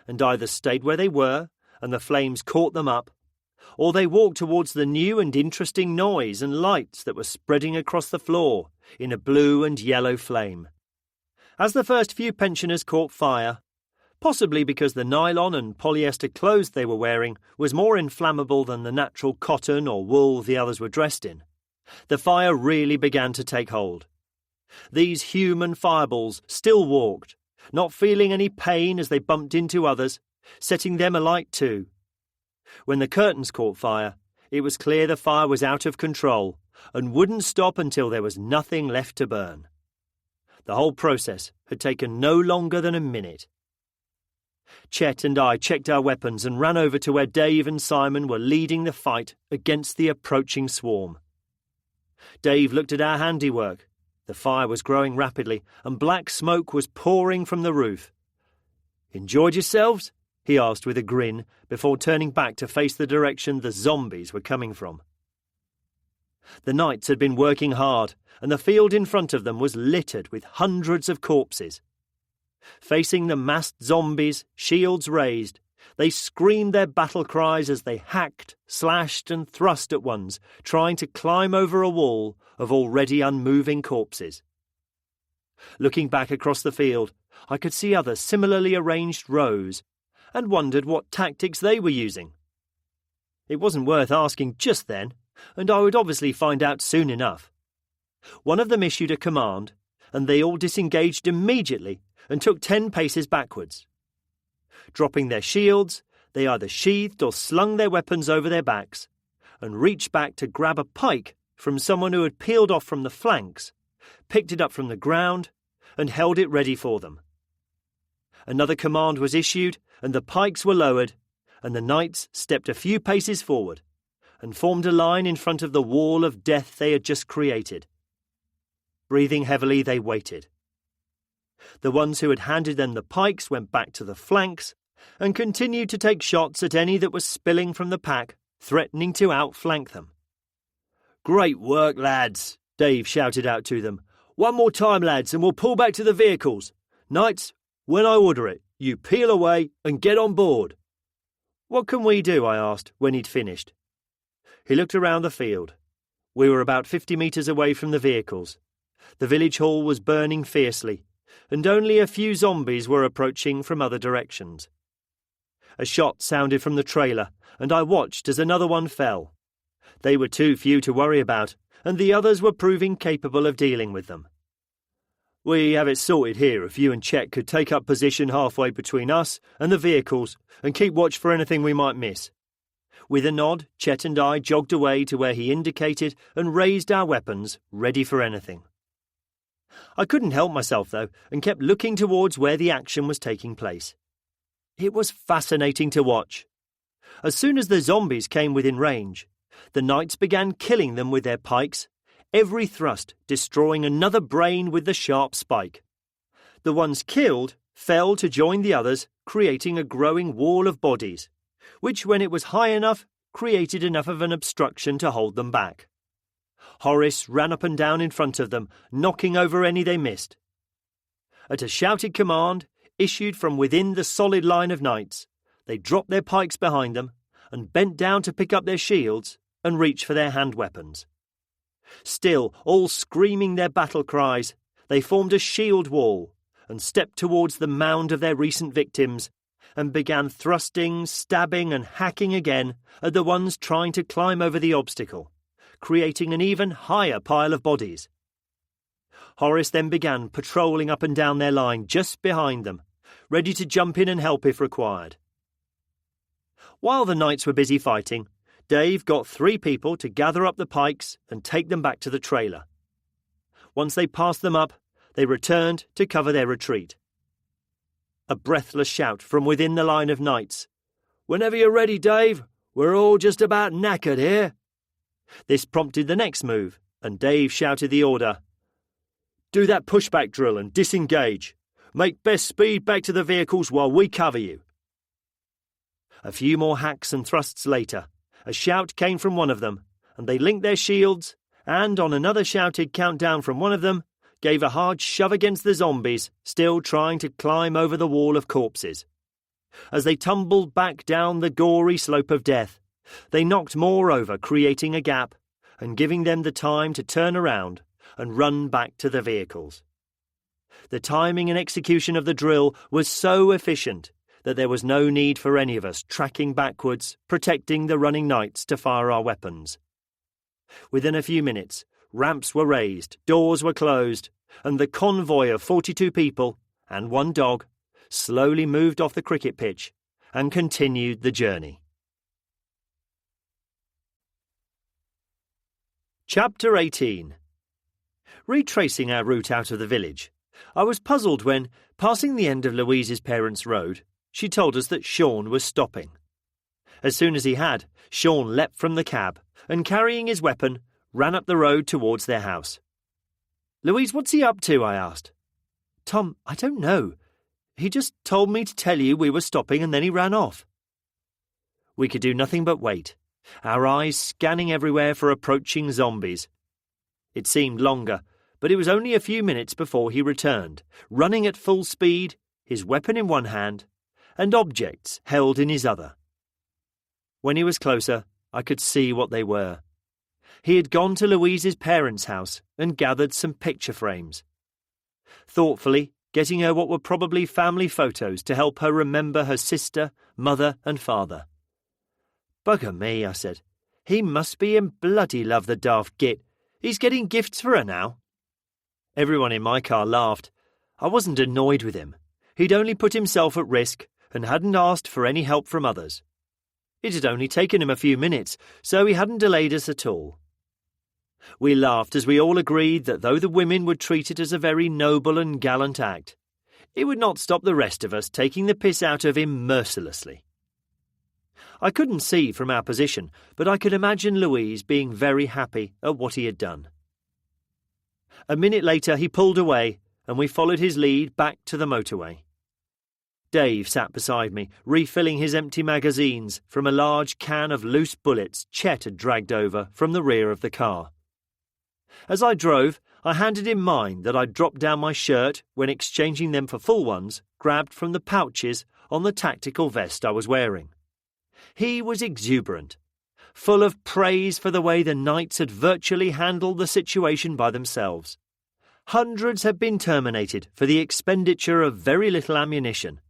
and either stayed where they were, and the flames caught them up, or they walked towards the new and interesting noise and lights that were spreading across the floor in a blue and yellow flame. As the first few pensioners caught fire, possibly because the nylon and polyester clothes they were wearing was more inflammable than the natural cotton or wool the others were dressed in, the fire really began to take hold. These human fireballs still walked, not feeling any pain as they bumped into others, setting them alight too. When the curtains caught fire, it was clear the fire was out of control and wouldn't stop until there was nothing left to burn. The whole process had taken no longer than a minute. Chet and I checked our weapons and ran over to where Dave and Simon were leading the fight against the approaching swarm. Dave looked at our handiwork. The fire was growing rapidly, and black smoke was pouring from the roof. "Enjoyed yourselves?" he asked with a grin, before turning back to face the direction the zombies were coming from. The knights had been working hard, and the field in front of them was littered with hundreds of corpses. Facing the massed zombies, shields raised, they screamed their battle cries as they hacked, slashed and thrust at ones, trying to climb over a wall of already unmoving corpses. Looking back across the field, I could see other similarly arranged rows, and wondered what tactics they were using. It wasn't worth asking just then, and I would obviously find out soon enough. One of them issued a command, and they all disengaged immediately and took 10 paces backwards. Dropping their shields, they either sheathed or slung their weapons over their backs, and reached back to grab a pike from someone who had peeled off from the flanks, picked it up from the ground, and held it ready for them, Another command was issued, and the pikes were lowered, and the knights stepped a few paces forward and formed a line in front of the wall of death they had just created. Breathing heavily, they waited. The ones who had handed them the pikes went back to the flanks and continued to take shots at any that was spilling from the pack, threatening to outflank them. "Great work, lads," Dave shouted out to them. "One more time, lads, and we'll pull back to the vehicles. Knights, when I order it, you peel away and get on board." "What can we do?" I asked when he'd finished. He looked around the field. We were about 50 metres away from the vehicles. The village hall was burning fiercely, and only a few zombies were approaching from other directions. A shot sounded from the trailer, and I watched as another one fell. They were too few to worry about, and the others were proving capable of dealing with them. "We have it sorted here if you and Chet could take up position halfway between us and the vehicles and keep watch for anything we might miss." With a nod, Chet and I jogged away to where he indicated and raised our weapons, ready for anything. I couldn't help myself, though, and kept looking towards where the action was taking place. It was fascinating to watch. As soon as the zombies came within range, the knights began killing them with their pikes, every thrust destroying another brain with the sharp spike. The ones killed fell to join the others, creating a growing wall of bodies, which, when it was high enough, created enough of an obstruction to hold them back. Horace ran up and down in front of them, knocking over any they missed. At a shouted command, issued from within the solid line of knights, they dropped their pikes behind them and bent down to pick up their shields and reach for their hand weapons. Still, all screaming their battle cries, they formed a shield wall and stepped towards the mound of their recent victims and began thrusting, stabbing and hacking again at the ones trying to climb over the obstacle, creating an even higher pile of bodies. Horace then began patrolling up and down their line just behind them, ready to jump in and help if required. While the knights were busy fighting, Dave got 3 people to gather up the pikes and take them back to the trailer. Once they passed them up, they returned to cover their retreat. A breathless shout from within the line of knights. "Whenever you're ready, Dave, we're all just about knackered here." This prompted the next move, and Dave shouted the order. "Do that pushback drill and disengage. Make best speed back to the vehicles while we cover you." A few more hacks and thrusts later, a shout came from one of them, and they linked their shields, and on another shouted countdown from one of them, gave a hard shove against the zombies, still trying to climb over the wall of corpses. As they tumbled back down the gory slope of death, they knocked more over, creating a gap, and giving them the time to turn around and run back to the vehicles. The timing and execution of the drill was so efficient that there was no need for any of us tracking backwards, protecting the running knights to fire our weapons. Within a few minutes, ramps were raised, doors were closed, and the convoy of 42 people and 1 dog slowly moved off the cricket pitch and continued the journey. Chapter 18. Retracing our route out of the village, I was puzzled when, passing the end of Louise's parents' road, she told us that Sean was stopping. As soon as he had, Sean leapt from the cab and, carrying his weapon, ran up the road towards their house. "Louise, what's he up to?" I asked. "Tom, I don't know. He just told me to tell you we were stopping and then he ran off." We could do nothing but wait, our eyes scanning everywhere for approaching zombies. It seemed longer, but it was only a few minutes before he returned, running at full speed, his weapon in one hand, and objects held in his other. When he was closer, I could see what they were. He had gone to Louise's parents' house and gathered some picture frames. Thoughtfully, getting her what were probably family photos to help her remember her sister, mother and father. "Bugger me," I said. "He must be in bloody love, the daft git. He's getting gifts for her now." Everyone in my car laughed. I wasn't annoyed with him. He'd only put himself at risk and hadn't asked for any help from others. It had only taken him a few minutes, so he hadn't delayed us at all. We laughed as we all agreed that though the women would treat it as a very noble and gallant act, It would not stop the rest of us taking the piss out of him mercilessly. I couldn't see from our position, but I could imagine Louise being very happy at what he had done. A minute later he pulled away, and we followed his lead back to the motorway. Dave sat beside me, refilling his empty magazines from a large can of loose bullets Chet had dragged over from the rear of the car. As I drove, I handed him mine that I'd dropped down my shirt when exchanging them for full ones grabbed from the pouches on the tactical vest I was wearing. He was exuberant, full of praise for the way the Knights had virtually handled the situation by themselves. Hundreds had been terminated for the expenditure of very little ammunition.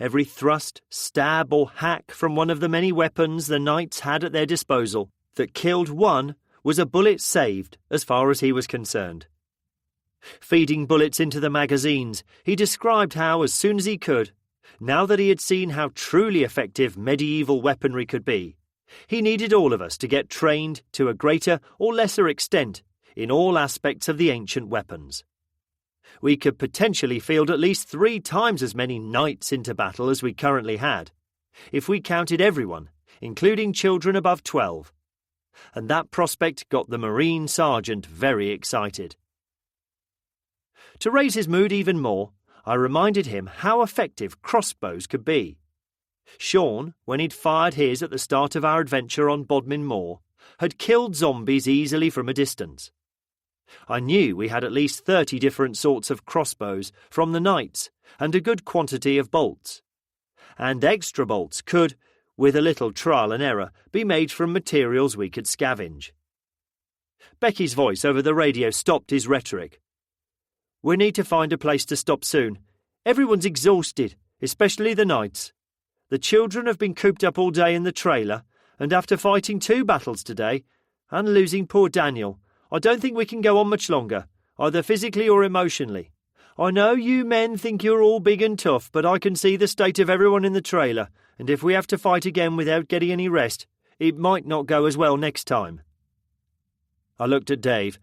Every thrust, stab or hack from one of the many weapons the Knights had at their disposal that killed one was a bullet saved as far as he was concerned. Feeding bullets into the magazines, he described how, as soon as he could, now that he had seen how truly effective medieval weaponry could be, he needed all of us to get trained to a greater or lesser extent in all aspects of the ancient weapons. We could potentially field at least 3 times as many knights into battle as we currently had, if we counted everyone, including children above 12. And that prospect got the Marine Sergeant very excited. To raise his mood even more, I reminded him how effective crossbows could be. Sean, when he'd fired his at the start of our adventure on Bodmin Moor, had killed zombies easily from a distance. I knew we had at least 30 different sorts of crossbows from the Knights and a good quantity of bolts. And extra bolts could, with a little trial and error, be made from materials we could scavenge. Becky's voice over the radio stopped his rhetoric. "We need to find a place to stop soon. Everyone's exhausted, especially the Knights. The children have been cooped up all day in the trailer, and after fighting 2 battles today, and losing poor Daniel, I don't think we can go on much longer, either physically or emotionally. I know you men think you're all big and tough, but I can see the state of everyone in the trailer, and if we have to fight again without getting any rest, it might not go as well next time." I looked at Dave.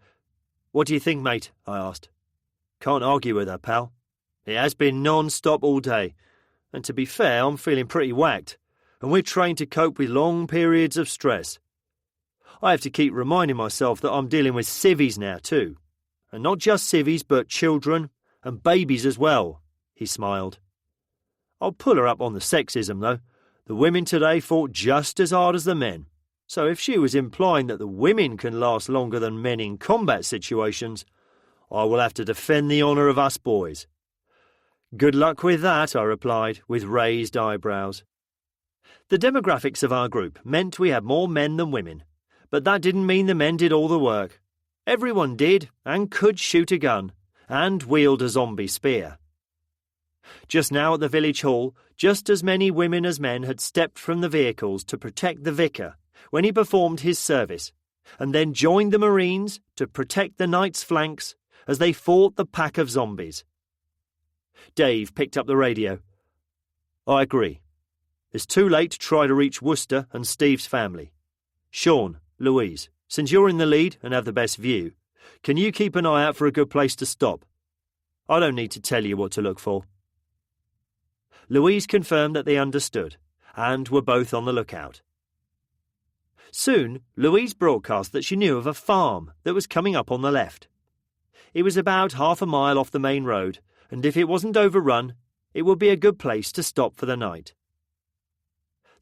"What do you think, mate?" I asked. "Can't argue with her, pal. It has been non-stop all day, and to be fair, I'm feeling pretty whacked, and we're trained to cope with long periods of stress. I have to keep reminding myself that I'm dealing with civvies now too, and not just civvies but children and babies as well," he smiled. "I'll pull her up on the sexism though. The women today fought just as hard as the men, so if she was implying that the women can last longer than men in combat situations, I will have to defend the honour of us boys." "Good luck with that," I replied, with raised eyebrows. The demographics of our group meant we had more men than women, but that didn't mean the men did all the work. Everyone did and could shoot a gun and wield a zombie spear. Just now at the village hall, just as many women as men had stepped from the vehicles to protect the vicar when he performed his service, and then joined the Marines to protect the Knights' flanks as they fought the pack of zombies. Dave picked up the radio. "I agree. It's too late to try to reach Worcester and Steve's family. Sean, Louise, since you're in the lead and have the best view, can you keep an eye out for a good place to stop? I don't need to tell you what to look for." Louise confirmed that they understood, and were both on the lookout. Soon, Louise broadcast that she knew of a farm that was coming up on the left. It was about half a mile off the main road, and if it wasn't overrun, it would be a good place to stop for the night.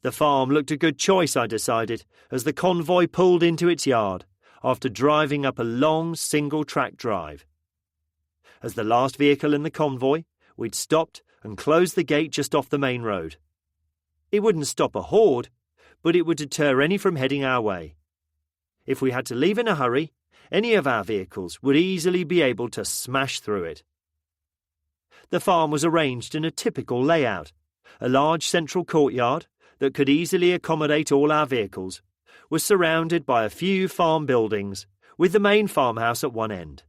The farm looked a good choice, I decided, as the convoy pulled into its yard, after driving up a long single-track drive. As the last vehicle in the convoy, we'd stopped and closed the gate just off the main road. It wouldn't stop a horde, but it would deter any from heading our way. If we had to leave in a hurry, any of our vehicles would easily be able to smash through it. The farm was arranged in a typical layout, a large central courtyard that could easily accommodate all our vehicles, was surrounded by a few farm buildings, with the main farmhouse at one end.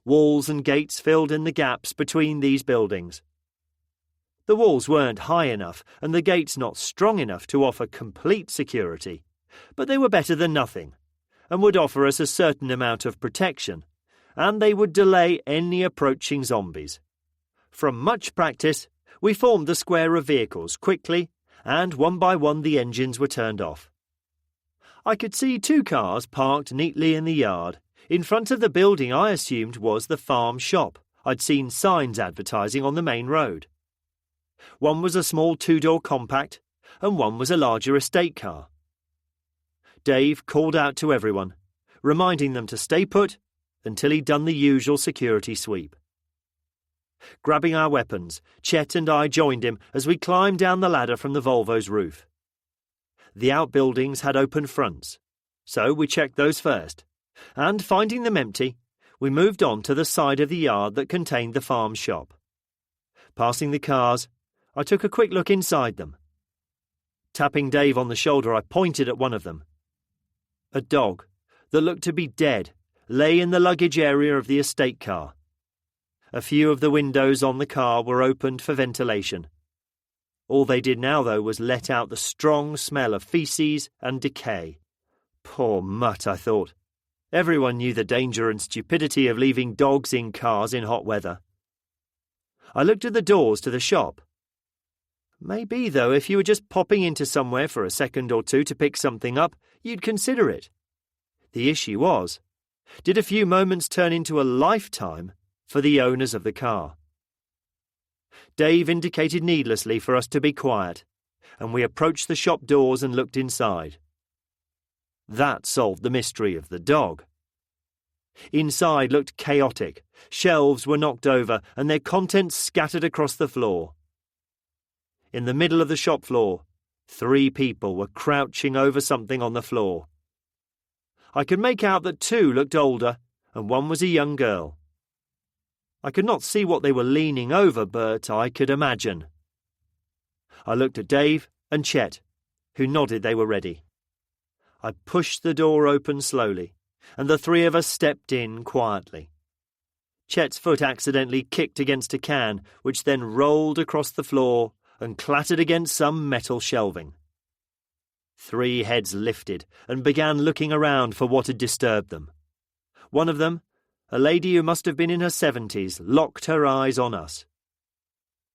Walls and gates filled in the gaps between these buildings. The walls weren't high enough and the gates not strong enough to offer complete security, but they were better than nothing, and would offer us a certain amount of protection, and they would delay any approaching zombies. From much practice, we formed the square of vehicles quickly, and one by one the engines were turned off. I could see 2 cars parked neatly in the yard, in front of the building I assumed was the farm shop. I'd seen signs advertising on the main road. One was a small 2-door compact, and one was a larger estate car. Dave called out to everyone, reminding them to stay put until he'd done the usual security sweep. Grabbing our weapons, Chet and I joined him as we climbed down the ladder from the Volvo's roof. The outbuildings had open fronts, so we checked those first, and finding them empty, we moved on to the side of the yard that contained the farm shop. Passing the cars, I took a quick look inside them. Tapping Dave on the shoulder, I pointed at one of them. A dog, that looked to be dead, lay in the luggage area of the estate car. A few of the windows on the car were opened for ventilation. All they did now, though, was let out the strong smell of feces and decay. Poor mutt, I thought. Everyone knew the danger and stupidity of leaving dogs in cars in hot weather. I looked at the doors to the shop. Maybe, though, if you were just popping into somewhere for a second or two to pick something up, you'd consider it. The issue was, did a few moments turn into a lifetime for the owners of the car? Dave indicated needlessly for us to be quiet, and we approached the shop doors and looked inside. That solved the mystery of the dog. Inside looked chaotic. Shelves were knocked over and their contents scattered across the floor. In the middle of the shop floor, 3 people were crouching over something on the floor. I could make out that 2 looked older and one was a young girl. I could not see what they were leaning over, but I could imagine. I looked at Dave and Chet, who nodded they were ready. I pushed the door open slowly, and the 3 of us stepped in quietly. Chet's foot accidentally kicked against a can, which then rolled across the floor and clattered against some metal shelving. 3 heads lifted and began looking around for what had disturbed them. One of them, a lady who must have been in her 70s, locked her eyes on us.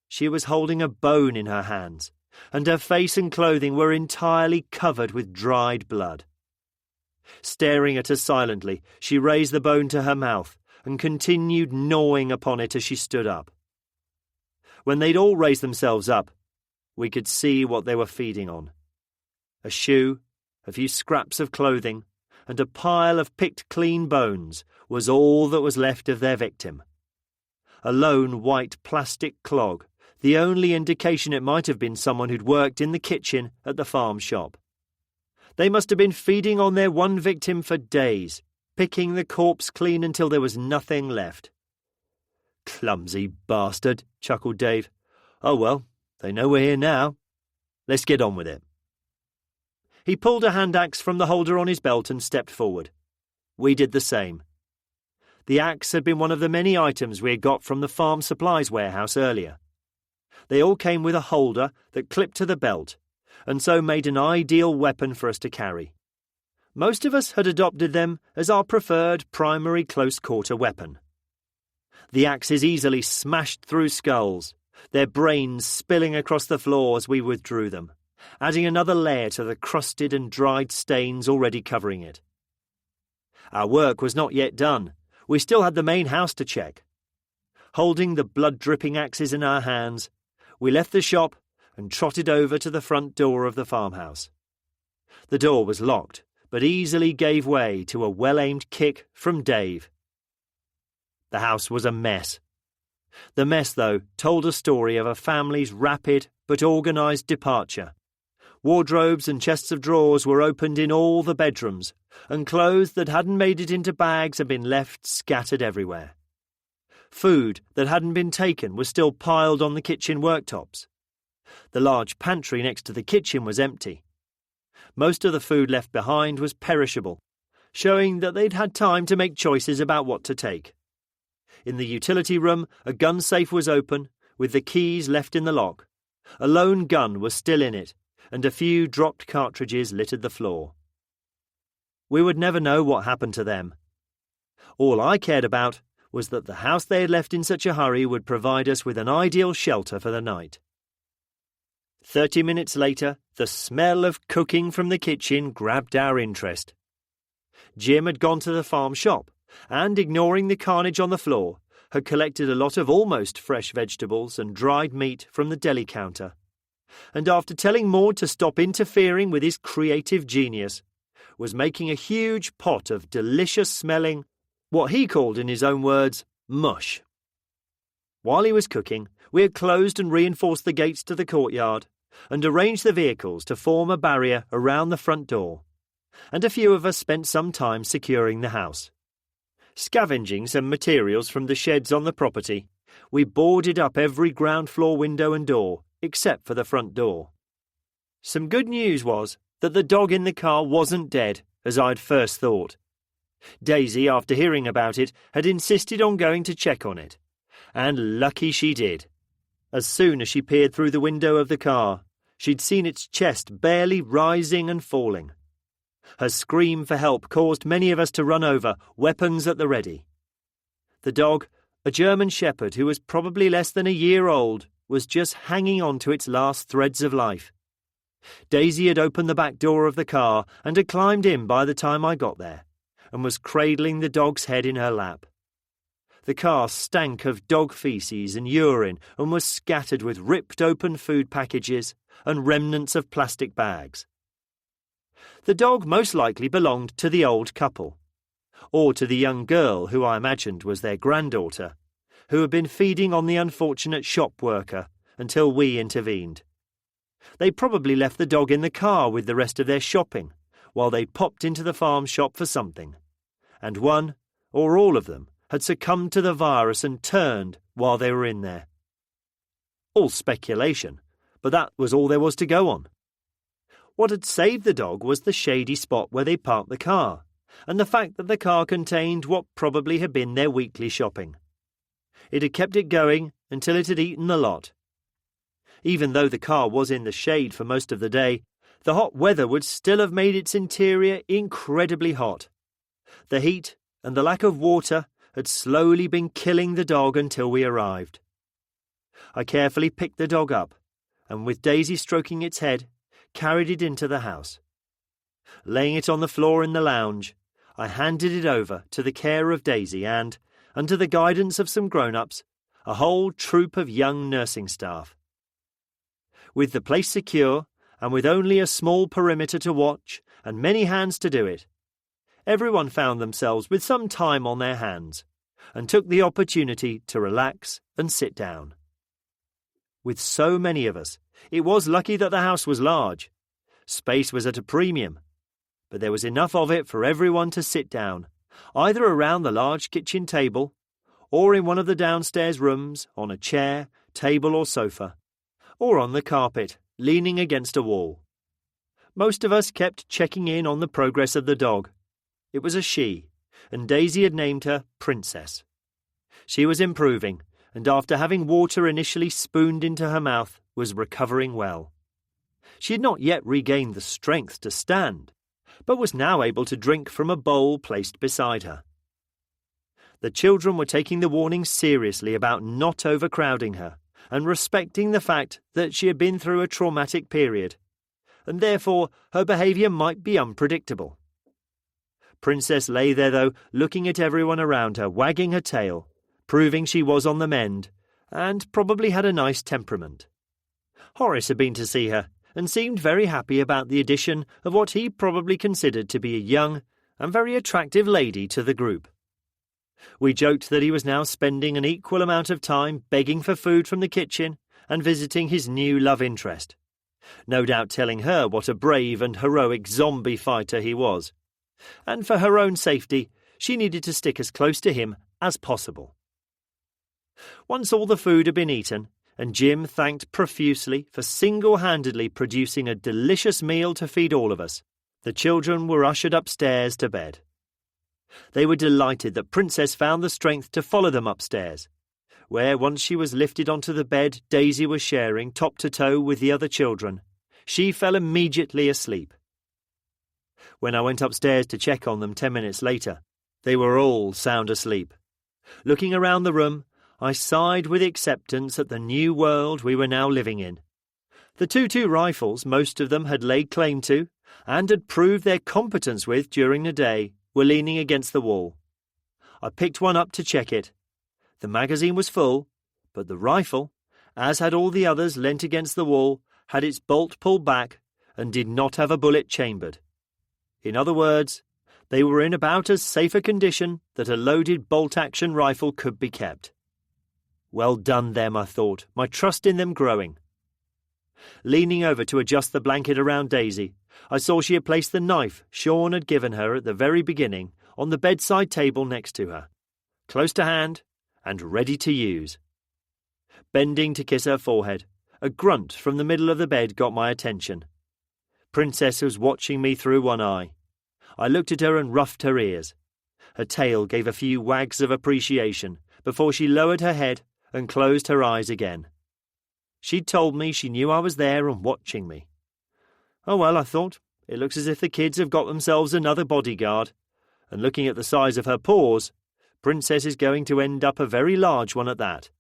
She was holding a bone in her hands, and her face and clothing were entirely covered with dried blood. Staring at us silently, she raised the bone to her mouth and continued gnawing upon it as she stood up. When they'd all raised themselves up, we could see what they were feeding on. A shoe, a few scraps of clothing, and a pile of picked clean bones was all that was left of their victim. A lone white plastic clog, the only indication it might have been someone who'd worked in the kitchen at the farm shop. They must have been feeding on their one victim for days, picking the corpse clean until there was nothing left. "Clumsy bastard," chuckled Dave. "Oh well, they know we're here now. Let's get on with it." He pulled a hand axe from the holder on his belt and stepped forward. We did the same. The axe had been one of the many items we had got from the farm supplies warehouse earlier. They all came with a holder that clipped to the belt, and so made an ideal weapon for us to carry. Most of us had adopted them as our preferred primary close-quarter weapon. The axes easily smashed through skulls, their brains spilling across the floor as we withdrew them, adding another layer to the crusted and dried stains already covering it. Our work was not yet done. We still had the main house to check. Holding the blood-dripping axes in our hands, we left the shop and trotted over to the front door of the farmhouse. The door was locked, but easily gave way to a well-aimed kick from Dave. The house was a mess. The mess, though, told a story of a family's rapid but organised departure. Wardrobes and chests of drawers were opened in all the bedrooms, and clothes that hadn't made it into bags had been left scattered everywhere. Food that hadn't been taken was still piled on the kitchen worktops. The large pantry next to the kitchen was empty. Most of the food left behind was perishable, showing that they'd had time to make choices about what to take. In the utility room, a gun safe was open, with the keys left in the lock. A lone gun was still in it, and a few dropped cartridges littered the floor. We would never know what happened to them. All I cared about was that the house they had left in such a hurry would provide us with an ideal shelter for the night. 30 minutes later, the smell of cooking from the kitchen grabbed our interest. Jim had gone to the farm shop and, ignoring the carnage on the floor, had collected a lot of almost fresh vegetables and dried meat from the deli counter. And after telling Maud to stop interfering with his creative genius, was making a huge pot of delicious-smelling, what he called in his own words, mush. While he was cooking, we had closed and reinforced the gates to the courtyard and arranged the vehicles to form a barrier around the front door, and a few of us spent some time securing the house. Scavenging some materials from the sheds on the property, we boarded up every ground floor window and door, except for the front door. Some good news was that the dog in the car wasn't dead, as I'd first thought. Daisy, after hearing about it, had insisted on going to check on it, and lucky she did. As soon as she peered through the window of the car, she'd seen its chest barely rising and falling. Her scream for help caused many of us to run over, weapons at the ready. The dog, a German shepherd who was probably less than a year old, was just hanging on to its last threads of life. Daisy had opened the back door of the car and had climbed in by the time I got there, and was cradling the dog's head in her lap. The car stank of dog feces and urine and was scattered with ripped open food packages and remnants of plastic bags. The dog most likely belonged to the old couple, or to the young girl who I imagined was their granddaughter, who had been feeding on the unfortunate shop worker until we intervened. They probably left the dog in the car with the rest of their shopping while they popped into the farm shop for something, and one, or all of them, had succumbed to the virus and turned while they were in there. All speculation, but that was all there was to go on. What had saved the dog was the shady spot where they parked the car, and the fact that the car contained what probably had been their weekly shopping. It had kept it going until it had eaten the lot. Even though the car was in the shade for most of the day, the hot weather would still have made its interior incredibly hot. The heat and the lack of water had slowly been killing the dog until we arrived. I carefully picked the dog up, and with Daisy stroking its head, carried it into the house. Laying it on the floor in the lounge, I handed it over to the care of Daisy and, under the guidance of some grown-ups, a whole troop of young nursing staff. With the place secure, and with only a small perimeter to watch and many hands to do it, everyone found themselves with some time on their hands and took the opportunity to relax and sit down. With so many of us, it was lucky that the house was large. Space was at a premium, but there was enough of it for everyone to sit down, either around the large kitchen table or in one of the downstairs rooms on a chair, table or sofa, or on the carpet, leaning against a wall. Most of us kept checking in on the progress of the dog. It was a she, and Daisy had named her Princess. She was improving, and after having water initially spooned into her mouth, was recovering well. She had not yet regained the strength to stand, but was now able to drink from a bowl placed beside her. The children were taking the warning seriously about not overcrowding her, and respecting the fact that she had been through a traumatic period, and therefore her behaviour might be unpredictable. Princess lay there, though, looking at everyone around her, wagging her tail, proving she was on the mend, and probably had a nice temperament. Horace had been to see her, and seemed very happy about the addition of what he probably considered to be a young and very attractive lady to the group. We joked that he was now spending an equal amount of time begging for food from the kitchen and visiting his new love interest, no doubt telling her what a brave and heroic zombie fighter he was, and for her own safety she needed to stick as close to him as possible. Once all the food had been eaten, and Jim thanked profusely for single-handedly producing a delicious meal to feed all of us, the children were ushered upstairs to bed. They were delighted that Princess found the strength to follow them upstairs, where, once she was lifted onto the bed Daisy was sharing top to toe with the other children, she fell immediately asleep. When I went upstairs to check on them 10 minutes later, they were all sound asleep, Looking around the room, I sighed with acceptance at the new world we were now living in. The 2.2 rifles most of them had laid claim to, and had proved their competence with during the day, were leaning against the wall. I picked one up to check it. The magazine was full, but the rifle, as had all the others leant against the wall, had its bolt pulled back and did not have a bullet chambered. In other words, they were in about as safe a condition that a loaded bolt-action rifle could be kept. Well done them, I thought, my trust in them growing. Leaning over to adjust the blanket around Daisy, I saw she had placed the knife Sean had given her at the very beginning on the bedside table next to her, close to hand and ready to use. Bending to kiss her forehead, a grunt from the middle of the bed got my attention. Princess was watching me through one eye. I looked at her and roughed her ears. Her tail gave a few wags of appreciation before she lowered her head and closed her eyes again. She'd told me she knew I was there and watching me. Oh well, I thought, it looks as if the kids have got themselves another bodyguard, and looking at the size of her paws, Princess is going to end up a very large one at that.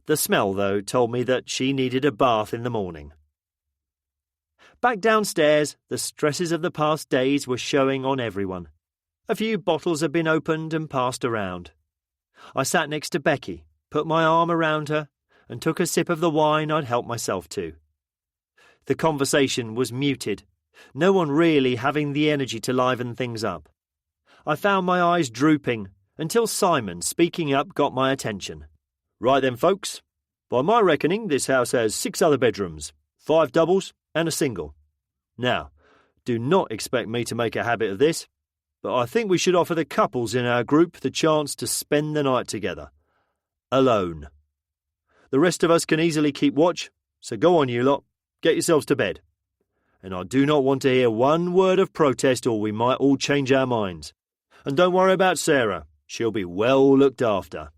The smell, though, told me that she needed a bath in the morning. Back downstairs, the stresses of the past days were showing on everyone. A few bottles had been opened and passed around. I sat next to Becky, put my arm around her, and took a sip of the wine I'd helped myself to. The conversation was muted, no one really having the energy to liven things up. I found my eyes drooping until Simon, speaking up, got my attention. Right then, folks. By my reckoning, this house has 6 other bedrooms, 5 doubles and a single. Now, do not expect me to make a habit of this, but I think we should offer the couples in our group the chance to spend the night together. Alone. The rest of us can easily keep watch, so go on, you lot. Get yourselves to bed. And I do not want to hear one word of protest or we might all change our minds. And don't worry about Sarah. She'll be well looked after.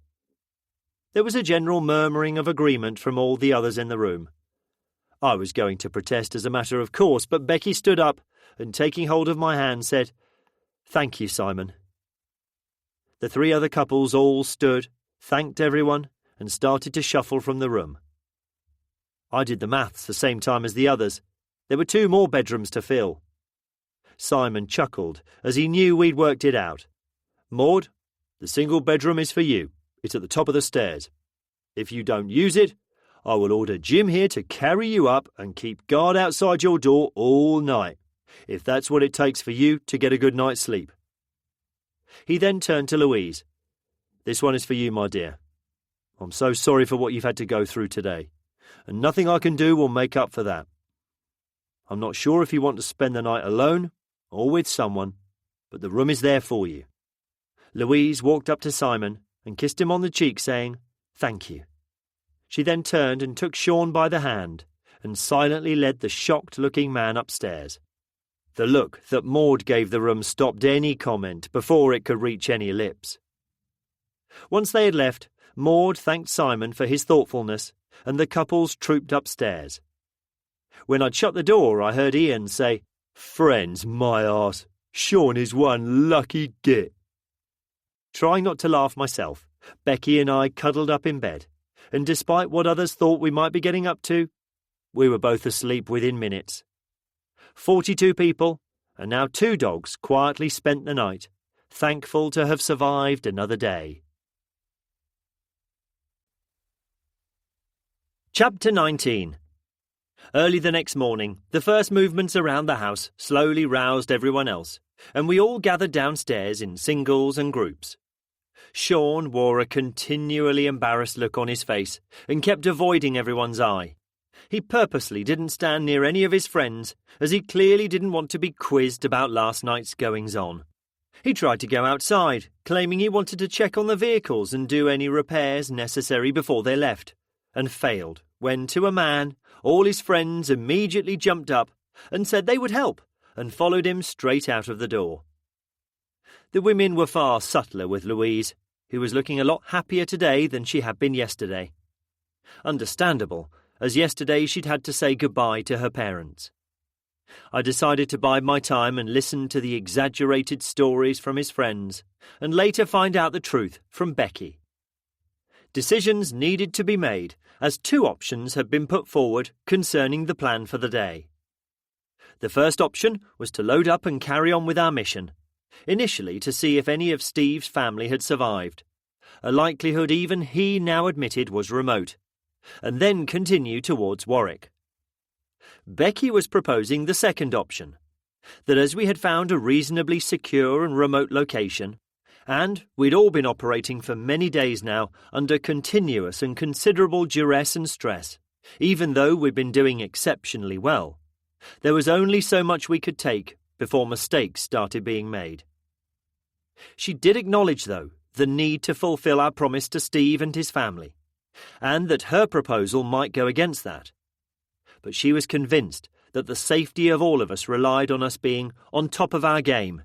There was a general murmuring of agreement from all the others in the room. I was going to protest as a matter of course, but Becky stood up and, taking hold of my hand, said, "Thank you, Simon." The 3 other couples all stood, thanked everyone, and started to shuffle from the room. I did the maths the same time as the others. There were 2 more bedrooms to fill. Simon chuckled as he knew we'd worked it out. "Maud, the single bedroom is for you. It's at the top of the stairs. If you don't use it, I will order Jim here to carry you up and keep guard outside your door all night, if that's what it takes for you to get a good night's sleep." He then turned to Louise. "This one is for you, my dear. I'm so sorry for what you've had to go through today, and nothing I can do will make up for that. I'm not sure if you want to spend the night alone or with someone, but the room is there for you." Louise walked up to Simon and kissed him on the cheek, saying, "Thank you." She then turned and took Sean by the hand and silently led the shocked-looking man upstairs. The look that Maud gave the room stopped any comment before it could reach any lips. Once they had left, Maud thanked Simon for his thoughtfulness, and the couples trooped upstairs. When I'd shut the door, I heard Ian say, "Friends, my arse, Sean is one lucky git." Trying not to laugh myself, Becky and I cuddled up in bed, and despite what others thought we might be getting up to, we were both asleep within minutes. 42 people, and now 2 dogs, quietly spent the night, thankful to have survived another day. Chapter 19. Early the next morning, the first movements around the house slowly roused everyone else, and we all gathered downstairs in singles and groups. Sean wore a continually embarrassed look on his face and kept avoiding everyone's eye. He purposely didn't stand near any of his friends, as he clearly didn't want to be quizzed about last night's goings-on. He tried to go outside, claiming he wanted to check on the vehicles and do any repairs necessary before they left, and failed when, to a man, all his friends immediately jumped up and said they would help, and followed him straight out of the door. The women were far subtler with Louise, who was looking a lot happier today than she had been yesterday. Understandable, as yesterday she'd had to say goodbye to her parents. I decided to bide my time and listen to the exaggerated stories from his friends, and later find out the truth from Becky. Decisions needed to be made, as two options had been put forward concerning the plan for the day. The first option was to load up and carry on with our mission, initially to see if any of Steve's family had survived, a likelihood even he now admitted was remote, and then continue towards Warwick. Becky was proposing the second option, that as we had found a reasonably secure and remote location, and we'd all been operating for many days now under continuous and considerable duress and stress, even though we'd been doing exceptionally well, there was only so much we could take before mistakes started being made. She did acknowledge, though, the need to fulfill our promise to Steve and his family, and that her proposal might go against that. But she was convinced that the safety of all of us relied on us being on top of our game,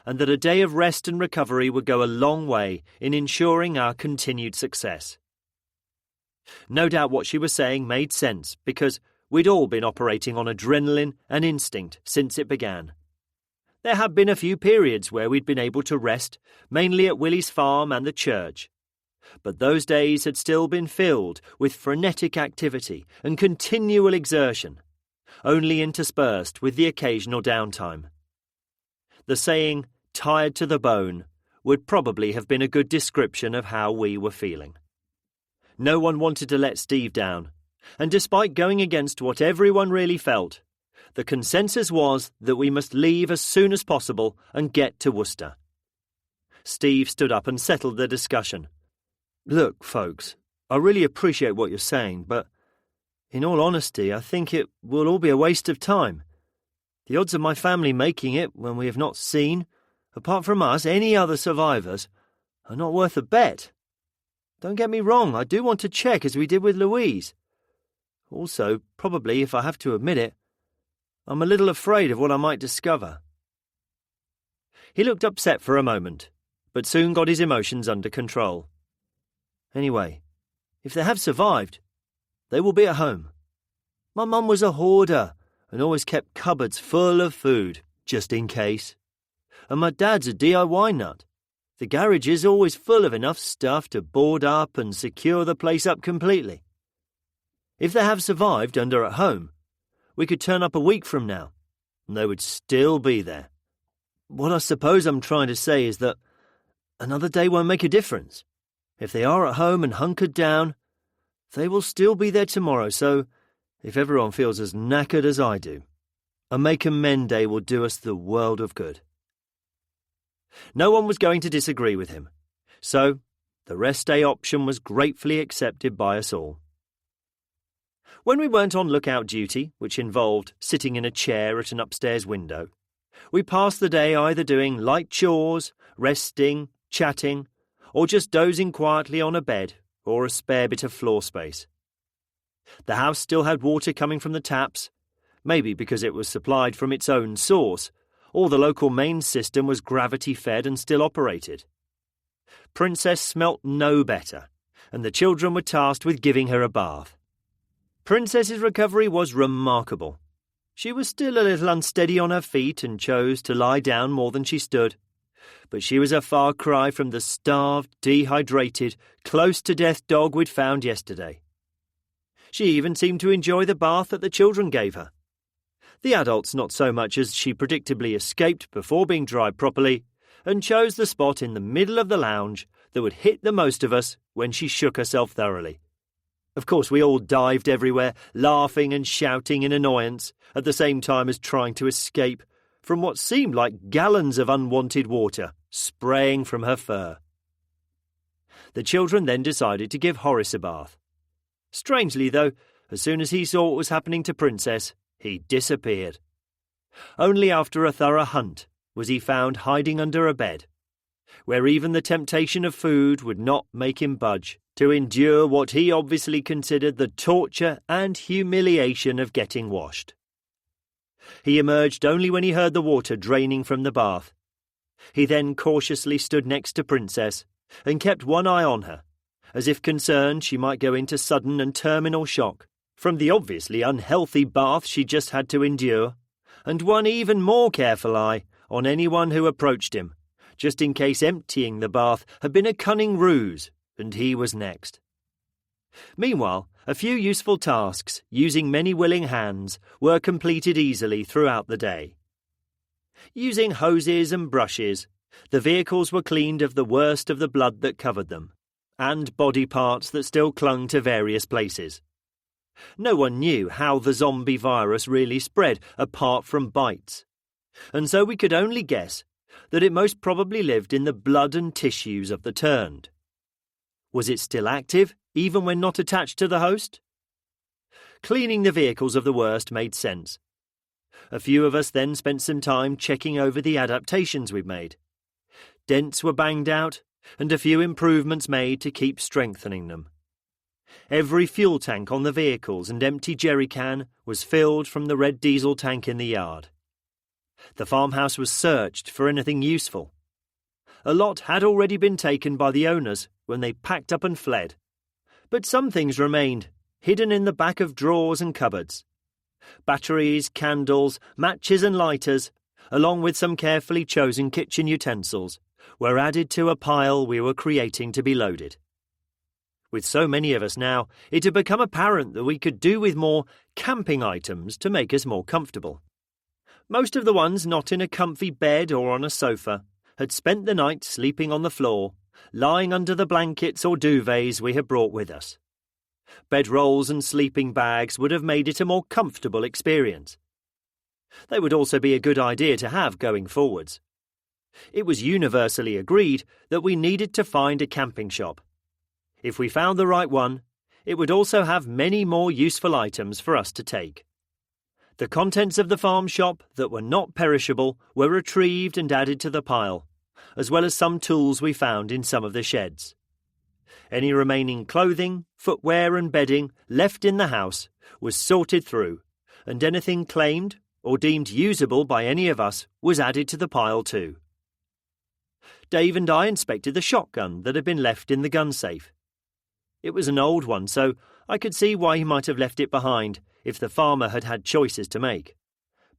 and that a day of rest and recovery would go a long way in ensuring our continued success. No doubt what she was saying made sense, because we'd all been operating on adrenaline and instinct since it began. There had been a few periods where we'd been able to rest, mainly at Willie's farm and the church, but those days had still been filled with frenetic activity and continual exertion, only interspersed with the occasional downtime. The saying, "tired to the bone," would probably have been a good description of how we were feeling. No one wanted to let Steve down, and despite going against what everyone really felt, the consensus was that we must leave as soon as possible and get to Worcester. Steve stood up and settled the discussion. "Look, folks, I really appreciate what you're saying, but in all honesty, I think it will all be a waste of time. The odds of my family making it when we have not seen, apart from us, any other survivors, are not worth a bet. Don't get me wrong, I do want to check as we did with Louise. Also, probably, if I have to admit it, I'm a little afraid of what I might discover." He looked upset for a moment, but soon got his emotions under control. "Anyway, if they have survived, they will be at home. My mum was a hoarder and always kept cupboards full of food, just in case. And my dad's a DIY nut. The garage is always full of enough stuff to board up and secure the place up completely. If they have survived and are at home, we could turn up a week from now, and they would still be there. What I suppose I'm trying to say is that another day won't make a difference. If they are at home and hunkered down, they will still be there tomorrow, so if everyone feels as knackered as I do, a make and mend day will do us the world of good." No one was going to disagree with him, so the rest day option was gratefully accepted by us all. When we weren't on lookout duty, which involved sitting in a chair at an upstairs window, we passed the day either doing light chores, resting, chatting, or just dozing quietly on a bed or a spare bit of floor space. The house still had water coming from the taps, maybe because it was supplied from its own source, or the local main system was gravity-fed and still operated. Princess smelt no better, and the children were tasked with giving her a bath. Princess's recovery was remarkable. She was still a little unsteady on her feet and chose to lie down more than she stood, but she was a far cry from the starved, dehydrated, close-to-death dog we'd found yesterday. She even seemed to enjoy the bath that the children gave her. The adults not so much, as she predictably escaped before being dried properly and chose the spot in the middle of the lounge that would hit the most of us when she shook herself thoroughly. Of course, we all dived everywhere, laughing and shouting in annoyance, at the same time as trying to escape from what seemed like gallons of unwanted water spraying from her fur. The children then decided to give Horace a bath. Strangely, though, as soon as he saw what was happening to Princess, he disappeared. Only after a thorough hunt was he found hiding under a bed, where even the temptation of food would not make him budge to endure what he obviously considered the torture and humiliation of getting washed. He emerged only when he heard the water draining from the bath. He then cautiously stood next to Princess and kept one eye on her, as if concerned she might go into sudden and terminal shock from the obviously unhealthy bath she just had to endure, and one even more careful eye on anyone who approached him, just in case emptying the bath had been a cunning ruse and he was next. Meanwhile, a few useful tasks, using many willing hands, were completed easily throughout the day. Using hoses and brushes, the vehicles were cleaned of the worst of the blood that covered them, and body parts that still clung to various places. No one knew how the zombie virus really spread apart from bites, and so we could only guess that it most probably lived in the blood and tissues of the turned. Was it still active, even when not attached to the host? Cleaning the vehicles of the worst made sense. A few of us then spent some time checking over the adaptations we'd made. Dents were banged out, and a few improvements made to keep strengthening them. Every fuel tank on the vehicles and empty jerry can was filled from the red diesel tank in the yard. The farmhouse was searched for anything useful. A lot had already been taken by the owners when they packed up and fled, but some things remained, hidden in the back of drawers and cupboards. Batteries, candles, matches and lighters, along with some carefully chosen kitchen utensils, were added to a pile we were creating to be loaded. With so many of us now, it had become apparent that we could do with more camping items to make us more comfortable. Most of the ones not in a comfy bed or on a sofa had spent the night sleeping on the floor, lying under the blankets or duvets we had brought with us. Bedrolls and sleeping bags would have made it a more comfortable experience. They would also be a good idea to have going forwards. It was universally agreed that we needed to find a camping shop. If we found the right one, it would also have many more useful items for us to take. The contents of the farm shop that were not perishable were retrieved and added to the pile, as well as some tools we found in some of the sheds. Any remaining clothing, footwear and bedding left in the house was sorted through, and anything claimed or deemed usable by any of us was added to the pile too. Dave and I inspected the shotgun that had been left in the gun safe. It was an old one, so I could see why he might have left it behind if the farmer had had choices to make.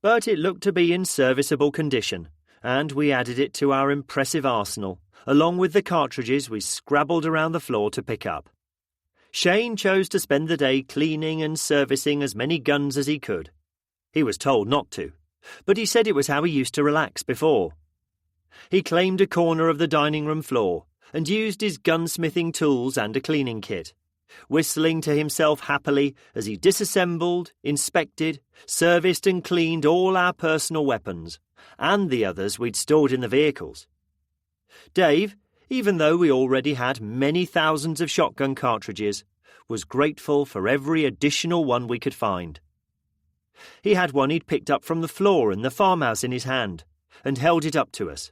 But it looked to be in serviceable condition, and we added it to our impressive arsenal, along with the cartridges we scrabbled around the floor to pick up. Shane chose to spend the day cleaning and servicing as many guns as he could. He was told not to, but he said it was how he used to relax before. He claimed a corner of the dining room floor and used his gunsmithing tools and a cleaning kit, whistling to himself happily as he disassembled, inspected, serviced and cleaned all our personal weapons, and the others we'd stored in the vehicles. Dave, even though we already had many thousands of shotgun cartridges, was grateful for every additional one we could find. He had one he'd picked up from the floor in the farmhouse in his hand, and held it up to us.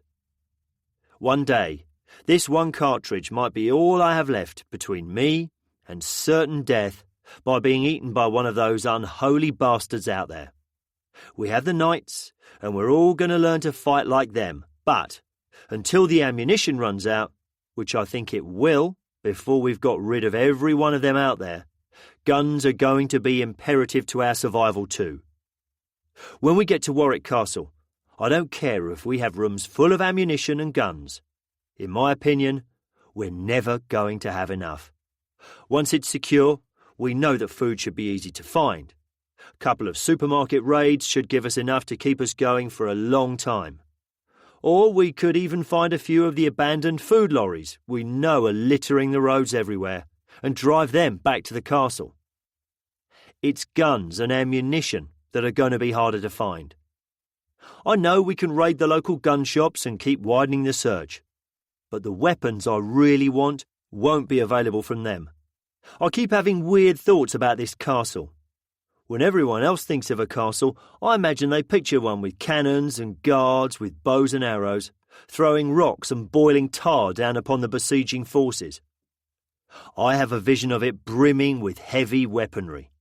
One day, this one cartridge might be all I have left between me and certain death by being eaten by one of those unholy bastards out there. We have the knights, and we're all going to learn to fight like them, but until the ammunition runs out, which I think it will before we've got rid of every one of them out there, guns are going to be imperative to our survival too. When we get to Warwick Castle, I don't care if we have rooms full of ammunition and guns. In my opinion, we're never going to have enough. Once it's secure, we know that food should be easy to find. A couple of supermarket raids should give us enough to keep us going for a long time. Or we could even find a few of the abandoned food lorries we know are littering the roads everywhere and drive them back to the castle. It's guns and ammunition that are going to be harder to find. I know we can raid the local gun shops and keep widening the search, but the weapons I really want won't be available from them. I keep having weird thoughts about this castle. When everyone else thinks of a castle, I imagine they picture one with cannons and guards with bows and arrows, throwing rocks and boiling tar down upon the besieging forces. I have a vision of it brimming with heavy weaponry.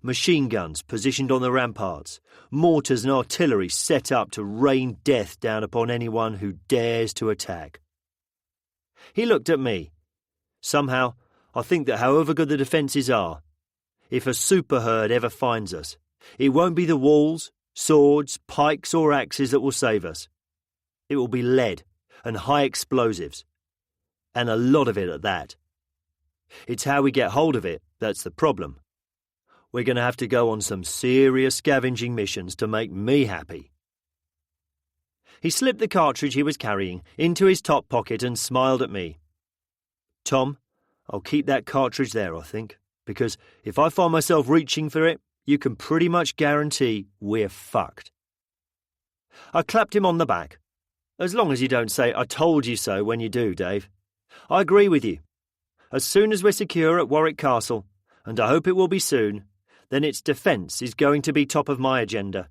Machine guns positioned on the ramparts, mortars and artillery set up to rain death down upon anyone who dares to attack. He looked at me. Somehow, I think that however good the defences are, if a super herd ever finds us, it won't be the walls swords, pikes or axes that will save us. It will be lead and high explosives, and a lot of it at that. It's how we get hold of it that's the problem. We're going to have to go on some serious scavenging missions to make me happy." He slipped the cartridge he was carrying into his top pocket and smiled at me. "Tom, I'll keep that cartridge there, I think, because if I find myself reaching for it, you can pretty much guarantee we're fucked." I clapped him on the back. "As long as you don't say 'I told you so' when you do, Dave. I agree with you. As soon as we're secure at Warwick Castle, and I hope it will be soon, then its defence is going to be top of my agenda.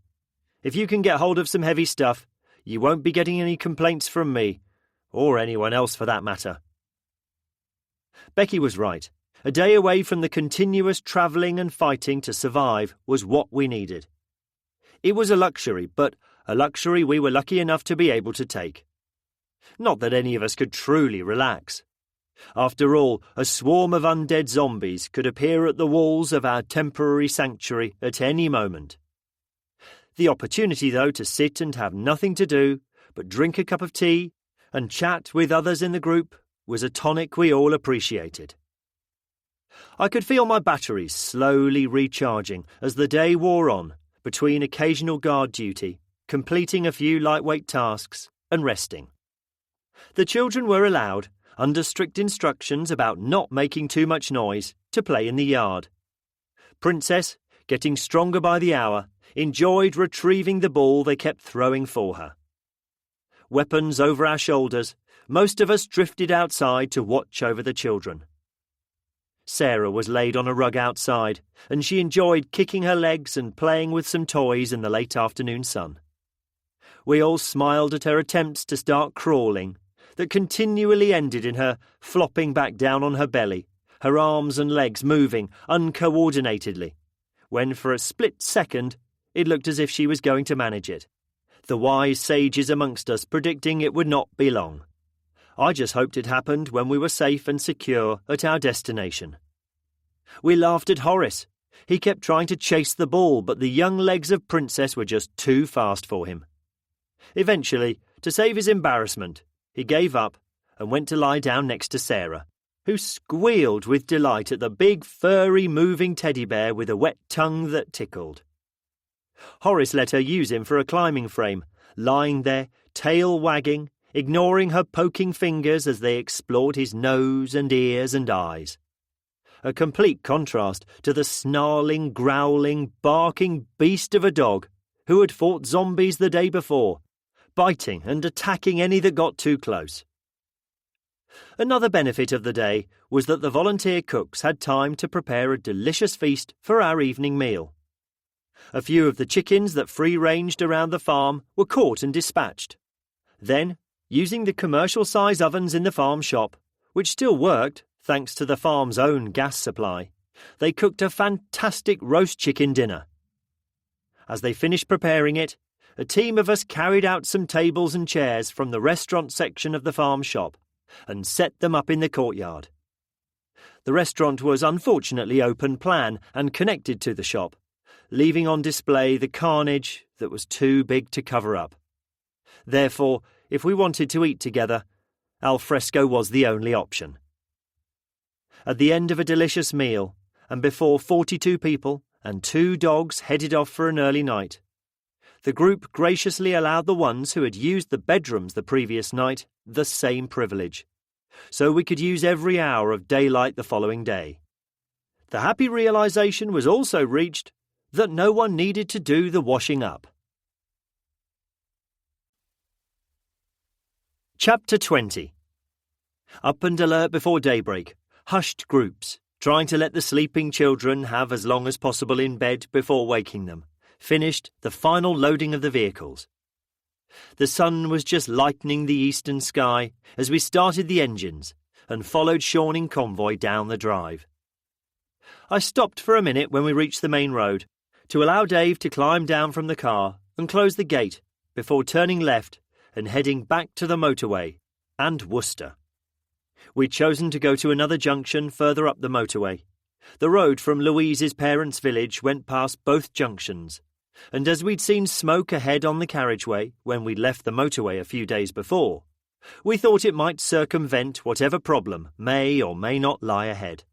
If you can get hold of some heavy stuff, you won't be getting any complaints from me, or anyone else for that matter." Becky was right. A day away from the continuous travelling and fighting to survive was what we needed. It was a luxury, but a luxury we were lucky enough to be able to take. Not that any of us could truly relax. After all, a swarm of undead zombies could appear at the walls of our temporary sanctuary at any moment. The opportunity, though, to sit and have nothing to do but drink a cup of tea and chat with others in the group was a tonic we all appreciated. I could feel my batteries slowly recharging as the day wore on, between occasional guard duty, completing a few lightweight tasks, and resting. The children were allowed, under strict instructions about not making too much noise, to play in the yard. Princess, getting stronger by the hour, enjoyed retrieving the ball they kept throwing for her. Weapons over our shoulders, most of us drifted outside to watch over the children. Sarah was laid on a rug outside, and she enjoyed kicking her legs and playing with some toys in the late afternoon sun. We all smiled at her attempts to start crawling, that continually ended in her flopping back down on her belly, her arms and legs moving uncoordinatedly, when for a split second it looked as if she was going to manage it, the wise sages amongst us predicting it would not be long. I just hoped it happened when we were safe and secure at our destination. We laughed at Horace. He kept trying to chase the ball, but the young legs of Princess were just too fast for him. Eventually, to save his embarrassment, he gave up and went to lie down next to Sarah, who squealed with delight at the big, furry, moving teddy bear with a wet tongue that tickled. Horace let her use him for a climbing frame, lying there, tail wagging, ignoring her poking fingers as they explored his nose and ears and eyes. A complete contrast to the snarling, growling, barking beast of a dog who had fought zombies the day before, biting and attacking any that got too close. Another benefit of the day was that the volunteer cooks had time to prepare a delicious feast for our evening meal. A few of the chickens that free-ranged around the farm were caught and dispatched. Then, using the commercial-size ovens in the farm shop, which still worked thanks to the farm's own gas supply, they cooked a fantastic roast chicken dinner. As they finished preparing it, a team of us carried out some tables and chairs from the restaurant section of the farm shop and set them up in the courtyard. The restaurant was unfortunately open plan and connected to the shop, leaving on display the carnage that was too big to cover up. Therefore, if we wanted to eat together, al fresco was the only option. At the end of a delicious meal, and before 42 people and 2 dogs headed off for an early night, the group graciously allowed the ones who had used the bedrooms the previous night the same privilege, so we could use every hour of daylight the following day. The happy realization was also reached that no one needed to do the washing up. Chapter 20. Up and alert before daybreak, hushed groups, trying to let the sleeping children have as long as possible in bed before waking them, finished the final loading of the vehicles. The sun was just lightening the eastern sky as we started the engines and followed Sean in convoy down the drive. I stopped for a minute when we reached the main road to allow Dave to climb down from the car and close the gate before turning left and heading back to the motorway and Worcester. We'd chosen to go to another junction further up the motorway. The road from Louise's parents' village went past both junctions, and as we'd seen smoke ahead on the carriageway when we'd left the motorway a few days before, we thought it might circumvent whatever problem may or may not lie ahead.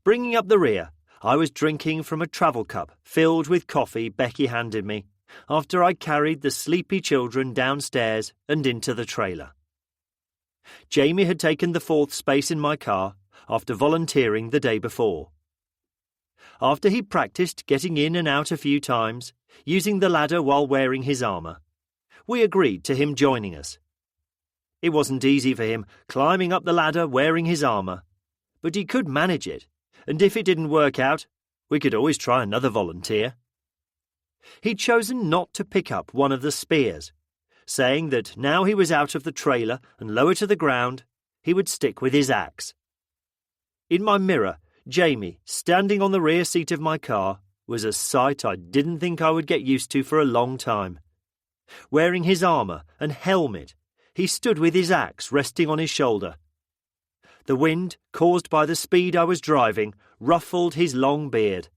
Bringing up the rear, I was drinking from a travel cup filled with coffee Becky handed me after I carried the sleepy children downstairs and into the trailer. Jamie had taken the fourth space in my car after volunteering the day before. After he'd practiced getting in and out a few times, using the ladder while wearing his armour, we agreed to him joining us. It wasn't easy for him climbing up the ladder wearing his armour, but he could manage it, and if it didn't work out, we could always try another volunteer. He'd chosen not to pick up one of the spears, saying that now he was out of the trailer and lower to the ground, he would stick with his axe. In my mirror, Jamie, standing on the rear seat of my car, was a sight I didn't think I would get used to for a long time. Wearing his armour and helmet, he stood with his axe resting on his shoulder. The wind, caused by the speed I was driving, ruffled his long beard.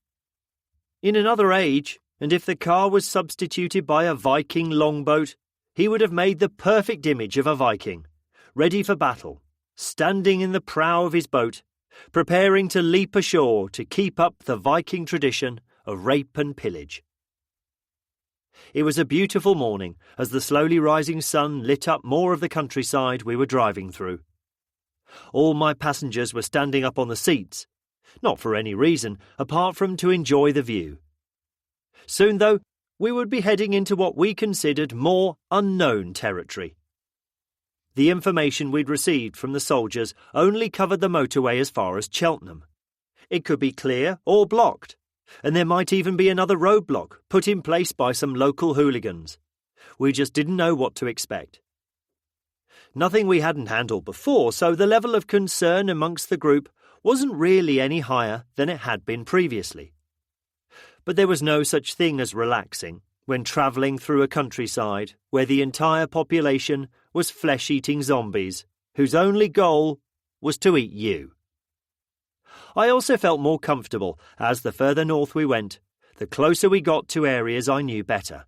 In another age, and if the car was substituted by a Viking longboat, he would have made the perfect image of a Viking, ready for battle, standing in the prow of his boat, preparing to leap ashore to keep up the Viking tradition of rape and pillage. It was a beautiful morning as the slowly rising sun lit up more of the countryside we were driving through. All my passengers were standing up on the seats, not for any reason apart from to enjoy the view. Soon, though, we would be heading into what we considered more unknown territory. The information we'd received from the soldiers only covered the motorway as far as Cheltenham. It could be clear or blocked, and there might even be another roadblock put in place by some local hooligans. We just didn't know what to expect. Nothing we hadn't handled before, so the level of concern amongst the group wasn't really any higher than it had been previously. But there was no such thing as relaxing when travelling through a countryside where the entire population was flesh-eating zombies, whose only goal was to eat you. I also felt more comfortable as the further north we went, the closer we got to areas I knew better.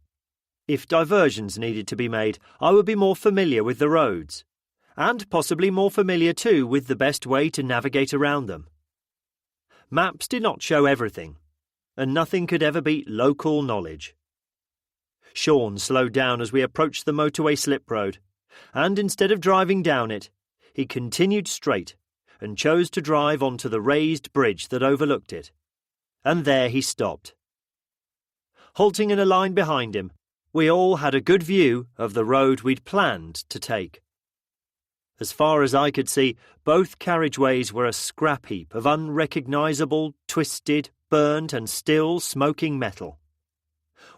If diversions needed to be made, I would be more familiar with the roads, and possibly more familiar too with the best way to navigate around them. Maps did not show everything, and nothing could ever beat local knowledge. Sean slowed down as we approached the motorway slip road, and instead of driving down it, he continued straight and chose to drive onto the raised bridge that overlooked it. And there he stopped. Halting in a line behind him, we all had a good view of the road we'd planned to take. As far as I could see, both carriageways were a scrap heap of unrecognisable, twisted, burnt and still smoking metal.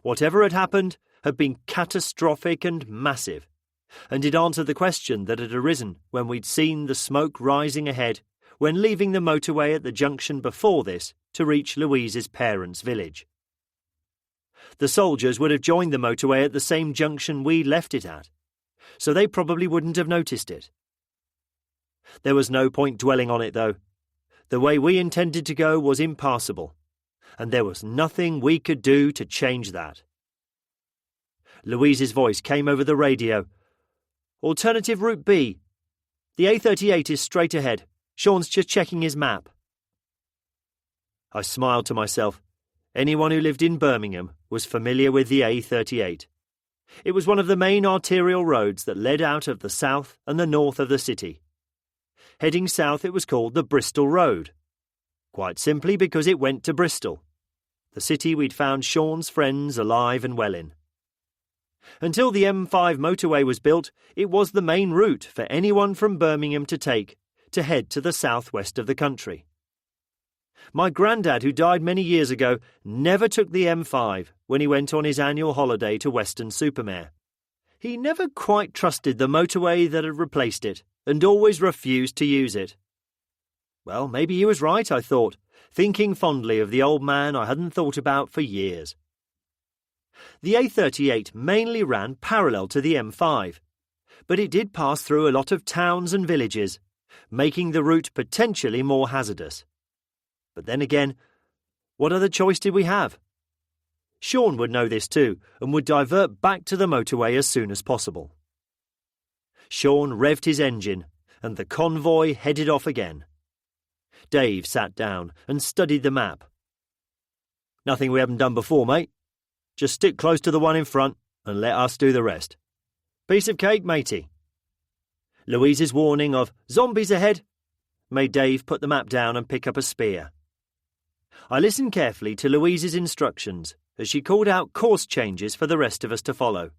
Whatever had happened had been catastrophic and massive, and it answered the question that had arisen when we'd seen the smoke rising ahead when leaving the motorway at the junction before this to reach Louise's parents' village. The soldiers would have joined the motorway at the same junction we left it at, so they probably wouldn't have noticed it. There was no point dwelling on it, though. The way we intended to go was impassable, and there was nothing we could do to change that. Louise's voice came over the radio. Alternative Route B. The A38 is straight ahead. Sean's just checking his map. I smiled to myself. Anyone who lived in Birmingham was familiar with the A38. It was one of the main arterial roads that led out of the south and the north of the city. Heading south, it was called the Bristol Road, quite simply because it went to Bristol, the city we'd found Sean's friends alive and well in. Until the M5 motorway was built, it was the main route for anyone from Birmingham to take to head to the southwest of the country. My granddad, who died many years ago, never took the M5 when he went on his annual holiday to Weston-super-Mare. He never quite trusted the motorway that had replaced it, and always refused to use it. Well, maybe he was right, I thought, thinking fondly of the old man I hadn't thought about for years. The A38 mainly ran parallel to the M5, but it did pass through a lot of towns and villages, making the route potentially more hazardous. But then again, what other choice did we have? Sean would know this too and would divert back to the motorway as soon as possible. Sean revved his engine and the convoy headed off again. Dave sat down and studied the map. "Nothing we haven't done before, mate. Just stick close to the one in front and let us do the rest. Piece of cake, matey." Louise's warning of "zombies ahead" made Dave put the map down and pick up a spear. I listened carefully to Louise's instructions as she called out course changes for the rest of us to follow.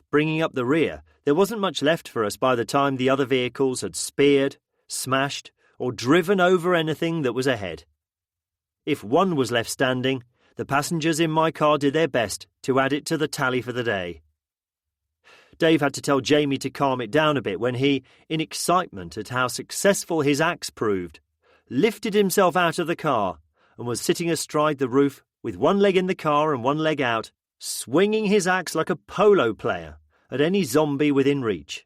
Bringing up the rear, there wasn't much left for us by the time the other vehicles had speared, smashed, or driven over anything that was ahead. If one was left standing, the passengers in my car did their best to add it to the tally for the day. Dave had to tell Jamie to calm it down a bit when he, in excitement at how successful his axe proved, lifted himself out of the car and was sitting astride the roof with one leg in the car and one leg out, swinging his axe like a polo player at any zombie within reach.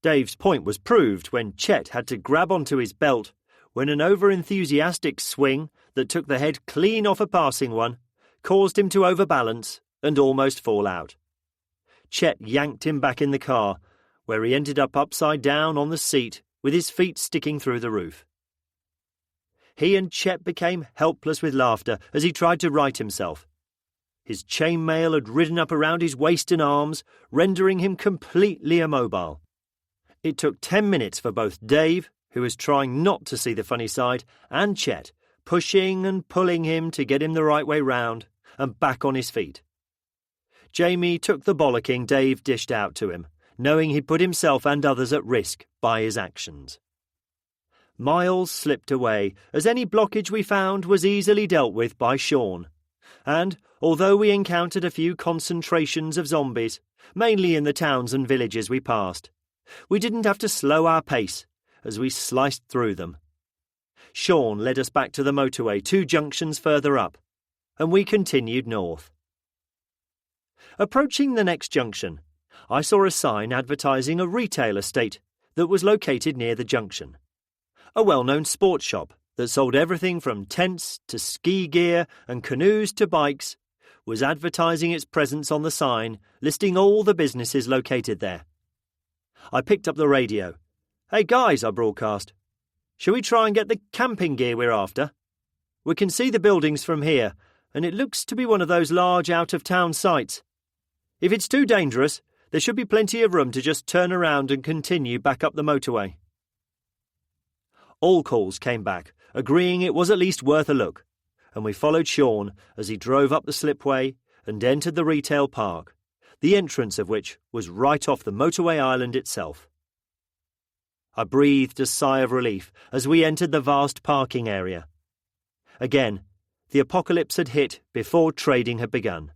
Dave's point was proved when Chet had to grab onto his belt when an over-enthusiastic swing that took the head clean off a passing one caused him to overbalance and almost fall out. Chet yanked him back in the car, where he ended up upside down on the seat with his feet sticking through the roof. He and Chet became helpless with laughter as he tried to right himself. His chainmail had ridden up around his waist and arms, rendering him completely immobile. It took 10 minutes for both Dave, who was trying not to see the funny side, and Chet, pushing and pulling him to get him the right way round and back on his feet. Jamie took the bollocking Dave dished out to him, knowing he'd put himself and others at risk by his actions. Miles slipped away, as any blockage we found was easily dealt with by Sean, and, although we encountered a few concentrations of zombies, mainly in the towns and villages we passed, we didn't have to slow our pace as we sliced through them. Sean led us back to the motorway 2 junctions further up, and we continued north. Approaching the next junction, I saw a sign advertising a retail estate that was located near the junction. A well-known sports shop that sold everything from tents to ski gear and canoes to bikes was advertising its presence on the sign, listing all the businesses located there. I picked up the radio. "Hey guys," I broadcast. "Shall we try and get the camping gear we're after? We can see the buildings from here, and it looks to be one of those large out-of-town sites. If it's too dangerous, there should be plenty of room to just turn around and continue back up the motorway." All calls came back, agreeing it was at least worth a look, and we followed Sean as he drove up the slipway and entered the retail park, the entrance of which was right off the motorway island itself. I breathed a sigh of relief as we entered the vast parking area. Again, the apocalypse had hit before trading had begun.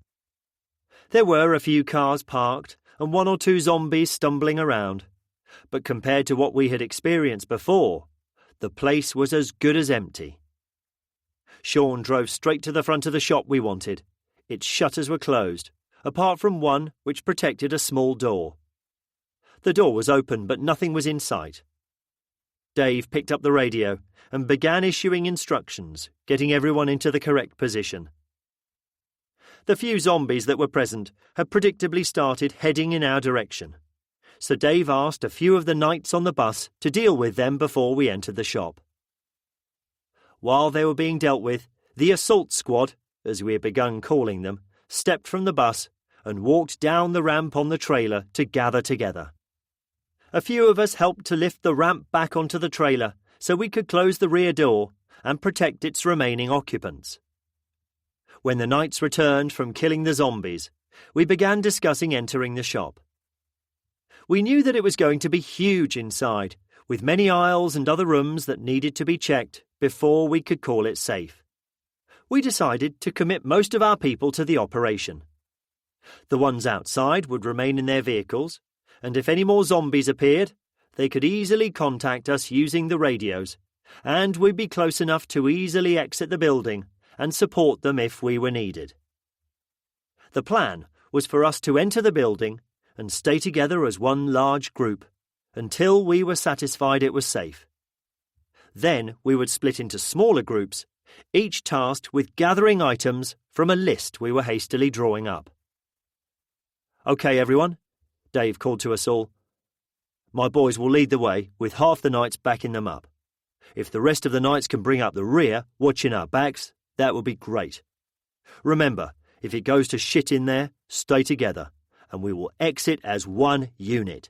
There were a few cars parked and 1 or 2 zombies stumbling around, but compared to what we had experienced before, the place was as good as empty. Sean drove straight to the front of the shop we wanted. Its shutters were closed, apart from one which protected a small door. The door was open, but nothing was in sight. Dave picked up the radio and began issuing instructions, getting everyone into the correct position. The few zombies that were present had predictably started heading in our direction, so Dave asked a few of the knights on the bus to deal with them before we entered the shop. While they were being dealt with, the assault squad, as we had begun calling them, stepped from the bus and walked down the ramp on the trailer to gather together. A few of us helped to lift the ramp back onto the trailer so we could close the rear door and protect its remaining occupants. When the knights returned from killing the zombies, we began discussing entering the shop. We knew that it was going to be huge inside, with many aisles and other rooms that needed to be checked before we could call it safe. We decided to commit most of our people to the operation. The ones outside would remain in their vehicles, and if any more zombies appeared, they could easily contact us using the radios, and we'd be close enough to easily exit the building and support them if we were needed. The plan was for us to enter the building and stay together as one large group until we were satisfied it was safe. Then we would split into smaller groups, each tasked with gathering items from a list we were hastily drawing up. "OK, everyone," Dave called to us all. "My boys will lead the way, with half the knights backing them up. If the rest of the knights can bring up the rear, watching our backs, that would be great. Remember, if it goes to shit in there, stay together, and we will exit as one unit.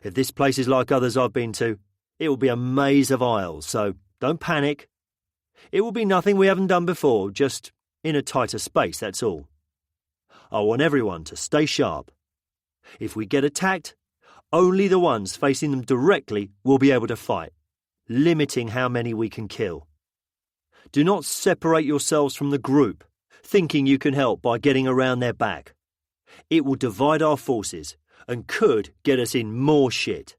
If this place is like others I've been to, it will be a maze of aisles, so don't panic. It will be nothing we haven't done before, just in a tighter space, that's all. I want everyone to stay sharp. If we get attacked, only the ones facing them directly will be able to fight, limiting how many we can kill. Do not separate yourselves from the group, thinking you can help by getting around their back. It will divide our forces and could get us in more shit."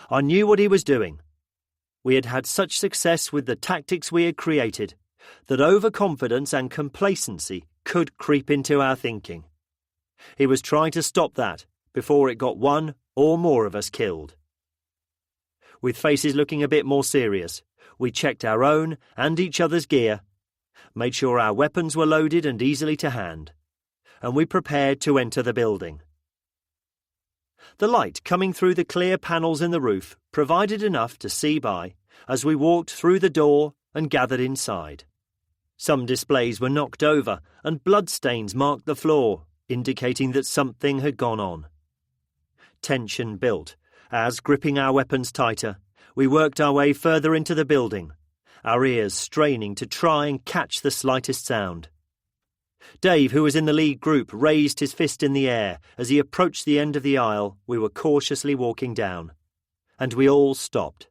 I knew what he was doing. We had had such success with the tactics we had created that overconfidence and complacency could creep into our thinking. He was trying to stop that before it got one or more of us killed. With faces looking a bit more serious, we checked our own and each other's gear, made sure our weapons were loaded and easily to hand, and we prepared to enter the building. The light coming through the clear panels in the roof provided enough to see by as we walked through the door and gathered inside. Some displays were knocked over and bloodstains marked the floor, indicating that something had gone on. Tension built as, gripping our weapons tighter, we worked our way further into the building, our ears straining to try and catch the slightest sound. Dave, who was in the lead group, raised his fist in the air as he approached the end of the aisle we were cautiously walking down, and we all stopped.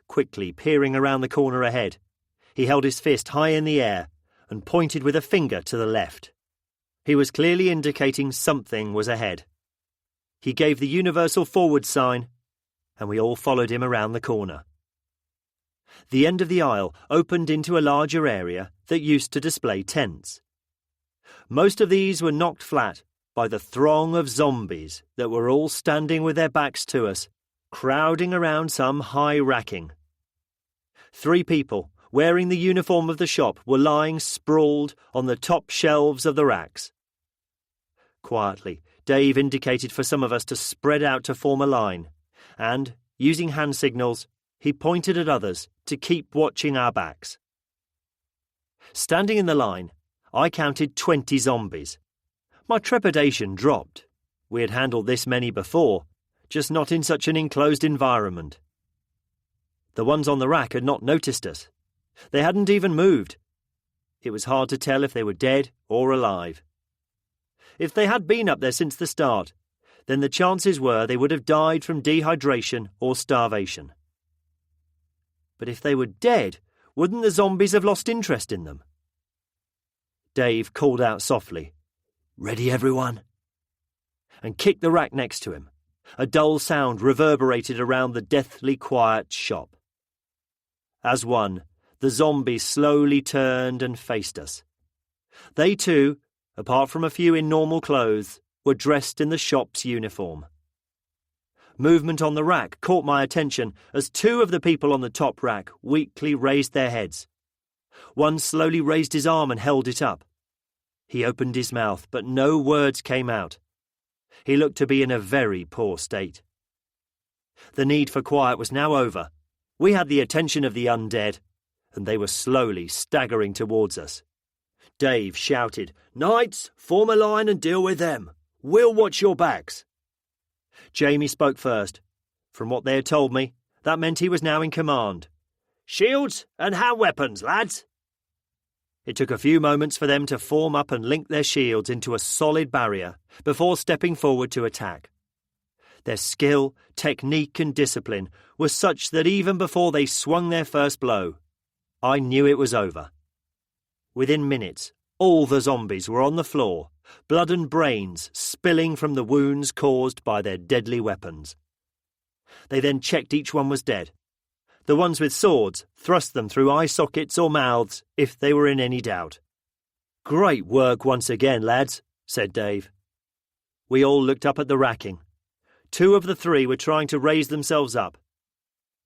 Quickly peering around the corner ahead, he held his fist high in the air and pointed with a finger to the left. He was clearly indicating something was ahead. He gave the universal forward sign, and we all followed him around the corner. The end of the aisle opened into a larger area that used to display tents. Most of these were knocked flat by the throng of zombies that were all standing with their backs to us, crowding around some high racking. 3 people, wearing the uniform of the shop, were lying sprawled on the top shelves of the racks. Quietly, Dave indicated for some of us to spread out to form a line, and, using hand signals, he pointed at others to keep watching our backs. Standing in the line, I counted 20 zombies. My trepidation dropped. We had handled this many before, just not in such an enclosed environment. The ones on the rack had not noticed us. They hadn't even moved. It was hard to tell if they were dead or alive. If they had been up there since the start, then the chances were they would have died from dehydration or starvation. But if they were dead, wouldn't the zombies have lost interest in them? Dave called out softly, "Ready, everyone?" and kicked the rack next to him. A dull sound reverberated around the deathly quiet shop. As one, the zombies slowly turned and faced us. They too, apart from a few in normal clothes, were dressed in the shop's uniform. Movement on the rack caught my attention as 2 of the people on the top rack weakly raised their heads. One slowly raised his arm and held it up. He opened his mouth, but no words came out. He looked to be in a very poor state. The need for quiet was now over. We had the attention of the undead, and they were slowly staggering towards us. Dave shouted, "Knights, form a line and deal with them. We'll watch your backs." Jamie spoke first. From what they had told me, that meant he was now in command. "Shields and hand weapons, lads." It took a few moments for them to form up and link their shields into a solid barrier before stepping forward to attack. Their skill, technique and discipline were such that even before they swung their first blow, I knew it was over. Within minutes, all the zombies were on the floor, blood and brains spilling from the wounds caused by their deadly weapons. They then checked each one was dead. The ones with swords thrust them through eye sockets or mouths if they were in any doubt. "Great work once again, lads," said Dave. We all looked up at the racking. 2 of the 3 were trying to raise themselves up.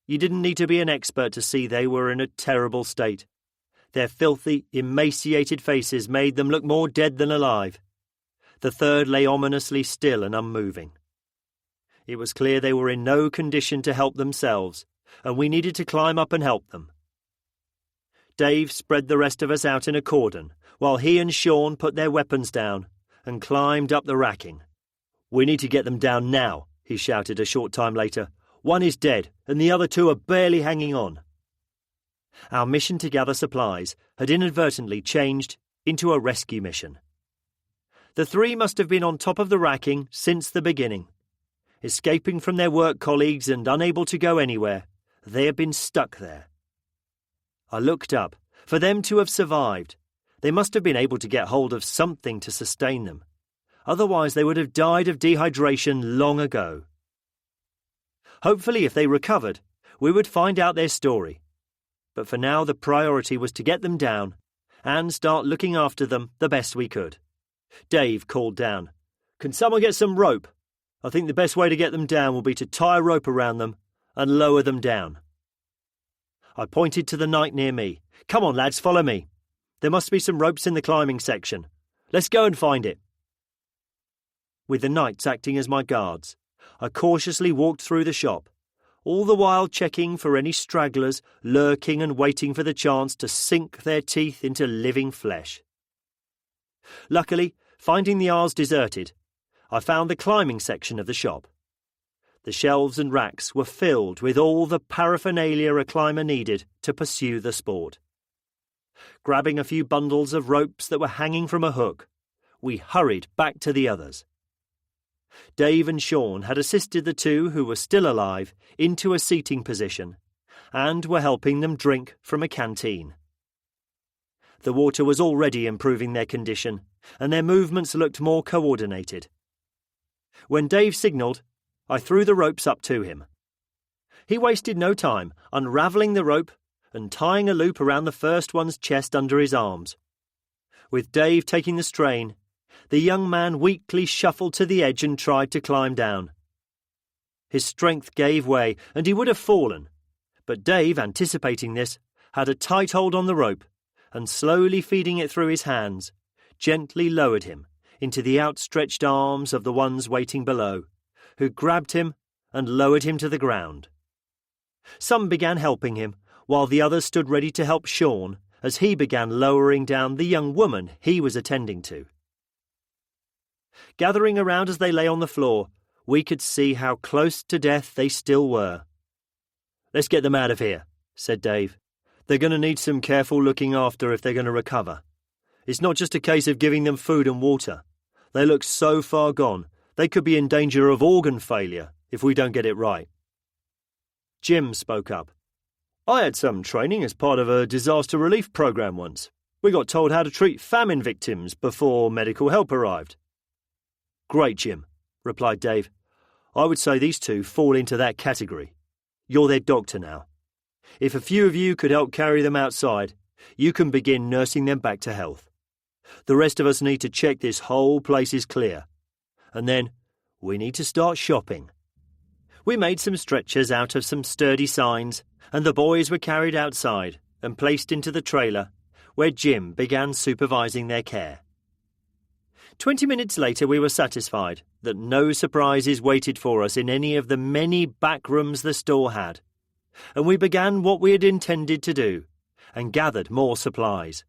You didn't need to be an expert to see they were in a terrible state. Their filthy, emaciated faces made them look more dead than alive. The third lay ominously still and unmoving. It was clear they were in no condition to help themselves, and we needed to climb up and help them. Dave spread the rest of us out in a cordon, while he and Sean put their weapons down and climbed up the racking. "We need to get them down now," he shouted a short time later. "One is dead, and the other two are barely hanging on." Our mission to gather supplies had inadvertently changed into a rescue mission. The three must have been on top of the racking since the beginning. Escaping from their work colleagues and unable to go anywhere, they had been stuck there. I looked up. For them to have survived, they must have been able to get hold of something to sustain them. Otherwise they would have died of dehydration long ago. Hopefully, if they recovered, we would find out their story. But for now the priority was to get them down and start looking after them the best we could. Dave called down, "Can someone get some rope? I think the best way to get them down will be to tie a rope around them and lower them down." I pointed to the night near me. "Come on, lads, follow me. There must be some ropes in the climbing section. Let's go and find it." With the knights acting as my guards, I cautiously walked through the shop, all the while checking for any stragglers lurking and waiting for the chance to sink their teeth into living flesh. Luckily, finding the aisles deserted, I found the climbing section of the shop. The shelves and racks were filled with all the paraphernalia a climber needed to pursue the sport. Grabbing a few bundles of ropes that were hanging from a hook, we hurried back to the others. Dave and Sean had assisted the two who were still alive into a seating position and were helping them drink from a canteen. The water was already improving their condition, and their movements looked more coordinated. When Dave signalled, I threw the ropes up to him. He wasted no time unravelling the rope and tying a loop around the first one's chest under his arms. With Dave taking the strain, the young man weakly shuffled to the edge and tried to climb down. His strength gave way and he would have fallen, but Dave, anticipating this, had a tight hold on the rope and, slowly feeding it through his hands, gently lowered him into the outstretched arms of the ones waiting below, who grabbed him and lowered him to the ground. Some began helping him, while the others stood ready to help Sean as he began lowering down the young woman he was attending to. Gathering around as they lay on the floor, we could see how close to death they still were. "Let's get them out of here," said Dave. "They're going to need some careful looking after if they're going to recover. It's not just a case of giving them food and water. They look so far gone, they could be in danger of organ failure if we don't get it right." Jim spoke up. "I had some training as part of a disaster relief program once. We got told how to treat famine victims before medical help arrived." "Great, Jim," replied Dave. "I would say these two fall into that category. You're their doctor now. If a few of you could help carry them outside, you can begin nursing them back to health. The rest of us need to check this whole place is clear. And then we need to start shopping." We made some stretchers out of some sturdy signs, and the boys were carried outside and placed into the trailer, where Jim began supervising their care. 20 minutes later we were satisfied that no surprises waited for us in any of the many back rooms the store had, and we began what we had intended to do, and gathered more supplies.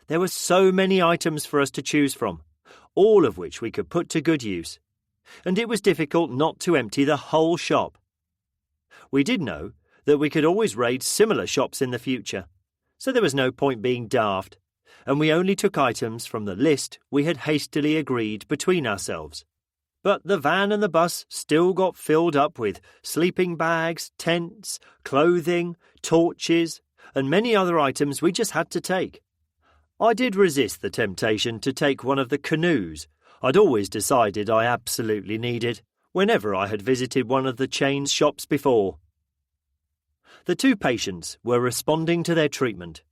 There were so many items for us to choose from, all of which we could put to good use, and it was difficult not to empty the whole shop. We did know that we could always raid similar shops in the future, so there was no point being daft, and we only took items from the list we had hastily agreed between ourselves. But the van and the bus still got filled up with sleeping bags, tents, clothing, torches, and many other items we just had to take. I did resist the temptation to take one of the canoes I'd always decided I absolutely needed whenever I had visited one of the chain's shops before. The two patients were responding to their treatment.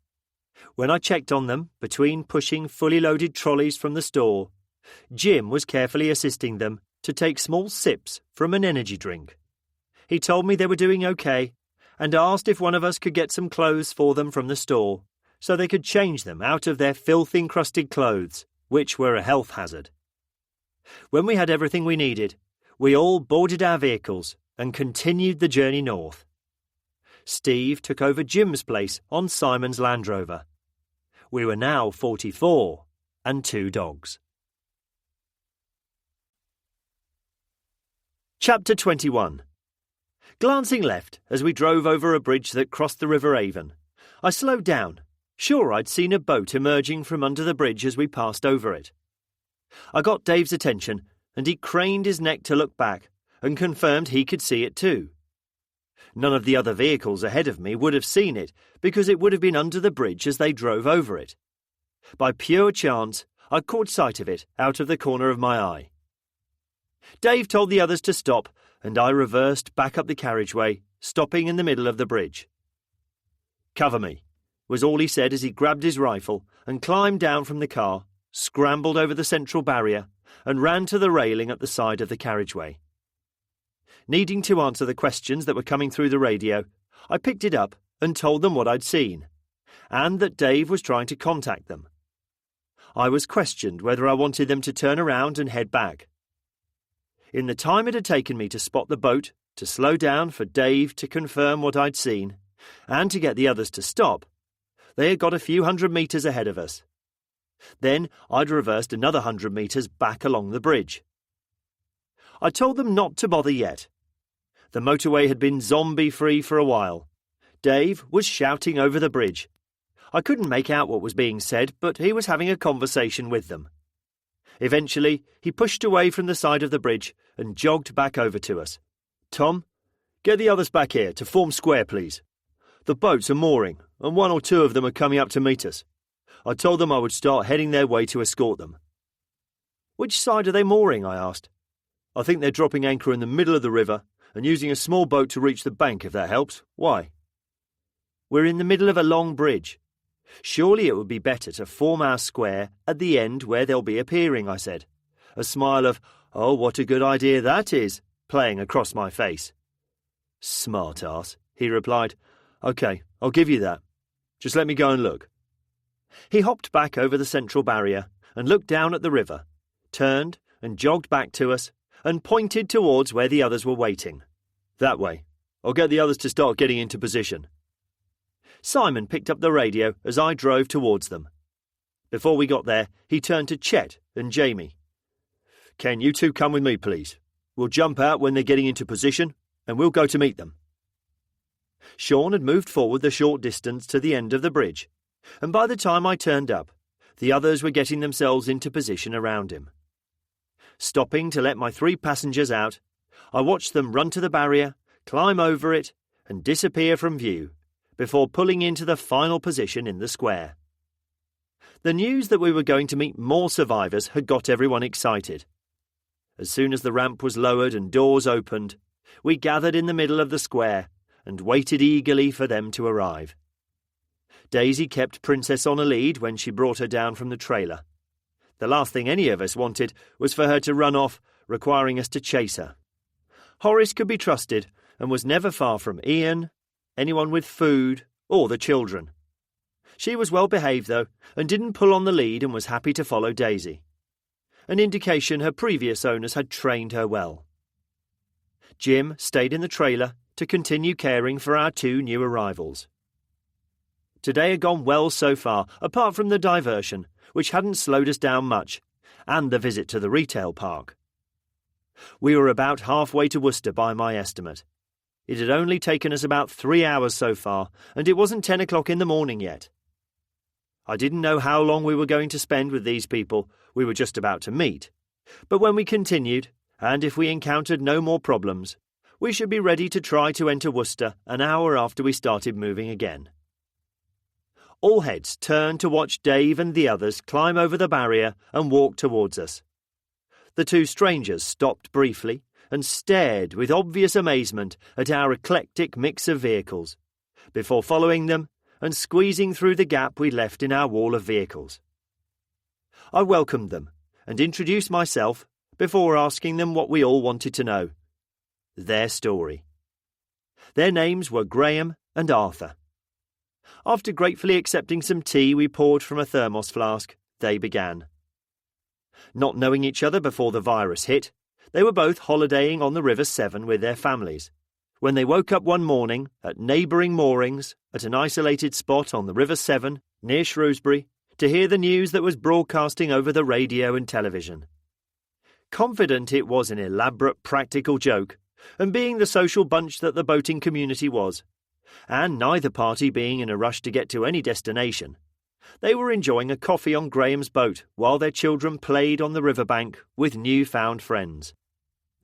When I checked on them, between pushing fully loaded trolleys from the store, Jim was carefully assisting them to take small sips from an energy drink. He told me they were doing okay and asked if one of us could get some clothes for them from the store so they could change them out of their filth-encrusted clothes, which were a health hazard. When we had everything we needed, we all boarded our vehicles and continued the journey north. Steve took over Jim's place on Simon's Land Rover. We were now 44 and 2 dogs. Chapter 21. Glancing left as we drove over a bridge that crossed the River Avon, I slowed down, sure I'd seen a boat emerging from under the bridge as we passed over it. I got Dave's attention and he craned his neck to look back and confirmed he could see it too. None of the other vehicles ahead of me would have seen it because it would have been under the bridge as they drove over it. By pure chance, I caught sight of it out of the corner of my eye. Dave told the others to stop and I reversed back up the carriageway, stopping in the middle of the bridge. "Cover me," was all he said as he grabbed his rifle and climbed down from the car, scrambled over the central barrier and ran to the railing at the side of the carriageway. Needing to answer the questions that were coming through the radio, I picked it up and told them what I'd seen, and that Dave was trying to contact them. I was questioned whether I wanted them to turn around and head back. In the time it had taken me to spot the boat, to slow down for Dave to confirm what I'd seen, and to get the others to stop, they had got a few 100 metres ahead of us. Then I'd reversed another 100 metres back along the bridge. I told them not to bother yet. The motorway had been zombie-free for a while. Dave was shouting over the bridge. I couldn't make out what was being said, but he was having a conversation with them. Eventually, he pushed away from the side of the bridge and jogged back over to us. "Tom, get the others back here to form square, please. The boats are mooring, and 1 or 2 of them are coming up to meet us. I told them I would start heading their way to escort them." "Which side are they mooring?" I asked. "I think they're dropping anchor in the middle of the river and using a small boat to reach the bank, if that helps. Why?" "We're in the middle of a long bridge. Surely it would be better to form our square at the end where they'll be appearing," I said, a smile of, "Oh, what a good idea that is," playing across my face. "Smart ass," he replied. "OK, I'll give you that. Just let me go and look." He hopped back over the central barrier and looked down at the river, turned and jogged back to us and pointed towards where the others were waiting. "That way. I'll get the others to start getting into position." Simon picked up the radio as I drove towards them. Before we got there, he turned to Chet and Jamie. "Can you two come with me, please? We'll jump out when they're getting into position, and we'll go to meet them." Sean had moved forward the short distance to the end of the bridge, and by the time I turned up, the others were getting themselves into position around him. Stopping to let my 3 passengers out, I watched them run to the barrier, climb over it, and disappear from view, before pulling into the final position in the square. The news that we were going to meet more survivors had got everyone excited. As soon as the ramp was lowered and doors opened, we gathered in the middle of the square and waited eagerly for them to arrive. Daisy kept Princess on a lead when she brought her down from the trailer. The last thing any of us wanted was for her to run off, requiring us to chase her. Horace could be trusted and was never far from Ian, anyone with food, or the children. She was well behaved, though, and didn't pull on the lead and was happy to follow Daisy. An indication her previous owners had trained her well. Jim stayed in the trailer to continue caring for our 2 new arrivals. Today had gone well so far, apart from the diversion, which hadn't slowed us down much, and the visit to the retail park. We were about halfway to Worcester by my estimate. It had only taken us about 3 hours so far, and it wasn't 10 o'clock in the morning yet. I didn't know how long we were going to spend with these people we were just about to meet, but when we continued, and if we encountered no more problems, we should be ready to try to enter Worcester an hour after we started moving again. All heads turned to watch Dave and the others climb over the barrier and walk towards us. The 2 strangers stopped briefly and stared with obvious amazement at our eclectic mix of vehicles, before following them and squeezing through the gap we left in our wall of vehicles. I welcomed them and introduced myself before asking them what we all wanted to know: their story. Their names were Graham and Arthur. After gratefully accepting some tea we poured from a thermos flask, they began. Not knowing each other before the virus hit, they were both holidaying on the River Severn with their families, when they woke up one morning at neighbouring moorings at an isolated spot on the River Severn near Shrewsbury to hear the news that was broadcasting over the radio and television. Confident it was an elaborate practical joke, and being the social bunch that the boating community was, and neither party being in a rush to get to any destination, they were enjoying a coffee on Graham's boat while their children played on the riverbank with newfound friends.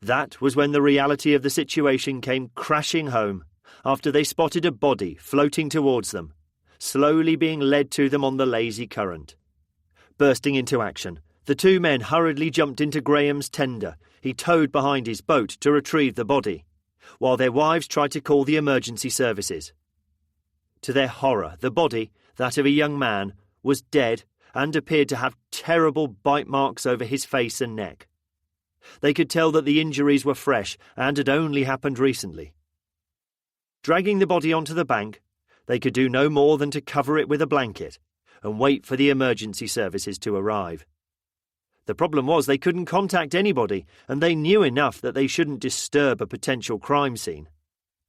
That was when the reality of the situation came crashing home after they spotted a body floating towards them, slowly being led to them on the lazy current. Bursting into action, the two men hurriedly jumped into Graham's tender he towed behind his boat to retrieve the body, while their wives tried to call the emergency services. To their horror, the body, that of a young man, was dead and appeared to have terrible bite marks over his face and neck. They could tell that the injuries were fresh and had only happened recently. Dragging the body onto the bank, they could do no more than to cover it with a blanket and wait for the emergency services to arrive. The problem was they couldn't contact anybody, and they knew enough that they shouldn't disturb a potential crime scene.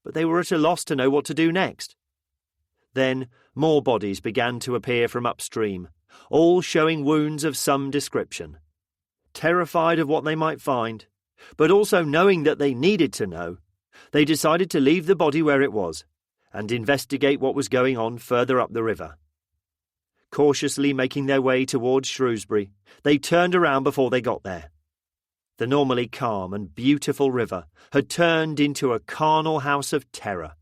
But they were at a loss to know what to do next. Then more bodies began to appear from upstream, all showing wounds of some description. Terrified of what they might find, but also knowing that they needed to know, they decided to leave the body where it was and investigate what was going on further up the river. Cautiously making their way towards Shrewsbury, they turned around before they got there. The normally calm and beautiful river had turned into a carnal house of terror.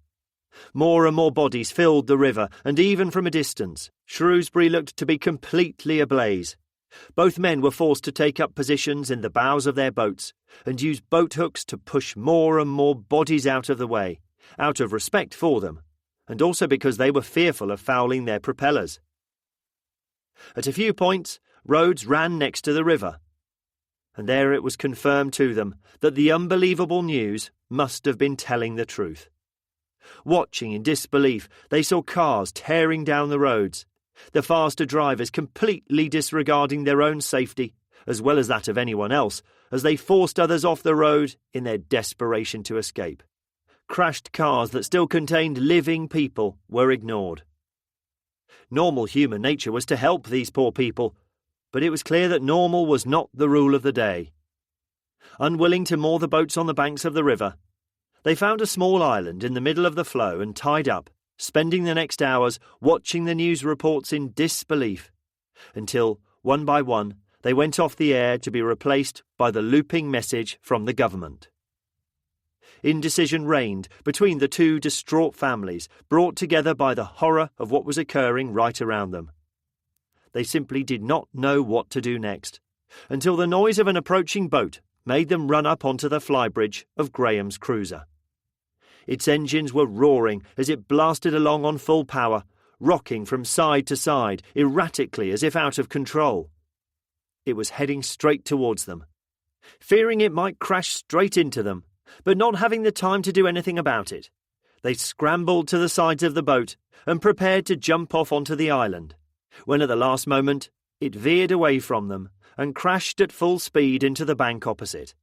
More and more bodies filled the river, and even from a distance, Shrewsbury looked to be completely ablaze. Both men were forced to take up positions in the bows of their boats and use boat hooks to push more and more bodies out of the way, out of respect for them, and also because they were fearful of fouling their propellers. At a few points, roads ran next to the river, and there it was confirmed to them that the unbelievable news must have been telling the truth. Watching in disbelief, they saw cars tearing down the roads, the faster drivers completely disregarding their own safety, as well as that of anyone else, as they forced others off the road in their desperation to escape. Crashed cars that still contained living people were ignored. Normal human nature was to help these poor people, but it was clear that normal was not the rule of the day. Unwilling to moor the boats on the banks of the river, they found a small island in the middle of the flow and tied up, spending the next hours watching the news reports in disbelief, until, one by one, they went off the air to be replaced by the looping message from the government. Indecision reigned between the two distraught families, brought together by the horror of what was occurring right around them. They simply did not know what to do next, until the noise of an approaching boat made them run up onto the flybridge of Graham's cruiser. Its engines were roaring as it blasted along on full power, rocking from side to side, erratically as if out of control. It was heading straight towards them. Fearing it might crash straight into them, but not having the time to do anything about it, they scrambled to the sides of the boat and prepared to jump off onto the island, when at the last moment it veered away from them and crashed at full speed into the bank opposite.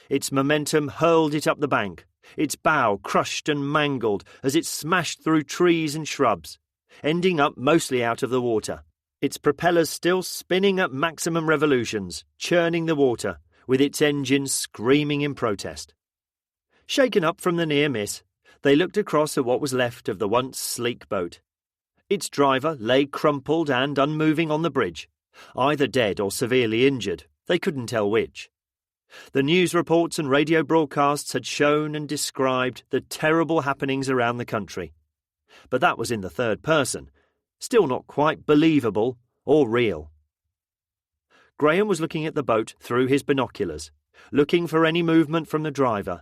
Its momentum hurled it up the bank, its bow crushed and mangled as it smashed through trees and shrubs, ending up mostly out of the water, its propellers still spinning at maximum revolutions, churning the water, with its engines screaming in protest. Shaken up from the near miss, they looked across at what was left of the once sleek boat. Its driver lay crumpled and unmoving on the bridge, either dead or severely injured, they couldn't tell which. The news reports and radio broadcasts had shown and described the terrible happenings around the country. But that was in the third person, still not quite believable or real. Graham was looking at the boat through his binoculars, looking for any movement from the driver,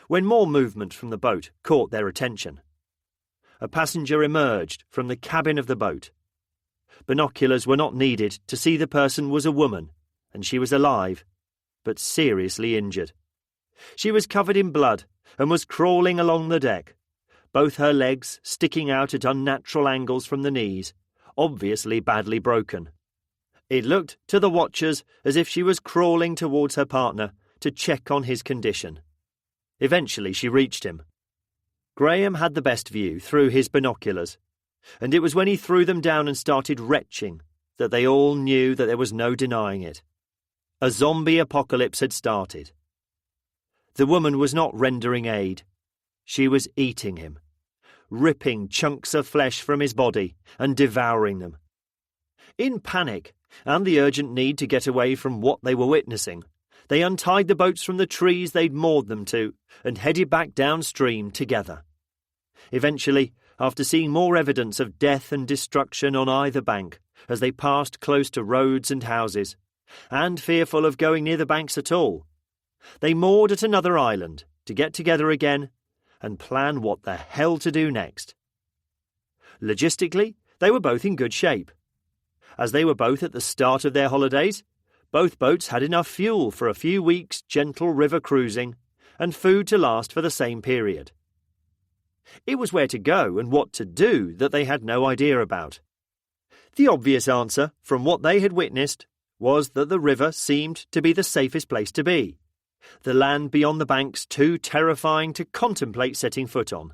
when more movement from the boat caught their attention. A passenger emerged from the cabin of the boat. Binoculars were not needed to see the person was a woman, and she was alive, but seriously injured. She was covered in blood, and was crawling along the deck, both her legs sticking out at unnatural angles from the knees, obviously badly broken. It looked to the watchers as if she was crawling towards her partner to check on his condition. Eventually she reached him. Graham had the best view through his binoculars, and it was when he threw them down and started retching that they all knew that there was no denying it. A zombie apocalypse had started. The woman was not rendering aid. She was eating him, ripping chunks of flesh from his body and devouring them. In panic, and the urgent need to get away from what they were witnessing, they untied the boats from the trees they'd moored them to and headed back downstream together. Eventually, after seeing more evidence of death and destruction on either bank as they passed close to roads and houses, and fearful of going near the banks at all, they moored at another island to get together again and plan what the hell to do next. Logistically, they were both in good shape. As they were both at the start of their holidays, both boats had enough fuel for a few weeks' gentle river cruising and food to last for the same period. It was where to go and what to do that they had no idea about. The obvious answer, from what they had witnessed, was that the river seemed to be the safest place to be, the land beyond the banks too terrifying to contemplate setting foot on.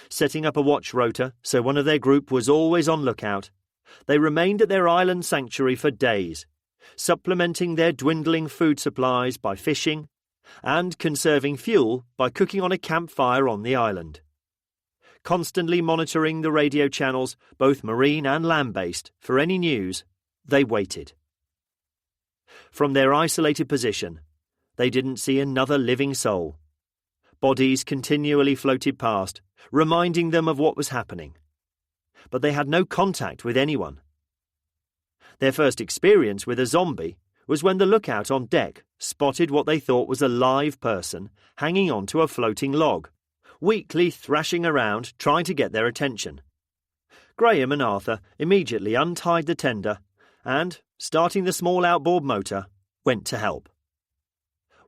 Setting up a watch rota so one of their group was always on lookout, they remained at their island sanctuary for days, supplementing their dwindling food supplies by fishing and conserving fuel by cooking on a campfire on the island. Constantly monitoring the radio channels, both marine and land-based, for any news, they waited. From their isolated position, they didn't see another living soul. Bodies continually floated past, reminding them of what was happening. But they had no contact with anyone. Their first experience with a zombie was when the lookout on deck spotted what they thought was a live person hanging onto a floating log, weakly thrashing around trying to get their attention. Graham and Arthur immediately untied the tender and, starting the small outboard motor, went to help.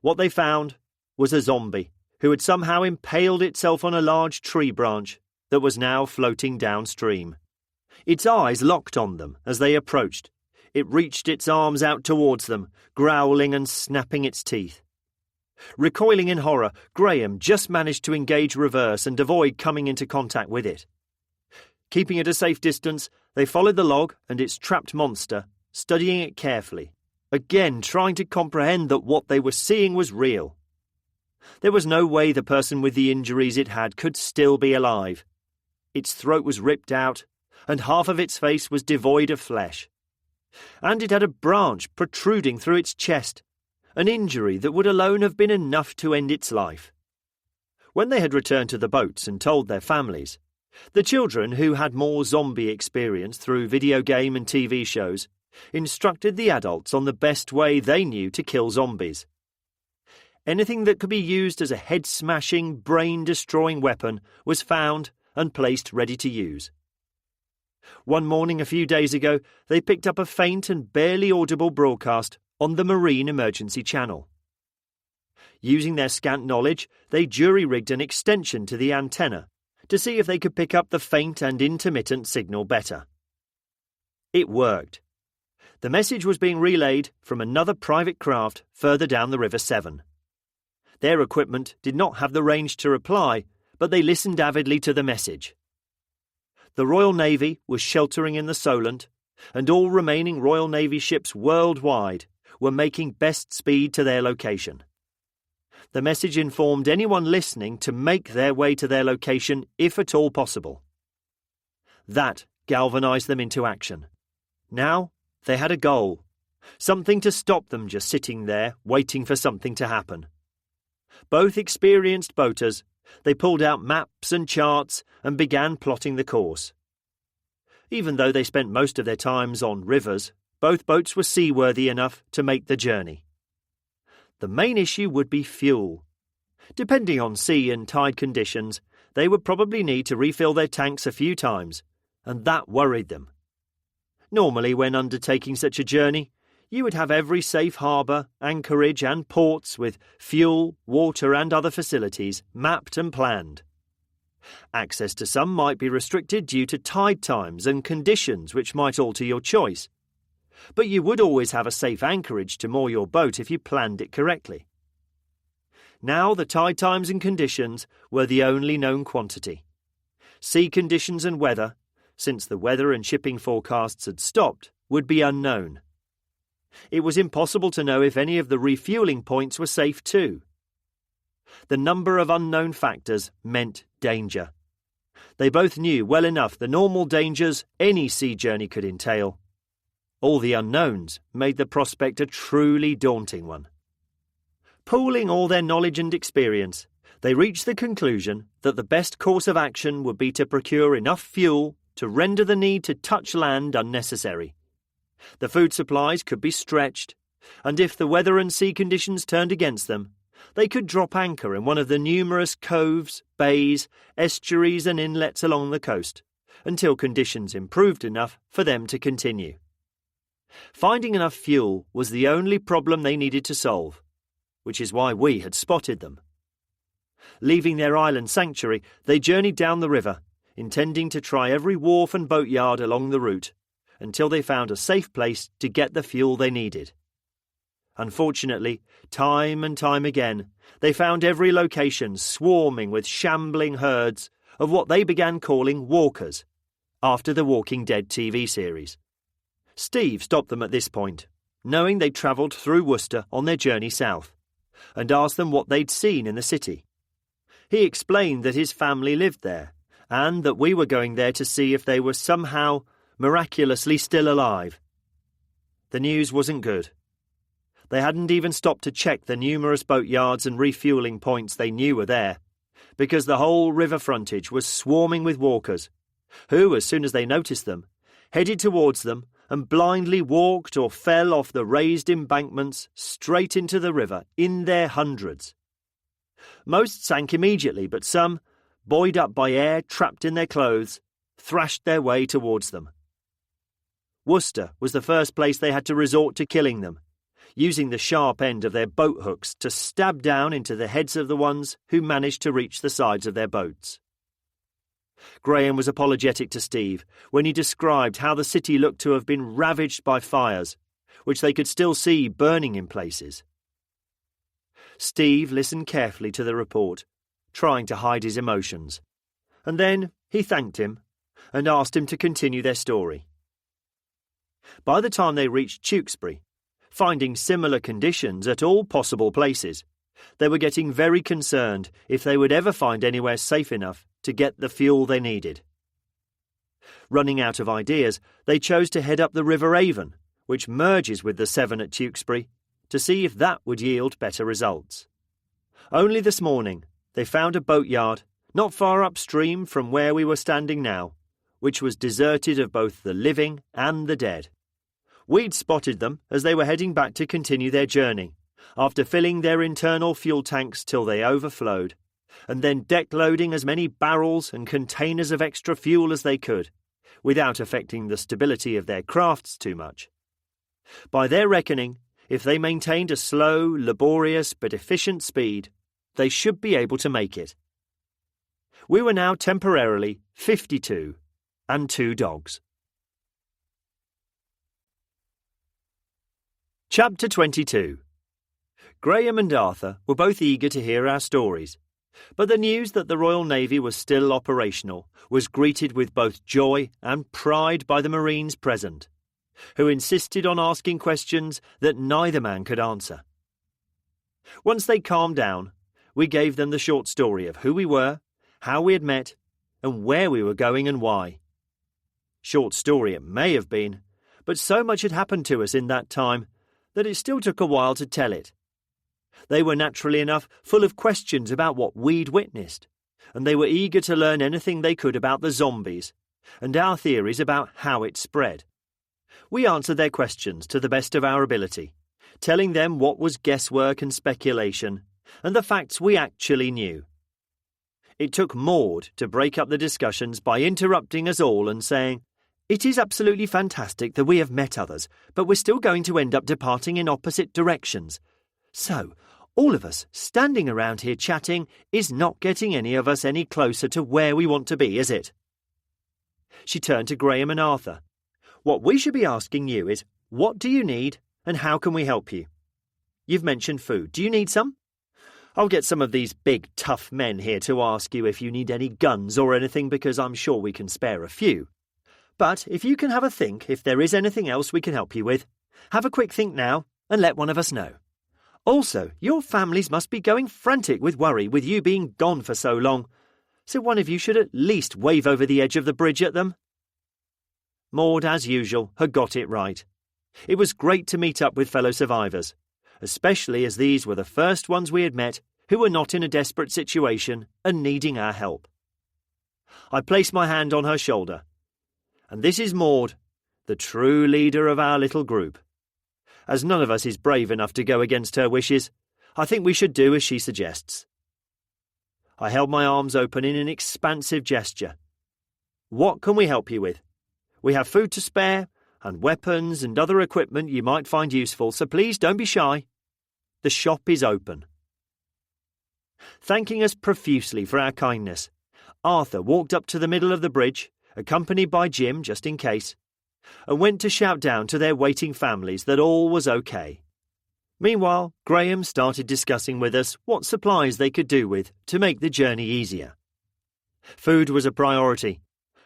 What they found was a zombie who had somehow impaled itself on a large tree branch that was now floating downstream. Its eyes locked on them as they approached. It reached its arms out towards them, growling and snapping its teeth. Recoiling in horror, Graham just managed to engage reverse and avoid coming into contact with it. Keeping at a safe distance, they followed the log and its trapped monster, studying it carefully, again trying to comprehend that what they were seeing was real. There was no way the person with the injuries it had could still be alive. Its throat was ripped out, and half of its face was devoid of flesh. And it had a branch protruding through its chest, an injury that would alone have been enough to end its life. When they had returned to the boats and told their families, the children, who had more zombie experience through video game and TV shows, instructed the adults on the best way they knew to kill zombies. Anything that could be used as a head-smashing, brain-destroying weapon was found and placed ready to use. One morning a few days ago, they picked up a faint and barely audible broadcast on the Marine Emergency Channel. Using their scant knowledge, they jury-rigged an extension to the antenna to see if they could pick up the faint and intermittent signal better. It worked. The message was being relayed from another private craft further down the River Severn. Their equipment did not have the range to reply, but they listened avidly to the message. The Royal Navy was sheltering in the Solent, and all remaining Royal Navy ships worldwide were making best speed to their location. The message informed anyone listening to make their way to their location if at all possible. That galvanized them into action. Now they had a goal, something to stop them just sitting there waiting for something to happen. Both experienced boaters, they pulled out maps and charts and began plotting the course. Even though they spent most of their times on rivers, both boats were seaworthy enough to make the journey. The main issue would be fuel. Depending on sea and tide conditions, they would probably need to refill their tanks a few times, and that worried them. Normally, when undertaking such a journey, You would have every safe harbour, anchorage and ports with fuel, water and other facilities mapped and planned. Access to some might be restricted due to tide times and conditions which might alter your choice. But you would always have a safe anchorage to moor your boat if you planned it correctly. Now the tide times and conditions were the only known quantity. Sea conditions and weather, since the weather and shipping forecasts had stopped, would be unknown. It was impossible to know if any of the refuelling points were safe too. The number of unknown factors meant danger. They both knew well enough the normal dangers any sea journey could entail. All the unknowns made the prospect a truly daunting one. Pooling all their knowledge and experience, they reached the conclusion that the best course of action would be to procure enough fuel to render the need to touch land unnecessary. The food supplies could be stretched, and if the weather and sea conditions turned against them, they could drop anchor in one of the numerous coves, bays, estuaries and inlets along the coast, until conditions improved enough for them to continue. Finding enough fuel was the only problem they needed to solve, which is why we had spotted them. Leaving their island sanctuary, they journeyed down the river, intending to try every wharf and boatyard along the route, until they found a safe place to get the fuel they needed. Unfortunately, time and time again, they found every location swarming with shambling herds of what they began calling walkers, after the Walking Dead TV series. Steve stopped them at this point, knowing they'd travelled through Worcester on their journey south, and asked them what they'd seen in the city. He explained that his family lived there, and that we were going there to see if they were somehow miraculously still alive. The news wasn't good. They hadn't even stopped to check the numerous boatyards and refuelling points they knew were there, because the whole river frontage was swarming with walkers, who, as soon as they noticed them, headed towards them and blindly walked or fell off the raised embankments straight into the river in their hundreds. Most sank immediately, but some, buoyed up by air trapped in their clothes, thrashed their way towards them. Worcester was the first place they had to resort to killing them, using the sharp end of their boat hooks to stab down into the heads of the ones who managed to reach the sides of their boats. Graham was apologetic to Steve when he described how the city looked to have been ravaged by fires, which they could still see burning in places. Steve listened carefully to the report, trying to hide his emotions, and then he thanked him and asked him to continue their story. By the time they reached Tewkesbury, finding similar conditions at all possible places, they were getting very concerned if they would ever find anywhere safe enough to get the fuel they needed. Running out of ideas, they chose to head up the River Avon, which merges with the Severn at Tewkesbury, to see if that would yield better results. Only this morning, they found a boatyard not far upstream from where we were standing now, which was deserted of both the living and the dead. We'd spotted them as they were heading back to continue their journey, after filling their internal fuel tanks till they overflowed, and then deck-loading as many barrels and containers of extra fuel as they could, without affecting the stability of their crafts too much. By their reckoning, if they maintained a slow, laborious but efficient speed, they should be able to make it. We were now temporarily 52 and 2 dogs. Chapter 22. Graham and Arthur were both eager to hear our stories, but the news that the Royal Navy was still operational was greeted with both joy and pride by the Marines present, who insisted on asking questions that neither man could answer. Once they calmed down, we gave them the short story of who we were, how we had met, and where we were going and why. Short story it may have been, but so much had happened to us in that time that it still took a while to tell it. They were naturally enough full of questions about what we'd witnessed, and they were eager to learn anything they could about the zombies, and our theories about how it spread. We answered their questions to the best of our ability, telling them what was guesswork and speculation, and the facts we actually knew. It took Maud to break up the discussions by interrupting us all and saying, It is absolutely fantastic that we have met others, but we're still going to end up departing in opposite directions. So, all of us standing around here chatting is not getting any of us any closer to where we want to be, is it? She turned to Graham and Arthur. What we should be asking you is, what do you need and how can we help you? You've mentioned food. Do you need some? I'll get some of these big, tough men here to ask you if you need any guns or anything because I'm sure we can spare a few. But if you can have a think if there is anything else we can help you with, have a quick think now and let one of us know. Also, your families must be going frantic with worry with you being gone for so long, so one of you should at least wave over the edge of the bridge at them. Maud, as usual, had got it right. It was great to meet up with fellow survivors, especially as these were the first ones we had met who were not in a desperate situation and needing our help. I placed my hand on her shoulder. And this is Maud, the true leader of our little group. As none of us is brave enough to go against her wishes, I think we should do as she suggests. I held my arms open in an expansive gesture. What can we help you with? We have food to spare, and weapons and other equipment you might find useful, so please don't be shy. The shop is open. Thanking us profusely for our kindness, Arthur walked up to the middle of the bridge, accompanied by Jim just in case, and went to shout down to their waiting families that all was okay. Meanwhile, Graham started discussing with us what supplies they could do with to make the journey easier. Food was a priority.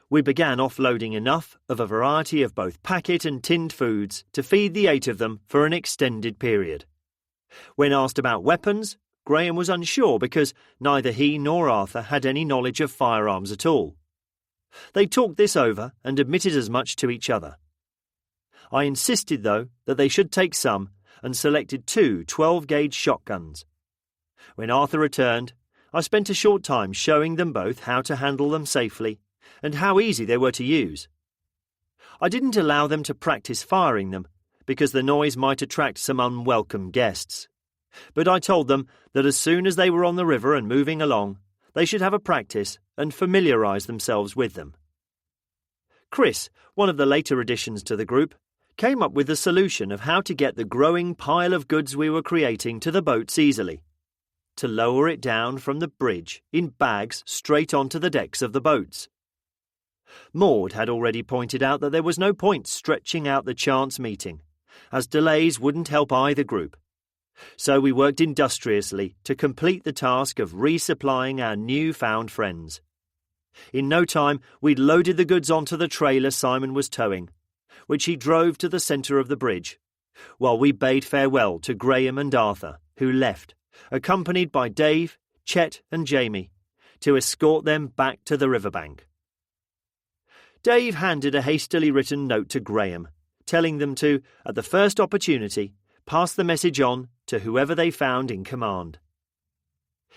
We began offloading enough of a variety of both packet and tinned foods to feed the 8 of them for an extended period. When asked about weapons, Graham was unsure because neither he nor Arthur had any knowledge of firearms at all. They talked this over and admitted as much to each other. I insisted, though, that they should take some and selected 2 12-gauge shotguns. When Arthur returned, I spent a short time showing them both how to handle them safely and how easy they were to use. I didn't allow them to practice firing them because the noise might attract some unwelcome guests. But I told them that as soon as they were on the river and moving along, they should have a practice and familiarise themselves with them. Chris, one of the later additions to the group, came up with the solution of how to get the growing pile of goods we were creating to the boats easily. To lower it down from the bridge in bags straight onto the decks of the boats. Maud had already pointed out that there was no point stretching out the chance meeting, as delays wouldn't help either group. So we worked industriously to complete the task of resupplying our newfound friends. In no time, we'd loaded the goods onto the trailer Simon was towing, which he drove to the centre of the bridge, while we bade farewell to Graham and Arthur, who left, accompanied by Dave, Chet and Jamie, to escort them back to the riverbank. Dave handed a hastily written note to Graham, telling them to, at the first opportunity, pass the message on to whoever they found in command.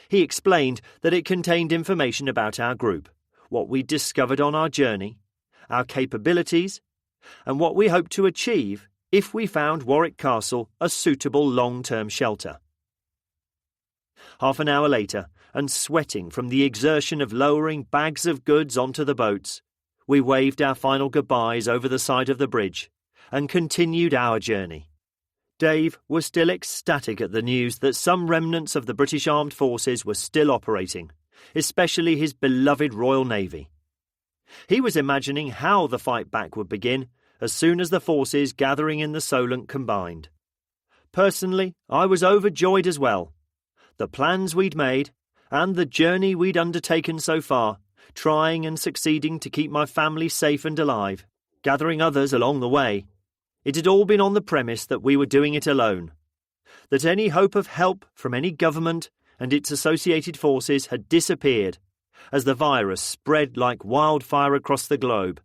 He explained that it contained information about our group, what we'd discovered on our journey, our capabilities, and what we hoped to achieve if we found Warwick Castle a suitable long-term shelter. Half an hour later, and sweating from the exertion of lowering bags of goods onto the boats, we waved our final goodbyes over the side of the bridge and continued our journey. Dave was still ecstatic at the news that some remnants of the British Armed Forces were still operating, especially his beloved Royal Navy. He was imagining how the fight back would begin as soon as the forces gathering in the Solent combined. Personally, I was overjoyed as well. The plans we'd made, and the journey we'd undertaken so far, trying and succeeding to keep my family safe and alive, gathering others along the way, it had all been on the premise that we were doing it alone, that any hope of help from any government and its associated forces had disappeared as the virus spread like wildfire across the globe,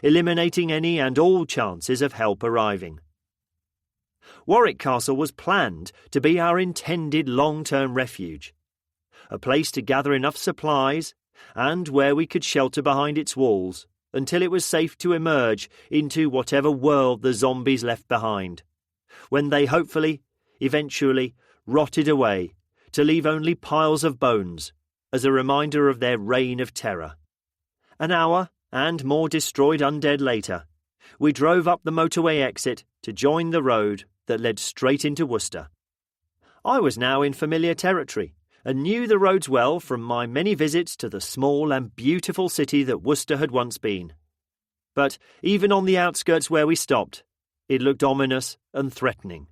eliminating any and all chances of help arriving. Warwick Castle was planned to be our intended long-term refuge, a place to gather enough supplies and where we could shelter behind its walls until it was safe to emerge into whatever world the zombies left behind, when they hopefully, eventually, rotted away to leave only piles of bones as a reminder of their reign of terror. An hour and more destroyed undead later, We drove up the motorway exit to join the road that led straight into Worcester. I was now in familiar territory and knew the roads well from my many visits to the small and beautiful city that Worcester had once been. But even on the outskirts where we stopped, it looked ominous and threatening.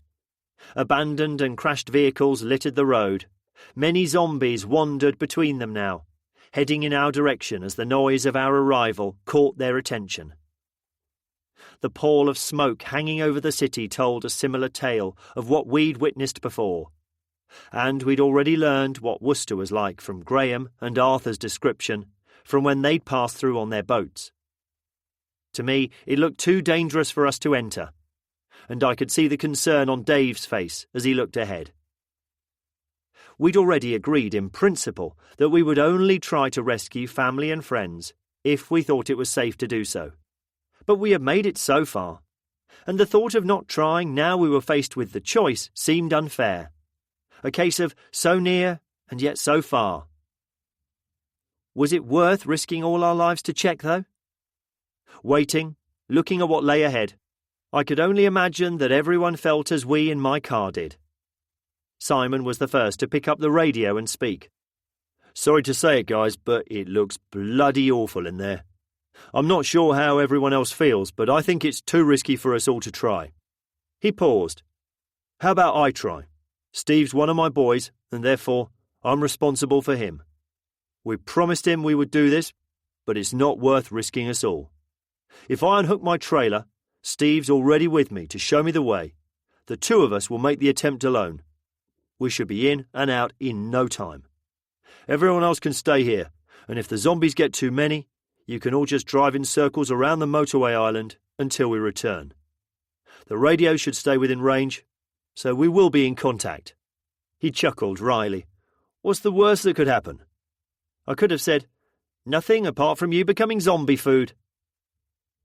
Abandoned and crashed vehicles littered the road. Many zombies wandered between them now, heading in our direction as the noise of our arrival caught their attention. The pall of smoke hanging over the city told a similar tale of what we'd witnessed before. And we'd already learned what Worcester was like from Graham and Arthur's description from when they'd passed through on their boats. To me, it looked too dangerous for us to enter, and I could see the concern on Dave's face as he looked ahead. We'd already agreed in principle that we would only try to rescue family and friends if we thought it was safe to do so. But we had made it so far, and the thought of not trying now we were faced with the choice seemed unfair. A case of so near and yet so far. Was it worth risking all our lives to check, though? Waiting, looking at what lay ahead, I could only imagine that everyone felt as we in my car did. Simon was the first to pick up the radio and speak. "Sorry to say it, guys, but it looks bloody awful in there. I'm not sure how everyone else feels, but I think it's too risky for us all to try." He paused. "How about I try? Steve's one of my boys, and therefore I'm responsible for him. We promised him we would do this, but it's not worth risking us all. If I unhook my trailer, Steve's already with me to show me the way. The two of us will make the attempt alone. We should be in and out in no time. Everyone else can stay here, and if the zombies get too many, you can all just drive in circles around the motorway island until we return. The radio should stay within range, so we will be in contact." He chuckled wryly. "What's the worst that could happen?" I could have said, "Nothing apart from you becoming zombie food."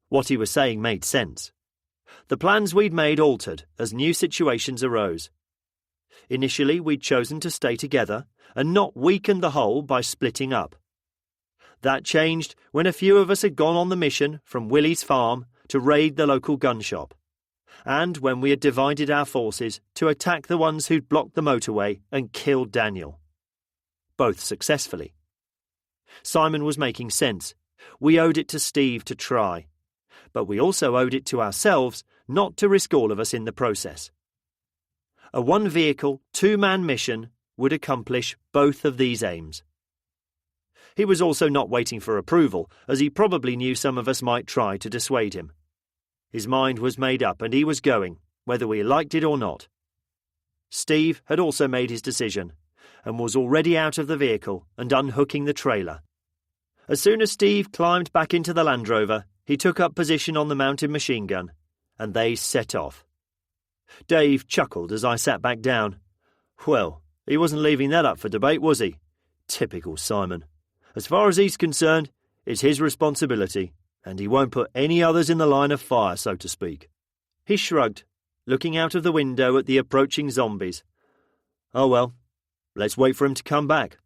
What he was saying made sense. The plans we'd made altered as new situations arose. Initially, we'd chosen to stay together and not weaken the whole by splitting up. That changed when a few of us had gone on the mission from Willie's farm to raid the local gun shop, and when we had divided our forces to attack the ones who'd blocked the motorway and killed Daniel. Both successfully. Simon was making sense. We owed it to Steve to try, but we also owed it to ourselves not to risk all of us in the process. A one-vehicle, two-man mission would accomplish both of these aims. He was also not waiting for approval, as he probably knew some of us might try to dissuade him. His mind was made up and he was going, whether we liked it or not. Steve had also made his decision, and was already out of the vehicle and unhooking the trailer. As soon as Steve climbed back into the Land Rover, he took up position on the mounted machine gun, and they set off. Dave chuckled as I sat back down. Well, he wasn't leaving that up for debate, was he? Typical Simon. As far as he's concerned, it's his responsibility, and he won't put any others in the line of fire, so to speak. He shrugged, looking out of the window at the approaching zombies. Oh well, let's wait for him to come back.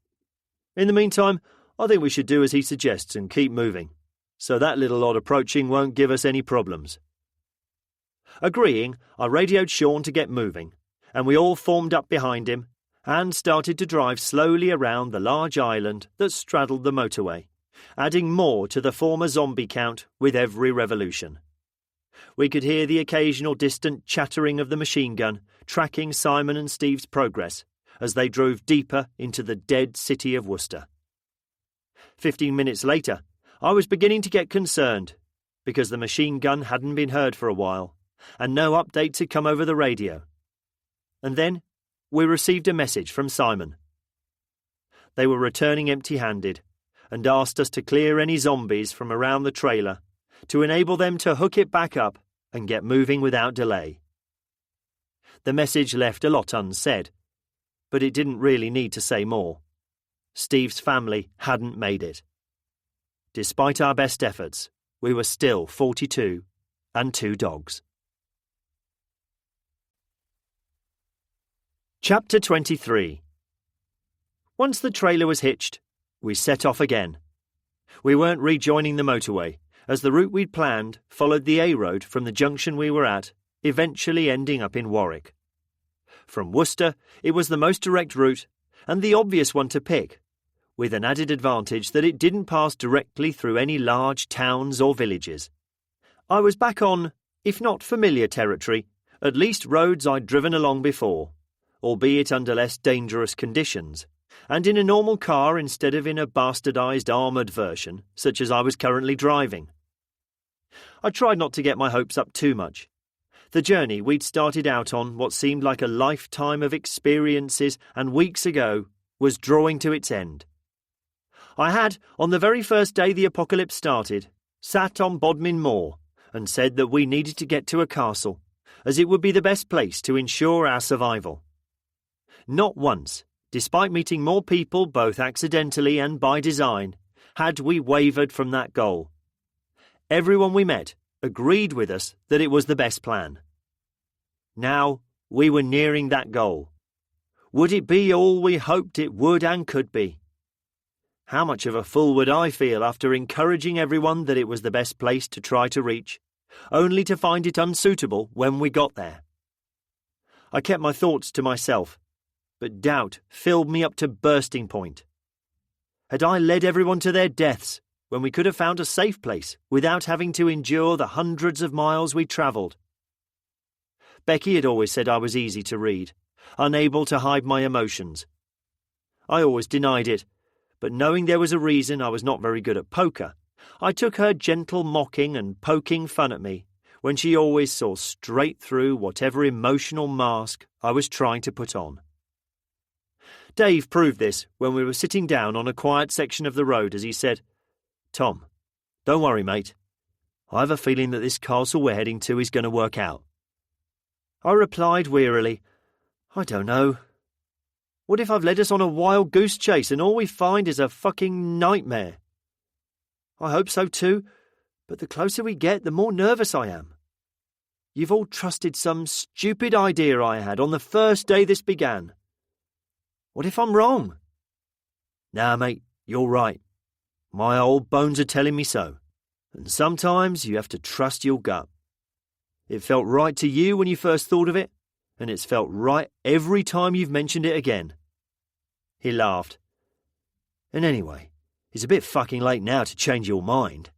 In the meantime, I think we should do as he suggests and keep moving, so that little odd approaching won't give us any problems. Agreeing, I radioed Sean to get moving, and we all formed up behind him and started to drive slowly around the large island that straddled the motorway, adding more to the former zombie count with every revolution. We could hear the occasional distant chattering of the machine gun, tracking Simon and Steve's progress as they drove deeper into the dead city of Worcester. 15 minutes later, I was beginning to get concerned, because the machine gun hadn't been heard for a while, and no updates had come over the radio. And then we received a message from Simon. They were returning empty-handed, and asked us to clear any zombies from around the trailer to enable them to hook it back up and get moving without delay. The message left a lot unsaid, but it didn't really need to say more. Steve's family hadn't made it. Despite our best efforts, we were still 42 and 2 dogs. Chapter 23. Once the trailer was hitched, we set off again. We weren't rejoining the motorway, as the route we'd planned followed the A road from the junction we were at, eventually ending up in Warwick. From Worcester, it was the most direct route and the obvious one to pick, with an added advantage that it didn't pass directly through any large towns or villages. I was back on, if not familiar territory, at least roads I'd driven along before, albeit under less dangerous conditions, and in a normal car instead of in a bastardised armoured version, such as I was currently driving. I tried not to get my hopes up too much. The journey we'd started out on what seemed like a lifetime of experiences and weeks ago was drawing to its end. I had, on the very first day the apocalypse started, sat on Bodmin Moor and said that we needed to get to a castle, as it would be the best place to ensure our survival. Not once, despite meeting more people both accidentally and by design, had we wavered from that goal. Everyone we met agreed with us that it was the best plan. Now we were nearing that goal. Would it be all we hoped it would and could be? How much of a fool would I feel after encouraging everyone that it was the best place to try to reach, only to find it unsuitable when we got there? I kept my thoughts to myself, but doubt filled me up to bursting point. Had I led everyone to their deaths when we could have found a safe place without having to endure the hundreds of miles we travelled? Becky had always said I was easy to read, unable to hide my emotions. I always denied it, but knowing there was a reason I was not very good at poker, I took her gentle mocking and poking fun at me when she always saw straight through whatever emotional mask I was trying to put on. Dave proved this when we were sitting down on a quiet section of the road as he said, "Tom, don't worry, mate. I have a feeling that this castle we're heading to is going to work out." I replied wearily, "I don't know. What if I've led us on a wild goose chase and all we find is a fucking nightmare?" "I hope so too, but the closer we get, the more nervous I am. You've all trusted some stupid idea I had on the first day this began. What if I'm wrong?" "Nah, mate, you're right. My old bones are telling me so. And sometimes you have to trust your gut. It felt right to you when you first thought of it, and it's felt right every time you've mentioned it again." He laughed. "And anyway, it's a bit fucking late now to change your mind."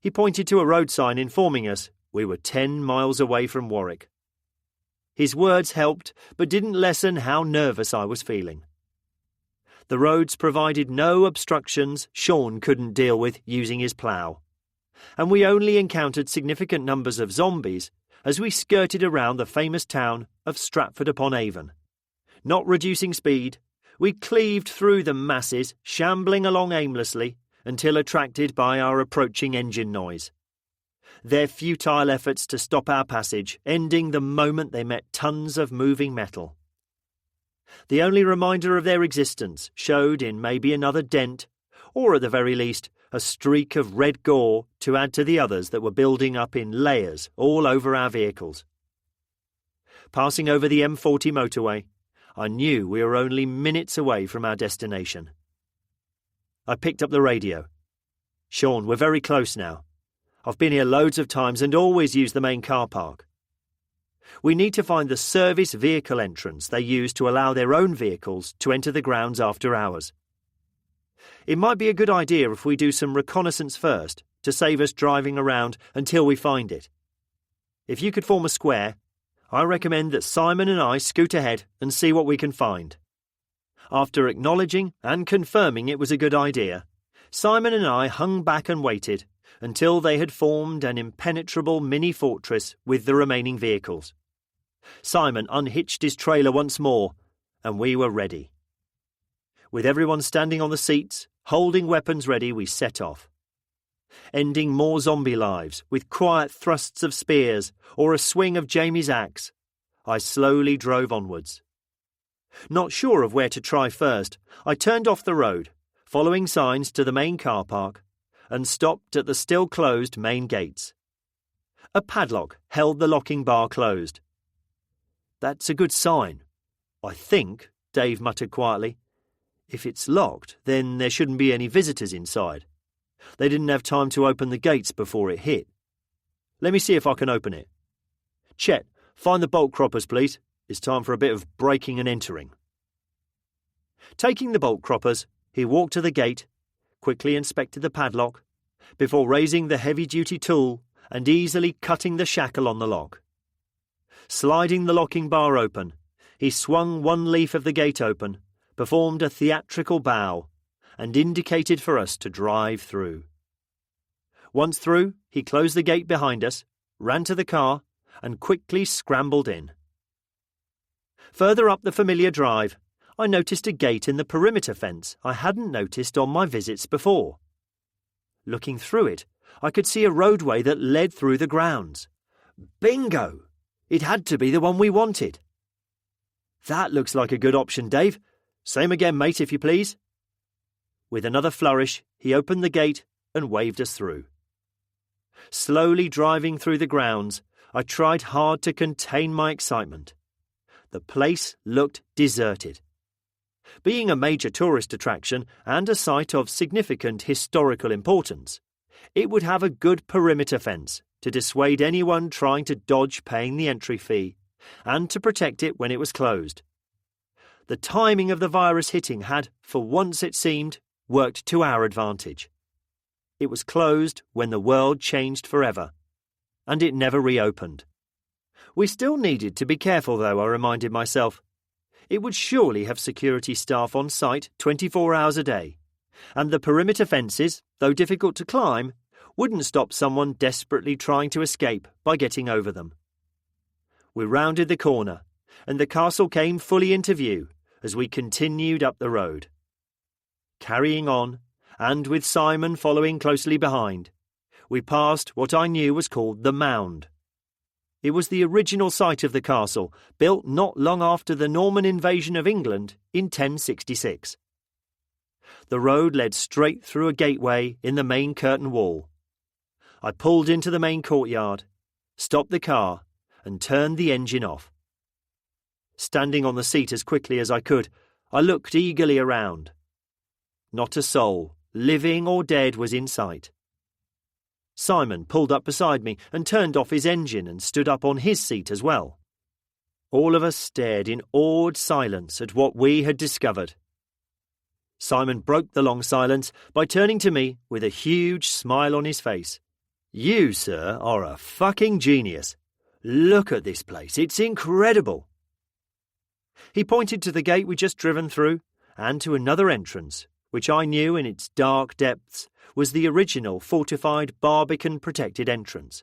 He pointed to a road sign informing us we were 10 miles away from Warwick. His words helped, but didn't lessen how nervous I was feeling. The roads provided no obstructions Sean couldn't deal with using his plough, and we only encountered significant numbers of zombies as we skirted around the famous town of Stratford-upon-Avon. Not reducing speed, we cleaved through the masses, shambling along aimlessly until attracted by our approaching engine noise. Their futile efforts to stop our passage ending the moment they met tons of moving metal. The only reminder of their existence showed in maybe another dent, or at the very least, a streak of red gore to add to the others that were building up in layers all over our vehicles. Passing over the M40 motorway, I knew we were only minutes away from our destination. I picked up the radio. "Sean, we're very close now. I've been here loads of times and always use the main car park. We need to find the service vehicle entrance they use to allow their own vehicles to enter the grounds after hours. It might be a good idea if we do some reconnaissance first to save us driving around until we find it. If you could form a square, I recommend that Simon and I scoot ahead and see what we can find." After acknowledging and confirming it was a good idea, Simon and I hung back and waited until they had formed an impenetrable mini-fortress with the remaining vehicles. Simon unhitched his trailer once more, and we were ready. With everyone standing on the seats, holding weapons ready, we set off. Ending more zombie lives with quiet thrusts of spears or a swing of Jamie's axe, I slowly drove onwards. Not sure of where to try first, I turned off the road, following signs to the main car park, and stopped at the still-closed main gates. A padlock held the locking bar closed. "That's a good sign, I think," Dave muttered quietly. "If it's locked, then there shouldn't be any visitors inside. They didn't have time to open the gates before it hit. Let me see if I can open it. Chet, find the bolt croppers, please. It's time for a bit of breaking and entering. Taking the bolt croppers, he walked to the gate, quickly inspected the padlock, before raising the heavy-duty tool and easily cutting the shackle on the lock. Sliding the locking bar open, he swung one leaf of the gate open, performed a theatrical bow, and indicated for us to drive through. Once through, he closed the gate behind us, ran to the car, and quickly scrambled in. Further up the familiar drive, I noticed a gate in the perimeter fence I hadn't noticed on my visits before. Looking through it, I could see a roadway that led through the grounds. Bingo! It had to be the one we wanted. That looks like a good option, Dave. Same again, mate, if you please. With another flourish, he opened the gate and waved us through. Slowly driving through the grounds, I tried hard to contain my excitement. The place looked deserted. Being a major tourist attraction and a site of significant historical importance, it would have a good perimeter fence to dissuade anyone trying to dodge paying the entry fee and to protect it when it was closed. The timing of the virus hitting had, for once it seemed, worked to our advantage. It was closed when the world changed forever, and it never reopened. We still needed to be careful, though, I reminded myself. It would surely have security staff on site 24 hours a day, and the perimeter fences, though difficult to climb, wouldn't stop someone desperately trying to escape by getting over them. We rounded the corner, and the castle came fully into view as we continued up the road. Carrying on, and with Simon following closely behind, we passed what I knew was called the Mound. It was the original site of the castle, built not long after the Norman invasion of England in 1066. The road led straight through a gateway in the main curtain wall. I pulled into the main courtyard, stopped the car, and turned the engine off. Standing on the seat as quickly as I could, I looked eagerly around. Not a soul, living or dead, was in sight. Simon pulled up beside me and turned off his engine and stood up on his seat as well. All of us stared in awed silence at what we had discovered. Simon broke the long silence by turning to me with a huge smile on his face. "You, sir, are a fucking genius. Look at this place, it's incredible." He pointed to the gate we'd just driven through and to another entrance, which I knew in its dark depths was the original fortified Barbican-protected entrance.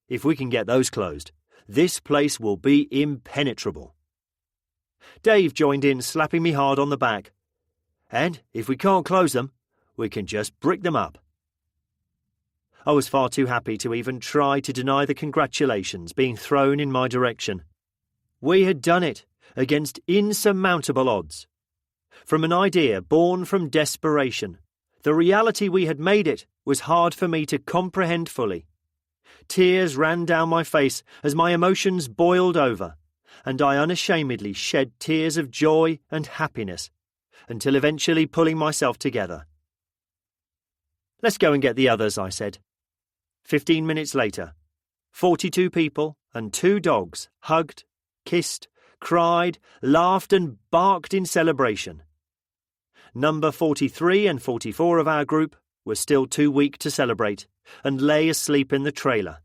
If we can get those closed, this place will be impenetrable. Dave joined in, slapping me hard on the back. And if we can't close them, we can just brick them up. I was far too happy to even try to deny the congratulations being thrown in my direction. We had done it against insurmountable odds. From an idea born from desperation, the reality we had made it was hard for me to comprehend fully. Tears ran down my face as my emotions boiled over, and I unashamedly shed tears of joy and happiness, until eventually pulling myself together. "Let's go and get the others," I said. 15 minutes later, 42 people and 2 dogs hugged, kissed, cried, laughed and barked in celebration. Number 43 and 44 of our group were still too weak to celebrate and lay asleep in the trailer.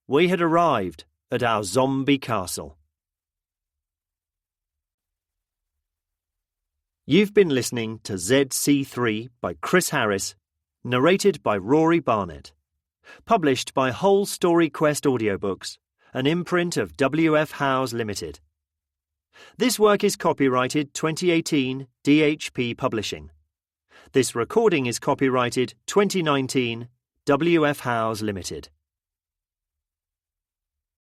We had arrived at our zombie castle. You've been listening to ZC3 by Chris Harris, narrated by Rory Barnett. Published by Whole Story Quest Audiobooks, an imprint of W.F. Howes Limited. This work is copyrighted 2018 DHP Publishing. This recording is copyrighted 2019 W.F. Howes Limited.